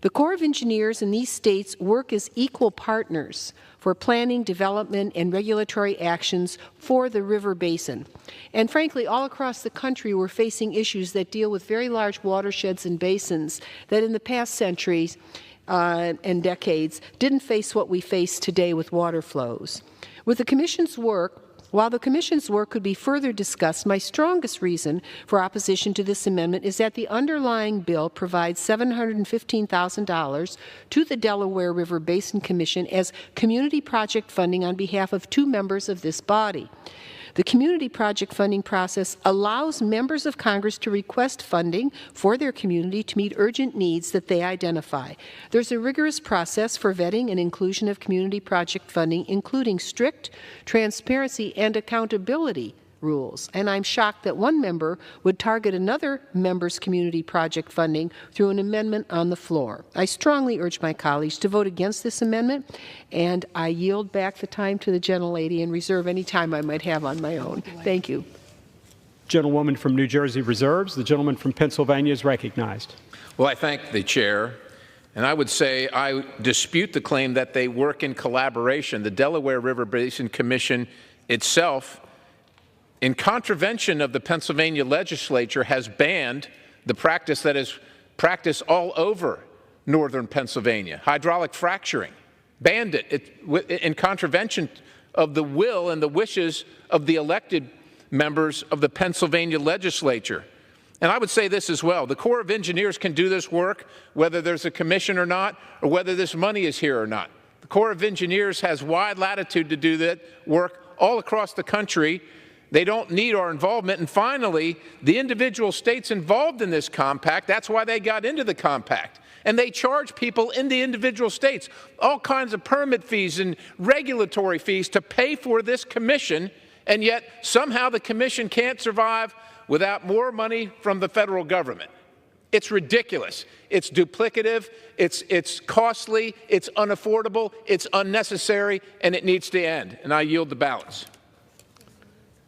K: The Corps of Engineers in these states work as equal partners for planning, development, and regulatory actions for the river basin. And frankly, all across the country, we're facing issues that deal with very large watersheds and basins that in the past centuries and decades didn't face what we face today with water flows. With the Commission's work, while the Commission's work could be further discussed, my strongest reason for opposition to this amendment is that the underlying bill provides $715,000 to the Delaware River Basin Commission as community project funding on behalf of 2 members of this body. The community project funding process allows members of Congress to request funding for their community to meet urgent needs that they identify. There's a rigorous process for vetting and inclusion of community project funding, including strict transparency and accountability rules. And I'm shocked that one member would target another member's community project funding through an amendment on the floor. I strongly urge my colleagues to vote against this amendment, and I yield back the time to the gentlelady and reserve any time I might have on my own. Thank you.
G: Gentlewoman from New Jersey reserves. The gentleman from Pennsylvania is recognized.
H: Well, I thank the chair. And I would say I dispute the claim that they work in collaboration. The Delaware River Basin Commission itself, in contravention of the Pennsylvania legislature, has banned the practice that is practiced all over northern Pennsylvania, hydraulic fracturing. Banned it in contravention of the will and the wishes of the elected members of the Pennsylvania legislature. And I would say this as well. The Corps of Engineers can do this work whether there's a commission or not, or whether this money is here or not. The Corps of Engineers has wide latitude to do that work all across the country. They don't need our involvement. And finally, the individual states involved in this compact, that's why they got into the compact. And they charge people in the individual states all kinds of permit fees and regulatory fees to pay for this commission, and yet somehow the commission can't survive without more money from the federal government. It's ridiculous. It's duplicative. It's costly. It's unaffordable. It's unnecessary, and it needs to end. And I yield the balance.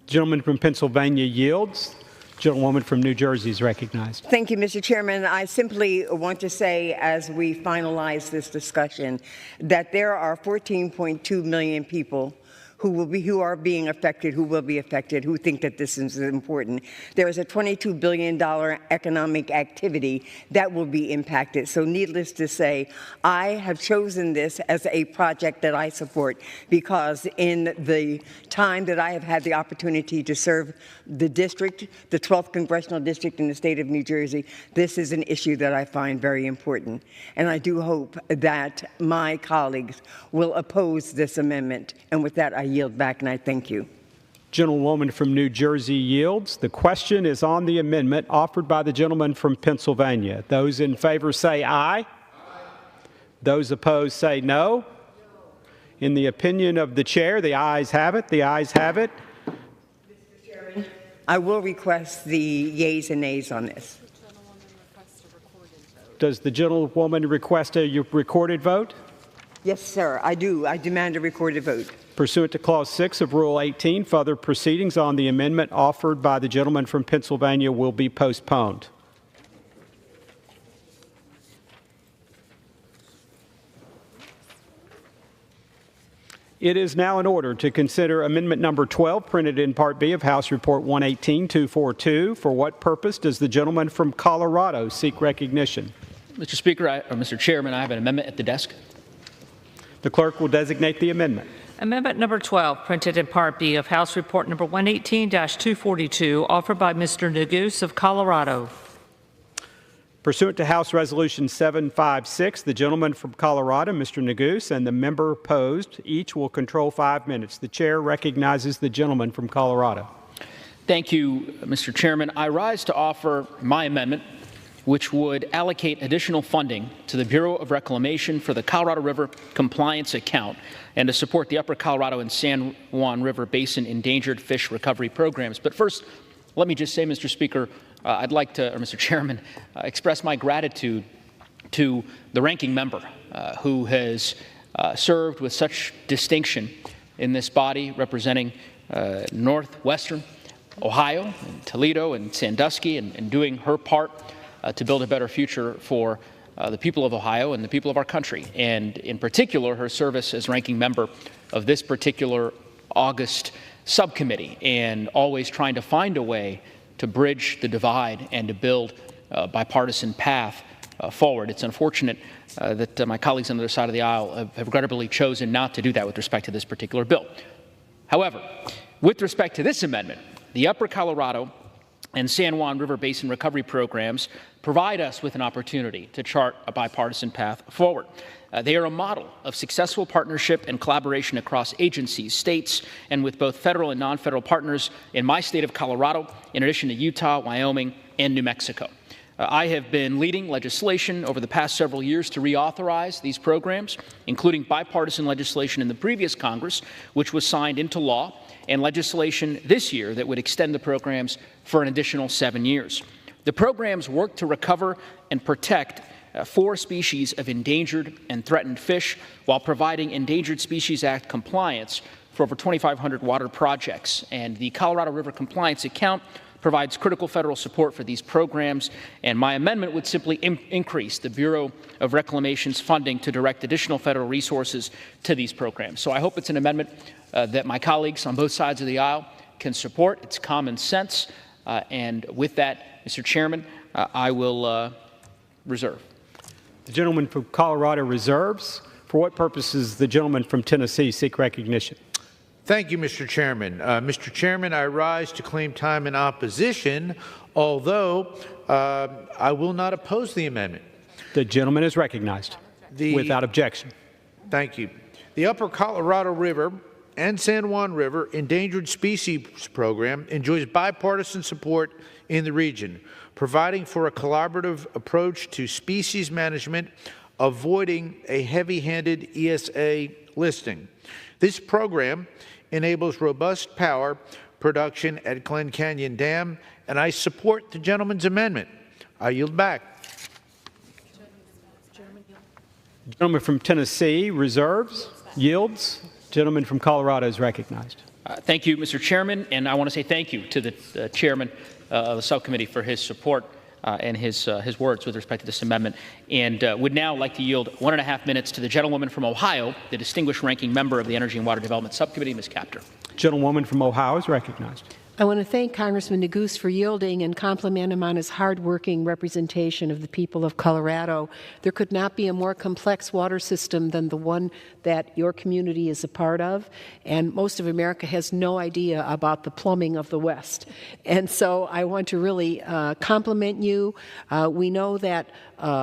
G: Gentleman from Pennsylvania yields. Gentlewoman from New Jersey is recognized.
U: Thank you, Mr. Chairman. I simply want to say, as we finalize this discussion, that there are 14.2 million people who are being affected, who will be affected, who think that this is important. There is a $22 billion economic activity that will be impacted. So needless to say, I have chosen this as a project that I support because in the time that I have had the opportunity to serve the district, the 12th Congressional District in the state of New Jersey, this is an issue that I find very important. And I do hope that my colleagues will oppose this amendment. And with that, I yield back, and I thank you.
G: Gentlewoman from New Jersey yields. The question is on the amendment offered by the gentleman from Pennsylvania. Those in favor say aye. Aye. Those opposed say no. In the opinion of the chair, the ayes have it. The ayes have it.
U: Mr. Chairman, I will request the yeas and nays on this.
G: Does the gentlewoman request a recorded vote?
U: Yes, sir, I do. I demand a recorded vote.
G: Pursuant to Clause 6 of Rule 18, further proceedings on the amendment offered by the gentleman from Pennsylvania will be postponed. It is now in order to consider Amendment Number 12, printed in Part B of House Report 118-242. For what purpose does the gentleman from Colorado seek recognition?
P: Mr. Speaker, Mr. Chairman, I have an amendment at the desk.
G: The clerk will designate the amendment.
E: Amendment number 12, printed in Part B of House Report number 118-242, offered by Mr. Neguse of Colorado.
G: Pursuant to House Resolution 756, the gentleman from Colorado, Mr. Neguse, and the member opposed, each will control 5 minutes. The chair recognizes the gentleman from Colorado.
P: Thank you, Mr. Chairman. I rise to offer my amendment, which would allocate additional funding to the Bureau of Reclamation for the Colorado River Compliance Account and to support the Upper Colorado and San Juan River Basin endangered fish recovery programs. But first, let me just say, Mr. Speaker, I'd like to, or Mr. Chairman, express my gratitude to the ranking member who has served with such distinction in this body representing northwestern Ohio, and Toledo, and Sandusky, and doing her part to build a better future for the people of Ohio and the people of our country, and in particular her service as ranking member of this particular August subcommittee, and always trying to find a way to bridge the divide and to build a bipartisan path forward. It's unfortunate that my colleagues on the other side of the aisle have regrettably chosen not to do that with respect to this particular bill. However, with respect to this amendment, the Upper Colorado and San Juan River Basin recovery programs provide us with an opportunity to chart a bipartisan path forward. They are a model of successful partnership and collaboration across agencies, states, and with both federal and non-federal partners in my state of Colorado, in addition to Utah, Wyoming, and New Mexico. I have been leading legislation over the past several years to reauthorize these programs, including bipartisan legislation in the previous Congress, which was signed into law, and legislation this year that would extend the programs for an additional 7 years. The programs work to recover and protect 4 species of endangered and threatened fish while providing Endangered Species Act compliance for over 2,500 water projects. And the Colorado River Compliance Account provides critical federal support for these programs, and my amendment would simply increase the Bureau of Reclamation's funding to direct additional federal resources to these programs. So I hope it's an amendment that my colleagues on both sides of the aisle can support. It's common sense, and with that, Mr. Chairman, I will reserve.
G: The gentleman from Colorado reserves. For what purposes the gentleman from Tennessee seek recognition?
I: Thank you, Mr. Chairman. Mr. Chairman, I rise to claim time in opposition, although I will not oppose the amendment.
G: The gentleman is recognized without objection.
I: Thank you. The Upper Colorado River and San Juan River Endangered Species Program enjoys bipartisan support in the region. providing for a collaborative approach to species management, avoiding a heavy-handed ESA listing. This program enables robust power production at Glen Canyon Dam, and I support the gentleman's amendment. I yield back.
G: Gentleman from Tennessee reserves, yields. Gentleman from Colorado is recognized.
P: Thank you, Mr. Chairman, and I want to say thank you to the chairman of the subcommittee for his support and his words with respect to this amendment, and would now like to yield 1.5 minutes to the gentlewoman from Ohio, the distinguished ranking member of the Energy and Water Development Subcommittee, Ms. Capter.
G: Gentlewoman from Ohio is recognized.
K: I want to thank Congressman Neguse for yielding and compliment him on his hardworking representation of the people of Colorado. There could not be a more complex water system than the one that your community is a part of, and most of America has no idea about the plumbing of the West. And so I want to really compliment you. We know that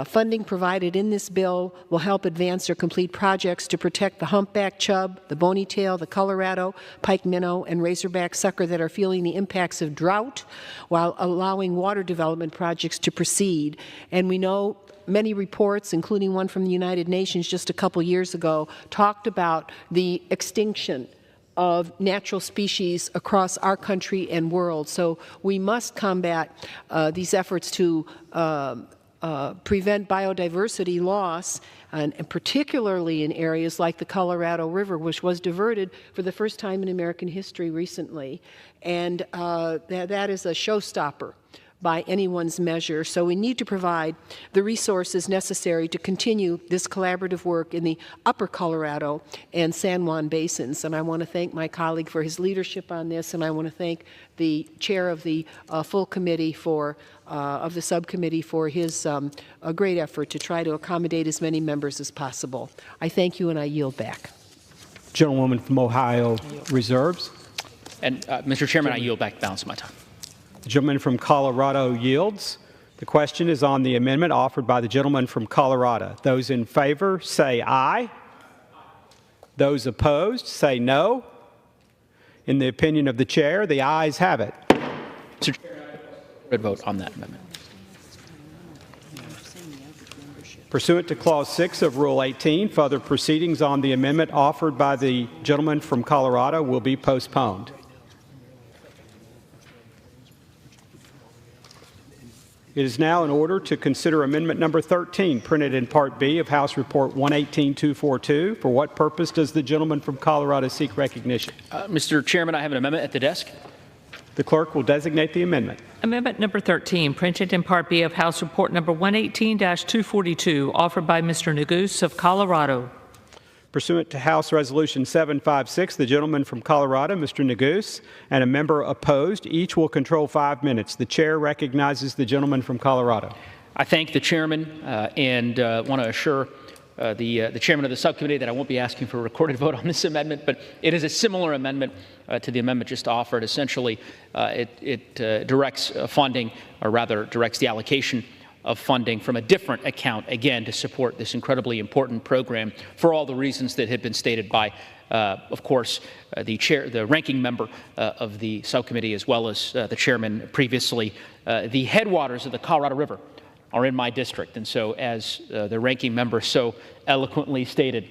K: funding provided in this bill will help advance or complete projects to protect the humpback chub, the bony tail, the Colorado, pike minnow, and razorback sucker that are feeling the impacts of drought while allowing water development projects to proceed. And we know many reports, including one from the United Nations just a couple years ago, talked about the extinction of natural species across our country and world. So we must combat these efforts to prevent biodiversity loss, and particularly in areas like the Colorado River, which was diverted for the first time in American history recently. And that is a showstopper by anyone's measure. So we need to provide the resources necessary to continue this collaborative work in the upper Colorado and San Juan basins. And I want to thank my colleague for his leadership on this, and I want to thank the chair of the full committee of the subcommittee for his a great effort to try to accommodate as many members as possible. I thank you, and I yield back.
G: Gentlewoman from Ohio reserves.
P: And Mr. Chairman, I yield back the balance of my time.
G: The gentleman from Colorado yields. The question is on the amendment offered by the gentleman from Colorado. Those in favor say aye. Those opposed say no. In the opinion of the chair, the ayes have it.
P: Mr. Chair, red vote on that amendment.
G: Pursuant to Clause 6 of Rule 18, further proceedings on the amendment offered by the gentleman from Colorado will be postponed. It is now in order to consider Amendment Number 13, printed in Part B of House Report 118-242. For what purpose does the gentleman from Colorado seek recognition?
P: Mr. Chairman, I have an amendment at the desk.
G: The clerk will designate the amendment.
E: Amendment number 13, printed in Part B of House Report number 118-242, offered by Mr. Neguse of Colorado.
G: Pursuant to House Resolution 756, the gentleman from Colorado, Mr. Neguse, and a member opposed, each will control 5 minutes. The chair recognizes the gentleman from Colorado.
P: I thank the chairman and want to assure the chairman of the subcommittee that I won't be asking for a recorded vote on this amendment, but it is a similar amendment to the amendment just offered. Essentially, it directs funding, or rather directs the allocation of funding from a different account, again, to support this incredibly important program for all the reasons that had been stated by, of course, the ranking member of the subcommittee, as well as the chairman previously. The headwaters of the Colorado River are in my district, and so as the ranking member so eloquently stated,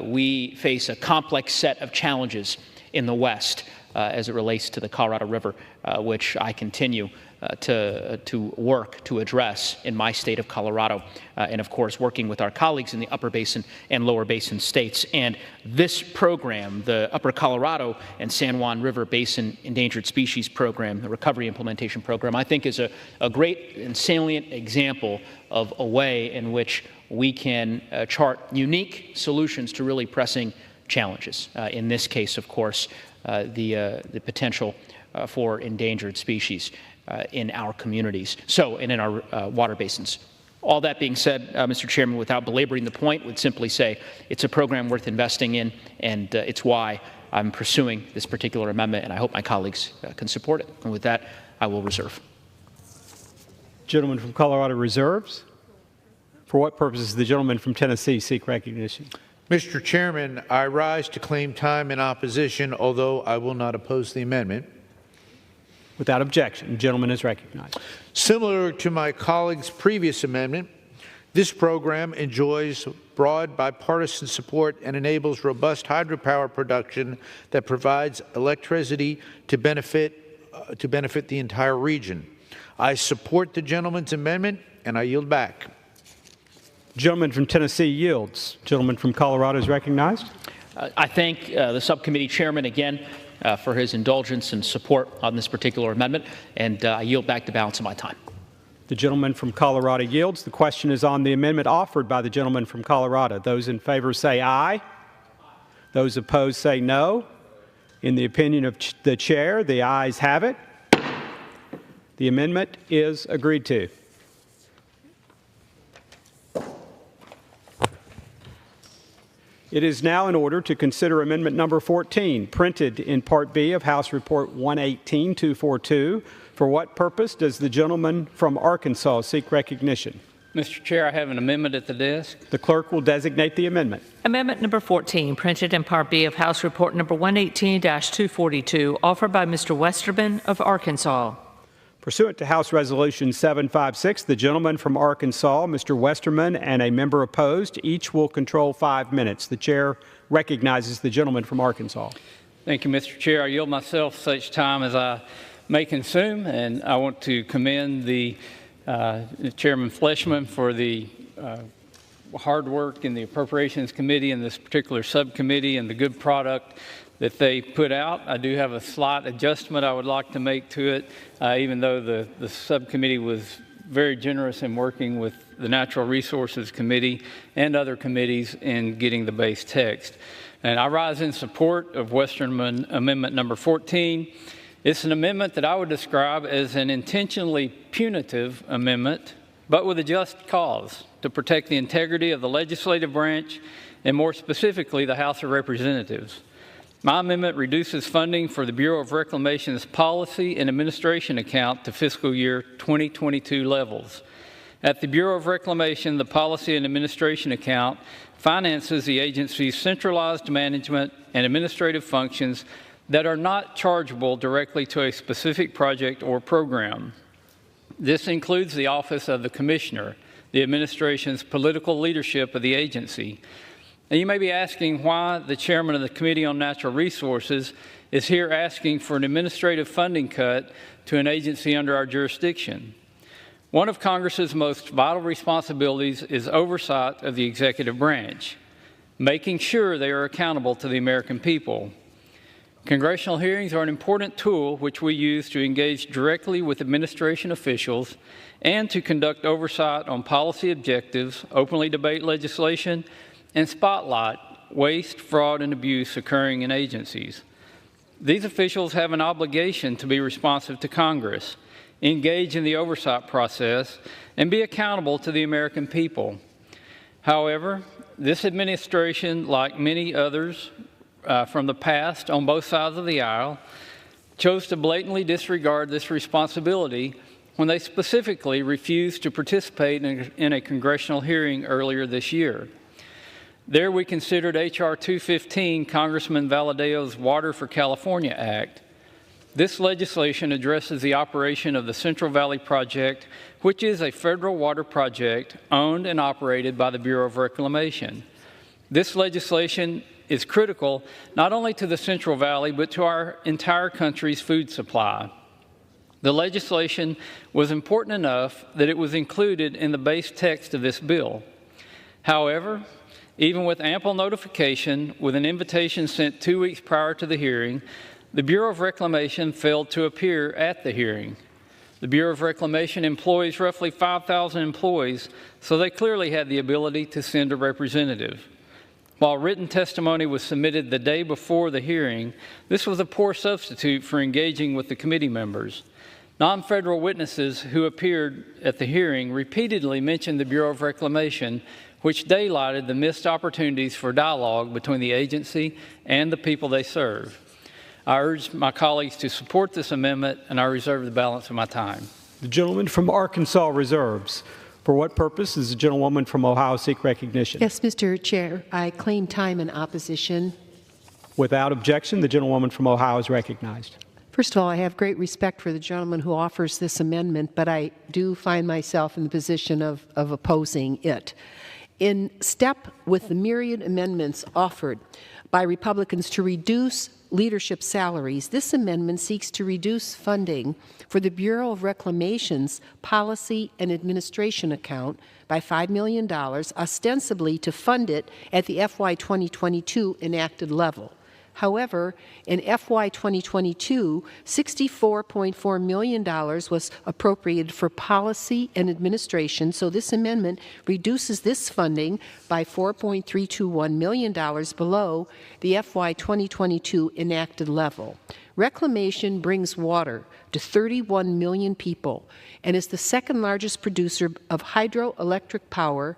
P: we face a complex set of challenges in the West as it relates to the Colorado River, which I continue to work to address in my state of Colorado, and of course working with our colleagues in the upper basin and lower basin states. And this program, the Upper Colorado and San Juan River Basin Endangered Species Program, the Recovery Implementation Program, I think is a great and salient example of a way in which we can chart unique solutions to really pressing challenges. In this case, of course, the potential for endangered species in our communities, and in our water basins. All that being said, Mr. Chairman, without belaboring the point, would simply say it's a program worth investing in, and it's why I'm pursuing this particular amendment, and I hope my colleagues can support it. And with that, I will reserve.
G: Gentleman from Colorado reserves. For what purpose does the gentleman from Tennessee seek recognition?
I: Mr. Chairman, I rise to claim time in opposition, although I will not oppose the amendment.
G: Without objection, the gentleman is recognized.
I: Similar to my colleague's previous amendment, this program enjoys broad bipartisan support and enables robust hydropower production that provides electricity to benefit the entire region. I support the gentleman's amendment, and I yield back.
G: Gentleman from Tennessee yields. Gentleman from Colorado is recognized.
P: I thank the subcommittee chairman again for his indulgence and support on this particular amendment, and I yield back the balance of my time.
G: The gentleman from Colorado yields. The question is on the amendment offered by the gentleman from Colorado. Those in favor say aye. Those opposed say no. In the opinion of the chair, the ayes have it. The amendment is agreed to. It is now in order to consider amendment number 14, printed in Part B of House Report 118-242. For what purpose does the gentleman from Arkansas seek recognition?
C: Mr. Chair, I have an amendment at the desk.
G: The clerk will designate the amendment.
E: Amendment number 14, printed in Part B of House Report number 118-242, offered by Mr. Westerman of Arkansas.
G: Pursuant to House Resolution 756, the gentleman from Arkansas, Mr. Westerman, and a member opposed, each will control 5 minutes. The chair recognizes the gentleman from Arkansas.
C: Thank you, Mr. Chair. I yield myself such time as I may consume, and I want to commend the Chairman Fleshman for the hard work in the Appropriations Committee and this particular subcommittee and the good product that they put out. I do have a slight adjustment I would like to make to it, even though the subcommittee was very generous in working with the Natural Resources Committee and other committees in getting the base text. And I rise in support of Westerman Amendment number 14. It's an amendment that I would describe as an intentionally punitive amendment, but with a just cause to protect the integrity of the legislative branch and more specifically the House of Representatives. My amendment reduces funding for the Bureau of Reclamation's policy and administration account to fiscal year 2022 levels. At the Bureau of Reclamation, the policy and administration account finances the agency's centralized management and administrative functions that are not chargeable directly to a specific project or program. This includes the Office of the Commissioner, the administration's political leadership of the agency. Now, you may be asking why the chairman of the Committee on Natural Resources is here asking for an administrative funding cut to an agency under our jurisdiction. One of Congress's most vital responsibilities is oversight of the executive branch, making sure they are accountable to the American people. Congressional hearings are an important tool which we use to engage directly with administration officials and to conduct oversight on policy objectives, openly debate legislation, and spotlight waste, fraud, and abuse occurring in agencies. These officials have an obligation to be responsive to Congress, engage in the oversight process, and be accountable to the American people. However, this administration, like many others from the past on both sides of the aisle, chose to blatantly disregard this responsibility when they specifically refused to participate in a congressional hearing earlier this year. There we considered H.R. 215, Congressman Valadeo's Water for California Act. This legislation addresses the operation of the Central Valley Project, which is a federal water project owned and operated by the Bureau of Reclamation. This legislation is critical not only to the Central Valley, but to our entire country's food supply. The legislation was important enough that it was included in the base text of this bill. However, even with ample notification, with an invitation sent 2 weeks prior to the hearing, the Bureau of Reclamation failed to appear at the hearing. The Bureau of Reclamation employs roughly 5,000 employees, so they clearly had the ability to send a representative. While written testimony was submitted the day before the hearing, this was a poor substitute for engaging with the committee members. Non-federal witnesses who appeared at the hearing repeatedly mentioned the Bureau of Reclamation, which daylighted the missed opportunities for dialogue between the agency and the people they serve. I urge my colleagues to support this amendment, and I reserve the balance of my time.
G: The gentleman from Arkansas reserves. For what purpose does the gentlewoman from Ohio seek recognition?
K: Yes, Mr. Chair. I claim time in opposition.
G: Without objection, the gentlewoman from Ohio is recognized.
K: First of all, I have great respect for the gentleman who offers this amendment, but I do find myself in the position of opposing it. In step with the myriad amendments offered by Republicans to reduce leadership salaries, this amendment seeks to reduce funding for the Bureau of Reclamation's Policy and Administration account by $5 million, ostensibly to fund it at the FY 2022 enacted level. However, in FY 2022, $64.4 million was appropriated for policy and administration, so this amendment reduces this funding by $4.321 million below the FY 2022 enacted level. Reclamation brings water to 31 million people and is the second largest producer of hydroelectric power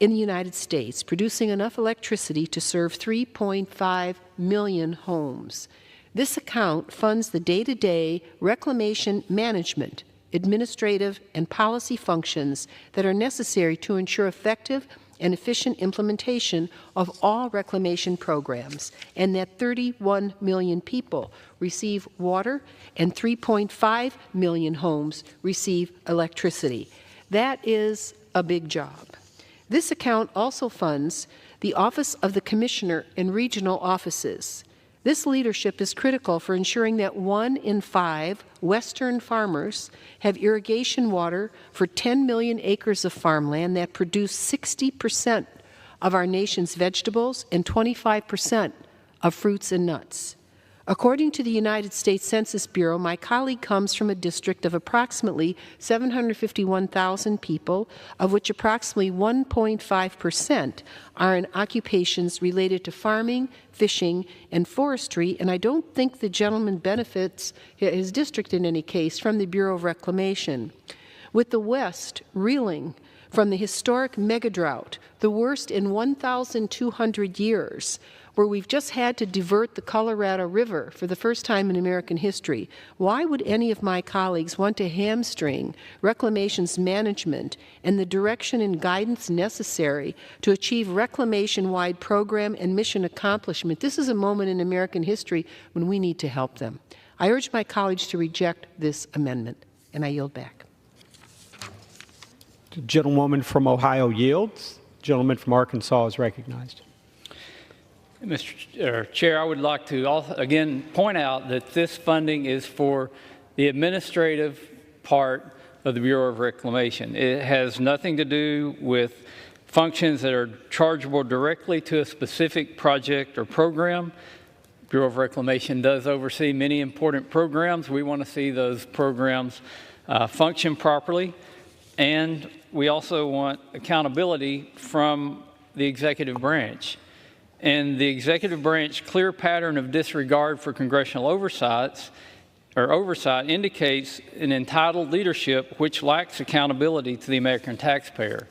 K: in the United States, producing enough electricity to serve 3.5 million homes. This account funds the day-to-day reclamation management, administrative, and policy functions that are necessary to ensure effective and efficient implementation of all reclamation programs, and that 31 million people receive water and 3.5 million homes receive electricity. That is a big job. This account also funds the Office of the Commissioner and regional offices. This leadership is critical for ensuring that 1 in 5 Western farmers have irrigation water for 10 million acres of farmland that produce 60% of our nation's vegetables and 25% of fruits and nuts. According to the United States Census Bureau, my colleague comes from a district of approximately 751,000 people, of which approximately 1.5% are in occupations related to farming, fishing, and forestry, and I don't think the gentleman benefits his district in any case from the Bureau of Reclamation. With the West reeling from the historic megadrought, the worst in 1,200 years, where we've just had to divert the Colorado River for the first time in American history, why would any of my colleagues want to hamstring reclamation's management and the direction and guidance necessary to achieve reclamation-wide program and mission accomplishment? This is a moment in American history when we need to help them. I urge my colleagues to reject this amendment, and I yield back.
G: The gentlewoman from Ohio yields. The gentleman from Arkansas is recognized.
C: Mr. Chair, I would like to also, again, point out that this funding is for the administrative part of the Bureau of Reclamation. It has nothing to do with functions that are chargeable directly to a specific project or program. Bureau of Reclamation does oversee many important programs. We want to see those programs function properly, and we also want accountability from the executive branch. And the executive branch clear pattern of disregard for congressional oversight indicates an entitled leadership which lacks accountability to the American taxpayer.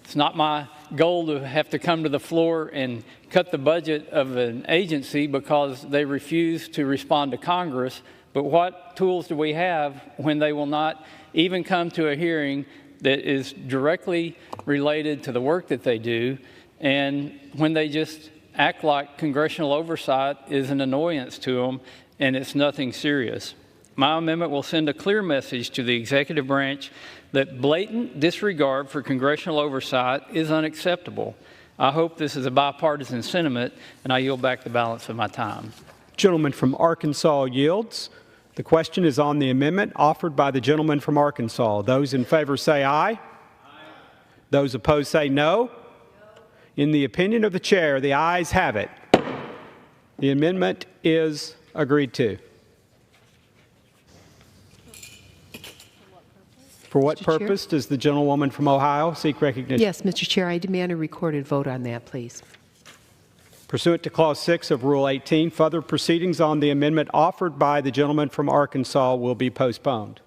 C: It's not my goal to have to come to the floor and cut the budget of an agency because they refuse to respond to Congress, but what tools do we have when they will not even come to a hearing that is directly related to the work that they do, and when they just act like congressional oversight is an annoyance to them and it's nothing serious? My amendment will send a clear message to the executive branch that blatant disregard for congressional oversight is unacceptable. I hope this is a bipartisan sentiment, and I yield back the balance of my time.
G: Gentleman from Arkansas yields. The question is on the amendment offered by the gentleman from Arkansas. Those in favor say aye. Aye. Those opposed say no. In the opinion of the chair, the ayes have it. The amendment is agreed to. For what purpose does the gentlewoman from Ohio seek recognition?
K: Yes, Mr. Chair, I demand a recorded vote on that, please.
G: Pursuant to Clause 6 of Rule 18, further proceedings on the amendment offered by the gentleman from Arkansas will be postponed.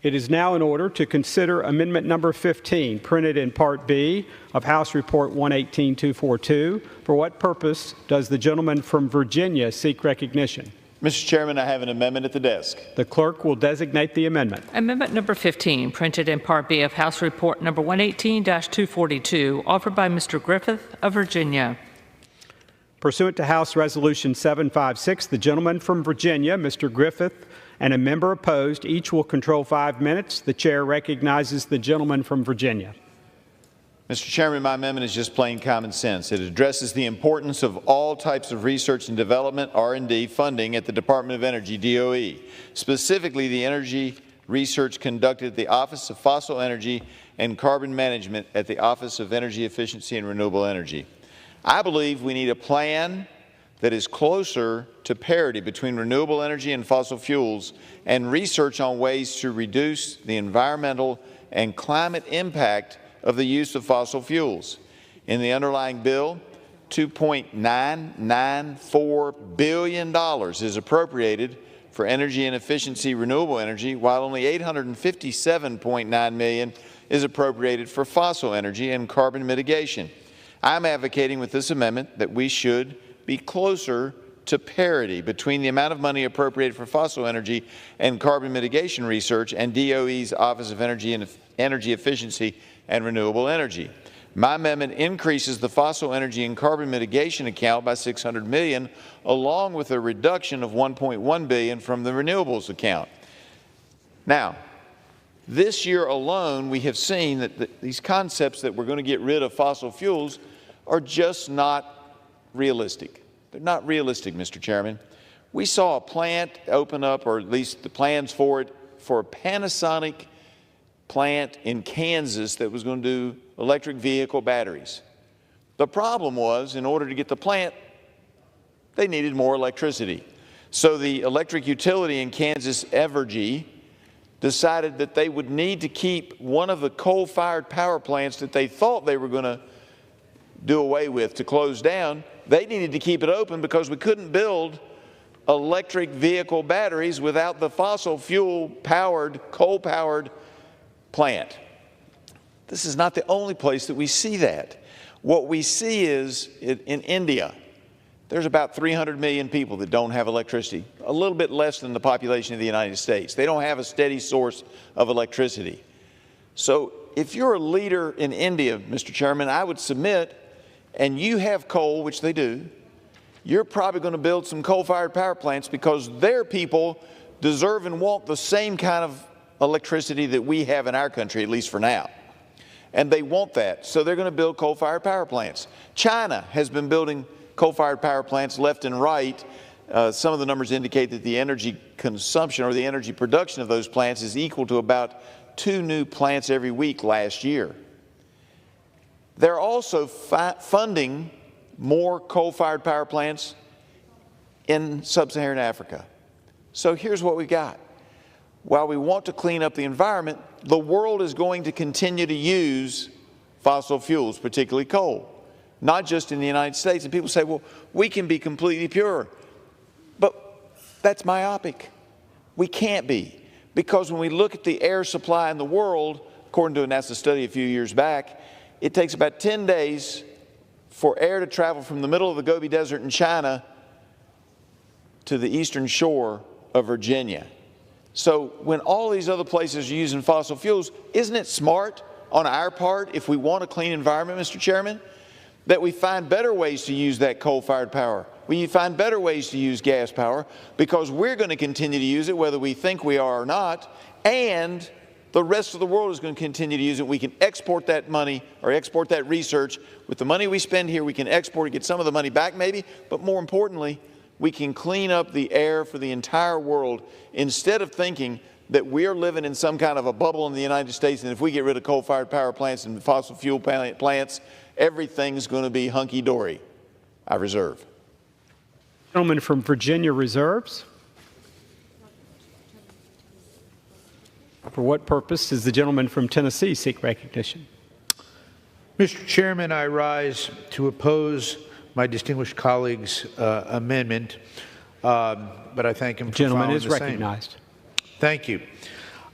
G: It is now in order to consider Amendment Number 15, printed in Part B of House Report 118-242. For what purpose does the gentleman from Virginia seek recognition?
R: Mr. Chairman, I have an amendment at the desk.
G: The clerk will designate the amendment.
E: Amendment number 15, printed in Part B of House Report number 118-242, offered by Mr. Griffith of Virginia.
G: Pursuant to House Resolution 756, the gentleman from Virginia, Mr. Griffith, and a member opposed, each will control 5 minutes. The chair recognizes the gentleman from Virginia.
R: Mr. Chairman, my amendment is just plain common sense. It addresses the importance of all types of research and development, R&D, funding at the Department of Energy, DOE, specifically the energy research conducted at the Office of Fossil Energy and Carbon Management at the Office of Energy Efficiency and Renewable Energy. I believe we need a plan that is closer to parity between renewable energy and fossil fuels and research on ways to reduce the environmental and climate impact of the use of fossil fuels. In the underlying bill, $2.994 billion is appropriated for energy and efficiency renewable energy, while only $857.9 million is appropriated for fossil energy and carbon mitigation. I'm advocating with this amendment that we should be closer to parity between the amount of money appropriated for fossil energy and carbon mitigation research and DOE's Office of Energy and Energy Efficiency and Renewable Energy. My amendment increases the fossil energy and carbon mitigation account by $600 million, along with a reduction of $1.1 billion from the renewables account. Now, this year alone, we have seen that these concepts that we're going to get rid of fossil fuels are just not realistic. They're not realistic, Mr. Chairman. We saw a plant open up, or at least the plans for it, for a Panasonic plant in Kansas that was going to do electric vehicle batteries. The problem was, in order to get the plant, they needed more electricity. So the electric utility in Kansas, Evergy, decided that they would need to keep one of the coal-fired power plants that they thought they were going to do away with to close down. They needed to keep it open because we couldn't build electric vehicle batteries without the fossil fuel-powered, coal-powered plant. This is not the only place that we see that. What we see is in India, there's about 300 million people that don't have electricity, a little bit less than the population of the United States. They don't have a steady source of electricity. So if you're a leader in India, Mr. Chairman, I would submit, and you have coal, which they do, you're probably going to build some coal-fired power plants because their people deserve and want the same kind of electricity that we have in our country, at least for now. And they want that, so they're going to build coal-fired power plants. China has been building coal-fired power plants left and right. Some of the numbers indicate that the energy consumption or the energy production of those plants is equal to about 2 new plants every week last year. They're also funding more coal-fired power plants in sub-Saharan Africa. So here's what we got. While we want to clean up the environment, the world is going to continue to use fossil fuels, particularly coal, not just in the United States. And people say, well, we can be completely pure. But that's myopic. We can't be. Because when we look at the air supply in the world, according to a NASA study a few years back, it takes about 10 days for air to travel from the middle of the Gobi Desert in China to the eastern shore of Virginia. So when all these other places are using fossil fuels, isn't it smart on our part, if we want a clean environment, Mr. Chairman, that we find better ways to use that coal-fired power? We find better ways to use gas power because we're going to continue to use it whether we think we are or not, and the rest of the world is going to continue to use it. We can export that money or export that research. With the money we spend here, we can export it, get some of the money back maybe, but more importantly, we can clean up the air for the entire world instead of thinking that we're living in some kind of a bubble in the United States, and if we get rid of coal-fired power plants and fossil fuel plants, everything's going to be hunky-dory. I reserve.
G: Gentleman from Virginia reserves. For what purpose does the gentleman from Tennessee seek recognition?
I: Mr. Chairman, I rise to oppose my distinguished colleague's amendment, but I thank him for
G: Gentleman
I: following
G: is
I: the same.
G: recognized.
I: Thank you.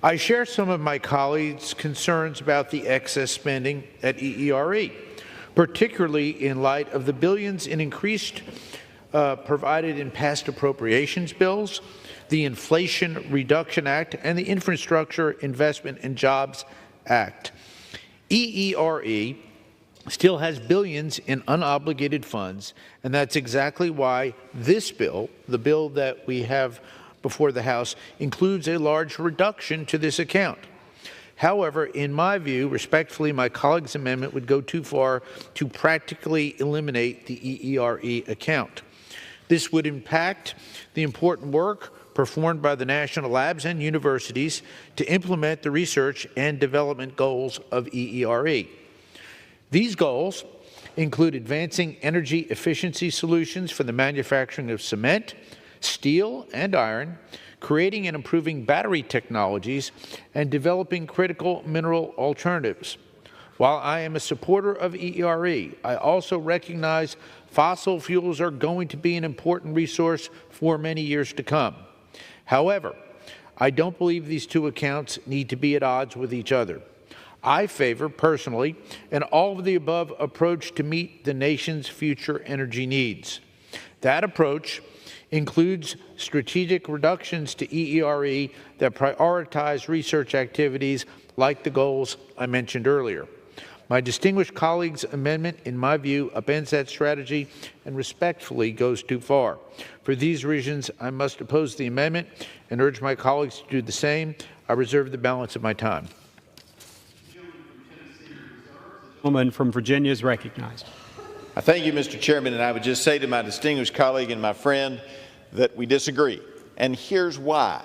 I: I share some of my colleagues' concerns about the excess spending at EERE, particularly in light of the billions in increased provided in past appropriations bills, the Inflation Reduction Act, and the Infrastructure Investment and Jobs Act. EERE still has billions in unobligated funds, and that's exactly why this bill, the bill that we have before the House, includes a large reduction to this account. However, in my view, respectfully, my colleague's amendment would go too far to practically eliminate the EERE account. This would impact the important work performed by the national labs and universities to implement the research and development goals of EERE. These goals include advancing energy efficiency solutions for the manufacturing of cement, steel, and iron, creating and improving battery technologies, and developing critical mineral alternatives. While I am a supporter of EERE, I also recognize fossil fuels are going to be an important resource for many years to come. However, I don't believe these two accounts need to be at odds with each other. I favor, personally, an all-of-the-above approach to meet the nation's future energy needs. That approach includes strategic reductions to EERE that prioritize research activities like the goals I mentioned earlier. My distinguished colleague's amendment, in my view, upends that strategy and respectfully goes too far. For these reasons, I must oppose the amendment and urge my colleagues to do the same. I reserve the balance of my time.
G: The gentleman from Virginia is recognized.
R: I thank you, Mr. Chairman, and I would just say to my distinguished colleague and my friend that we disagree. And here's why.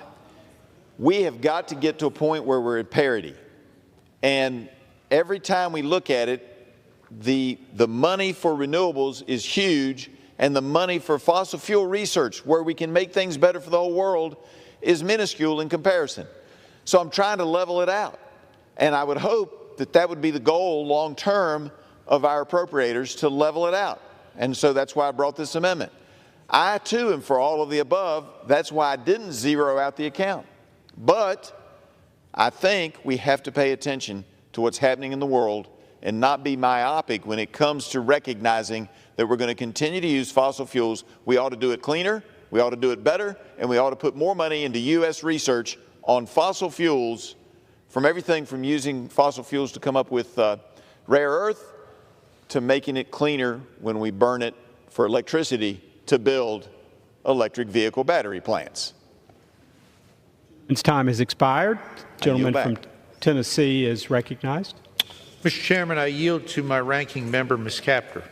R: We have got to get to a point where we're at parity. And every time we look at it, the money for renewables is huge, and the money for fossil fuel research, where we can make things better for the whole world, is minuscule in comparison. So I'm trying to level it out. And I would hope that that would be the goal long term of our appropriators, to level it out. And so that's why I brought this amendment. I too am for all of the above. That's why I didn't zero out the account. But I think we have to pay attention to what's happening in the world and not be myopic when it comes to recognizing that we're going to continue to use fossil fuels. We ought to do it cleaner, we ought to do it better, and we ought to put more money into U.S. research on fossil fuels, from everything from using fossil fuels to come up with rare earth to making it cleaner when we burn it for electricity to build electric vehicle battery plants.
G: Its time has expired. The gentleman from Tennessee is recognized.
I: Mr. Chairman, I yield to my ranking member, Ms. Capter.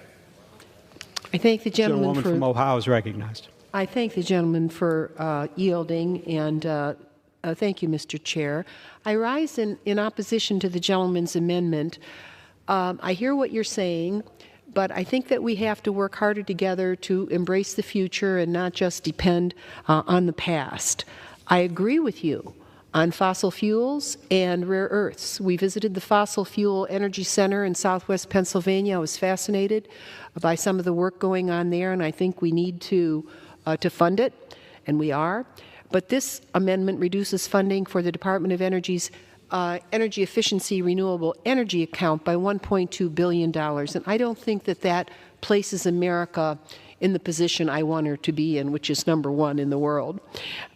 K: I thank the gentleman
G: from Ohio is recognized.
K: I thank the gentleman for yielding, and thank you, Mr. Chair. I rise in opposition to the gentleman's amendment. I hear what you're saying, but I think that we have to work harder together to embrace the future and not just depend on the past. I agree with you on fossil fuels and rare earths. We visited the Fossil Fuel Energy Center in southwest Pennsylvania. I was fascinated by some of the work going on there, and I think we need to fund it, and we are. But this amendment reduces funding for the Department of Energy's energy efficiency renewable energy account by $1.2 billion. And I don't think that that places America in the position I want her to be in, which is #1 in the world.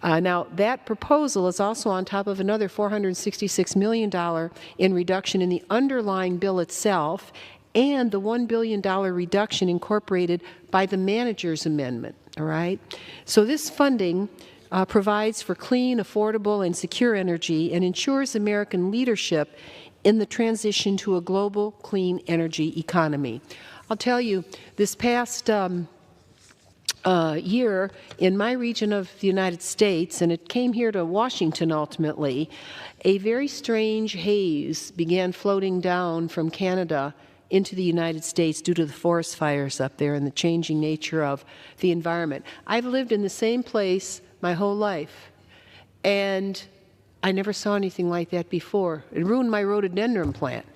K: Now, that proposal is also on top of another $466 million in reduction in the underlying bill itself, and the $1 billion reduction incorporated by the manager's amendment. All right? So this funding provides for clean, affordable, and secure energy and ensures American leadership in the transition to a global clean energy economy. I'll tell you, this past year in my region of the United States, and it came here to Washington ultimately, a very strange haze began floating down from Canada into the United States due to the forest fires up there and the changing nature of the environment. I've lived in the same place my whole life, and I never saw anything like that before. It ruined my rhododendron plant.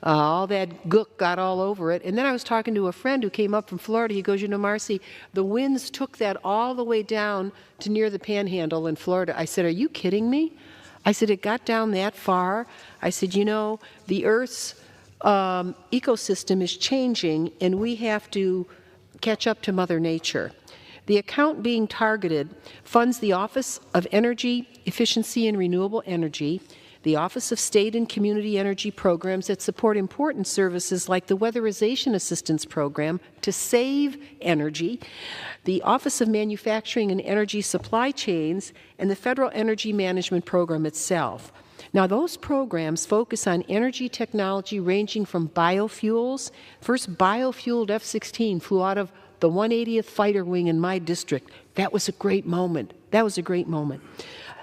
K: All that gook got all over it. And then I was talking to a friend who came up from Florida. He goes, you know, Marcy, the winds took that all the way down to near the Panhandle in Florida. I said, are you kidding me? I said, it got down that far. I said, you know, the Earth's ecosystem is changing, and we have to catch up to Mother Nature. The account being targeted funds the Office of Energy Efficiency and Renewable Energy, the Office of State and Community Energy Programs that support important services like the Weatherization Assistance Program to save energy, the Office of Manufacturing and Energy Supply Chains, and the Federal Energy Management Program itself. Now, those programs focus on energy technology ranging from biofuels. First biofueled F-16 flew out of the 180th Fighter Wing in my district. That was a great moment. That was a great moment.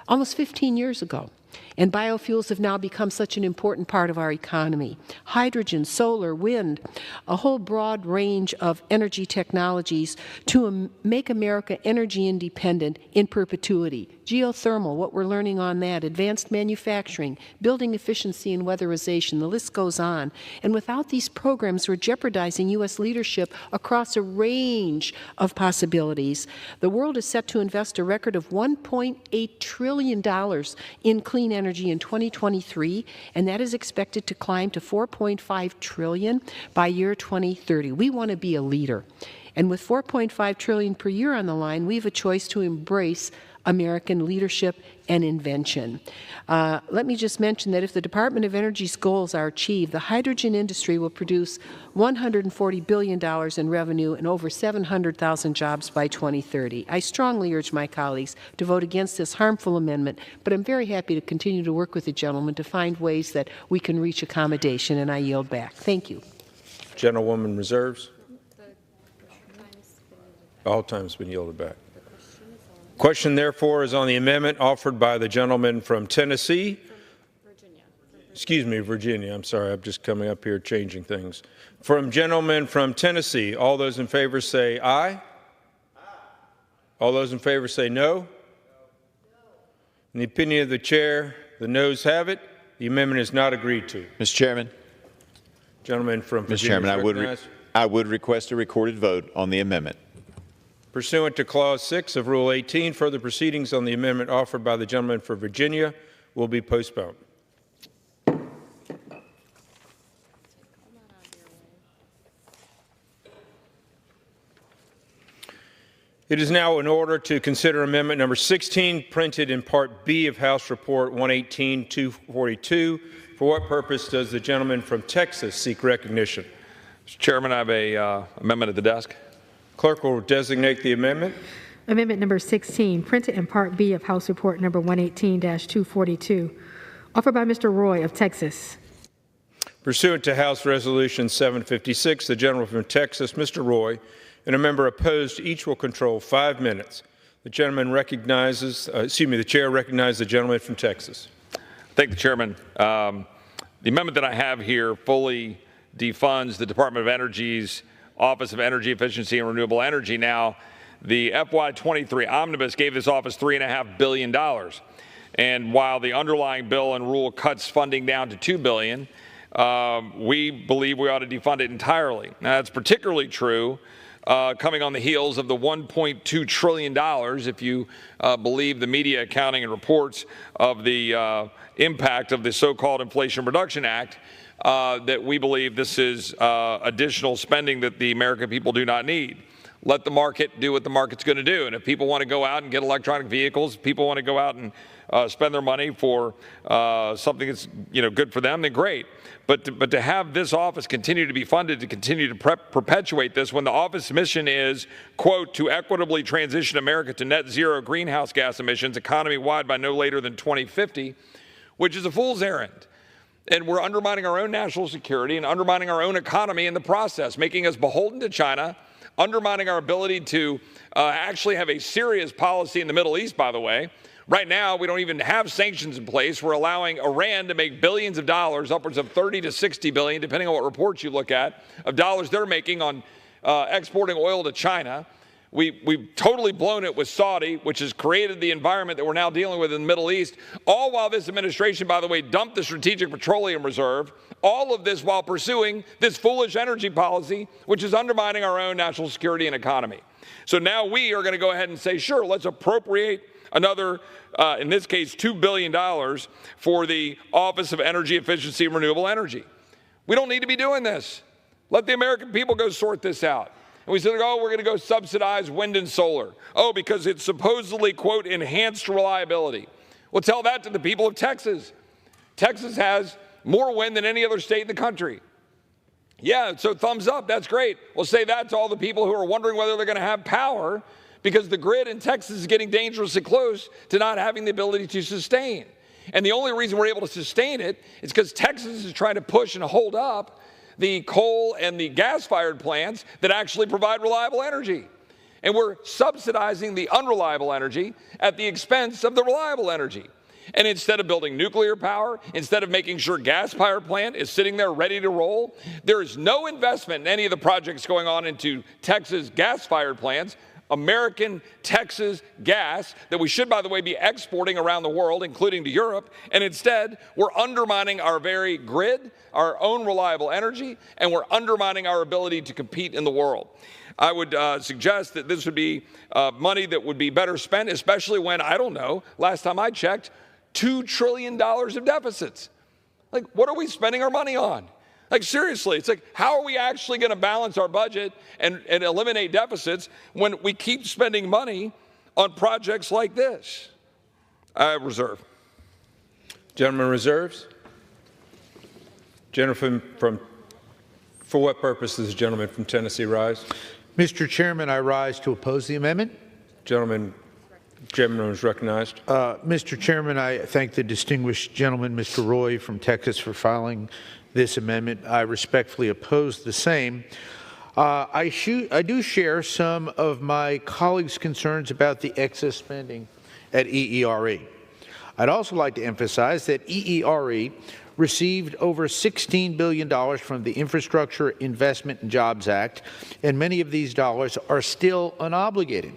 K: Almost 15 years ago. And biofuels have now become such an important part of our economy. Hydrogen, solar, wind, a whole broad range of energy technologies to make America energy independent in perpetuity. Geothermal, what we're learning on that, advanced manufacturing, building efficiency and weatherization, the list goes on. And without these programs, we're jeopardizing U.S. leadership across a range of possibilities. The world is set to invest a record of $1.8 trillion in clean energy in 2023, and that is expected to climb to $4.5 trillion by year 2030. We want to be a leader. And with $4.5 trillion per year on the line, we have a choice to embrace American leadership and invention. Let me just mention that if the Department of Energy's goals are achieved, the hydrogen industry will produce $140 billion in revenue and over 700,000 jobs by 2030. I strongly urge my colleagues to vote against this harmful amendment, but I'm very happy to continue to work with the gentleman to find ways that we can reach accommodation, and I yield back. Thank you.
O: Gentlewoman reserves. All time's been yielded back. Question, therefore, is on the amendment offered by the gentleman from Tennessee. Virginia. I'm sorry, I'm just coming up here changing things. From gentleman from Tennessee, all those in favor say aye. All those in favor say no. In the opinion of the chair, the noes have it. The amendment is not agreed to.
R: Mr. Chairman.
O: Gentleman from Virginia.
R: Mr. Chairman, I would request a recorded vote on the amendment.
O: Pursuant to Clause 6 of Rule 18, further proceedings on the amendment offered by the gentleman for Virginia will be postponed. It is now in order to consider amendment number 16, printed in Part B of House Report 118-242. For what purpose does the gentleman from Texas seek recognition?
B: Mr. Chairman, I have an amendment at the desk.
O: Clerk will designate the amendment.
T: Amendment number 16, printed in Part B of House Report number 118-242, offered by Mr. Roy of Texas.
O: Pursuant to House Resolution 756, the gentleman from Texas, Mr. Roy, and a member opposed, each will control 5 minutes. The gentleman recognizes, the chair recognizes the gentleman from Texas.
B: Thank you, Chairman. The amendment that I have here fully defunds the Department of Energy's Office of Energy Efficiency and Renewable Energy. Now, the FY23 omnibus gave this office $3.5 billion. And while the underlying bill and rule cuts funding down to $2 billion, we believe we ought to defund it entirely. Now, that's particularly true coming on the heels of the $1.2 trillion, if you believe the media accounting and reports of the impact of the so-called Inflation Reduction Act, that we believe this is additional spending that the American people do not need. Let the market do what the market's going to do. And if people want to go out and get electronic vehicles, people want to go out and spend their money for something that's good for them, then great. But to have this office continue to be funded to continue to perpetuate this when the office mission is, quote, to equitably transition America to net zero greenhouse gas emissions economy-wide by no later than 2050, which is a fool's errand. And we're undermining our own national security and undermining our own economy in the process, making us beholden to China, undermining our ability to actually have a serious policy in the Middle East, by the way. Right now, we don't even have sanctions in place. We're allowing Iran to make billions of dollars, upwards of 30 to 60 billion, depending on what reports you look at, of dollars they're making on exporting oil to China. We've totally blown it with Saudi, which has created the environment that we're now dealing with in the Middle East, all while this administration, by the way, dumped the Strategic Petroleum Reserve, all of this while pursuing this foolish energy policy, which is undermining our own national security and economy. So now we are going to go ahead and say, sure, let's appropriate another, in this case, $2 billion for the Office of Energy Efficiency and Renewable Energy. We don't need to be doing this. Let the American people go sort this out. And we said, oh, we're going to go subsidize wind and solar. Oh, because it's supposedly, quote, enhanced reliability. Well, tell that to the people of Texas. Texas has more wind than any other state in the country. Yeah, so thumbs up, that's great. Well, say that to all the people who are wondering whether they're going to have power because the grid in Texas is getting dangerously close to not having the ability to sustain. And the only reason we're able to sustain it is because Texas is trying to push and hold up the coal and the gas-fired plants that actually provide reliable energy. And we're subsidizing the unreliable energy at the expense of the reliable energy. And instead of building nuclear power, instead of making sure gas-fired plant is sitting there ready to roll, there is no investment in any of the projects going on into Texas gas-fired plants, American Texas gas that we should, by the way, be exporting around the world, including to Europe. And instead, we're undermining our very grid, our own reliable energy, and we're undermining our ability to compete in the world. I would suggest that this would be money that would be better spent, especially when, I don't know, last time I checked, $2 trillion of deficits. Like, what are we spending our money on? Like, seriously, it's like, how are we actually going to balance our budget and eliminate deficits when we keep spending money on projects like this? I reserve.
O: Gentleman reserves. Gentleman from, for what purpose does the gentleman from Tennessee rise?
I: Mr. Chairman, I rise to oppose the amendment.
O: Gentleman is recognized.
I: Mr. Chairman, I thank the distinguished gentleman, Mr. Roy from Texas, for filing this amendment. I respectfully oppose the same. I do share some of my colleagues' concerns about the excess spending at EERE. I'd also like to emphasize that EERE received over $16 billion from the Infrastructure Investment and Jobs Act, and many of these dollars are still unobligated.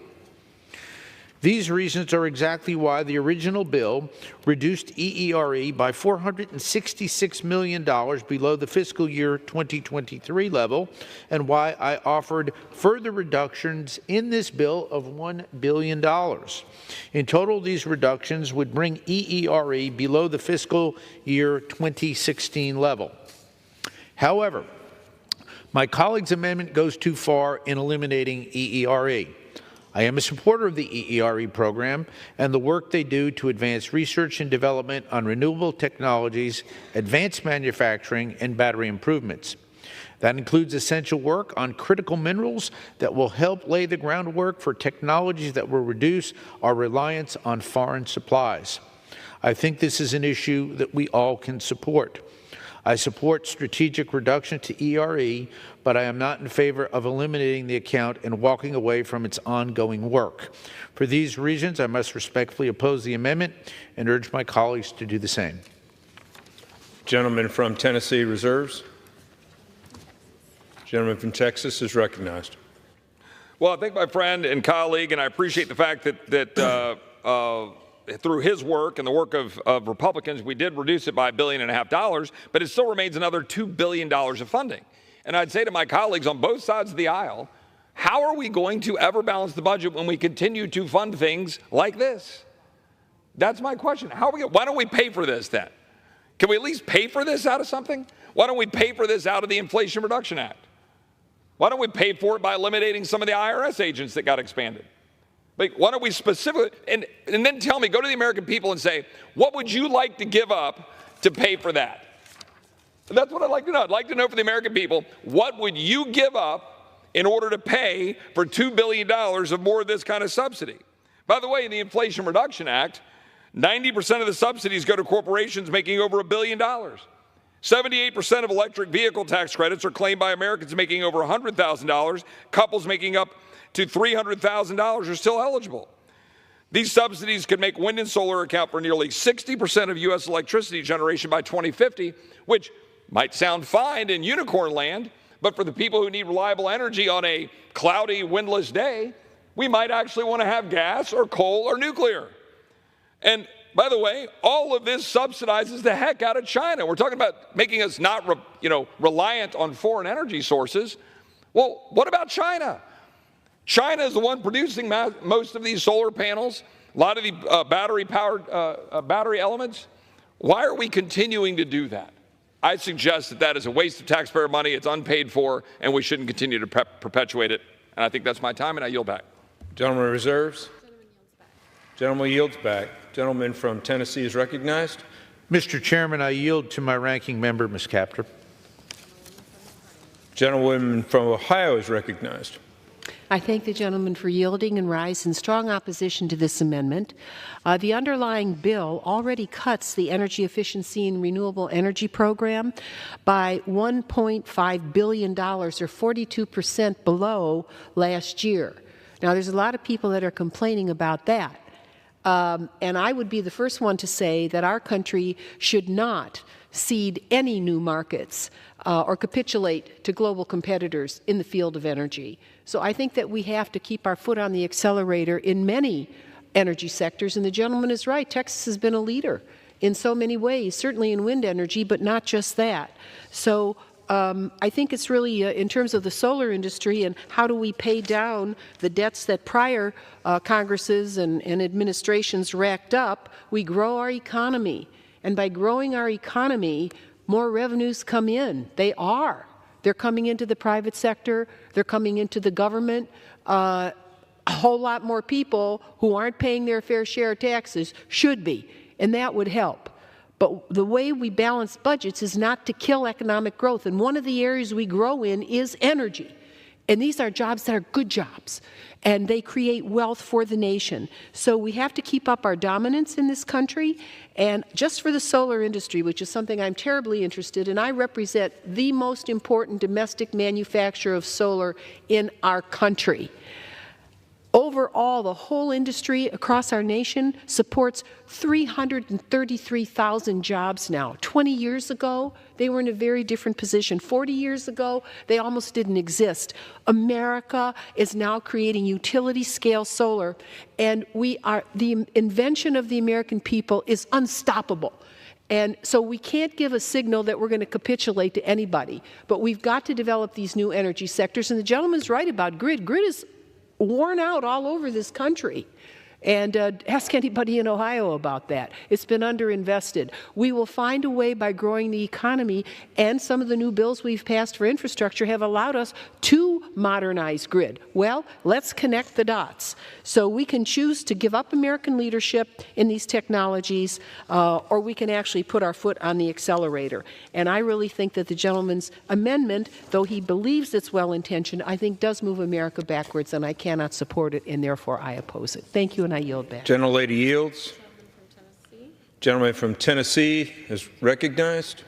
I: These reasons are exactly why the original bill reduced EERE by $466 million below the fiscal year 2023 level, and why I offered further reductions in this bill of $1 billion. In total, these reductions would bring EERE below the fiscal year 2016 level. However, my colleague's amendment goes too far in eliminating EERE. I am a supporter of the EERE program and the work they do to advance research and development on renewable technologies, advanced manufacturing, and battery improvements. That includes essential work on critical minerals that will help lay the groundwork for technologies that will reduce our reliance on foreign supplies. I think this is an issue that we all can support. I support strategic reduction to ERE, but I am not in favor of eliminating the account and walking away from its ongoing work. For these reasons, I must respectfully oppose the amendment and urge my colleagues to do the same.
O: Gentleman from Tennessee reserves. Gentleman from Texas is recognized.
B: Well, I thank my friend and colleague, and I appreciate the fact that through his work and the work of Republicans, we did reduce it by $1.5 billion, but it still remains another $2 billion of funding. And I'd say to my colleagues on both sides of the aisle, how are we going to ever balance the budget when we continue to fund things like this? That's my question. Why don't we pay for this then? Can we at least pay for this out of something? Why don't we pay for this out of the Inflation Reduction Act? Why don't we pay for it by eliminating some of the IRS agents that got expanded? Like, why don't we specifically, and then tell me, go to the American people and say, what would you like to give up to pay for that? That's what I'd like to know. I'd like to know for the American people, what would you give up in order to pay for $2 billion of more of this kind of subsidy? By the way, in the Inflation Reduction Act, 90% of the subsidies go to corporations making over $1 billion. 78% of electric vehicle tax credits are claimed by Americans making over $100,000. Couples making up to $300,000 are still eligible. These subsidies could make wind and solar account for nearly 60% of U.S. electricity generation by 2050, which might sound fine in unicorn land, but for the people who need reliable energy on a cloudy, windless day, we might actually want to have gas or coal or nuclear. And by the way, all of this subsidizes the heck out of China. We're talking about making us not reliant on foreign energy sources. Well, what about China? China is the one producing most of these solar panels, a lot of the battery elements. Why are we continuing to do that? I suggest that that is a waste of taxpayer money, it's unpaid for, and we shouldn't continue to perpetuate it. And I think that's my time, and I yield back.
O: Gentleman reserves. Gentleman yields back. Gentleman from Tennessee is recognized.
I: Mr. Chairman, I yield to my ranking member, Ms. Kaptur.
O: Gentlewoman from Ohio is recognized.
K: I thank the gentleman for yielding and rise in strong opposition to this amendment. The underlying bill already cuts the energy efficiency and renewable energy program by $1.5 billion, or 42% below last year. Now, there's a lot of people that are complaining about that. And I would be the first one to say that our country should not cede any new markets or capitulate to global competitors in the field of energy. So I think that we have to keep our foot on the accelerator in many energy sectors. And the gentleman is right. Texas has been a leader in so many ways, certainly in wind energy, but not just that. So I think it's really in terms of the solar industry and how do we pay down the debts that prior Congresses and administrations racked up, we grow our economy. And by growing our economy, more revenues come in. They are. They're coming into the private sector. They're coming into the government. A whole lot more people who aren't paying their fair share of taxes should be, and that would help. But the way we balance budgets is not to kill economic growth. And one of the areas we grow in is energy. And these are jobs that are good jobs, and they create wealth for the nation. So we have to keep up our dominance in this country. And just for the solar industry, which is something I'm terribly interested in, I represent the most important domestic manufacturer of solar in our country. Overall, the whole industry across our nation supports 333,000 jobs now. 20 years ago, they were in a very different position. 40 years ago, they almost didn't exist. America is now creating utility-scale solar, and the invention of the American people is unstoppable. And so we can't give a signal that we're going to capitulate to anybody, but we've got to develop these new energy sectors. And the gentleman's right about grid. Grid is worn out all over this country. And ask anybody in Ohio about that. It's been underinvested. We will find a way by growing the economy, and some of the new bills we've passed for infrastructure have allowed us to modernize grid. Well, let's connect the dots. So we can choose to give up American leadership in these technologies, or we can actually put our foot on the accelerator. And I really think that the gentleman's amendment, though he believes it's well-intentioned, I think does move America backwards, and I cannot support it, and therefore I oppose it. Thank you, and I yield back.
O: Gentlelady yields. Gentleman from Tennessee is recognized.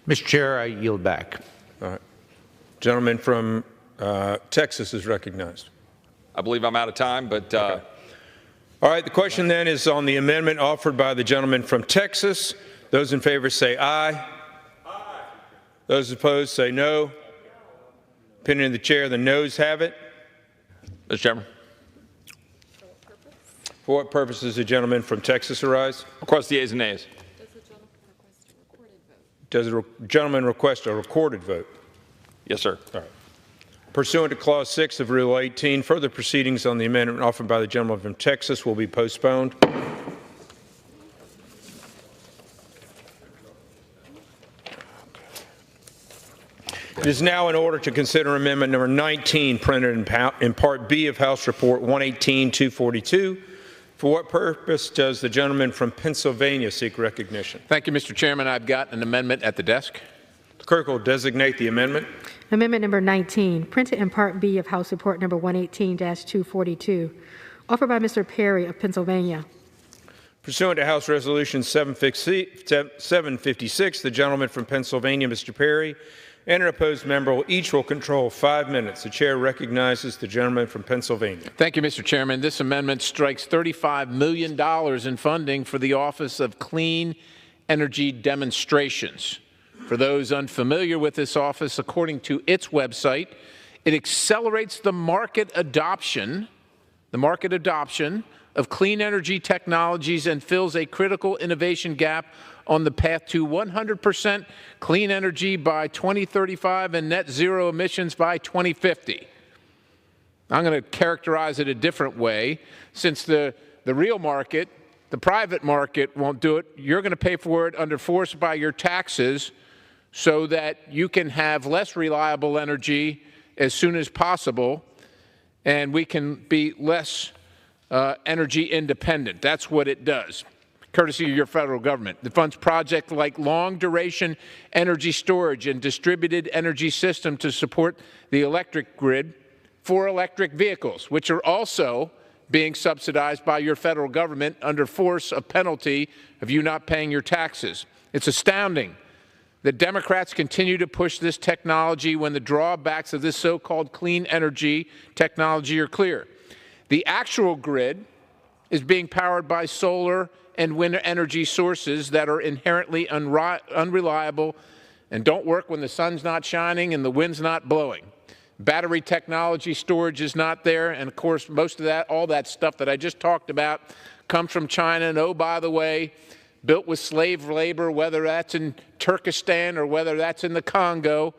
I: Mr. Chair, I yield back.
O: All right. Gentleman from Texas is recognized.
B: I believe I'm out of time, but
O: okay. All right, the question then is on the amendment offered by the gentleman from Texas. Those in favor say aye. Aye. Those opposed say no. Opinion of the chair, the noes have it.
B: Mr. Chairman.
O: For what purpose does the gentleman from Texas arise?
B: Request the yeas and nays.
O: Does the gentleman request a recorded vote?
B: Yes, sir.
O: All right. Pursuant to Clause 6 of Rule 18, further proceedings on the amendment offered by the gentleman from Texas will be postponed. It is now in order to consider amendment number 19, printed in Part B of House Report 118-242. For what purpose does the gentleman from Pennsylvania seek recognition?
H: Thank you, Mr. Chairman. I've got an amendment at the desk.
O: The clerk will designate the amendment.
T: Amendment number 19, printed in Part B of House Report number 118-242, offered by Mr. Perry of Pennsylvania.
O: Pursuant to House Resolution 756, the gentleman from Pennsylvania, Mr. Perry, and an opposed member each will control 5 minutes. The chair recognizes the gentleman from Pennsylvania.
H: Thank you, Mr. Chairman. This amendment strikes $35 million in funding for the Office of Clean Energy Demonstrations. For those unfamiliar with this office, according to its website, it accelerates the market adoption of clean energy technologies and fills a critical innovation gap on the path to 100% clean energy by 2035 and net zero emissions by 2050. I'm going to characterize it a different way. Since the real market, the private market won't do it, you're going to pay for it under force by your taxes so that you can have less reliable energy as soon as possible and we can be less energy independent. That's what it does. courtesy of your federal government. It funds projects like long-duration energy storage and distributed energy system to support the electric grid for electric vehicles, which are also being subsidized by your federal government under force of penalty of you not paying your taxes. It's astounding that Democrats continue to push this technology when the drawbacks of this so-called clean energy technology are clear. The actual grid is being powered by solar and wind energy sources that are inherently unreliable and don't work when the sun's not shining and the wind's not blowing. Battery technology storage is not there, and of course most of that, all that stuff that I just talked about comes from China, and oh, by the way, built with slave labor, whether that's in Turkestan or whether that's in the Congo,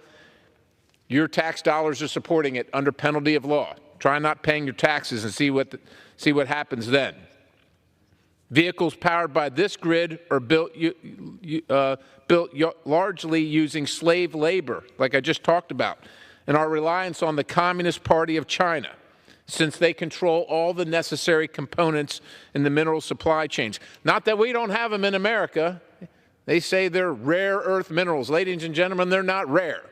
H: your tax dollars are supporting it under penalty of law. Try not paying your taxes and see what happens then. Vehicles powered by this grid are built largely using slave labor, like I just talked about, and our reliance on the Communist Party of China, since they control all the necessary components in the mineral supply chains. Not that we don't have them in America. They say they're rare earth minerals. Ladies and gentlemen, they're not rare.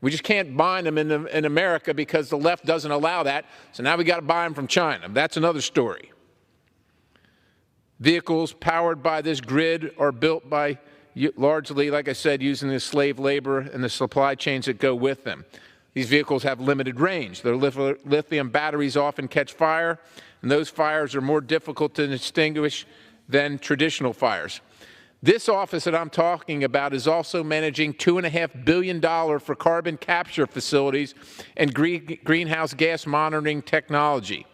H: We just can't mine them in America because the left doesn't allow that, so now we got to buy them from China. That's another story. Vehicles powered by this grid are built by largely, like I said, using the slave labor and the supply chains that go with them. These vehicles have limited range. Their lithium batteries often catch fire, and those fires are more difficult to extinguish than traditional fires. This office that I'm talking about is also managing $2.5 billion for carbon capture facilities and greenhouse gas monitoring technology.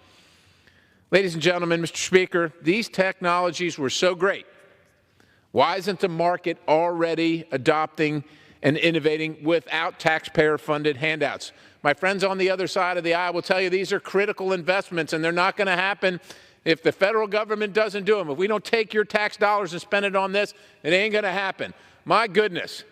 H: Ladies and gentlemen, Mr. Speaker, these technologies were so great. Why isn't the market already adopting and innovating without taxpayer-funded handouts? My friends on the other side of the aisle will tell you these are critical investments, and they're not going to happen if the federal government doesn't do them. If we don't take your tax dollars and spend it on this, it ain't going to happen. My goodness.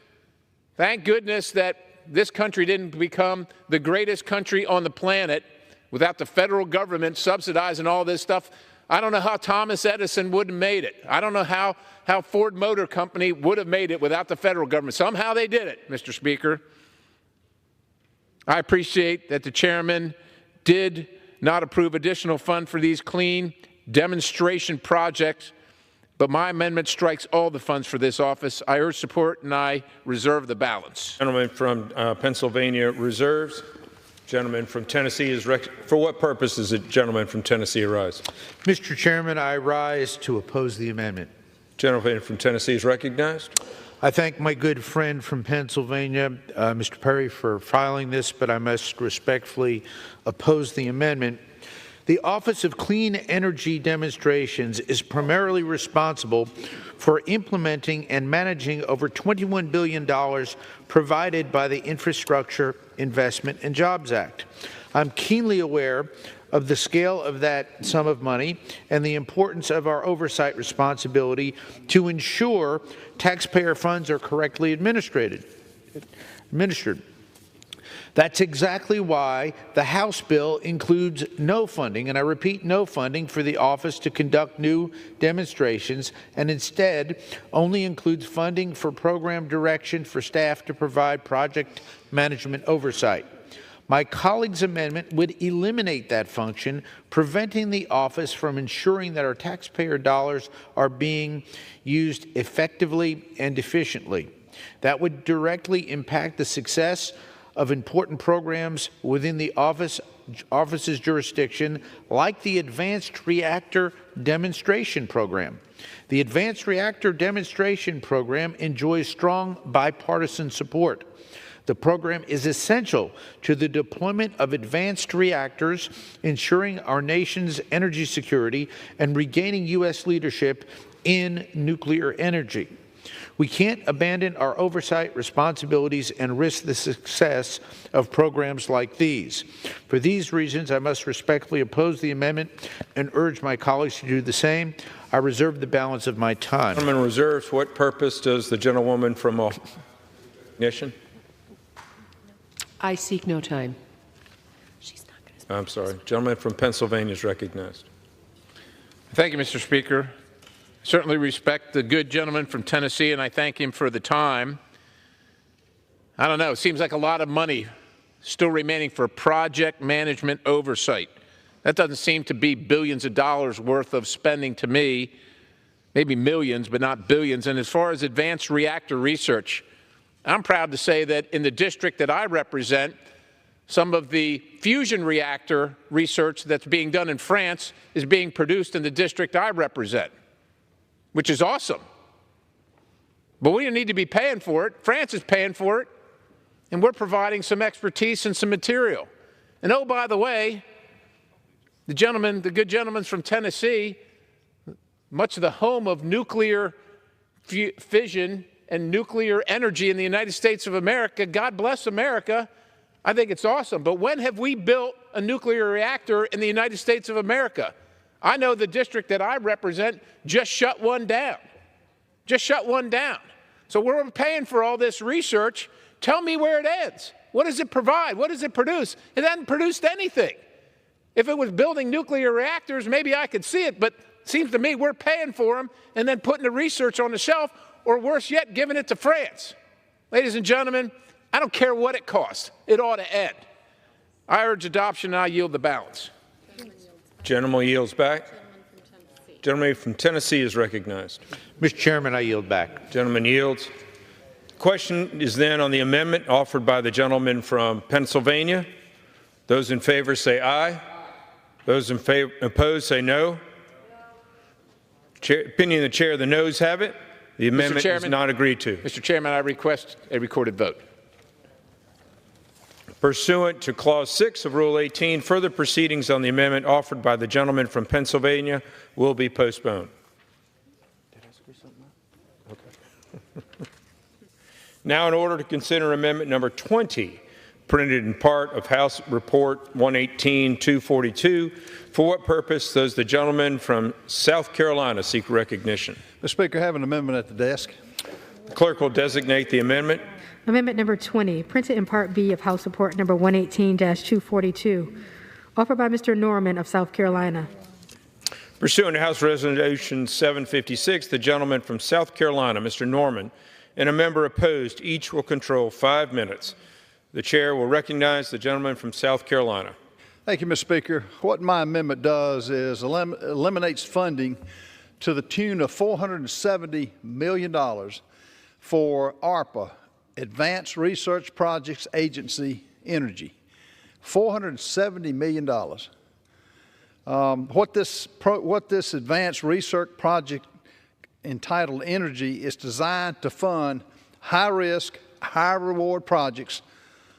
H: Thank goodness that this country didn't become the greatest country on the planet without the federal government subsidizing all this stuff. I don't know how Thomas Edison would have made it. I don't know how Ford Motor Company would have made it without the federal government. Somehow they did it, Mr. Speaker. I appreciate that the chairman did not approve additional fund for these clean demonstration projects, but my amendment strikes all the funds for this office. I urge support, and I reserve the balance.
O: Gentleman from Pennsylvania reserves. Gentleman from Tennessee is for what purpose does the gentleman from Tennessee arise?
I: Mr. Chairman, I rise to oppose the amendment.
O: Gentleman from Tennessee is recognized.
I: I thank my good friend from Pennsylvania, Mr. Perry, for filing this, but I must respectfully oppose the amendment. The Office of Clean Energy Demonstrations is primarily responsible for implementing and managing over $21 billion provided by the Infrastructure Investment and Jobs Act. I'm keenly aware of the scale of that sum of money and the importance of our oversight responsibility to ensure taxpayer funds are correctly administered. That's exactly why the House bill includes no funding, and I repeat, no funding for the office to conduct new demonstrations, and instead only includes funding for program direction for staff to provide project management oversight. My colleague's amendment would eliminate that function, preventing the office from ensuring that our taxpayer dollars are being used effectively and efficiently. That would directly impact the success of important programs within the office's jurisdiction, like the Advanced Reactor Demonstration Program. The Advanced Reactor Demonstration Program enjoys strong bipartisan support. The program is essential to the deployment of advanced reactors, ensuring our nation's energy security and regaining U.S. leadership in nuclear energy. We can't abandon our oversight responsibilities and risk the success of programs like these. For these reasons, I must respectfully oppose the amendment and urge my colleagues to do the same. I reserve the balance of my time.
O: Gentleman reserves. What purpose does the gentlewoman from recognition?
K: I seek no time.
O: I'm sorry. Gentleman from Pennsylvania is recognized.
H: Thank you, Mr. Speaker. Certainly respect the good gentleman from Tennessee, and I thank him for the time. I don't know, it seems like a lot of money still remaining for project management oversight. That doesn't seem to be billions of dollars worth of spending to me, maybe millions, but not billions. And as far as advanced reactor research, I'm proud to say that in the district that I represent, some of the fusion reactor research that's being done in France is being produced in the district I represent, which is awesome. But we don't need to be paying for it. France is paying for it, and we're providing some expertise and some material. And oh, by the way, the good gentleman from Tennessee, much of the home of nuclear fission and nuclear energy in the United States of America, God bless America, I think it's awesome. But when have we built a nuclear reactor in the United States of America? I know the district that I represent just shut one down. Just shut one down. So we're paying for all this research. Tell me where it ends. What does it provide? What does it produce? It hasn't produced anything. If it was building nuclear reactors, maybe I could see it, but it seems to me we're paying for them and then putting the research on the shelf, or worse yet, giving it to France. Ladies and gentlemen, I don't care what it costs. It ought to end. I urge adoption, and I yield the balance.
O: Gentleman yields back. Gentleman from Tennessee is recognized.
I: Mr. Chairman, I yield back.
O: Gentleman yields. The question is then on the amendment offered by the gentleman from Pennsylvania. Those in favor say aye. Those in favor, opposed say no. Opinion of the chair, the noes have it. The amendment is not agreed to.
H: Mr. Chairman, I request a recorded vote.
O: Pursuant to Clause 6 of Rule 18, further proceedings on the amendment offered by the gentleman from Pennsylvania will be postponed. Did I screw something up? Okay. Now, in order to consider amendment number 20, printed in part of House Report 118-242, for what purpose does the gentleman from South Carolina seek recognition?
Q: Mr. Speaker, I have an amendment at the desk.
O: The clerk will designate the amendment.
T: Amendment number 20, printed in Part B of House Report number 118-242, offered by Mr. Norman of South Carolina.
O: Pursuant to House Resolution 756, the gentleman from South Carolina, Mr. Norman, and a member opposed, each will control 5 minutes. The chair will recognize the gentleman from South Carolina.
Q: Thank you, Mr. Speaker. What my amendment does is eliminates funding to the tune of $470 million for ARPA, Advanced Research Projects Agency Energy. $470 million. What this advanced research project entitled Energy is designed to fund high-risk, high-reward projects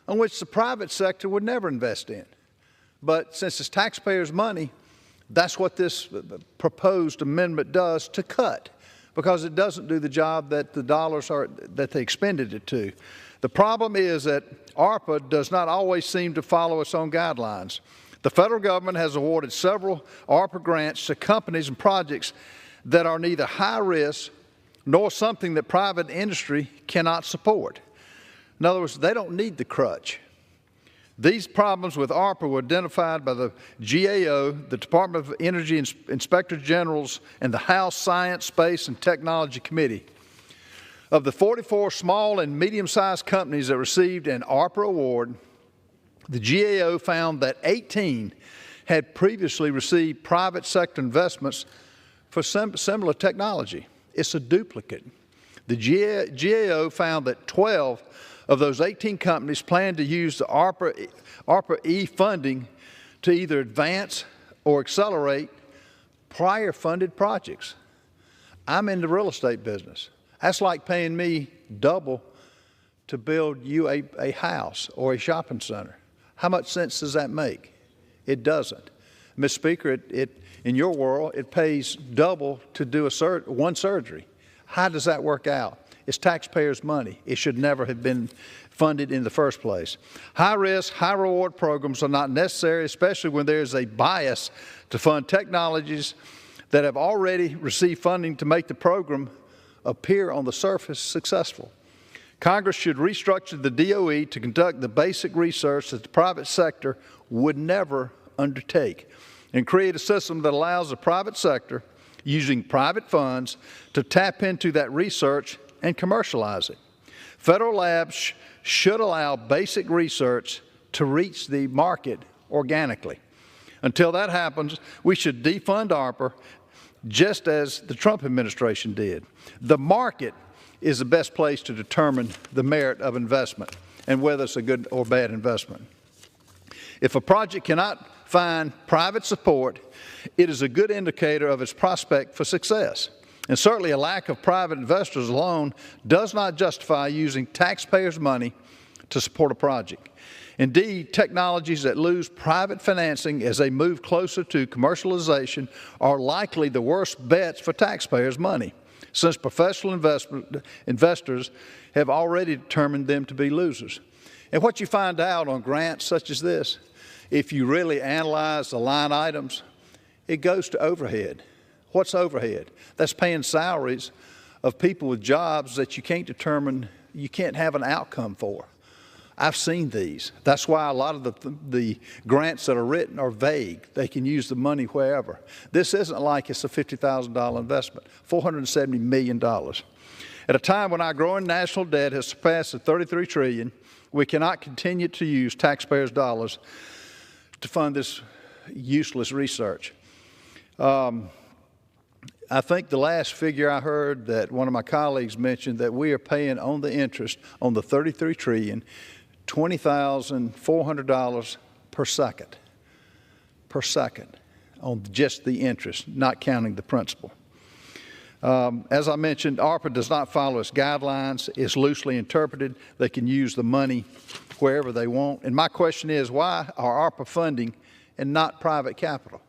Q: on which the private sector would never invest in. But since it's taxpayers' money, that's what this proposed amendment does to cut, because it doesn't do the job that the dollars are that they expended it to. The problem is that ARPA does not always seem to follow its own guidelines. The federal government has awarded several ARPA grants to companies and projects that are neither high risk nor something that private industry cannot support. In other words, they don't need the crutch. These problems with ARPA were identified by the GAO, the Department of Energy Inspector Generals, and the House Science, Space, and Technology Committee. Of the 44 small and medium-sized companies that received an ARPA award, the GAO found that 18 had previously received private sector investments for similar technology. It's a duplicate. The GAO found that 12 of those 18 companies plan to use the ARPA-E funding to either advance or accelerate prior funded projects. I'm in the real estate business. That's like paying me double to build you a house or a shopping center. How much sense does that make? It doesn't. Mr. Speaker, in your world, it pays double to do one surgery. How does that work out? It's taxpayers' money. It should never have been funded in the first place. High-risk, high-reward programs are not necessary, especially when there is a bias to fund technologies that have already received funding to make the program appear on the surface successful. Congress should restructure the DOE to conduct the basic research that the private sector would never undertake, and create a system that allows the private sector, using private funds to tap into that research and commercialize it. Federal labs should allow basic research to reach the market organically. Until that happens, we should defund ARPA just as the Trump administration did. The market is the best place to determine the merit of investment and whether it's a good or bad investment. If a project cannot find private support, it is a good indicator of its prospect for success. And certainly a lack of private investors alone does not justify using taxpayers' money to support a project. Indeed, technologies that lose private financing as they move closer to commercialization are likely the worst bets for taxpayers' money, since professional investors have already determined them to be losers. And what you find out on grants such as this, if you really analyze the line items, it goes to overhead. What's overhead? That's paying salaries of people with jobs that you can't determine, you can't have an outcome for. I've seen these. That's why a lot of the grants that are written are vague. They can use the money wherever. This isn't like it's a $50,000 investment, $470 million. At a time when our growing national debt has surpassed the $33 trillion, we cannot continue to use taxpayers' dollars to fund this useless research. I think the last figure I heard that one of my colleagues mentioned that we are paying on the interest on the $33 trillion, $20,400 per second on just the interest, not counting the principal. As I mentioned, ARPA does not follow its guidelines. It's loosely interpreted. They can use the money wherever they want. And my question is, why are ARPA funding and not private capital?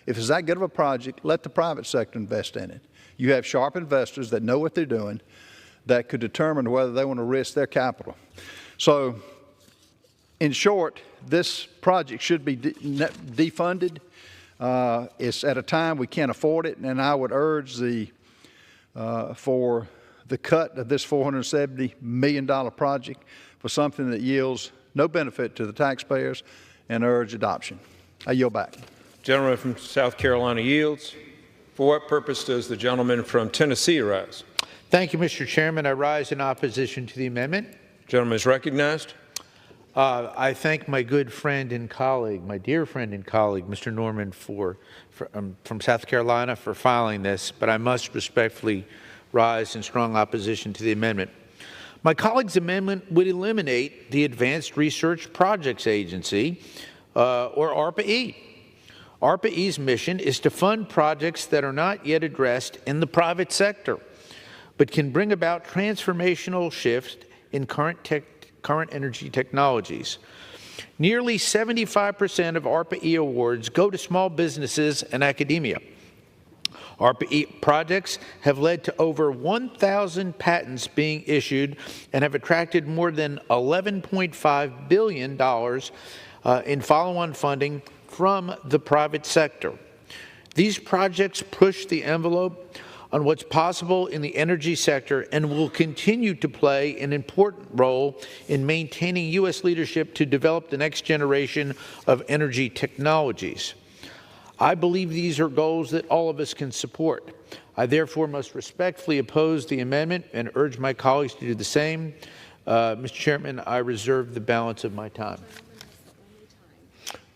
Q: If it's that good of a project, let the private sector invest in it. You have sharp investors that know what they're doing that could determine whether they want to risk their capital. So, in short, this project should be defunded. It's at a time we can't afford it, and I would urge for the cut of this $470 million project for something that yields no benefit to the taxpayers, and urge adoption. I yield back.
O: Gentleman from South Carolina yields. For what purpose does the gentleman from Tennessee rise?
I: Thank you, Mr. Chairman. I rise in opposition to the amendment.
O: Gentleman is recognized.
I: I thank my good friend and colleague, my dear friend and colleague, Mr. Norman, from South Carolina for filing this, but I must respectfully rise in strong opposition to the amendment. My colleague's amendment would eliminate the Advanced Research Projects Agency, or ARPA-E. ARPA-E's mission is to fund projects that are not yet addressed in the private sector, but can bring about transformational shifts in current energy technologies. Nearly 75% of ARPA-E awards go to small businesses and academia. ARPA-E projects have led to over 1,000 patents being issued and have attracted more than $11.5 billion in follow-on funding from the private sector. These projects push the envelope on what's possible in the energy sector and will continue to play an important role in maintaining U.S. leadership to develop the next generation of energy technologies. I believe these are goals that all of us can support. I therefore must respectfully oppose the amendment and urge my colleagues to do the same. Mr. Chairman, I reserve the balance of my time.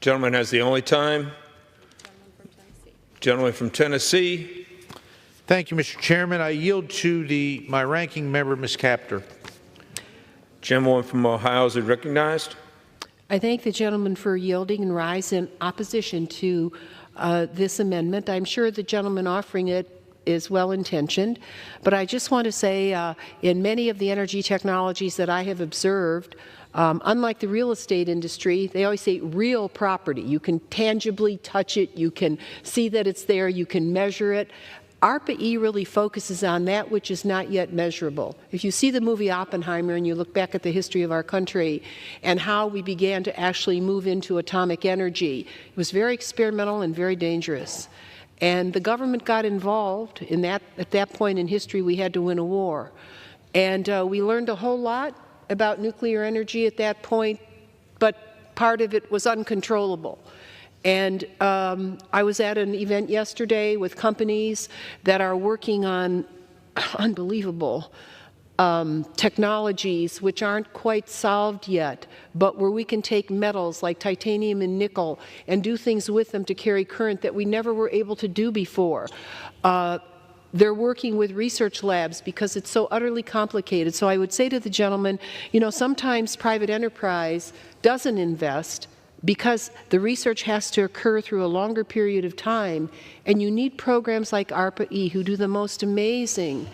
O: Gentleman has the only time. Gentleman from Tennessee.
I: Thank you, Mr. Chairman. I yield to my ranking member, Ms. Capter.
O: Gentleman from Ohio is recognized.
K: I thank the gentleman for yielding and rise in opposition to this amendment. I'm sure the gentleman offering it is well-intentioned, but I just want to say in many of the energy technologies that I have observed, unlike the real estate industry, they always say real property. You can tangibly touch it, you can see that it's there, you can measure it. ARPA-E really focuses on that which is not yet measurable. If you see the movie Oppenheimer and you look back at the history of our country and how we began to actually move into atomic energy, it was very experimental and very dangerous. And the government got involved in that. At that point in history, we had to win a war. And we learned a whole lot about nuclear energy at that point, but part of it was uncontrollable. And I was at an event yesterday with companies that are working on unbelievable technologies which aren't quite solved yet, but where we can take metals like titanium and nickel and do things with them to carry current that we never were able to do before. They're working with research labs because it's so utterly complicated. So I would say to the gentleman, you know, sometimes private enterprise doesn't invest because the research has to occur through a longer period of time, and you need programs like ARPA-E who do the most amazing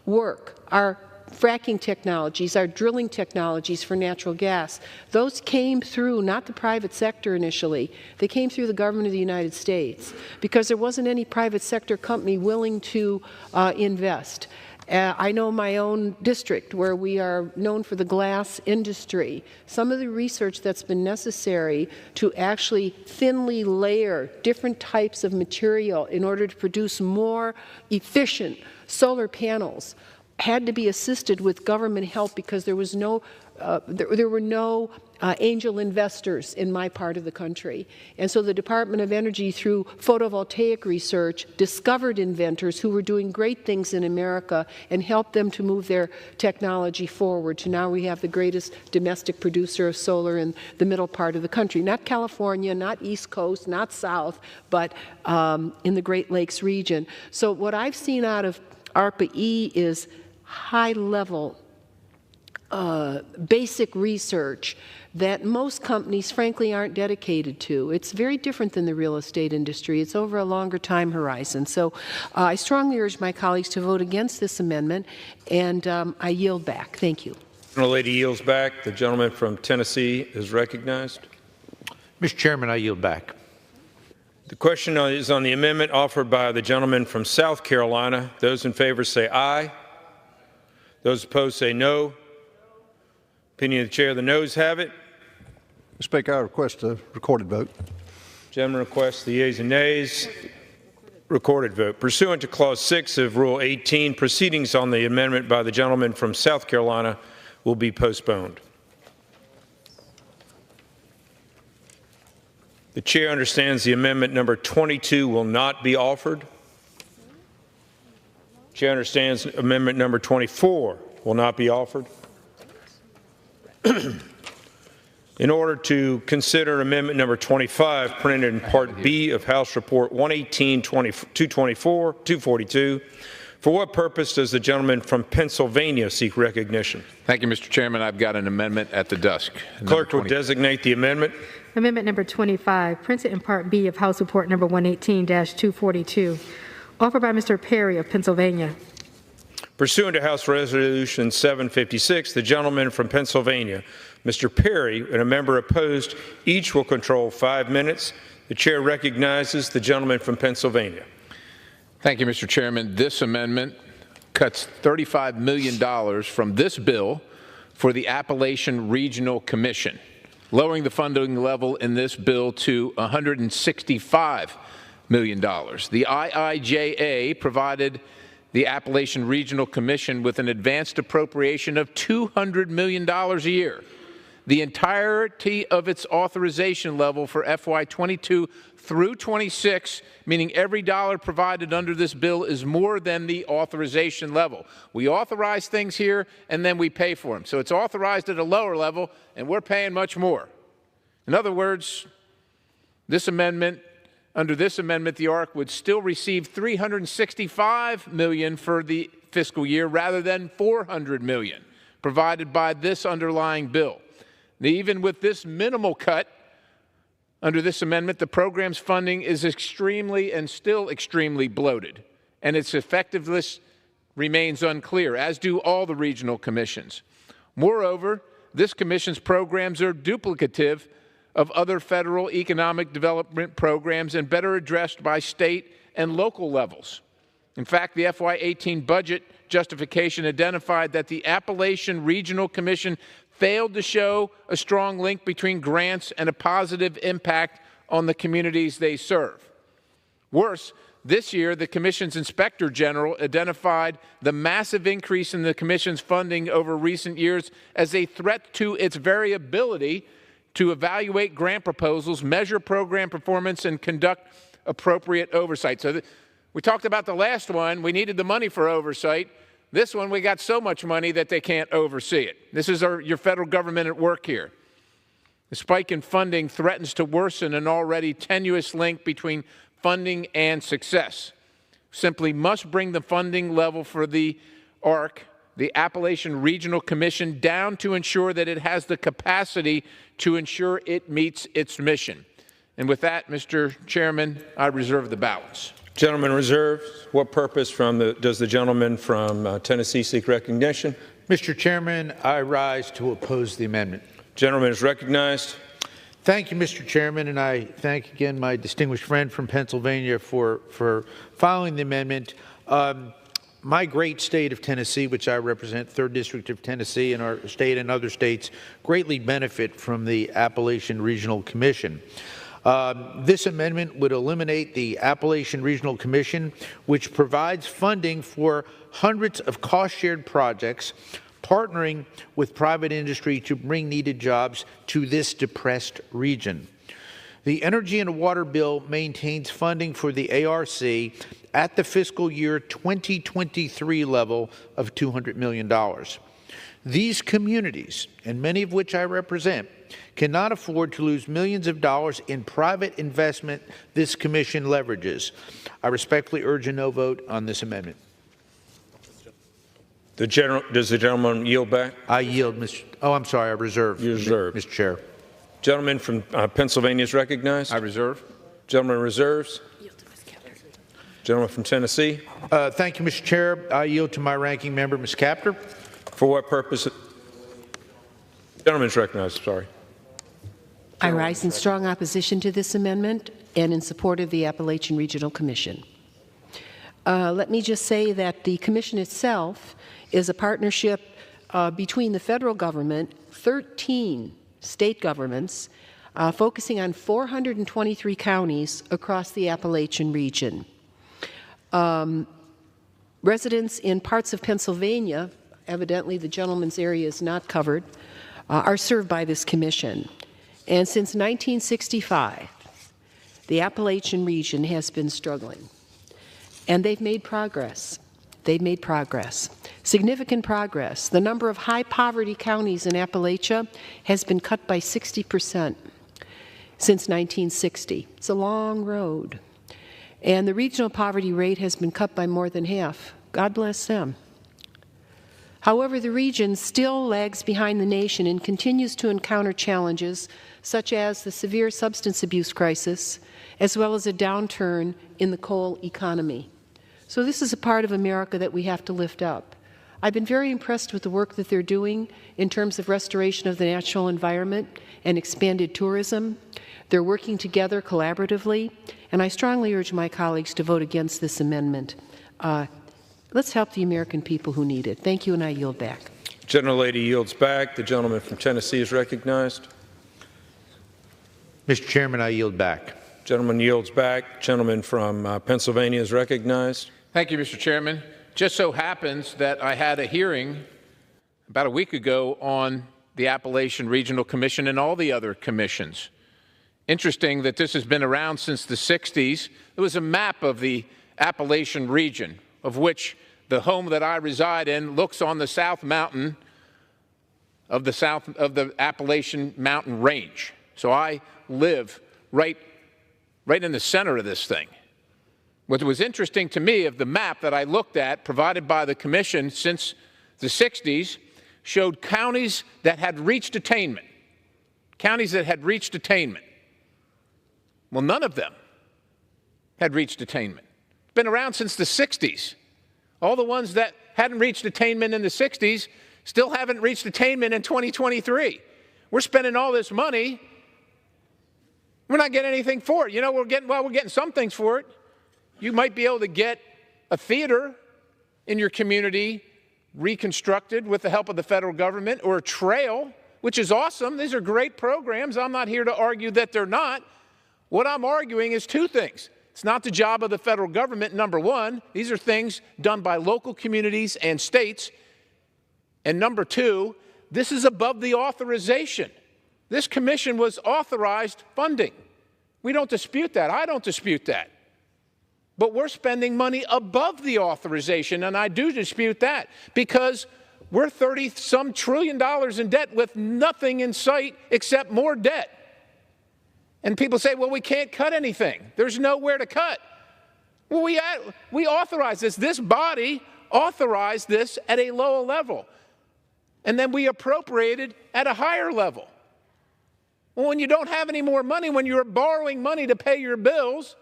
K: work. Our fracking technologies, our drilling technologies for natural gas, those came through not the private sector initially, they came through the government of the United States because there wasn't any private sector company willing to invest. I know my own district where we are known for the glass industry. Some of the research that's been necessary to actually thinly layer different types of material in order to produce more efficient solar panels had to be assisted with government help because there was no, there were no angel investors in my part of the country. And so the Department of Energy, through photovoltaic research, discovered inventors who were doing great things in America and helped them to move their technology forward to now we have the greatest domestic producer of solar in the middle part of the country. Not California, not East Coast, not South, but in the Great Lakes region. So what I've seen out of ARPA-E is high-level basic research that most companies, frankly, aren't dedicated to. It's very different than the real estate industry. It's over a longer time horizon. So I strongly urge my colleagues to vote against this amendment, and I yield back. Thank you.
O: The lady yields back. The gentleman from Tennessee is recognized.
I: Mr. Chairman, I yield back.
O: The question is on the amendment offered by the gentleman from South Carolina. Those in favor say aye. Those opposed say no. Opinion of the chair, the noes have it.
Q: Mr. Speaker, I request a recorded vote.
O: Gentleman requests the yeas and nays. Recorded vote. Pursuant to Clause 6 of Rule 18, proceedings on the amendment by the gentleman from South Carolina will be postponed. The chair understands the amendment number 22 will not be offered. Chair understands amendment number 24 will not be offered. In order to consider amendment number 25, printed in Part B of House Report 118-242, for what purpose does the gentleman from Pennsylvania seek recognition?
H: Thank you, Mr. Chairman. I've got an amendment at the desk.
O: Clerk will designate the amendment.
T: Amendment number 25, printed in Part B of House Report number 118-242, offered by Mr. Perry of Pennsylvania.
O: Pursuant to House Resolution 756, the gentleman from Pennsylvania, Mr. Perry, and a member opposed, each will control 5 minutes. The chair recognizes the gentleman from Pennsylvania.
H: Thank you, Mr. Chairman. This amendment cuts $35 million from this bill for the Appalachian Regional Commission, lowering the funding level in this bill to $165 million. The IIJA provided the Appalachian Regional Commission with an advanced appropriation of $200 million a year. The entirety of its authorization level for FY22 through 26, meaning every dollar provided under this bill is more than the authorization level. We authorize things here and then we pay for them. So it's authorized at a lower level and we're paying much more. In other words, this amendment, under this amendment, the ARC would still receive $365 million for the fiscal year rather than $400 million provided by this underlying bill. Even with this minimal cut under this amendment, the program's funding is extremely and still extremely bloated, and its effectiveness remains unclear, as do all the regional commissions. Moreover, this commission's programs are duplicative of other federal economic development programs and better addressed by state and local levels. In fact, the FY18 budget justification identified that the Appalachian Regional Commission failed to show a strong link between grants and a positive impact on the communities they serve. Worse, this year, the Commission's Inspector General identified the massive increase in the Commission's funding over recent years as a threat to its very ability to evaluate grant proposals, measure program performance, and conduct appropriate oversight. So we talked about the last one. We needed the money for oversight. This one, we got so much money that they can't oversee it. This is your federal government at work here. The spike in funding threatens to worsen an already tenuous link between funding and success. Simply must bring the funding level for the ARC, the Appalachian Regional Commission, down to ensure that it has the capacity to ensure it meets its mission. And with that, Mr. Chairman, I reserve the balance.
O: Gentleman reserves. What purpose does the gentleman from Tennessee seek recognition?
I: Mr. Chairman, I rise to oppose the amendment.
O: Gentleman is recognized.
I: Thank you, Mr. Chairman, and I thank again my distinguished friend from Pennsylvania for filing the amendment. My great state of Tennessee, which I represent, 3rd District of Tennessee, and our state and other states greatly benefit from the Appalachian Regional Commission. This amendment would eliminate the Appalachian Regional Commission, which provides funding for hundreds of cost-shared projects, partnering with private industry to bring needed jobs to this depressed region. The Energy and Water Bill maintains funding for the ARC at the fiscal year 2023 level of $200 million. These communities, and many of which I represent, cannot afford to lose millions of dollars in private investment this commission leverages. I respectfully urge a no vote on this amendment.
O: Does the gentleman yield back?
I: I yield, Mr. Oh, I'm sorry, I reserve.
O: You reserve.
I: Mr. Chair.
O: Gentleman from Pennsylvania is recognized.
H: I reserve.
O: Gentleman reserves. Gentleman from Tennessee.
I: Thank you, Mr. Chair. I yield to my ranking member, Ms. Capter.
O: For what purpose? Gentleman is recognized. Sorry.
K: I rise in strong opposition to this amendment and in support of the Appalachian Regional Commission. Let me just say that the commission itself is a partnership between the federal government, 13 state governments, focusing on 423 counties across the Appalachian region. Residents in parts of Pennsylvania, evidently the gentleman's area is not covered, are served by this commission. And since 1965, the Appalachian region has been struggling. And they've made progress. They've made progress, significant progress. The number of high-poverty counties in Appalachia has been cut by 60% since 1960. It's a long road. And the regional poverty rate has been cut by more than half. God bless them. However, the region still lags behind the nation and continues to encounter challenges such as the severe substance abuse crisis, as well as a downturn in the coal economy. So this is a part of America that we have to lift up. I've been very impressed with the work that they're doing in terms of restoration of the natural environment and expanded tourism. They're working together collaboratively, and I strongly urge my colleagues to vote against this amendment. Let's help the American people who need it. Thank you, and I yield back.
O: Gentlelady yields back. The gentleman from Tennessee is recognized.
I: Mr. Chairman, I yield back.
O: Gentleman yields back. Gentleman from Pennsylvania is recognized.
H: Thank you, Mr. Chairman. Just so happens that I had a hearing about a week ago on the Appalachian Regional Commission and all the other commissions. Interesting that this has been around since the 60s. There was a map of the Appalachian region, of which the home that I reside in looks on the South Mountain of the Appalachian Mountain Range. So I live right in the center of this thing. What was interesting to me of the map that I looked at, provided by the commission since the 60s, showed counties that had reached attainment. Counties that had reached attainment. Well, none of them had reached attainment. It's been around since the 60s. All the ones that hadn't reached attainment in the 60s still haven't reached attainment in 2023. We're spending all this money. We're not getting anything for it. You know, we're getting some things for it. You might be able to get a theater in your community reconstructed with the help of the federal government, or a trail, which is awesome. These are great programs. I'm not here to argue that they're not. What I'm arguing is two things. It's not the job of the federal government, number one. These are things done by local communities and states. And number two, this is above the authorization This commission was authorized funding. We don't dispute that. I don't dispute that. But we're spending money above the authorization, and I do dispute that because we're $30-some trillion in debt with nothing in sight except more debt. And people say, well, we can't cut anything. There's nowhere to cut. Well, we authorized this. This body authorized this at a lower level. And then we appropriated at a higher level. Well, when you don't have any more money, when you're borrowing money to pay your bills,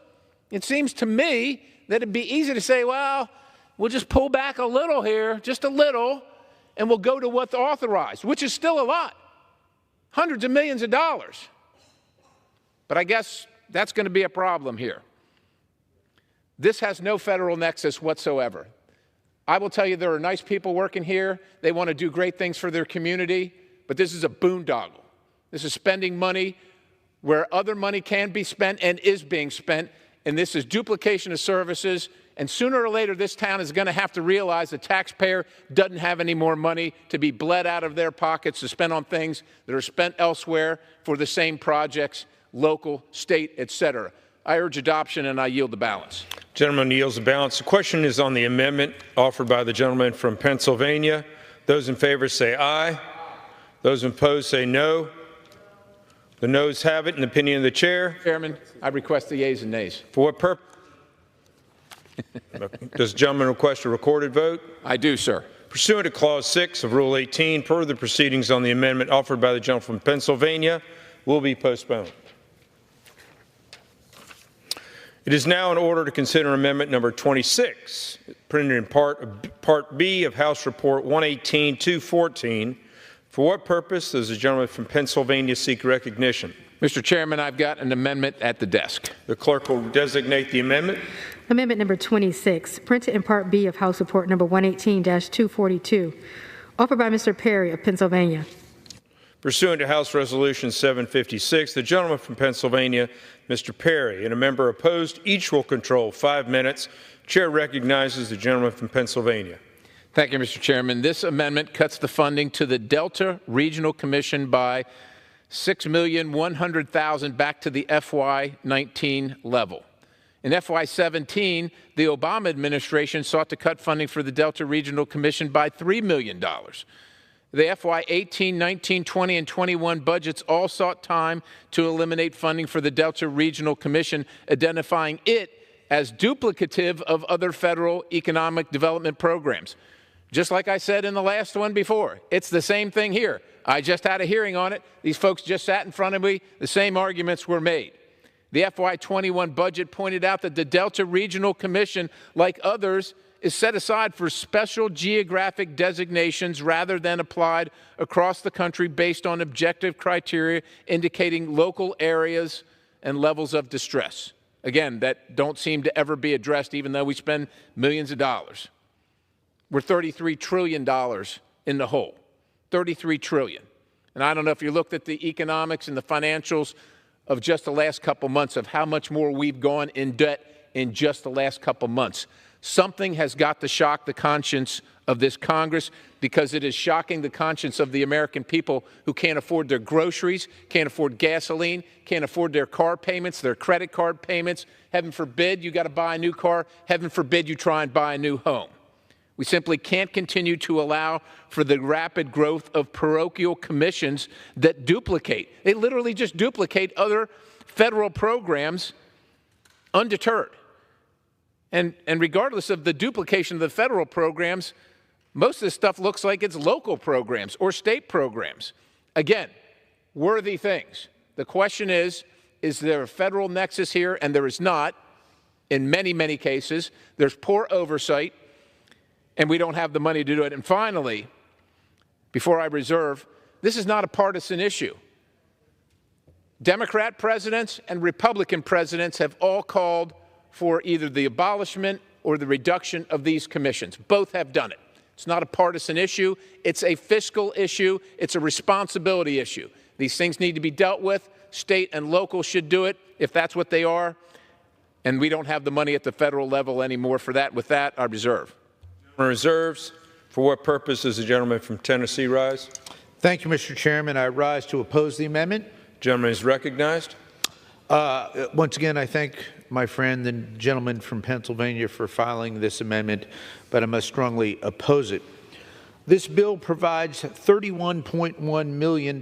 H: it seems to me that it'd be easy to say, well, we'll just pull back a little here, just a little, and we'll go to what's authorized, which is still a lot, hundreds of millions of dollars. But I guess that's going to be a problem here. This has no federal nexus whatsoever. I will tell you there are nice people working here. They want to do great things for their community, but this is a boondoggle. This is spending money where other money can be spent and is being spent, and this is duplication of services. And sooner or later, this town is going to have to realize the taxpayer doesn't have any more money to be bled out of their pockets to spend on things that are spent elsewhere for the same projects, local, state, etc. I urge adoption, and I yield the balance.
O: Gentleman yields the balance. The question is on the amendment offered by the gentleman from Pennsylvania. Those in favor say aye. Those opposed say no. The noes have it in the opinion of the chair.
H: Chairman, I request the yeas and nays.
O: For what purpose? Does the gentleman request a recorded vote?
H: I do, sir.
O: Pursuant to Clause 6 of Rule 18, further proceedings on the amendment offered by the gentleman from Pennsylvania will be postponed. It is now in order to consider amendment number 26, printed in Part B of House Report 118-214. For what purpose does the gentleman from Pennsylvania seek recognition?
H: Mr. Chairman, I've got an amendment at the desk.
O: The clerk will designate the amendment.
T: Amendment number 26, printed in Part B of House Report number 118-242, offered by Mr. Perry of Pennsylvania.
O: Pursuant to House Resolution 756, the gentleman from Pennsylvania, Mr. Perry, and a member opposed, each will control 5 minutes. Chair recognizes the gentleman from Pennsylvania.
H: Thank you, Mr. Chairman. This amendment cuts the funding to the Delta Regional Commission by $6,100,000 back to the FY19 level. In FY17, the Obama administration sought to cut funding for the Delta Regional Commission by $3 million. The FY18, 19, 20, and 21 budgets all sought time to eliminate funding for the Delta Regional Commission, identifying it as duplicative of other federal economic development programs. Just like I said in the last one before, it's the same thing here. I just had a hearing on it. These folks just sat in front of me. The same arguments were made. The FY21 budget pointed out that the Delta Regional Commission, like others, is set aside for special geographic designations rather than applied across the country based on objective criteria indicating local areas and levels of distress. Again, that don't seem to ever be addressed even though we spend millions of dollars. We're $33 trillion in the hole, $33 trillion. And I don't know if you looked at the economics and the financials of just the last couple months of how much more we've gone in debt in just the last couple months. Something has got to shock the conscience of this Congress because it is shocking the conscience of the American people who can't afford their groceries, can't afford gasoline, can't afford their car payments, their credit card payments. Heaven forbid you got to buy a new car. Heaven forbid you try and buy a new home. We simply can't continue to allow for the rapid growth of parochial commissions that duplicate. They literally just duplicate other federal programs undeterred. And regardless of the duplication of the federal programs, most of this stuff looks like it's local programs or state programs. Again, worthy things. The question is there a federal nexus here? And there is not. In many, many cases, there's poor oversight, and we don't have the money to do it. And finally, before I reserve, this is not a partisan issue. Democrat presidents and Republican presidents have all called for either the abolishment or the reduction of these commissions. Both have done it. It's not a partisan issue. It's a fiscal issue. It's a responsibility issue. These things need to be dealt with. State and local should do it if that's what they are. And we don't have the money at the federal level anymore for that. With that, I reserve.
O: Reserves. For what purpose does the gentleman from Tennessee rise?
I: Thank you, Mr. Chairman. I rise to oppose the amendment.
O: Gentleman is recognized.
I: Once again, I thank my friend, the gentleman from Pennsylvania, for filing this amendment, but I must strongly oppose it. This bill provides $31.1 million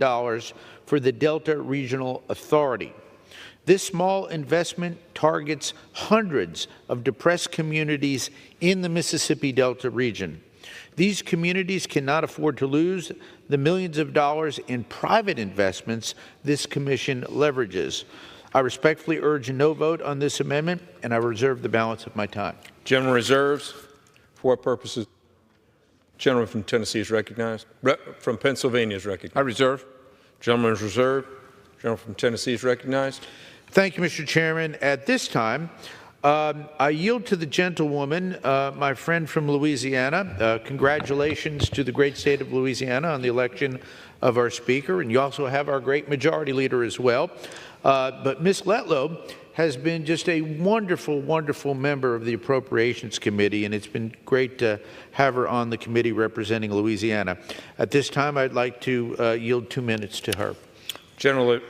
I: for the Delta Regional Authority. This small investment targets hundreds of depressed communities in the Mississippi Delta region. These communities cannot afford to lose the millions of dollars in private investments this commission leverages. I respectfully urge a no vote on this amendment, and I reserve the balance of my time.
O: Gentleman reserves. For what purposes? Gentleman from Tennessee is recognized. From Pennsylvania is recognized.
H: I reserve.
O: Gentleman is reserved. Gentleman from Tennessee is recognized.
I: Thank you, Mr. Chairman. At this time, I yield to the gentlewoman, my friend from Louisiana. Congratulations to the great state of Louisiana on the election of our Speaker, and you also have our great Majority Leader as well. But Ms. Letlow has been just a wonderful, wonderful member of the Appropriations Committee, and it's been great to have her on the committee representing Louisiana. At this time, I'd like to yield 2 minutes to her.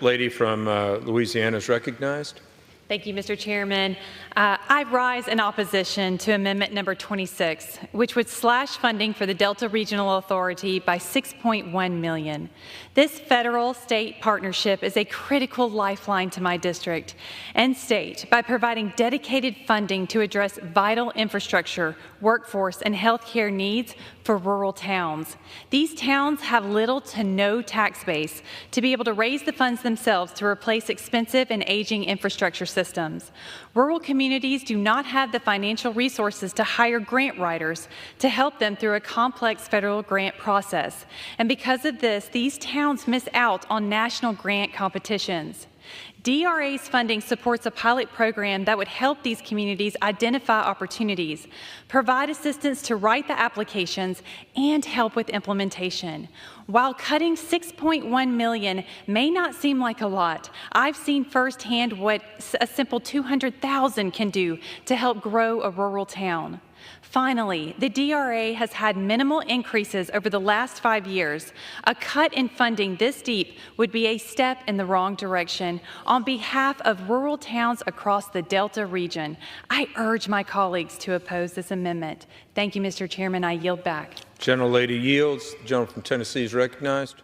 O: Lady from Louisiana is recognized.
L: Thank you, Mr. Chairman. I rise in opposition to Amendment number 26, which would slash funding for the Delta Regional Authority by $6.1 million. This federal-state partnership is a critical lifeline to my district and state by providing dedicated funding to address vital infrastructure, workforce, and healthcare needs for rural towns. These towns have little to no tax base to be able to raise the funds themselves to replace expensive and aging infrastructure systems. Rural communities do not have the financial resources to hire grant writers to help them through a complex federal grant process. And because of this, these towns miss out on national grant competitions. DRA's funding supports a pilot program that would help these communities identify opportunities, provide assistance to write the applications, and help with implementation. While cutting $6.1 million may not seem like a lot, I've seen firsthand what a simple $200,000 can do to help grow a rural town. Finally, the DRA has had minimal increases over the last 5 years. A cut in funding this deep would be a step in the wrong direction on behalf of rural towns across the Delta region. I urge my colleagues to oppose this amendment. Thank you, Mr. Chairman. I yield back.
O: Lady yields. The gentleman from Tennessee is recognized.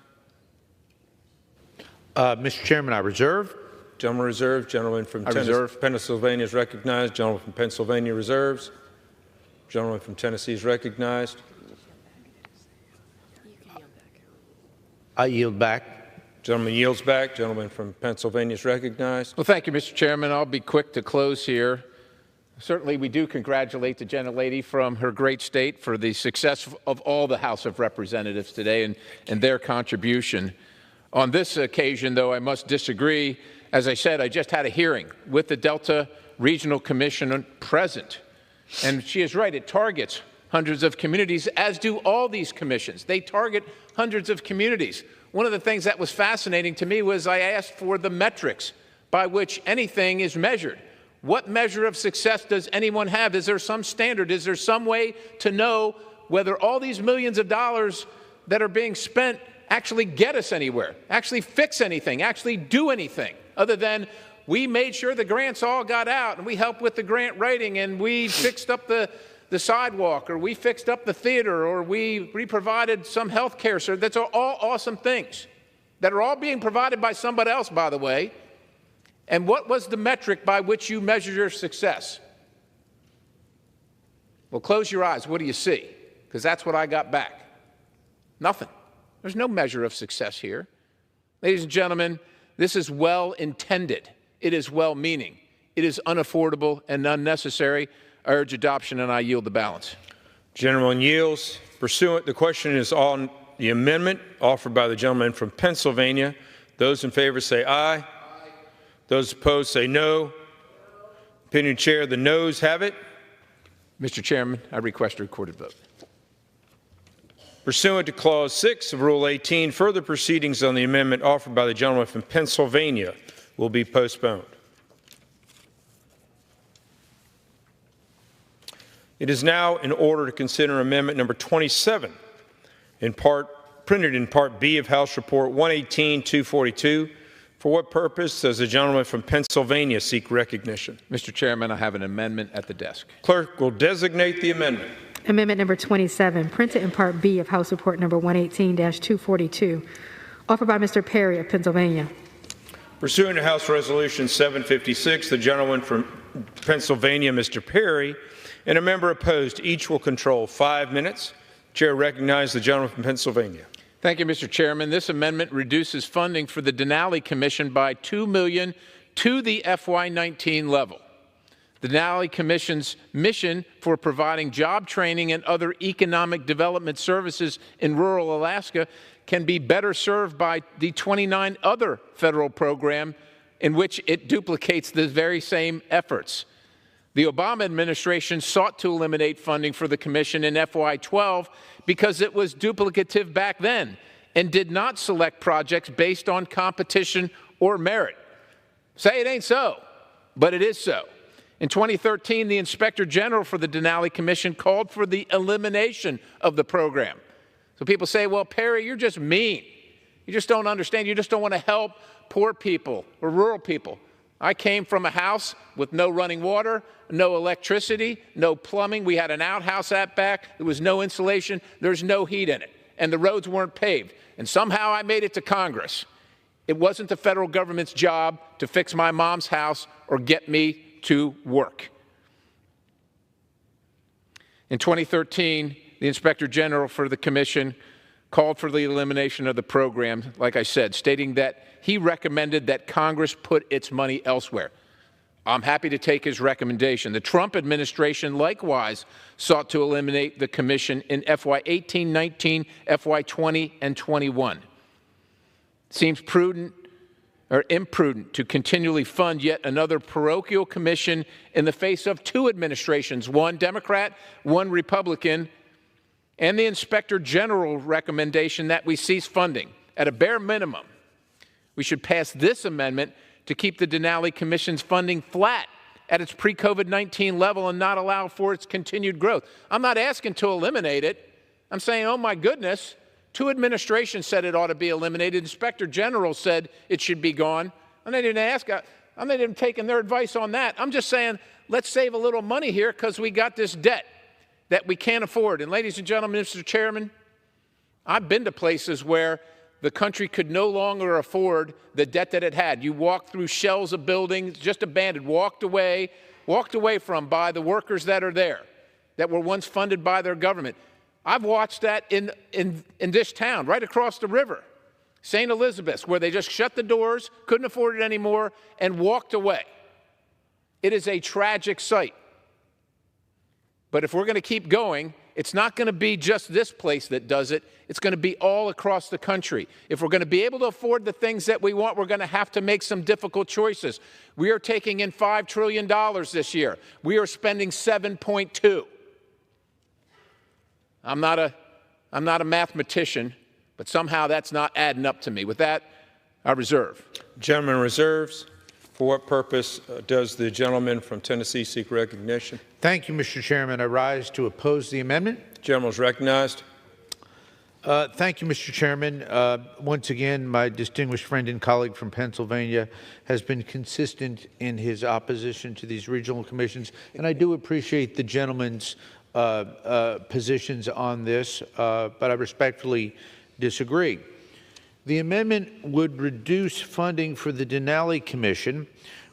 I: Mr. Chairman, I reserve.
O: Gentleman reserved. Gentleman from Pennsylvania is recognized. Gentleman from Pennsylvania reserves. Gentleman from Tennessee is recognized.
I: I yield back.
O: Gentleman yields back. Gentleman from Pennsylvania is recognized.
H: Well, thank you, Mr. Chairman. I'll be quick to close here. Certainly, we do congratulate the gentlelady from her great state for the success of all the House of Representatives today and their contribution. On this occasion, though, I must disagree. As I said, I just had a hearing with the Delta Regional Commission present. And she is right, it targets hundreds of communities, as do all these commissions. They target hundreds of communities. One of the things that was fascinating to me was I asked for the metrics by which anything is measured. What measure of success does anyone have? Is there some standard? Is there some way to know whether all these millions of dollars that are being spent actually get us anywhere, actually fix anything, actually do anything, other than we made sure the grants all got out, and we helped with the grant writing, and we fixed up the sidewalk, or we fixed up the theater, or we provided some health care service. That's all awesome things that are all being provided by somebody else, by the way. And what was the metric by which you measure your success? Well, close your eyes. What do you see? Because that's what I got back. Nothing. There's no measure of success here. Ladies and gentlemen, this is well-intended. It is well-meaning. It is unaffordable and unnecessary. I urge adoption, and I yield the balance.
O: Gentleman yields. The question is on the amendment offered by the gentleman from Pennsylvania. Those in favor say aye. Aye. Those opposed say no. Opinion chair, the noes have it.
H: Mr. Chairman, I request a recorded vote.
O: Pursuant to Clause 6 of Rule 18, further proceedings on the amendment offered by the gentleman from Pennsylvania will be postponed. It is now in order to consider amendment number 27, in part printed in Part B of House Report 118-242. For what purpose does the gentleman from Pennsylvania seek recognition?
H: Mr. Chairman, I have an amendment at the desk.
O: Clerk will designate the amendment.
T: Amendment number 27, printed in Part B of House Report number 118-242, offered by Mr. Perry of Pennsylvania.
O: Pursuant to House Resolution 756, the gentleman from Pennsylvania, Mr. Perry, and a member opposed, each will control 5 minutes. Chair recognizes the gentleman from Pennsylvania.
H: Thank you, Mr. Chairman. This amendment reduces funding for the Denali Commission by $2 million to the FY19 level. The Denali Commission's mission for providing job training and other economic development services in rural Alaska can be better served by the 29 other federal programs in which it duplicates the very same efforts. The Obama administration sought to eliminate funding for the Commission in FY12 because it was duplicative back then and did not select projects based on competition or merit. Say it ain't so, but it is so. In 2013, the Inspector General for the Denali Commission called for the elimination of the program. So people say, well, Perry, you're just mean. You just don't understand. You just don't want to help poor people or rural people. I came from a house with no running water, no electricity, no plumbing. We had an outhouse out back. There was no insulation. There's no heat in it. And the roads weren't paved. And somehow I made it to Congress. It wasn't the federal government's job to fix my mom's house or get me to work. In 2013, the Inspector General for the Commission called for the elimination of the program, like I said, stating that he recommended that Congress put its money elsewhere. I'm happy to take his recommendation. The Trump administration likewise sought to eliminate the Commission in FY18, 19, FY20, and 21. It seems prudent or imprudent to continually fund yet another parochial commission in the face of two administrations, one Democrat, one Republican, and the Inspector General recommendation that we cease funding. At a bare minimum, we should pass this amendment to keep the Denali Commission's funding flat at its pre-COVID-19 level and not allow for its continued growth. I'm not asking to eliminate it. I'm saying, oh my goodness, two administrations said it ought to be eliminated. Inspector General said it should be gone. And they didn't ask. I'm not even taking their advice on that. I'm just saying, let's save a little money here because we got this debt that we can't afford. And ladies and gentlemen, Mr. Chairman, I've been to places where the country could no longer afford the debt that it had. You walked through shells of buildings, just abandoned, walked away from by the workers that are there, that were once funded by their government. I've watched that in this town, right across the river, St. Elizabeth's, where they just shut the doors, couldn't afford it anymore, and walked away. It is a tragic sight. But if we're going to keep going, it's not going to be just this place that does it. It's going to be all across the country. If we're going to be able to afford the things that we want, we're going to have to make some difficult choices. We are taking in $5 trillion this year. We are spending 7.2. I'm not a mathematician, but somehow that's not adding up to me. With that, I reserve.
O: Gentleman reserves. For what purpose does the gentleman from Tennessee seek recognition?
I: Thank you, Mr. Chairman. I rise to oppose the amendment.
O: The gentleman is recognized.
I: Thank you, Mr. Chairman. Once again, my distinguished friend and colleague from Pennsylvania has been consistent in his opposition to these regional commissions, and I do appreciate the gentleman's positions on this, but I respectfully disagree. The amendment would reduce funding for the Denali Commission,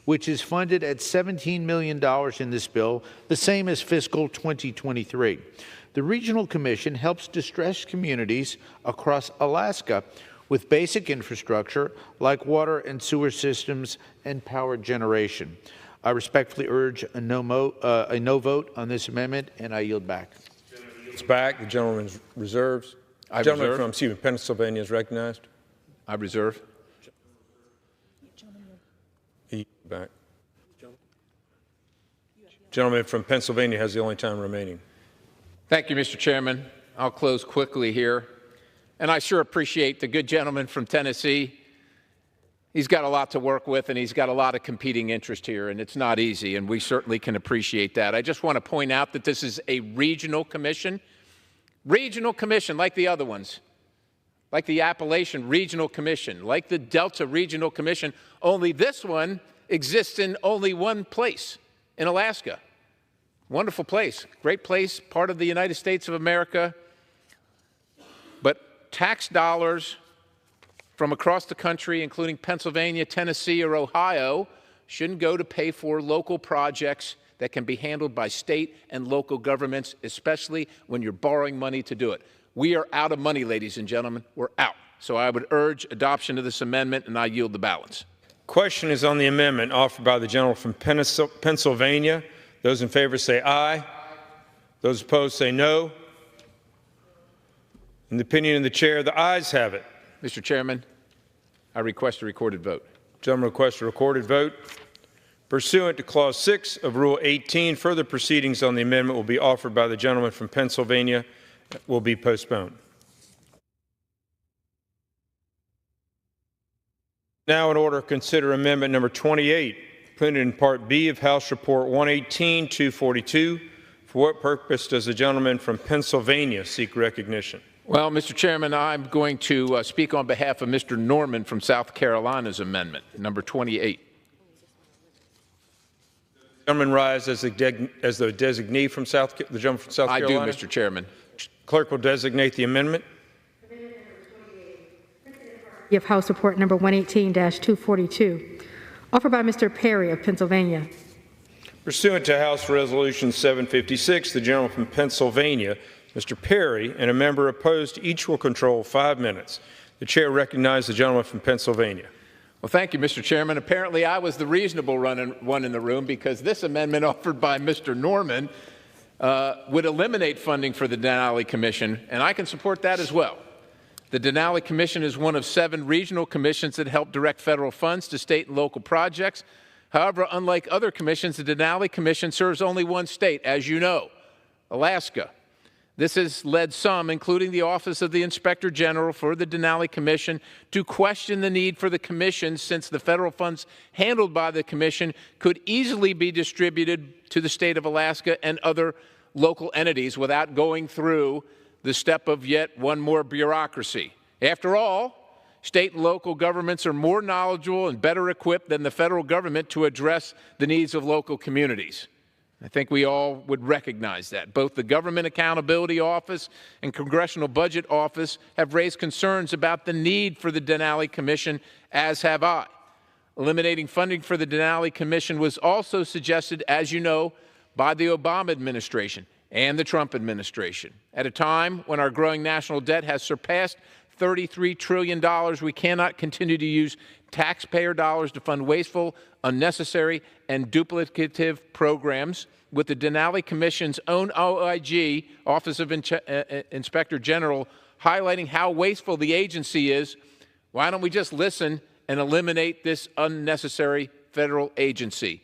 I: which is funded at $17 million in this bill, the same as fiscal 2023. The Regional Commission helps distressed communities across Alaska with basic infrastructure like water and sewer systems and power generation. I respectfully urge a no vote on this amendment, and I yield back.
O: It's back. The gentleman reserves. The gentleman from Pennsylvania is recognized.
H: I reserve.
O: Back. Gentleman from Pennsylvania has the only time remaining.
H: Thank you, Mr. Chairman. I'll close quickly here. And I sure appreciate the good gentleman from Tennessee. He's got a lot to work with, and he's got a lot of competing interest here, and it's not easy, and we certainly can appreciate that. I just want to point out that this is a regional commission like the other ones. like the Appalachian Regional Commission, like the Delta Regional Commission, only this one exists in only one place, in Alaska. Wonderful place, great place, part of the United States of America. But tax dollars from across the country, including Pennsylvania, Tennessee, or Ohio, shouldn't go to pay for local projects that can be handled by state and local governments, especially when you're borrowing money to do it. We are out of money, ladies and gentlemen. We're out. So I would urge adoption of this amendment, and I yield the balance.
O: Question is on the amendment offered by the gentleman from Pennsylvania. Those in favor say aye. Those opposed say no. In the opinion of the chair, the ayes have it.
H: Mr. Chairman, I request a recorded vote.
O: Gentleman requests a recorded vote. Pursuant to Clause 6 of Rule 18, further proceedings on the amendment will be offered by the gentleman from Pennsylvania. Will be postponed. Now in order, consider amendment number 28, printed in Part B of House Report 118-242. For what purpose does the gentleman from Pennsylvania seek recognition?
H: Well, Mr. Chairman, I'm going to speak on behalf of Mr. Norman from South Carolina's amendment, number 28.
O: The gentleman rise as the designee from the gentleman from South Carolina?
H: I do, Mr. Chairman.
O: Clerk will designate the amendment.
T: Of House Report number 118-242, offered by Mr. Perry of Pennsylvania.
O: Pursuant to House Resolution 756, the gentleman from Pennsylvania, Mr. Perry, and a member opposed, each will control 5 minutes. The chair recognizes the gentleman from Pennsylvania.
H: Well, thank you, Mr. Chairman. Apparently, I was the reasonable one in the room, because this amendment offered by Mr. Norman would eliminate funding for the Denali Commission, and I can support that as well. The Denali Commission is one of 7 regional commissions that help direct federal funds to state and local projects. However, unlike other commissions, the Denali Commission serves only one state, as you know, Alaska. This has led some, including the Office of the Inspector General for the Denali Commission, to question the need for the Commission, since the federal funds handled by the Commission could easily be distributed to the state of Alaska and other local entities without going through the step of yet one more bureaucracy. After all, state and local governments are more knowledgeable and better equipped than the federal government to address the needs of local communities. I think we all would recognize that. Both the Government Accountability Office and Congressional Budget Office have raised concerns about the need for the Denali Commission, as have I. Eliminating funding for the Denali Commission was also suggested, as you know, by the Obama administration and the Trump administration. At a time when our growing national debt has surpassed $33 trillion, we cannot continue to use taxpayer dollars to fund wasteful, unnecessary, and duplicative programs. With the Denali Commission's own OIG, Office of Inspector General, highlighting how wasteful the agency is, why don't we just listen and eliminate this unnecessary federal agency?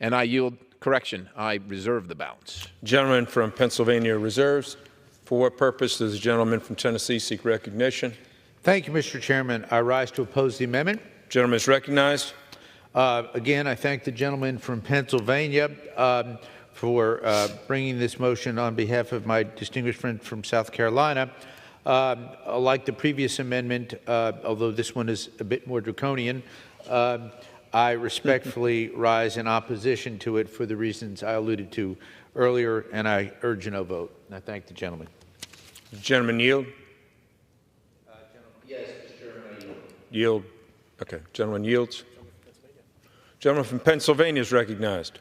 H: And I yield. Correction, I reserve the balance.
O: Gentleman from Pennsylvania reserves. For what purpose does the gentleman from Tennessee seek recognition?
I: Thank you, Mr. Chairman. I rise to oppose the amendment.
O: Gentleman is recognized.
I: Again, I thank the gentleman from Pennsylvania for bringing this motion on behalf of my distinguished friend from South Carolina. Like the previous amendment, although this one is a bit more draconian, I respectfully rise in opposition to it for the reasons I alluded to earlier, and I urge a no vote. And I thank the gentleman.
O: Gentleman yield?
I: Yes, Mr. Chairman, I yield.
O: Yield. Okay. Gentleman yields. Gentleman from Pennsylvania is recognized.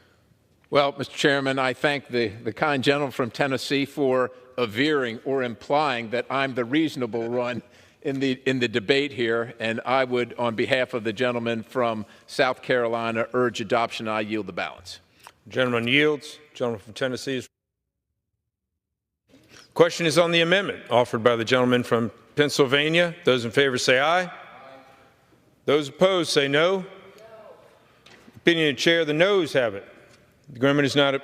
H: Well, Mr. Chairman, I thank the kind gentleman from Tennessee for averring or implying that I'm the reasonable one in the debate here, and I would, on behalf of the gentleman from South Carolina, urge adoption. I yield the balance.
O: Gentleman yields. Gentleman from Tennessee is. Question is on the amendment offered by the gentleman from Pennsylvania. Those in favor say aye. Aye. Those opposed say no. Opinion of the chair, the noes have it. The agreement is not.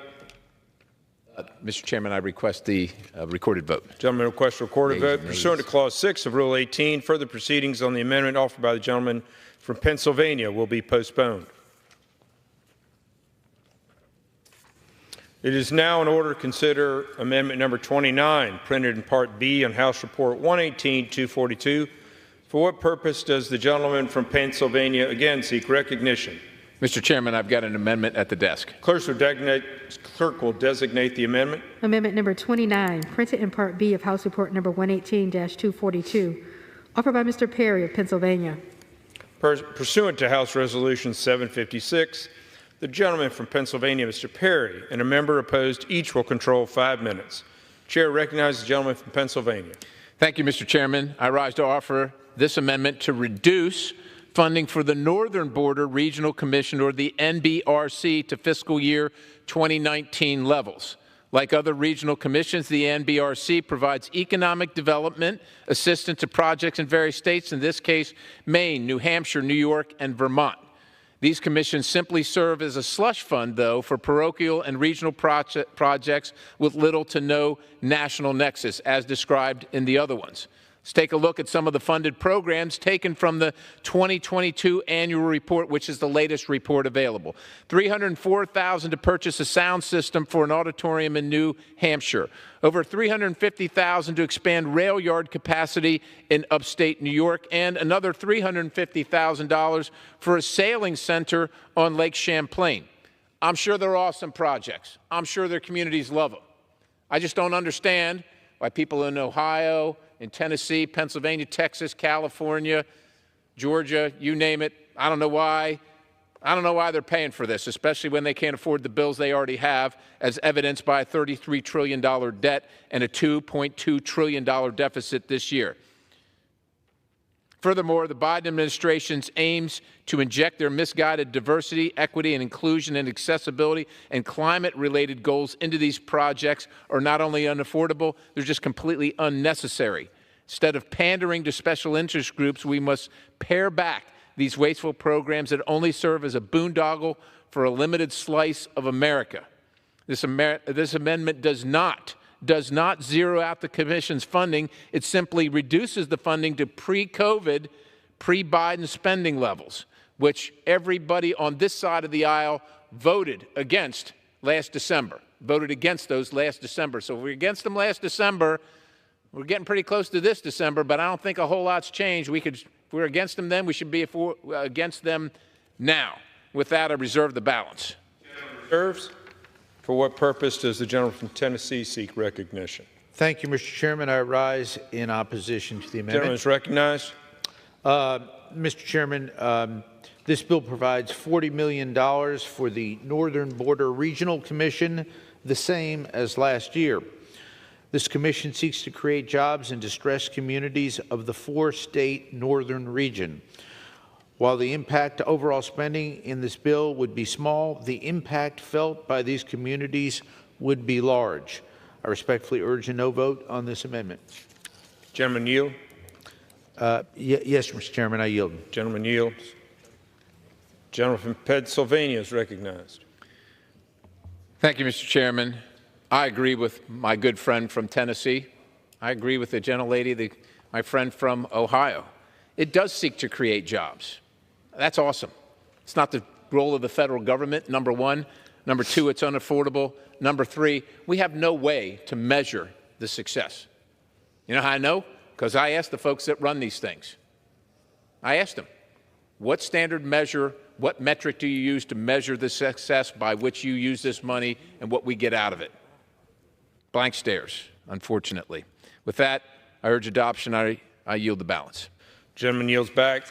H: Mr. Chairman, I request the recorded vote.
O: Gentleman requests a recorded vote. Pursuant to Clause 6 of Rule 18, further proceedings on the amendment offered by the gentleman from Pennsylvania will be postponed. It is now in order to consider Amendment number 29, printed in Part B on House Report 118-242. For what purpose does the gentleman from Pennsylvania again seek recognition?
H: Mr. Chairman, I've got an amendment at the desk.
O: Clerk will designate the amendment.
T: Amendment number 29, printed in Part B of House Report number 118-242, offered by Mr. Perry of Pennsylvania.
O: Pursuant to House Resolution 756, the gentleman from Pennsylvania, Mr. Perry, and a member opposed each will control 5 minutes. Chair recognizes the gentleman from Pennsylvania.
H: Thank you, Mr. Chairman. I rise to offer this amendment to reduce funding for the Northern Border Regional Commission, or the NBRC, to fiscal year 2019 levels. Like other regional commissions, the NBRC provides economic development assistance to projects in various states, in this case, Maine, New Hampshire, New York, and Vermont. These commissions simply serve as a slush fund, though, for parochial and regional projects with little to no national nexus, as described in the other ones. Let's take a look at some of the funded programs taken from the 2022 annual report, which is the latest report available. $304,000 to purchase a sound system for an auditorium in New Hampshire. Over $350,000 to expand rail yard capacity in upstate New York, and another $350,000 for a sailing center on Lake Champlain. I'm sure they're awesome projects. I'm sure their communities love them. I just don't understand why people in Ohio, in Tennessee, Pennsylvania, Texas, California, Georgia, you name it. I don't know why. I don't know why they're paying for this, especially when they can't afford the bills they already have, as evidenced by a $33 trillion debt and a $2.2 trillion deficit this year. Furthermore, the Biden administration's aims to inject their misguided diversity, equity, and inclusion and accessibility and climate-related goals into these projects are not only unaffordable, they're just completely unnecessary. Instead of pandering to special interest groups, we must pare back these wasteful programs that only serve as a boondoggle for a limited slice of America. This amendment does not zero out the Commission's funding. It simply reduces the funding to pre-COVID, pre-Biden spending levels, which everybody on this side of the aisle voted against last December, voted against those last December. So if we're against them last December, we're getting pretty close to this December, but I don't think a whole lot's changed. If we're against them then, we should be against them now. With that, I reserve the balance.
O: Reserves. For what purpose does the gentleman from Tennessee seek recognition?
I: Thank you, Mr. Chairman. I rise in opposition to the amendment.
O: Gentleman is recognized.
I: Mr. Chairman, this bill provides $40 million for the Northern Border Regional Commission, the same as last year. This commission seeks to create jobs in distressed communities of the 4-state northern region. While the impact to overall spending in this bill would be small, the impact felt by these communities would be large. I respectfully urge a no vote on this amendment.
O: Gentleman yield.
I: Yes, Mr. Chairman, I yield.
O: Gentleman yields. Gentleman from Pennsylvania is recognized.
H: Thank you, Mr. Chairman. I agree with my good friend from Tennessee. I agree with the gentlelady, my friend from Ohio. It does seek to create jobs. That's awesome. It's not the role of the federal government, number one. Number two, it's unaffordable. Number three, we have no way to measure the success. You know how I know? Because I asked the folks that run these things. I asked them, what standard measure, what metric do you use to measure the success by which you use this money and what we get out of it? Blank stares, unfortunately. With that, I urge adoption. I yield the balance.
O: Gentleman yields back.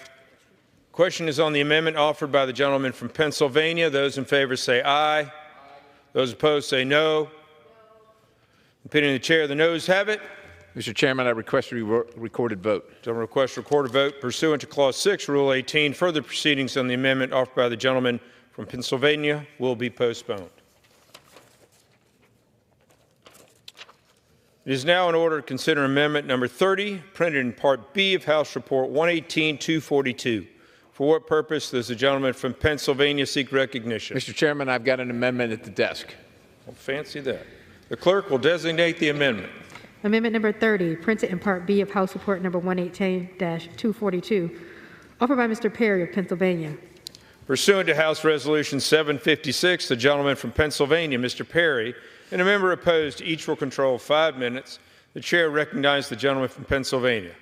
O: Question is on the amendment offered by the gentleman from Pennsylvania. Those in favor say aye. Aye. Those opposed say no. Opinion of the chair, the noes have it.
H: Mr. Chairman, I request a recorded vote.
O: Gentleman requests recorded vote pursuant to Clause 6, Rule 18. Further proceedings on the amendment offered by the gentleman from Pennsylvania will be postponed. It is now in order to consider amendment number 30, printed in Part B of House Report 118-242. For what purpose does the gentleman from Pennsylvania seek recognition?
H: Mr. Chairman, I've got an amendment at the desk.
O: Well, fancy that. The clerk will designate the amendment.
T: Amendment number 30, printed in Part B of House Report number 118-242, offered by Mr. Perry of Pennsylvania.
O: Pursuant to House Resolution 756, the gentleman from Pennsylvania, Mr. Perry, and a member opposed, each will control 5 minutes. The chair recognizes the gentleman from Pennsylvania.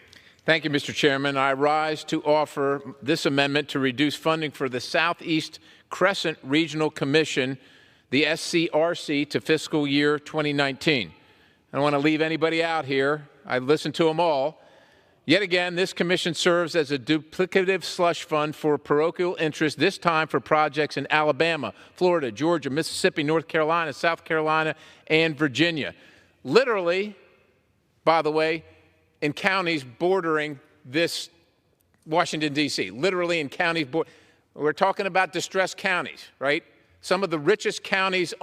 H: Thank you, Mr. Chairman. I rise to offer this amendment to reduce funding for the Southeast Crescent Regional Commission, the SCRC, to fiscal year 2019. I don't want to leave anybody out here. I listened to them all. Yet again, this commission serves as a duplicative slush fund for parochial interest, this time for projects in Alabama, Florida, Georgia, Mississippi, North Carolina, South Carolina, and Virginia. Literally, by the way, in counties bordering this Washington, D.C., literally in counties. We're talking about distressed counties, right? Some of the richest counties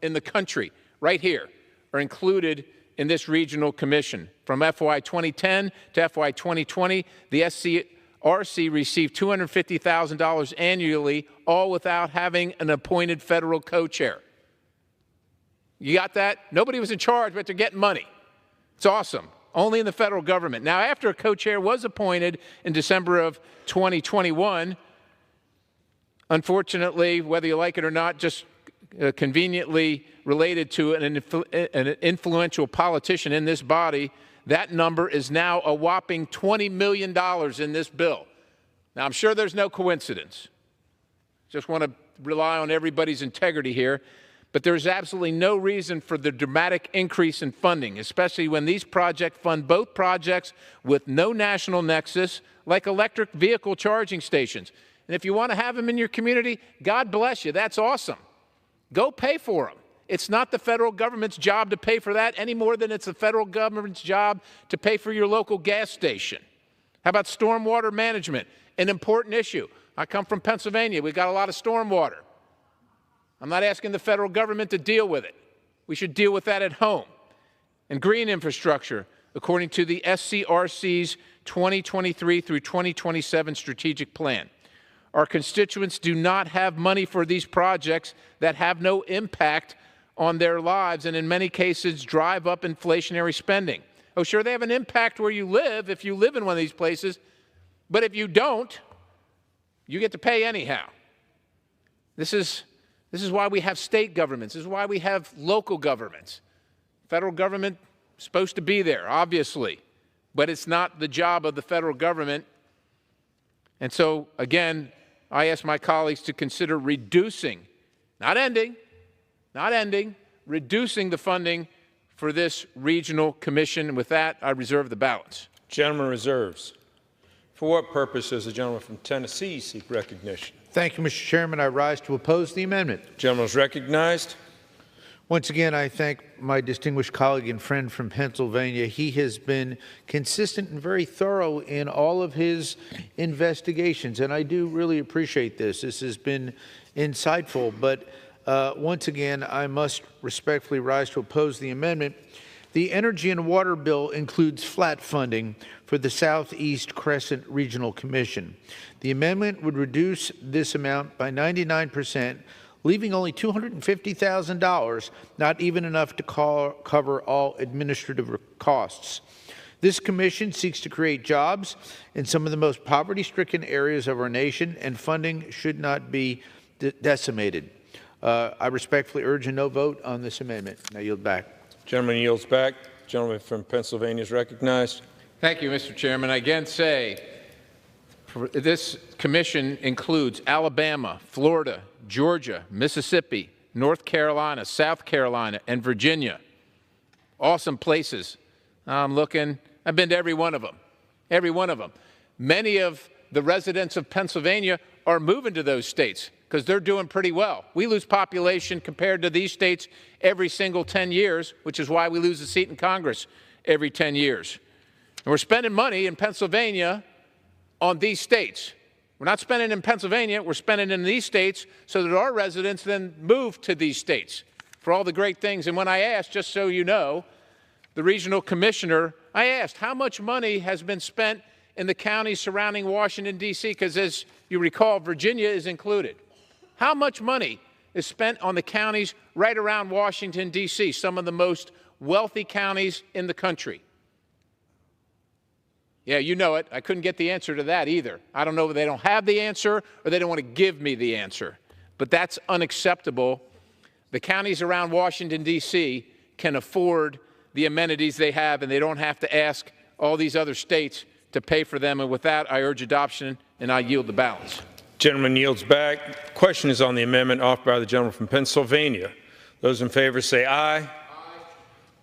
H: in the country right here are included in this regional commission. From FY 2010 to FY 2020, the SCRC received $250,000 annually, all without having an appointed federal co-chair. You got that? Nobody was in charge, but they're getting money. It's awesome. Only in the federal government. Now, after a co-chair was appointed in December of 2021, unfortunately, whether you like it or not, just conveniently related to an influential politician in this body, that number is now a whopping $20 million in this bill. Now, I'm sure there's no coincidence. Just want to rely on everybody's integrity here. But there's absolutely no reason for the dramatic increase in funding, especially when these projects fund both projects with no national nexus, like electric vehicle charging stations. And if you want to have them in your community, God bless you. That's awesome. Go pay for them. It's not the federal government's job to pay for that any more than it's the federal government's job to pay for your local gas station. How about stormwater management? An important issue. I come from Pennsylvania. We've got a lot of stormwater. I'm not asking the federal government to deal with it. We should deal with that at home. And green infrastructure, according to the SCRC's 2023 through 2027 strategic plan. Our constituents do not have money for these projects that have no impact on their lives and in many cases drive up inflationary spending. Oh, sure, they have an impact where you live if you live in one of these places, but if you don't, you get to pay anyhow. This is why we have state governments. This is why we have local governments. Federal government is supposed to be there, obviously, but it's not the job of the federal government. And so, again, I ask my colleagues to consider reducing, not ending, reducing the funding for this regional commission. And with that, I reserve the balance.
O: Gentleman reserves. For what purpose does the gentleman from Tennessee seek recognition?
I: Thank you, Mr. Chairman. I rise to oppose the amendment.
O: The gentleman is recognized.
I: Once again, I thank my distinguished colleague and friend from Pennsylvania. He has been consistent and very thorough in all of his investigations, and I do really appreciate this. This has been insightful, but once again, I must respectfully rise to oppose the amendment. The Energy and Water Bill includes flat funding for the Southeast Crescent Regional Commission. The amendment would reduce this amount by 99%, leaving only $250,000, not even enough to cover all administrative costs. This commission seeks to create jobs in some of the most poverty-stricken areas of our nation, and funding should not be decimated. I respectfully urge a no vote on this amendment. I yield back.
O: Gentleman yields back. Gentleman from Pennsylvania is recognized.
H: Thank you, Mr. Chairman. I again say this commission includes Alabama, Florida, Georgia, Mississippi, North Carolina, South Carolina, and Virginia. Awesome places. I'm looking. I've been to every one of them. Every one of them. Many of the residents of Pennsylvania are moving to those states because they're doing pretty well. We lose population compared to these states every single 10 years, which is why we lose a seat in Congress every 10 years. And we're spending money in Pennsylvania on these states. We're not spending in Pennsylvania, we're spending in these states so that our residents then move to these states for all the great things. And when I asked, just so you know, the regional commissioner, I asked how much money has been spent in the counties surrounding Washington, D.C., because as you recall, Virginia is included. How much money is spent on the counties right around Washington, D.C., some of the most wealthy counties in the country? Yeah, you know it. I couldn't get the answer to that either. I don't know if they don't have the answer or they don't want to give me the answer. But that's unacceptable. The counties around Washington, D.C. can afford the amenities they have, and they don't have to ask all these other states to pay for them. And with that, I urge adoption, and I yield the balance.
O: Gentleman yields back. Question is on the amendment offered by the gentleman from Pennsylvania. Those in favor say aye. Aye.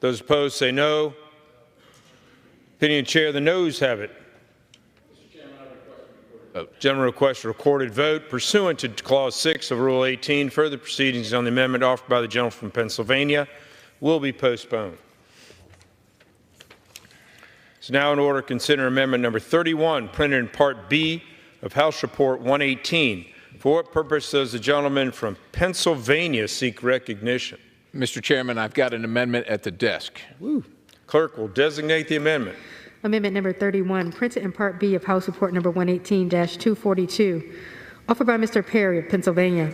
O: Those opposed say no. Opinion of the chair, the noes have it. Gentleman requests a recorded vote pursuant to Clause 6 of Rule 18. Further proceedings on the amendment offered by the gentleman from Pennsylvania will be postponed. It's now in order to consider amendment number 31, printed in Part B of House Report 118. For what purpose does the gentleman from Pennsylvania seek recognition?
H: Mr. Chairman, I've got an amendment at the desk.
O: Woo. Clerk will designate the amendment.
T: Amendment number 31, printed in Part B of House Report number 118-242, offered by Mr. Perry of Pennsylvania.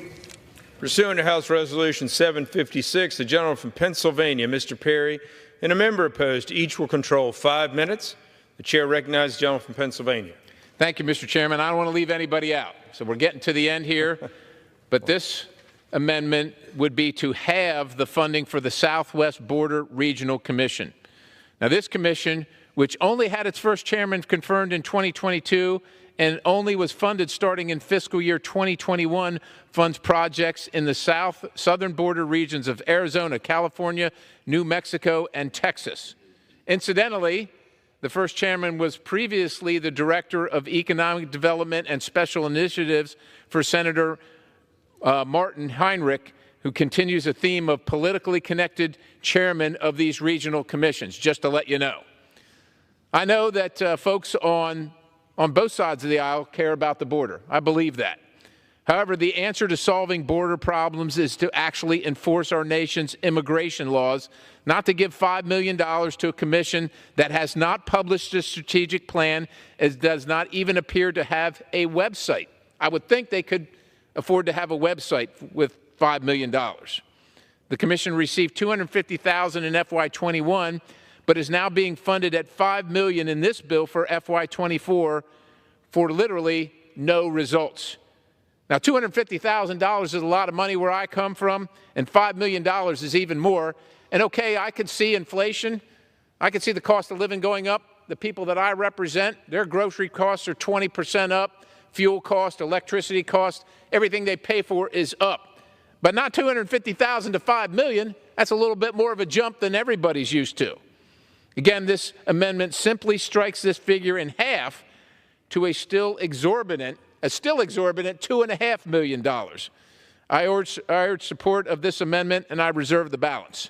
O: Pursuant to House Resolution 756, the gentleman from Pennsylvania, Mr. Perry, and a member opposed, each will control 5 minutes. The chair recognizes the gentleman from Pennsylvania.
H: Thank you, Mr. Chairman. I don't want to leave anybody out. So we're getting to the end here. But this amendment would be to halve the funding for the Southwest Border Regional Commission. Now, this commission, which only had its first chairman confirmed in 2022 and only was funded starting in fiscal year 2021, funds projects in the southern border regions of Arizona, California, New Mexico, and Texas. Incidentally, the first chairman was previously the Director of Economic Development and Special Initiatives for Senator Martin Heinrich, who continues a theme of politically connected chairmen of these regional commissions, just to let you know. I know that folks on both sides of the aisle care about the border. I believe that. However, the answer to solving border problems is to actually enforce our nation's immigration laws, not to give $5 million to a commission that has not published a strategic plan, as does not even appear to have a website. I would think they could afford to have a website with $5 million. The commission received $250,000 in FY21, but is now being funded at $5 million in this bill for FY24 for literally no results. Now, $250,000 is a lot of money where I come from, and $5 million is even more. And okay, I could see inflation. I could see the cost of living going up. The people that I represent, their grocery costs are 20% up. Fuel cost, electricity cost, everything they pay for is up. But not $250,000 to $5 million. That's a little bit more of a jump than everybody's used to. Again, this amendment simply strikes this figure in half to a still exorbitant $2.5 million. I urge support of this amendment, and I reserve the balance.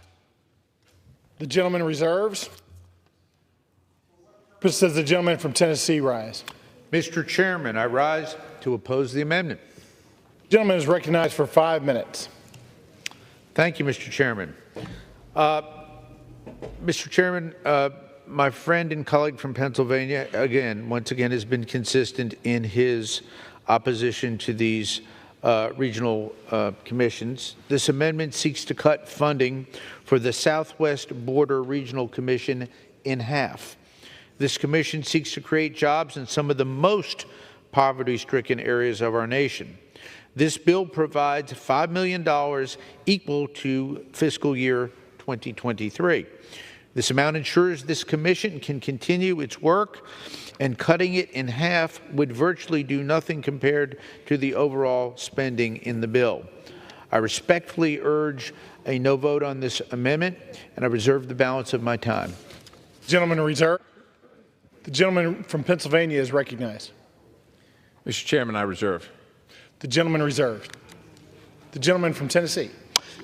D: The gentleman reserves. Does the gentleman from Tennessee rise?
I: Mr. Chairman, I rise to oppose the amendment.
D: The gentleman is recognized for 5 minutes.
I: Thank you, Mr. Chairman. Mr. Chairman, my friend and colleague from Pennsylvania, once again, has been consistent in his opposition to these regional commissions. This amendment seeks to cut funding for the Southwest Border Regional Commission in half. This commission seeks to create jobs in some of the most poverty-stricken areas of our nation. This bill provides $5 million equal to fiscal year 2023. This amount ensures this commission can continue its work, and cutting it in half would virtually do nothing compared to the overall spending in the bill. I respectfully urge a no vote on this amendment, and I reserve the balance of my time.
D: Gentleman reserved. The gentleman from Pennsylvania is recognized.
H: Mr. Chairman, I reserve.
D: The gentleman reserved. The gentleman from Tennessee.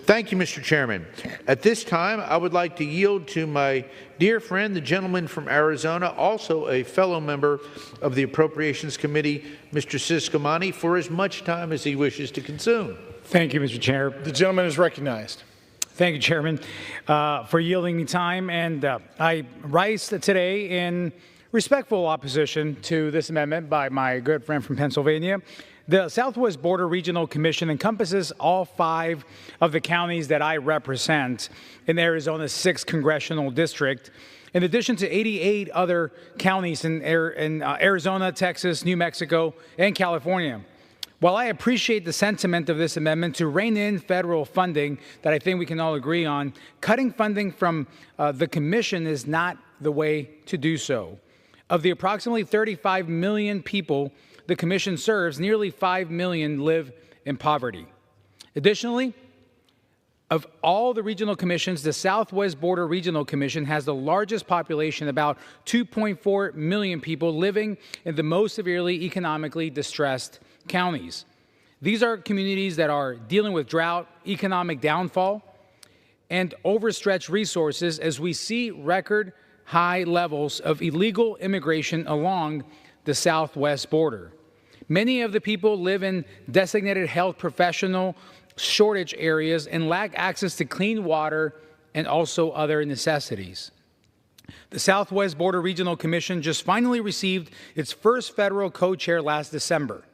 I: Thank you, Mr. Chairman. At this time, I would like to yield to my dear friend, the gentleman from Arizona, also a fellow member of the Appropriations Committee, Mr. Siscomani, for as much time as he wishes to consume.
N: Thank you, Mr. Chair.
D: The gentleman is recognized.
N: Thank you, Chairman, for yielding me time. And I rise today in respectful opposition to this amendment by my good friend from Pennsylvania. The Southwest Border Regional Commission encompasses all 5 of the counties that I represent in Arizona's 6th congressional district, in addition to 88 other counties in Arizona, Texas, New Mexico, and California. While I appreciate the sentiment of this amendment to rein in federal funding that I think we can all agree on, cutting funding from the commission is not the way to do so. Of the approximately 35 million people the commission serves, nearly 5 million live in poverty. Additionally, of all the regional commissions, the Southwest Border Regional Commission has the largest population, about 2.4 million people living in the most severely economically distressed counties. These are communities that are dealing with drought, economic downfall, and overstretched resources as we see record high levels of illegal immigration along the southwest border. Many of the people live in designated health professional shortage areas and lack access to clean water and also other necessities. The Southwest Border Regional Commission just finally received its first federal co-chair last December.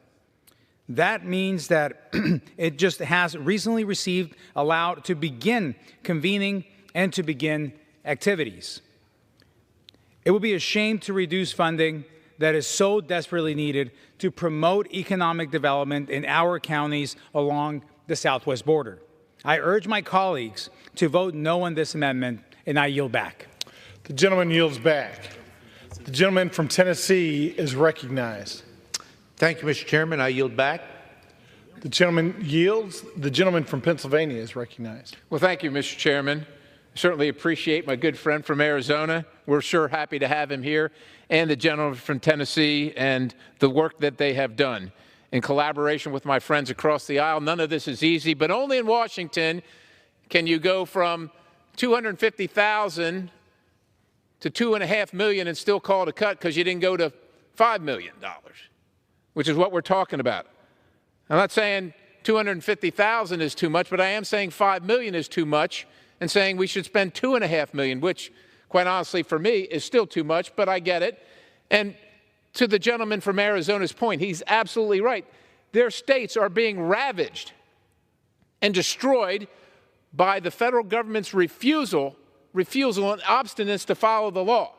N: That means that it just has recently received allowed to begin convening and to begin activities. It would be a shame to reduce funding that is so desperately needed to promote economic development in our counties along the southwest border. I urge my colleagues to vote no on this amendment, and I yield back.
F: The gentleman yields back. The gentleman from Tennessee is recognized.
I: Thank you, Mr. Chairman. I yield back.
F: The gentleman yields. The gentleman from Pennsylvania is recognized.
H: Well, thank you, Mr. Chairman. I certainly appreciate my good friend from Arizona. We're sure happy to have him here, and the gentleman from Tennessee and the work that they have done in collaboration with my friends across the aisle. None of this is easy, but only in Washington can you go from 250,000 to $2.5 million and still call it a cut because you didn't go to $5 million, which is what we're talking about. I'm not saying 250,000 is too much, but I am saying $5 million is too much, and saying we should spend $2.5 million, which, quite honestly, for me, is still too much, but I get it. And to the gentleman from Arizona's point, he's absolutely right. Their states are being ravaged and destroyed by the federal government's refusal and obstinance to follow the law,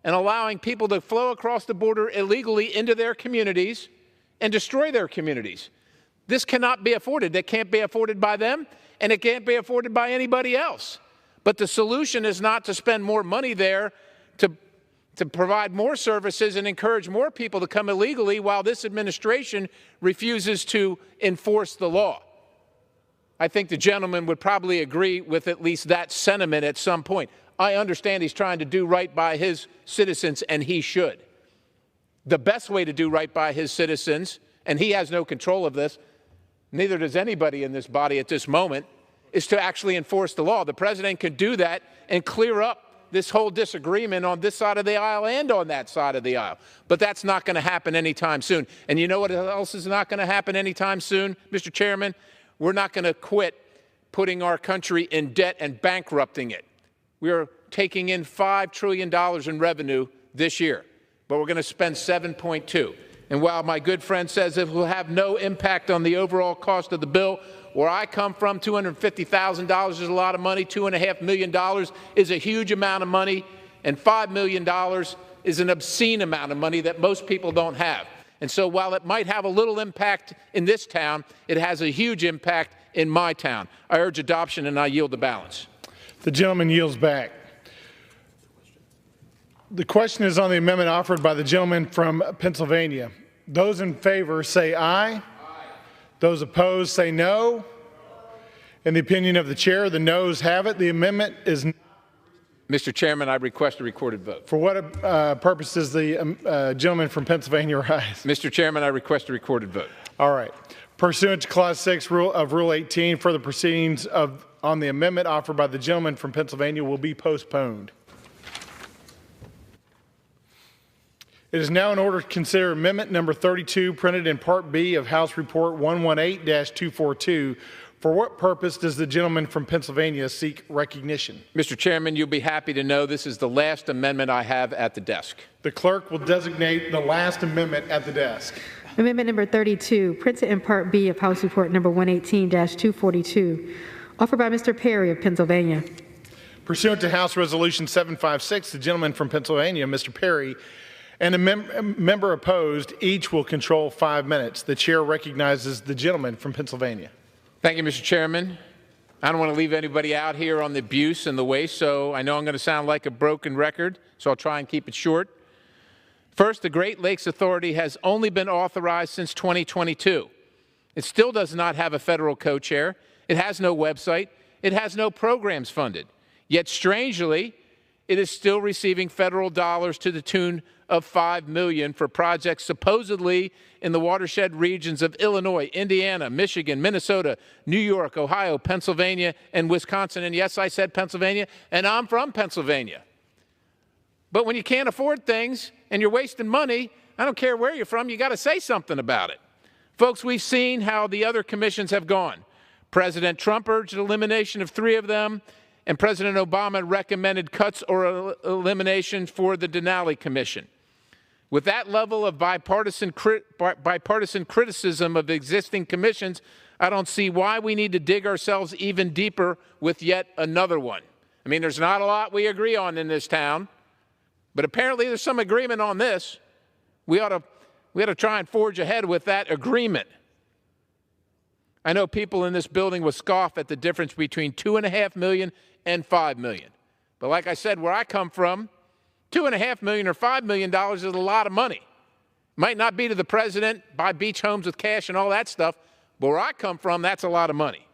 H: and allowing people to flow across the border illegally into their communities and destroy their communities. This cannot be afforded. It can't be afforded by them, and it can't be afforded by anybody else. But the solution is not to spend more money there to provide more services and encourage more people to come illegally while this administration refuses to enforce the law. I think the gentleman would probably agree with at least that sentiment at some point. I understand he's trying to do right by his citizens, and he should. The best way to do right by his citizens, and he has no control of this, neither does anybody in this body at this moment, is to actually enforce the law. The president can do that and clear up this whole disagreement on this side of the aisle and on that side of the aisle. But that's not going to happen anytime soon. And you know what else is not going to happen anytime soon, Mr. Chairman? We're not going to quit putting our country in debt and bankrupting it. We are taking in $5 trillion in revenue this year, but we're going to spend 7.2. And while my good friend says it will have no impact on the overall cost of the bill, where I come from, $250,000 is a lot of money, $2.5 million is a huge amount of money, and $5 million is an obscene amount of money that most people don't have. And so while it might have a little impact in this town, it has a huge impact in my town. I urge adoption, and I yield the balance.
F: The gentleman yields back. The question is on the amendment offered by the gentleman from Pennsylvania. Those in favor say aye. Aye. Those opposed say no. In the opinion of the chair, the noes have it. The amendment is not.
H: Mr. Chairman, I request a recorded vote.
F: For what purpose does the gentleman from Pennsylvania rise?
H: Mr. Chairman, I request a recorded vote.
F: All right. Pursuant to Clause 6 of Rule 18, further proceedings on the amendment offered by the gentleman from Pennsylvania will be postponed. It is now in order to consider amendment number 32, printed in Part B of House Report 118-242. For what purpose does the gentleman from Pennsylvania seek recognition?
H: Mr. Chairman, you'll be happy to know this is the last amendment I have at the desk.
F: The clerk will designate the last amendment at the desk.
T: Amendment number 32, printed in Part B of House Report number 118-242, offered by Mr. Perry of Pennsylvania.
F: Pursuant to House Resolution 756, the gentleman from Pennsylvania, Mr. Perry, and a member opposed, each will control 5 minutes. The chair recognizes the gentleman from Pennsylvania.
H: Thank you, Mr. Chairman. I don't want to leave anybody out here on the abuse and the waste, so I know I'm going to sound like a broken record, so I'll try and keep it short. First, the Great Lakes Authority has only been authorized since 2022. It still does not have a federal co-chair. It has no website. It has no programs funded. Yet, strangely, it is still receiving federal dollars to the tune of $5 million for projects supposedly in the watershed regions of Illinois, Indiana, Michigan, Minnesota, New York, Ohio, Pennsylvania, and Wisconsin. And yes, I said Pennsylvania, and I'm from Pennsylvania. But when you can't afford things and you're wasting money, I don't care where you're from, you got to say something about it. Folks, we've seen how the other commissions have gone. President Trump urged elimination of 3 of them, and President Obama recommended cuts or elimination for the Denali Commission. With that level of bipartisan criticism of existing commissions, I don't see why we need to dig ourselves even deeper with yet another one. I mean, there's not a lot we agree on in this town, but apparently there's some agreement on this. We ought to try and forge ahead with that agreement. I know people in this building will scoff at the difference between $2.5 million and $5 million. But like I said, where I come from, $2.5 million or $5 million is a lot of money. Might not be to the president, buy beach homes with cash and all that stuff, but where I come from, that's a lot of money.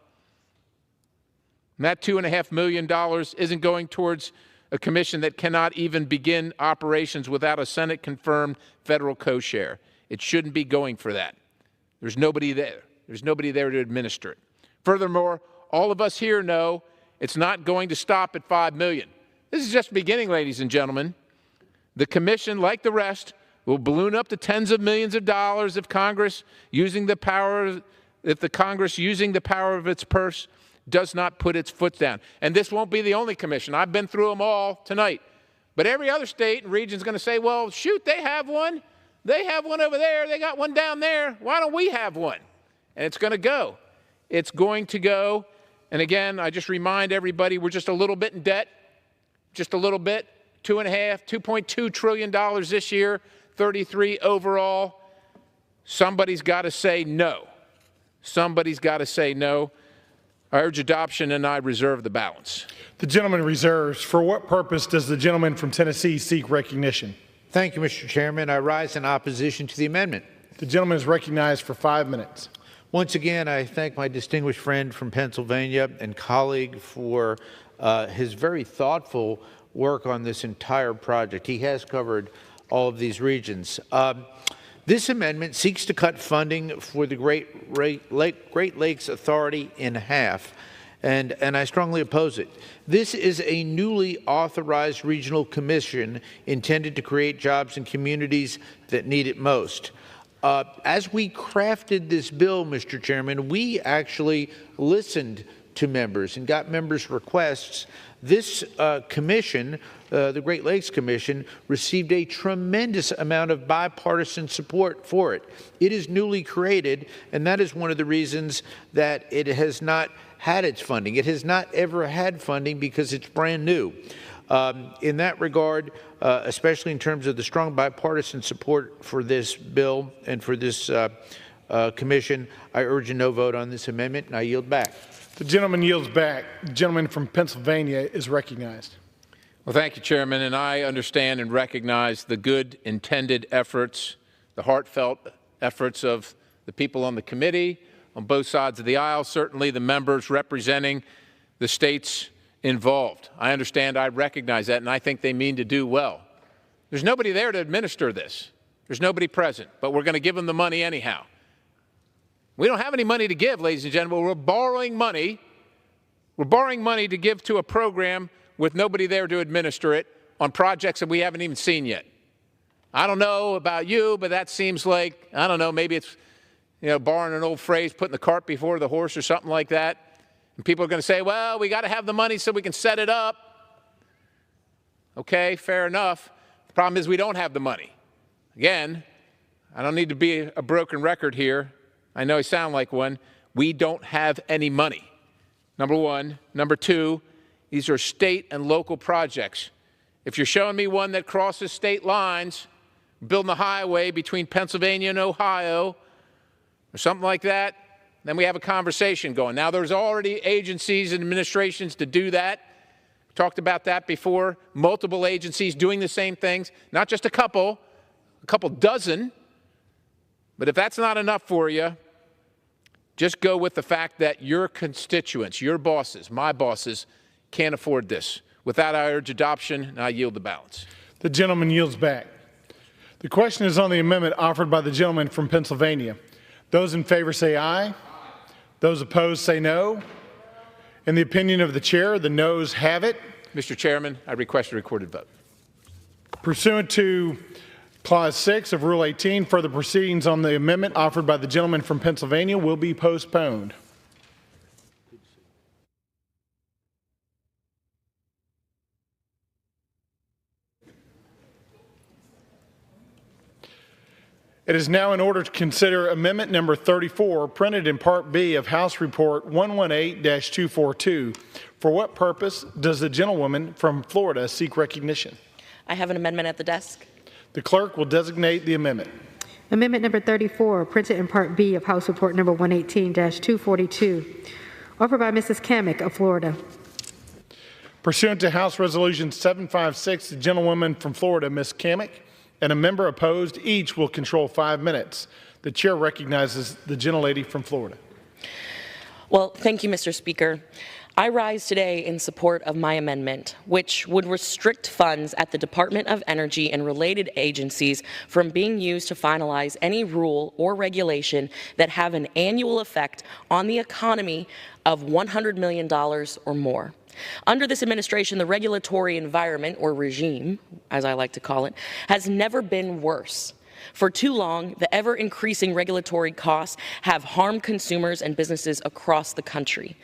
H: And that $2.5 million isn't going towards a commission that cannot even begin operations without a Senate-confirmed federal co-chair. It shouldn't be going for that. There's nobody there. There's nobody there to administer it. Furthermore, all of us here know it's not going to stop at $5 million. This is just the beginning, ladies and gentlemen. The commission, like the rest, will balloon up to tens of millions of dollars if the Congress, using the power of its purse, does not put its foot down. And this won't be the only commission. I've been through them all tonight. But every other state and region is going to say, well, shoot, they have one. They have one over there. They got one down there. Why don't we have one? And it's going to go. It's going to go. And again, I just remind everybody, we're just a little bit in debt. Just a little bit. $2.2 trillion this year, 33 overall. Somebody's got to say no. Somebody's got to say no. I urge adoption, and I reserve the balance.
F: The gentleman reserves. For what purpose does the gentleman from Tennessee seek recognition?
I: Thank you, Mr. Chairman. I rise in opposition to the amendment.
F: The gentleman is recognized for 5 minutes.
I: Once again, I thank my distinguished friend from Pennsylvania and colleague for his very thoughtful work on this entire project. He has covered all of these regions. This amendment seeks to cut funding for the Great Lakes Authority in half, and I strongly oppose it. This is a newly authorized regional commission intended to create jobs in communities that need it most. As we crafted this bill, Mr. Chairman, we actually listened to members and got members' requests. This commission, the Great Lakes Commission, received a tremendous amount of bipartisan support for it. It is newly created, and that is one of the reasons that it has not had its funding. It has not ever had funding because it's brand new. In that regard, especially in terms of the strong bipartisan support for this bill and for this commission, I urge a no vote on this amendment, and I yield back.
F: The gentleman yields back. The gentleman from Pennsylvania is recognized.
H: Well, thank you, Chairman, and I understand and recognize the good intended efforts, the heartfelt efforts of the people on the committee, on both sides of the aisle, certainly the members representing the states involved. I understand, I recognize that, and I think they mean to do well. There's nobody there to administer this. There's nobody present, but we're going to give them the money anyhow. We don't have any money to give, ladies and gentlemen. We're borrowing money. We're borrowing money to give to a program with nobody there to administer it on projects that we haven't even seen yet. I don't know about you, but that seems like, I don't know, maybe it's, borrowing an old phrase, putting the cart before the horse or something like that. And people are going to say, well, we got to have the money so we can set it up. Okay, fair enough. The problem is we don't have the money. Again, I don't need to be a broken record here. I know I sound like one. We don't have any money. Number one. Number two, these are state and local projects. If you're showing me one that crosses state lines, building a highway between Pennsylvania and Ohio, or something like that, then we have a conversation going. Now, there's already agencies and administrations to do that. We talked about that before. Multiple agencies doing the same things, not just a couple dozen. But if that's not enough for you, just go with the fact that your constituents, your bosses, my bosses, can't afford this. With that, I urge adoption, and I yield the balance.
F: The gentleman yields back. The question is on the amendment offered by the gentleman from Pennsylvania. Those in favor say aye. Those opposed say no. In the opinion of the chair, the noes have it.
H: Mr. Chairman, I request a recorded vote.
F: Pursuant to Clause 6 of Rule 18, further proceedings on the amendment offered by the gentleman from Pennsylvania will be postponed. It is now in order to consider amendment number 34, printed in Part B of House Report 118-242. For what purpose does the gentlewoman from Florida seek recognition?
A: I have an amendment at the desk.
F: The clerk will designate the amendment.
T: Amendment number 34, printed in Part B of House Report number 118-242, offered by Mrs. Kamick of Florida.
F: Pursuant to House Resolution 756, the gentlewoman from Florida, Ms. Kamick, and a member opposed, each will control 5 minutes. The chair recognizes the gentlelady from Florida.
A: Well, thank you, Mr. Speaker. I rise today in support of my amendment, which would restrict funds at the Department of Energy and related agencies from being used to finalize any rule or regulation that have an annual effect on the economy of $100 million or more. Under this administration, the regulatory environment, or regime, as I like to call it, has never been worse. For too long, the ever-increasing regulatory costs have harmed consumers and businesses across the country.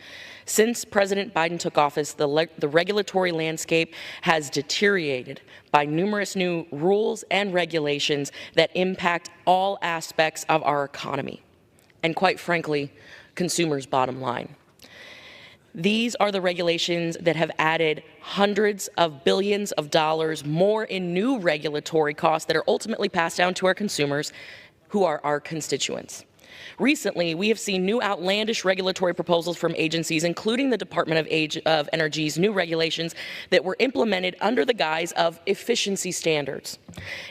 A: Since President Biden took office, the regulatory landscape has deteriorated by numerous new rules and regulations that impact all aspects of our economy, and quite frankly, consumers' bottom line. These are the regulations that have added hundreds of billions of dollars more in new regulatory costs that are ultimately passed down to our consumers, who are our constituents. Recently, we have seen new outlandish regulatory proposals from agencies, including the Department of Energy's new regulations that were implemented under the guise of efficiency standards.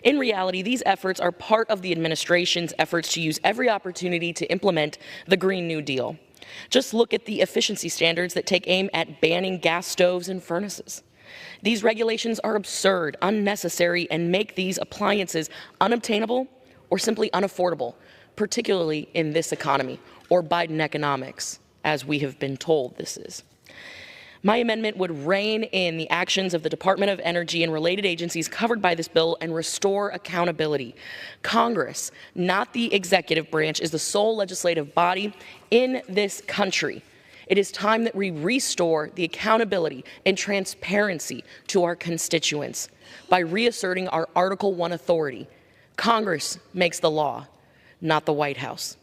A: In reality, these efforts are part of the administration's efforts to use every opportunity to implement the Green New Deal. Just look at the efficiency standards that take aim at banning gas stoves and furnaces. These regulations are absurd, unnecessary, and make these appliances unobtainable or simply unaffordable, particularly in this economy, or Biden economics, as we have been told this is. My amendment would rein in the actions of the Department of Energy and related agencies covered by this bill and restore accountability. Congress, not the executive branch, is the sole legislative body in this country. It is time that we restore the accountability and transparency to our constituents by reasserting our Article I authority. Congress makes the law, not the White House.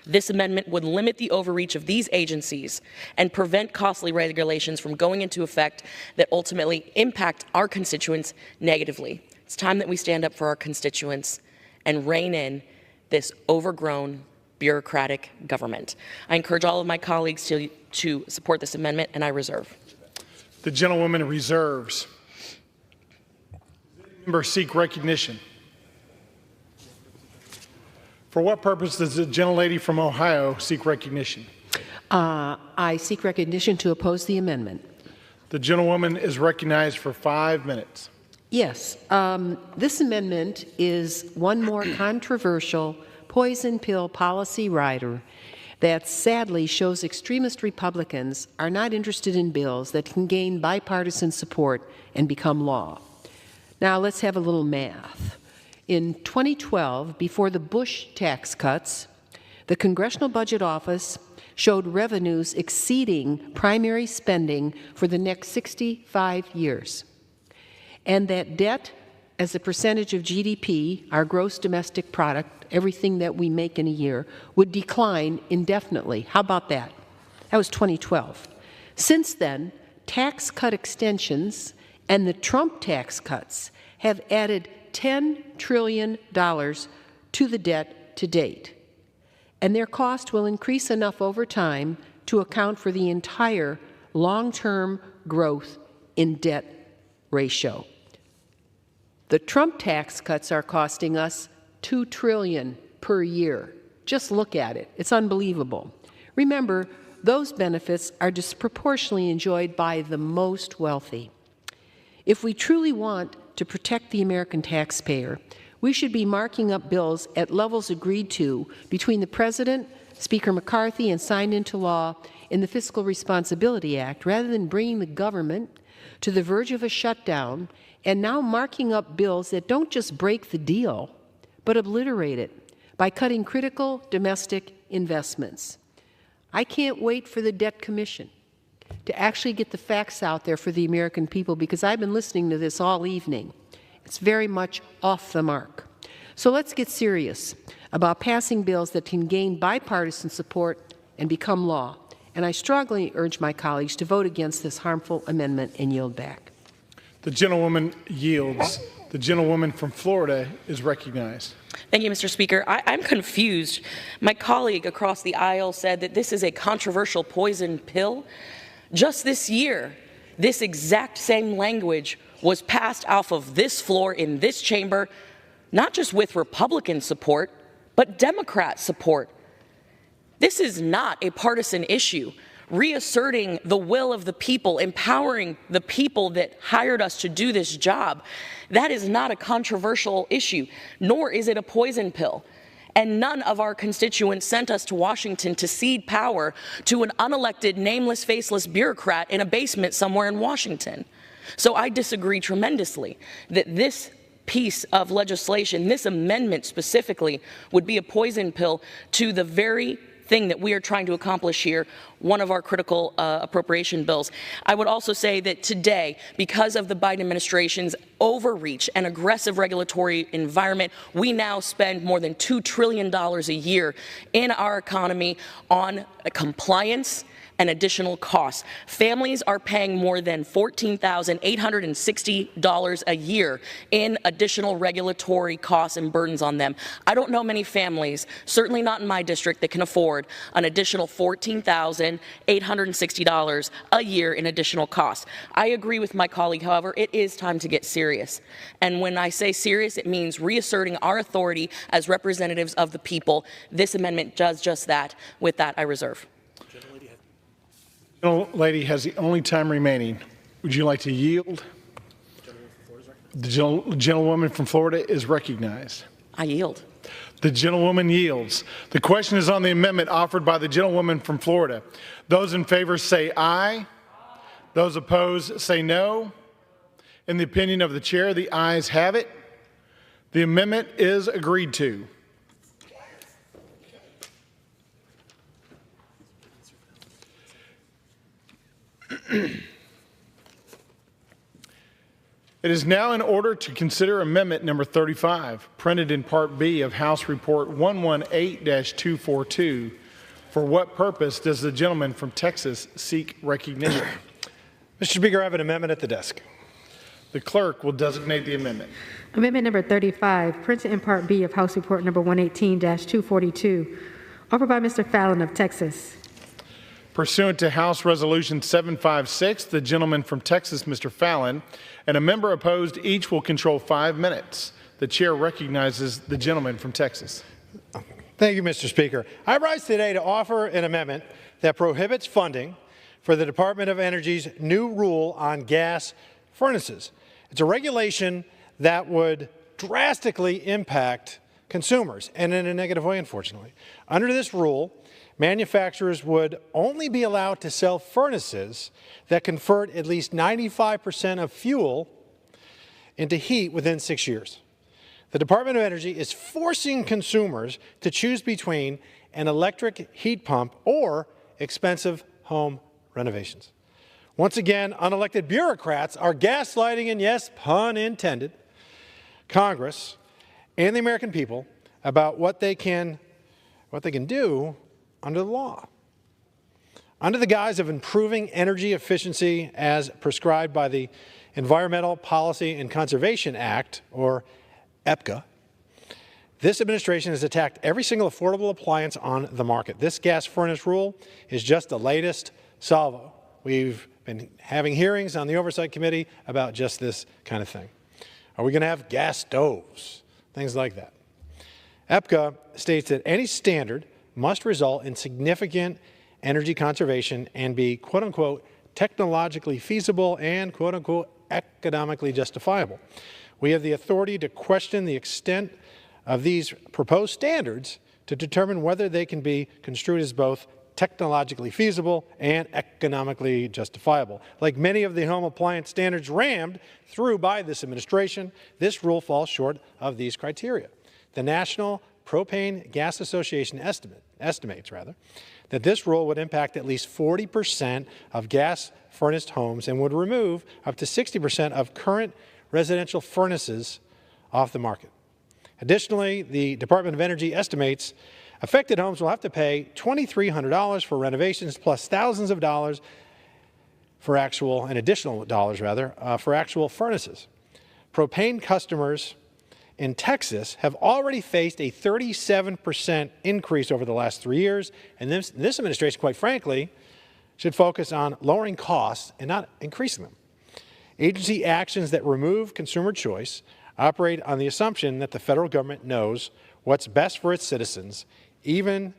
A: This amendment would limit the overreach of these agencies and prevent costly regulations from going into effect that ultimately impact our constituents negatively. It's time that we stand up for our constituents and rein in this overgrown bureaucratic government. I encourage all of my colleagues to support this amendment, and I reserve.
F: The gentlewoman reserves. Members seek recognition. For what purpose does the gentlelady from Ohio seek recognition?
K: I seek recognition to oppose the amendment.
F: The gentlewoman is recognized for 5 minutes.
K: Yes. This amendment is one more controversial poison pill policy rider that sadly shows extremist Republicans are not interested in bills that can gain bipartisan support and become law. Now let's have a little math. In 2012, before the Bush tax cuts, the Congressional Budget Office showed revenues exceeding primary spending for the next 65 years, and that debt as a percentage of GDP, our gross domestic product, everything that we make in a year, would decline indefinitely. How about that? That was 2012. Since then, tax cut extensions and the Trump tax cuts have added $10 trillion to the debt to date. And their cost will increase enough over time to account for the entire long-term growth in debt ratio. The Trump tax cuts are costing us $2 trillion per year. Just look at it. It's unbelievable. Remember, those benefits are disproportionately enjoyed by the most wealthy. If we truly want to protect the American taxpayer, we should be marking up bills at levels agreed to between the President, Speaker McCarthy, and signed into law in the Fiscal Responsibility Act, rather than bringing the government to the verge of a shutdown and now marking up bills that don't just break the deal, but obliterate it by cutting critical domestic investments. I can't wait for the Debt Commission to actually get the facts out there for the American people, because I've been listening to this all evening. It's very much off the mark. So let's get serious about passing bills that can gain bipartisan support and become law. And I strongly urge my colleagues to vote against this harmful amendment and yield back.
F: The gentlewoman yields. The gentlewoman from Florida is recognized.
A: Thank you, Mr. Speaker. I'm confused. My colleague across the aisle said that this is a controversial poison pill. Just this year, this exact same language was passed off of this floor in this chamber, not just with Republican support, but Democrat support. This is not a partisan issue. Reasserting the will of the people, empowering the people that hired us to do this job, that is not a controversial issue, nor is it a poison pill. And none of our constituents sent us to Washington to cede power to an unelected, nameless, faceless bureaucrat in a basement somewhere in Washington. So I disagree tremendously that this piece of legislation, this amendment specifically, would be a poison pill to the very thing that we are trying to accomplish here, one of our critical appropriation bills. I would also say that today, because of the Biden administration's overreach and aggressive regulatory environment, we now spend more than $2 trillion a year in our economy on compliance and additional costs. Families are paying more than $14,860 a year in additional regulatory costs and burdens on them. I don't know many families, certainly not in my district, that can afford an additional $14,860 a year in additional costs. I agree with my colleague, however, it is time to get serious. And when I say serious, it means reasserting our authority as representatives of the people. This amendment does just that. With that, I reserve.
F: The lady has the only time remaining. Would you like to yield? The gentlewoman from Florida is recognized.
A: I yield.
F: The gentlewoman yields. The question is on the amendment offered by the gentlewoman from Florida. Those in favor say aye. Those opposed say no. In the opinion of the chair, the ayes have it. The amendment is agreed to. It is now in order to consider amendment number 35, printed in Part B of House Report 118-242. For what purpose does the gentleman from Texas seek recognition?
M: Mr. Speaker, I have an amendment at the desk.
F: The clerk will designate the amendment.
T: Amendment number 35, printed in Part B of House Report number 118-242, offered by Mr. Fallon of Texas.
F: Pursuant to House Resolution 756, the gentleman from Texas, Mr. Fallon, and a member opposed each will control 5 minutes. The chair recognizes the gentleman from Texas.
M: Thank you, Mr. Speaker. I rise today to offer an amendment that prohibits funding for the Department of Energy's new rule on gas furnaces. It's a regulation that would drastically impact consumers, and in a negative way, unfortunately. Under this rule, manufacturers would only be allowed to sell furnaces that convert at least 95% of fuel into heat within 6 years. The Department of Energy is forcing consumers to choose between an electric heat pump or expensive home renovations. Once again, unelected bureaucrats are gaslighting, and yes, pun intended, Congress, and the American people about what they can do under the law. Under the guise of improving energy efficiency as prescribed by the Environmental Policy and Conservation Act, or EPCA, this administration has attacked every single affordable appliance on the market. This gas furnace rule is just the latest salvo. We've been having hearings on the Oversight Committee about just this kind of thing. Are we going to have gas stoves? Things like that. EPCA states that any standard must result in significant energy conservation and be, quote-unquote, technologically feasible and, quote-unquote, economically justifiable. We have the authority to question the extent of these proposed standards to determine whether they can be construed as both technologically feasible and economically justifiable. Like many of the home appliance standards rammed through by this administration, this rule falls short of these criteria. The National Propane Gas Association estimates that this rule would impact at least 40% of gas-furnace homes and would remove up to 60% of current residential furnaces off the market. Additionally, the Department of Energy estimates affected homes will have to pay $2,300 for renovations plus thousands of dollars for actual, and additional dollars rather, for actual furnaces. Propane customers in Texas have already faced a 37% increase over the last 3 years, and this administration, quite frankly, should focus on lowering costs and not increasing them. Agency actions that remove consumer choice operate on the assumption that the federal government knows what's best for its citizens, even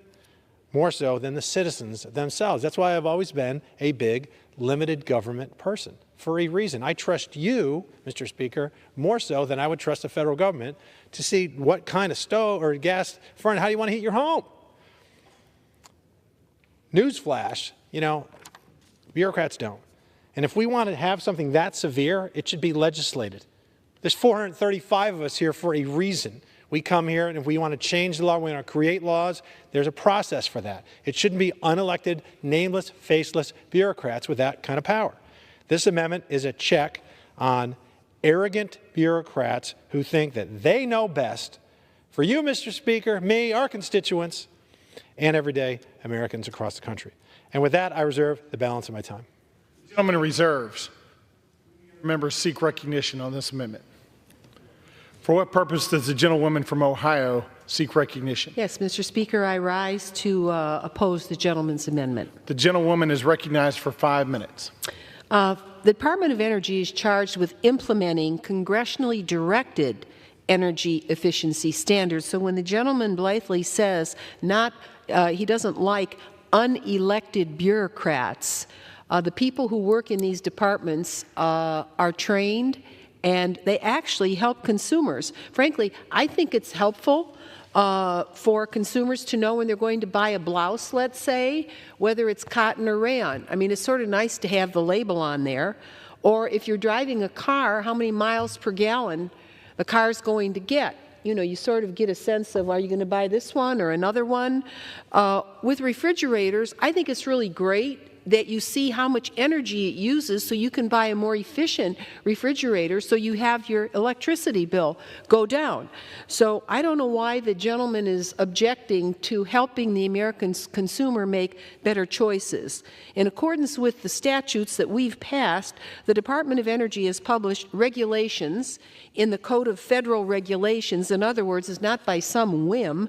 M: more so than the citizens themselves. That's why I've always been a big limited government person, for a reason. I trust you, Mr. Speaker, more so than I would trust the federal government to see what kind of stove or gas furnace, how you want to heat your home. Newsflash, bureaucrats don't. And if we want to have something that severe, it should be legislated. There's 435 of us here for a reason. We come here, and if we want to change the law, we want to create laws, there's a process for that. It shouldn't be unelected, nameless, faceless bureaucrats with that kind of power. This amendment is a check on arrogant bureaucrats who think that they know best for you, Mr. Speaker, me, our constituents, and everyday Americans across the country. And with that, I reserve the balance of my time.
F: The gentleman reserves. Members seek recognition on this amendment. For what purpose does the gentlewoman from Ohio seek recognition?
K: Yes, Mr. Speaker, I rise to oppose the gentleman's amendment.
F: The gentlewoman is recognized for 5 minutes.
K: The Department of Energy is charged with implementing congressionally directed energy efficiency standards. So when the gentleman blithely says he doesn't like unelected bureaucrats, the people who work in these departments are trained, and they actually help consumers. Frankly, I think it's helpful for consumers to know when they're going to buy a blouse, let's say, whether it's cotton or rayon. I mean, it's sort of nice to have the label on there. Or if you're driving a car, how many miles per gallon the car's going to get. You sort of get a sense of, are you going to buy this one or another one? With refrigerators, I think it's really great that you see how much energy it uses so you can buy a more efficient refrigerator so you have your electricity bill go down. So I don't know why the gentleman is objecting to helping the American consumer make better choices. In accordance with the statutes that we've passed, the Department of Energy has published regulations in the Code of Federal Regulations. In other words, it's not by some whim,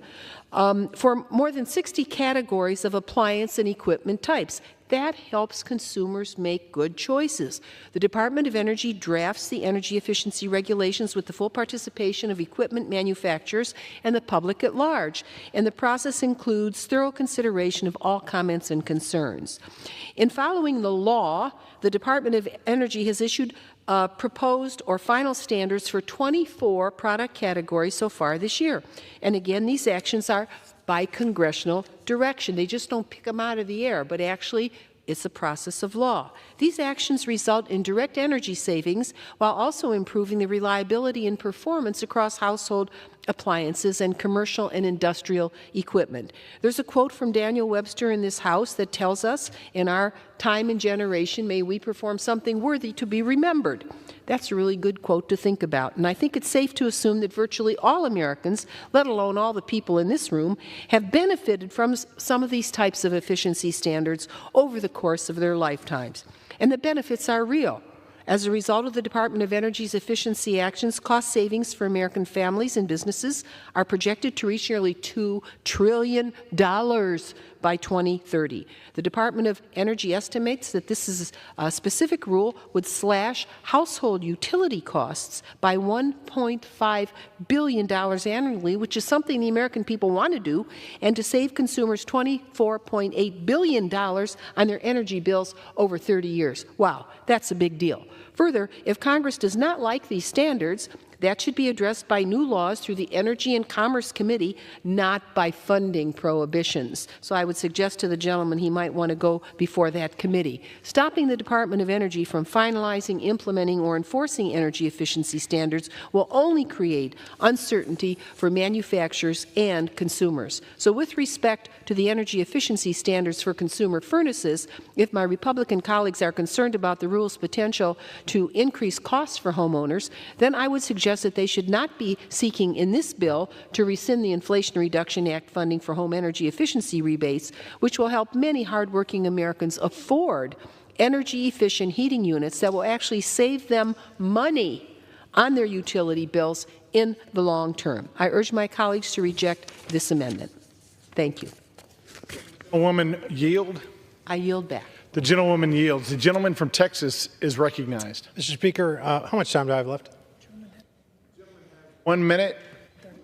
K: for more than 60 categories of appliance and equipment types. That helps consumers make good choices. The Department of Energy drafts the energy efficiency regulations with the full participation of equipment manufacturers and the public at large, and the process includes thorough consideration of all comments and concerns. In following the law, the Department of Energy has issued proposed or final standards for 24 product categories so far this year. And again, these actions are by congressional direction. They just don't pick them out of the air, but actually It's a process of law. These actions result in direct energy savings while also improving the reliability and performance across household appliances and commercial and industrial equipment. There's a quote from Daniel Webster in this House that tells us, in our time and generation, may we perform something worthy to be remembered. That's a really good quote to think about, and I think it's safe to assume that virtually all Americans, let alone all the people in this room, have benefited from some of these types of efficiency standards over the course of their lifetimes. And the benefits are real. As a result of the Department of Energy's efficiency actions, cost savings for American families and businesses are projected to reach nearly $2 trillion by 2030. The Department of Energy estimates that this is a specific rule would slash household utility costs by $1.5 billion annually, which is something the American people want to do, and to save consumers $24.8 billion on their energy bills over 30 years. Wow, that's a big deal. Further, if Congress does not like these standards, that should be addressed by new laws through the Energy and Commerce Committee, not by funding prohibitions. So I would suggest to the gentleman he might want to go before that committee. Stopping the Department of Energy from finalizing, implementing, or enforcing energy efficiency standards will only create uncertainty for manufacturers and consumers. So with respect to the energy efficiency standards for consumer furnaces, if my Republican colleagues are concerned about the rule's potential to increase costs for homeowners, then I would suggest that they should not be seeking in this bill to rescind the Inflation Reduction Act funding for home energy efficiency rebates, which will help many hardworking Americans afford energy-efficient heating units that will actually save them money on their utility bills in the long term. I urge my colleagues to reject this amendment. Thank you.
F: Woman yield?
K: I yield back.
F: The gentlewoman yields. The gentleman from Texas is recognized.
M: Mr. Speaker, how much time do I have left?
F: 1 minute, 30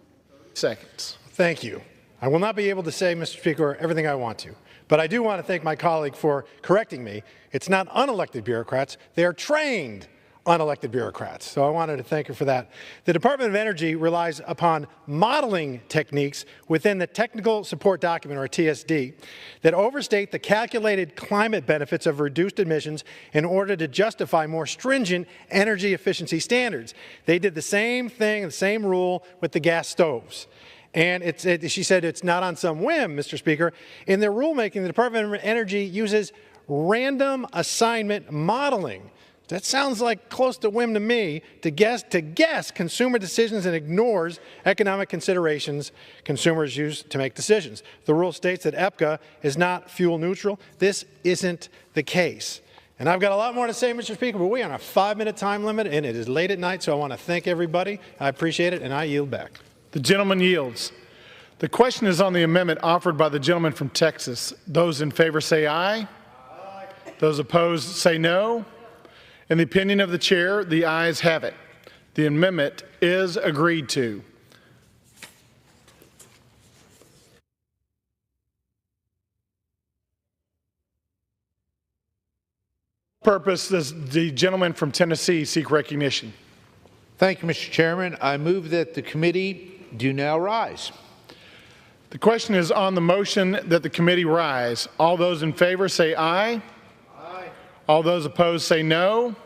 F: seconds.
M: Thank you. I will not be able to say, Mr. Speaker, everything I want to, but I do want to thank my colleague for correcting me. It's not unelected bureaucrats. They are trained unelected bureaucrats. So I wanted to thank her for that. The Department of Energy relies upon modeling techniques within the Technical Support Document, or TSD, that overstate the calculated climate benefits of reduced emissions in order to justify more stringent energy efficiency standards. They did the same thing, the same rule with the gas stoves. And she said it's not on some whim, Mr. Speaker. In their rulemaking, the Department of Energy uses random assignment modeling. That sounds like close to whim to me, to guess consumer decisions and ignores economic considerations consumers use to make decisions. The rule states that EPCA is not fuel neutral. This isn't the case. And I've got a lot more to say, Mr. Speaker, but we're on a 5-minute time limit, and it is late at night, so I want to thank everybody. I appreciate it, and I yield back.
F: The gentleman yields. The question is on the amendment offered by the gentleman from Texas. Those in favor say aye. Aye. Those opposed say no. In the opinion of the chair, the ayes have it. The amendment is agreed to. Purpose does the gentleman from Tennessee seek recognition?
I: Thank you, Mr. Chairman. I move that the committee do now rise.
F: The question is on the motion that the committee rise. All those in favor say aye. Aye. All those opposed say no.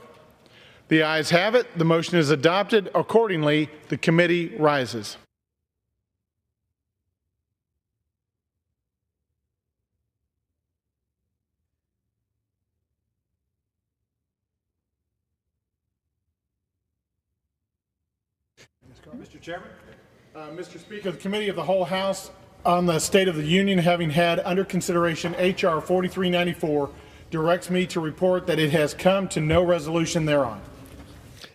F: The ayes have it. The motion is adopted. Accordingly, the committee rises. Mr. Chairman. Mr. Speaker, the Committee of the Whole House on the State of the Union, having had under consideration H.R. 4394, directs me to report that it has come to no resolution thereon.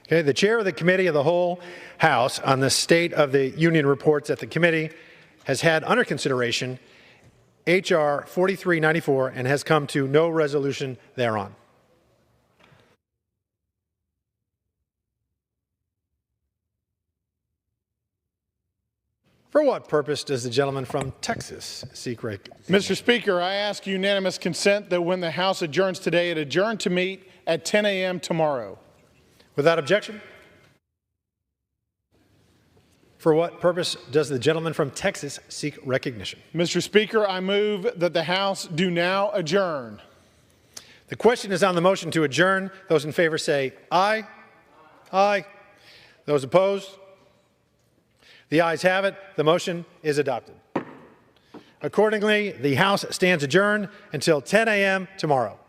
M: Okay, the chair of the Committee of the Whole House on the State of the Union reports that the committee has had under consideration H.R. 4394 and has come to no resolution thereon. For what purpose does the gentleman from Texas seek recognition?
F: Mr. Speaker, I ask unanimous consent that when the House adjourns today, it adjourn to meet at 10 a.m. tomorrow.
M: Without objection. For what purpose does the gentleman from Texas seek recognition?
F: Mr. Speaker, I move that the House do now adjourn.
M: The question is on the motion to adjourn. Those in favor say aye. Aye. Those opposed? The ayes have it. The motion is adopted. Accordingly, the House stands adjourned until 10 a.m. tomorrow.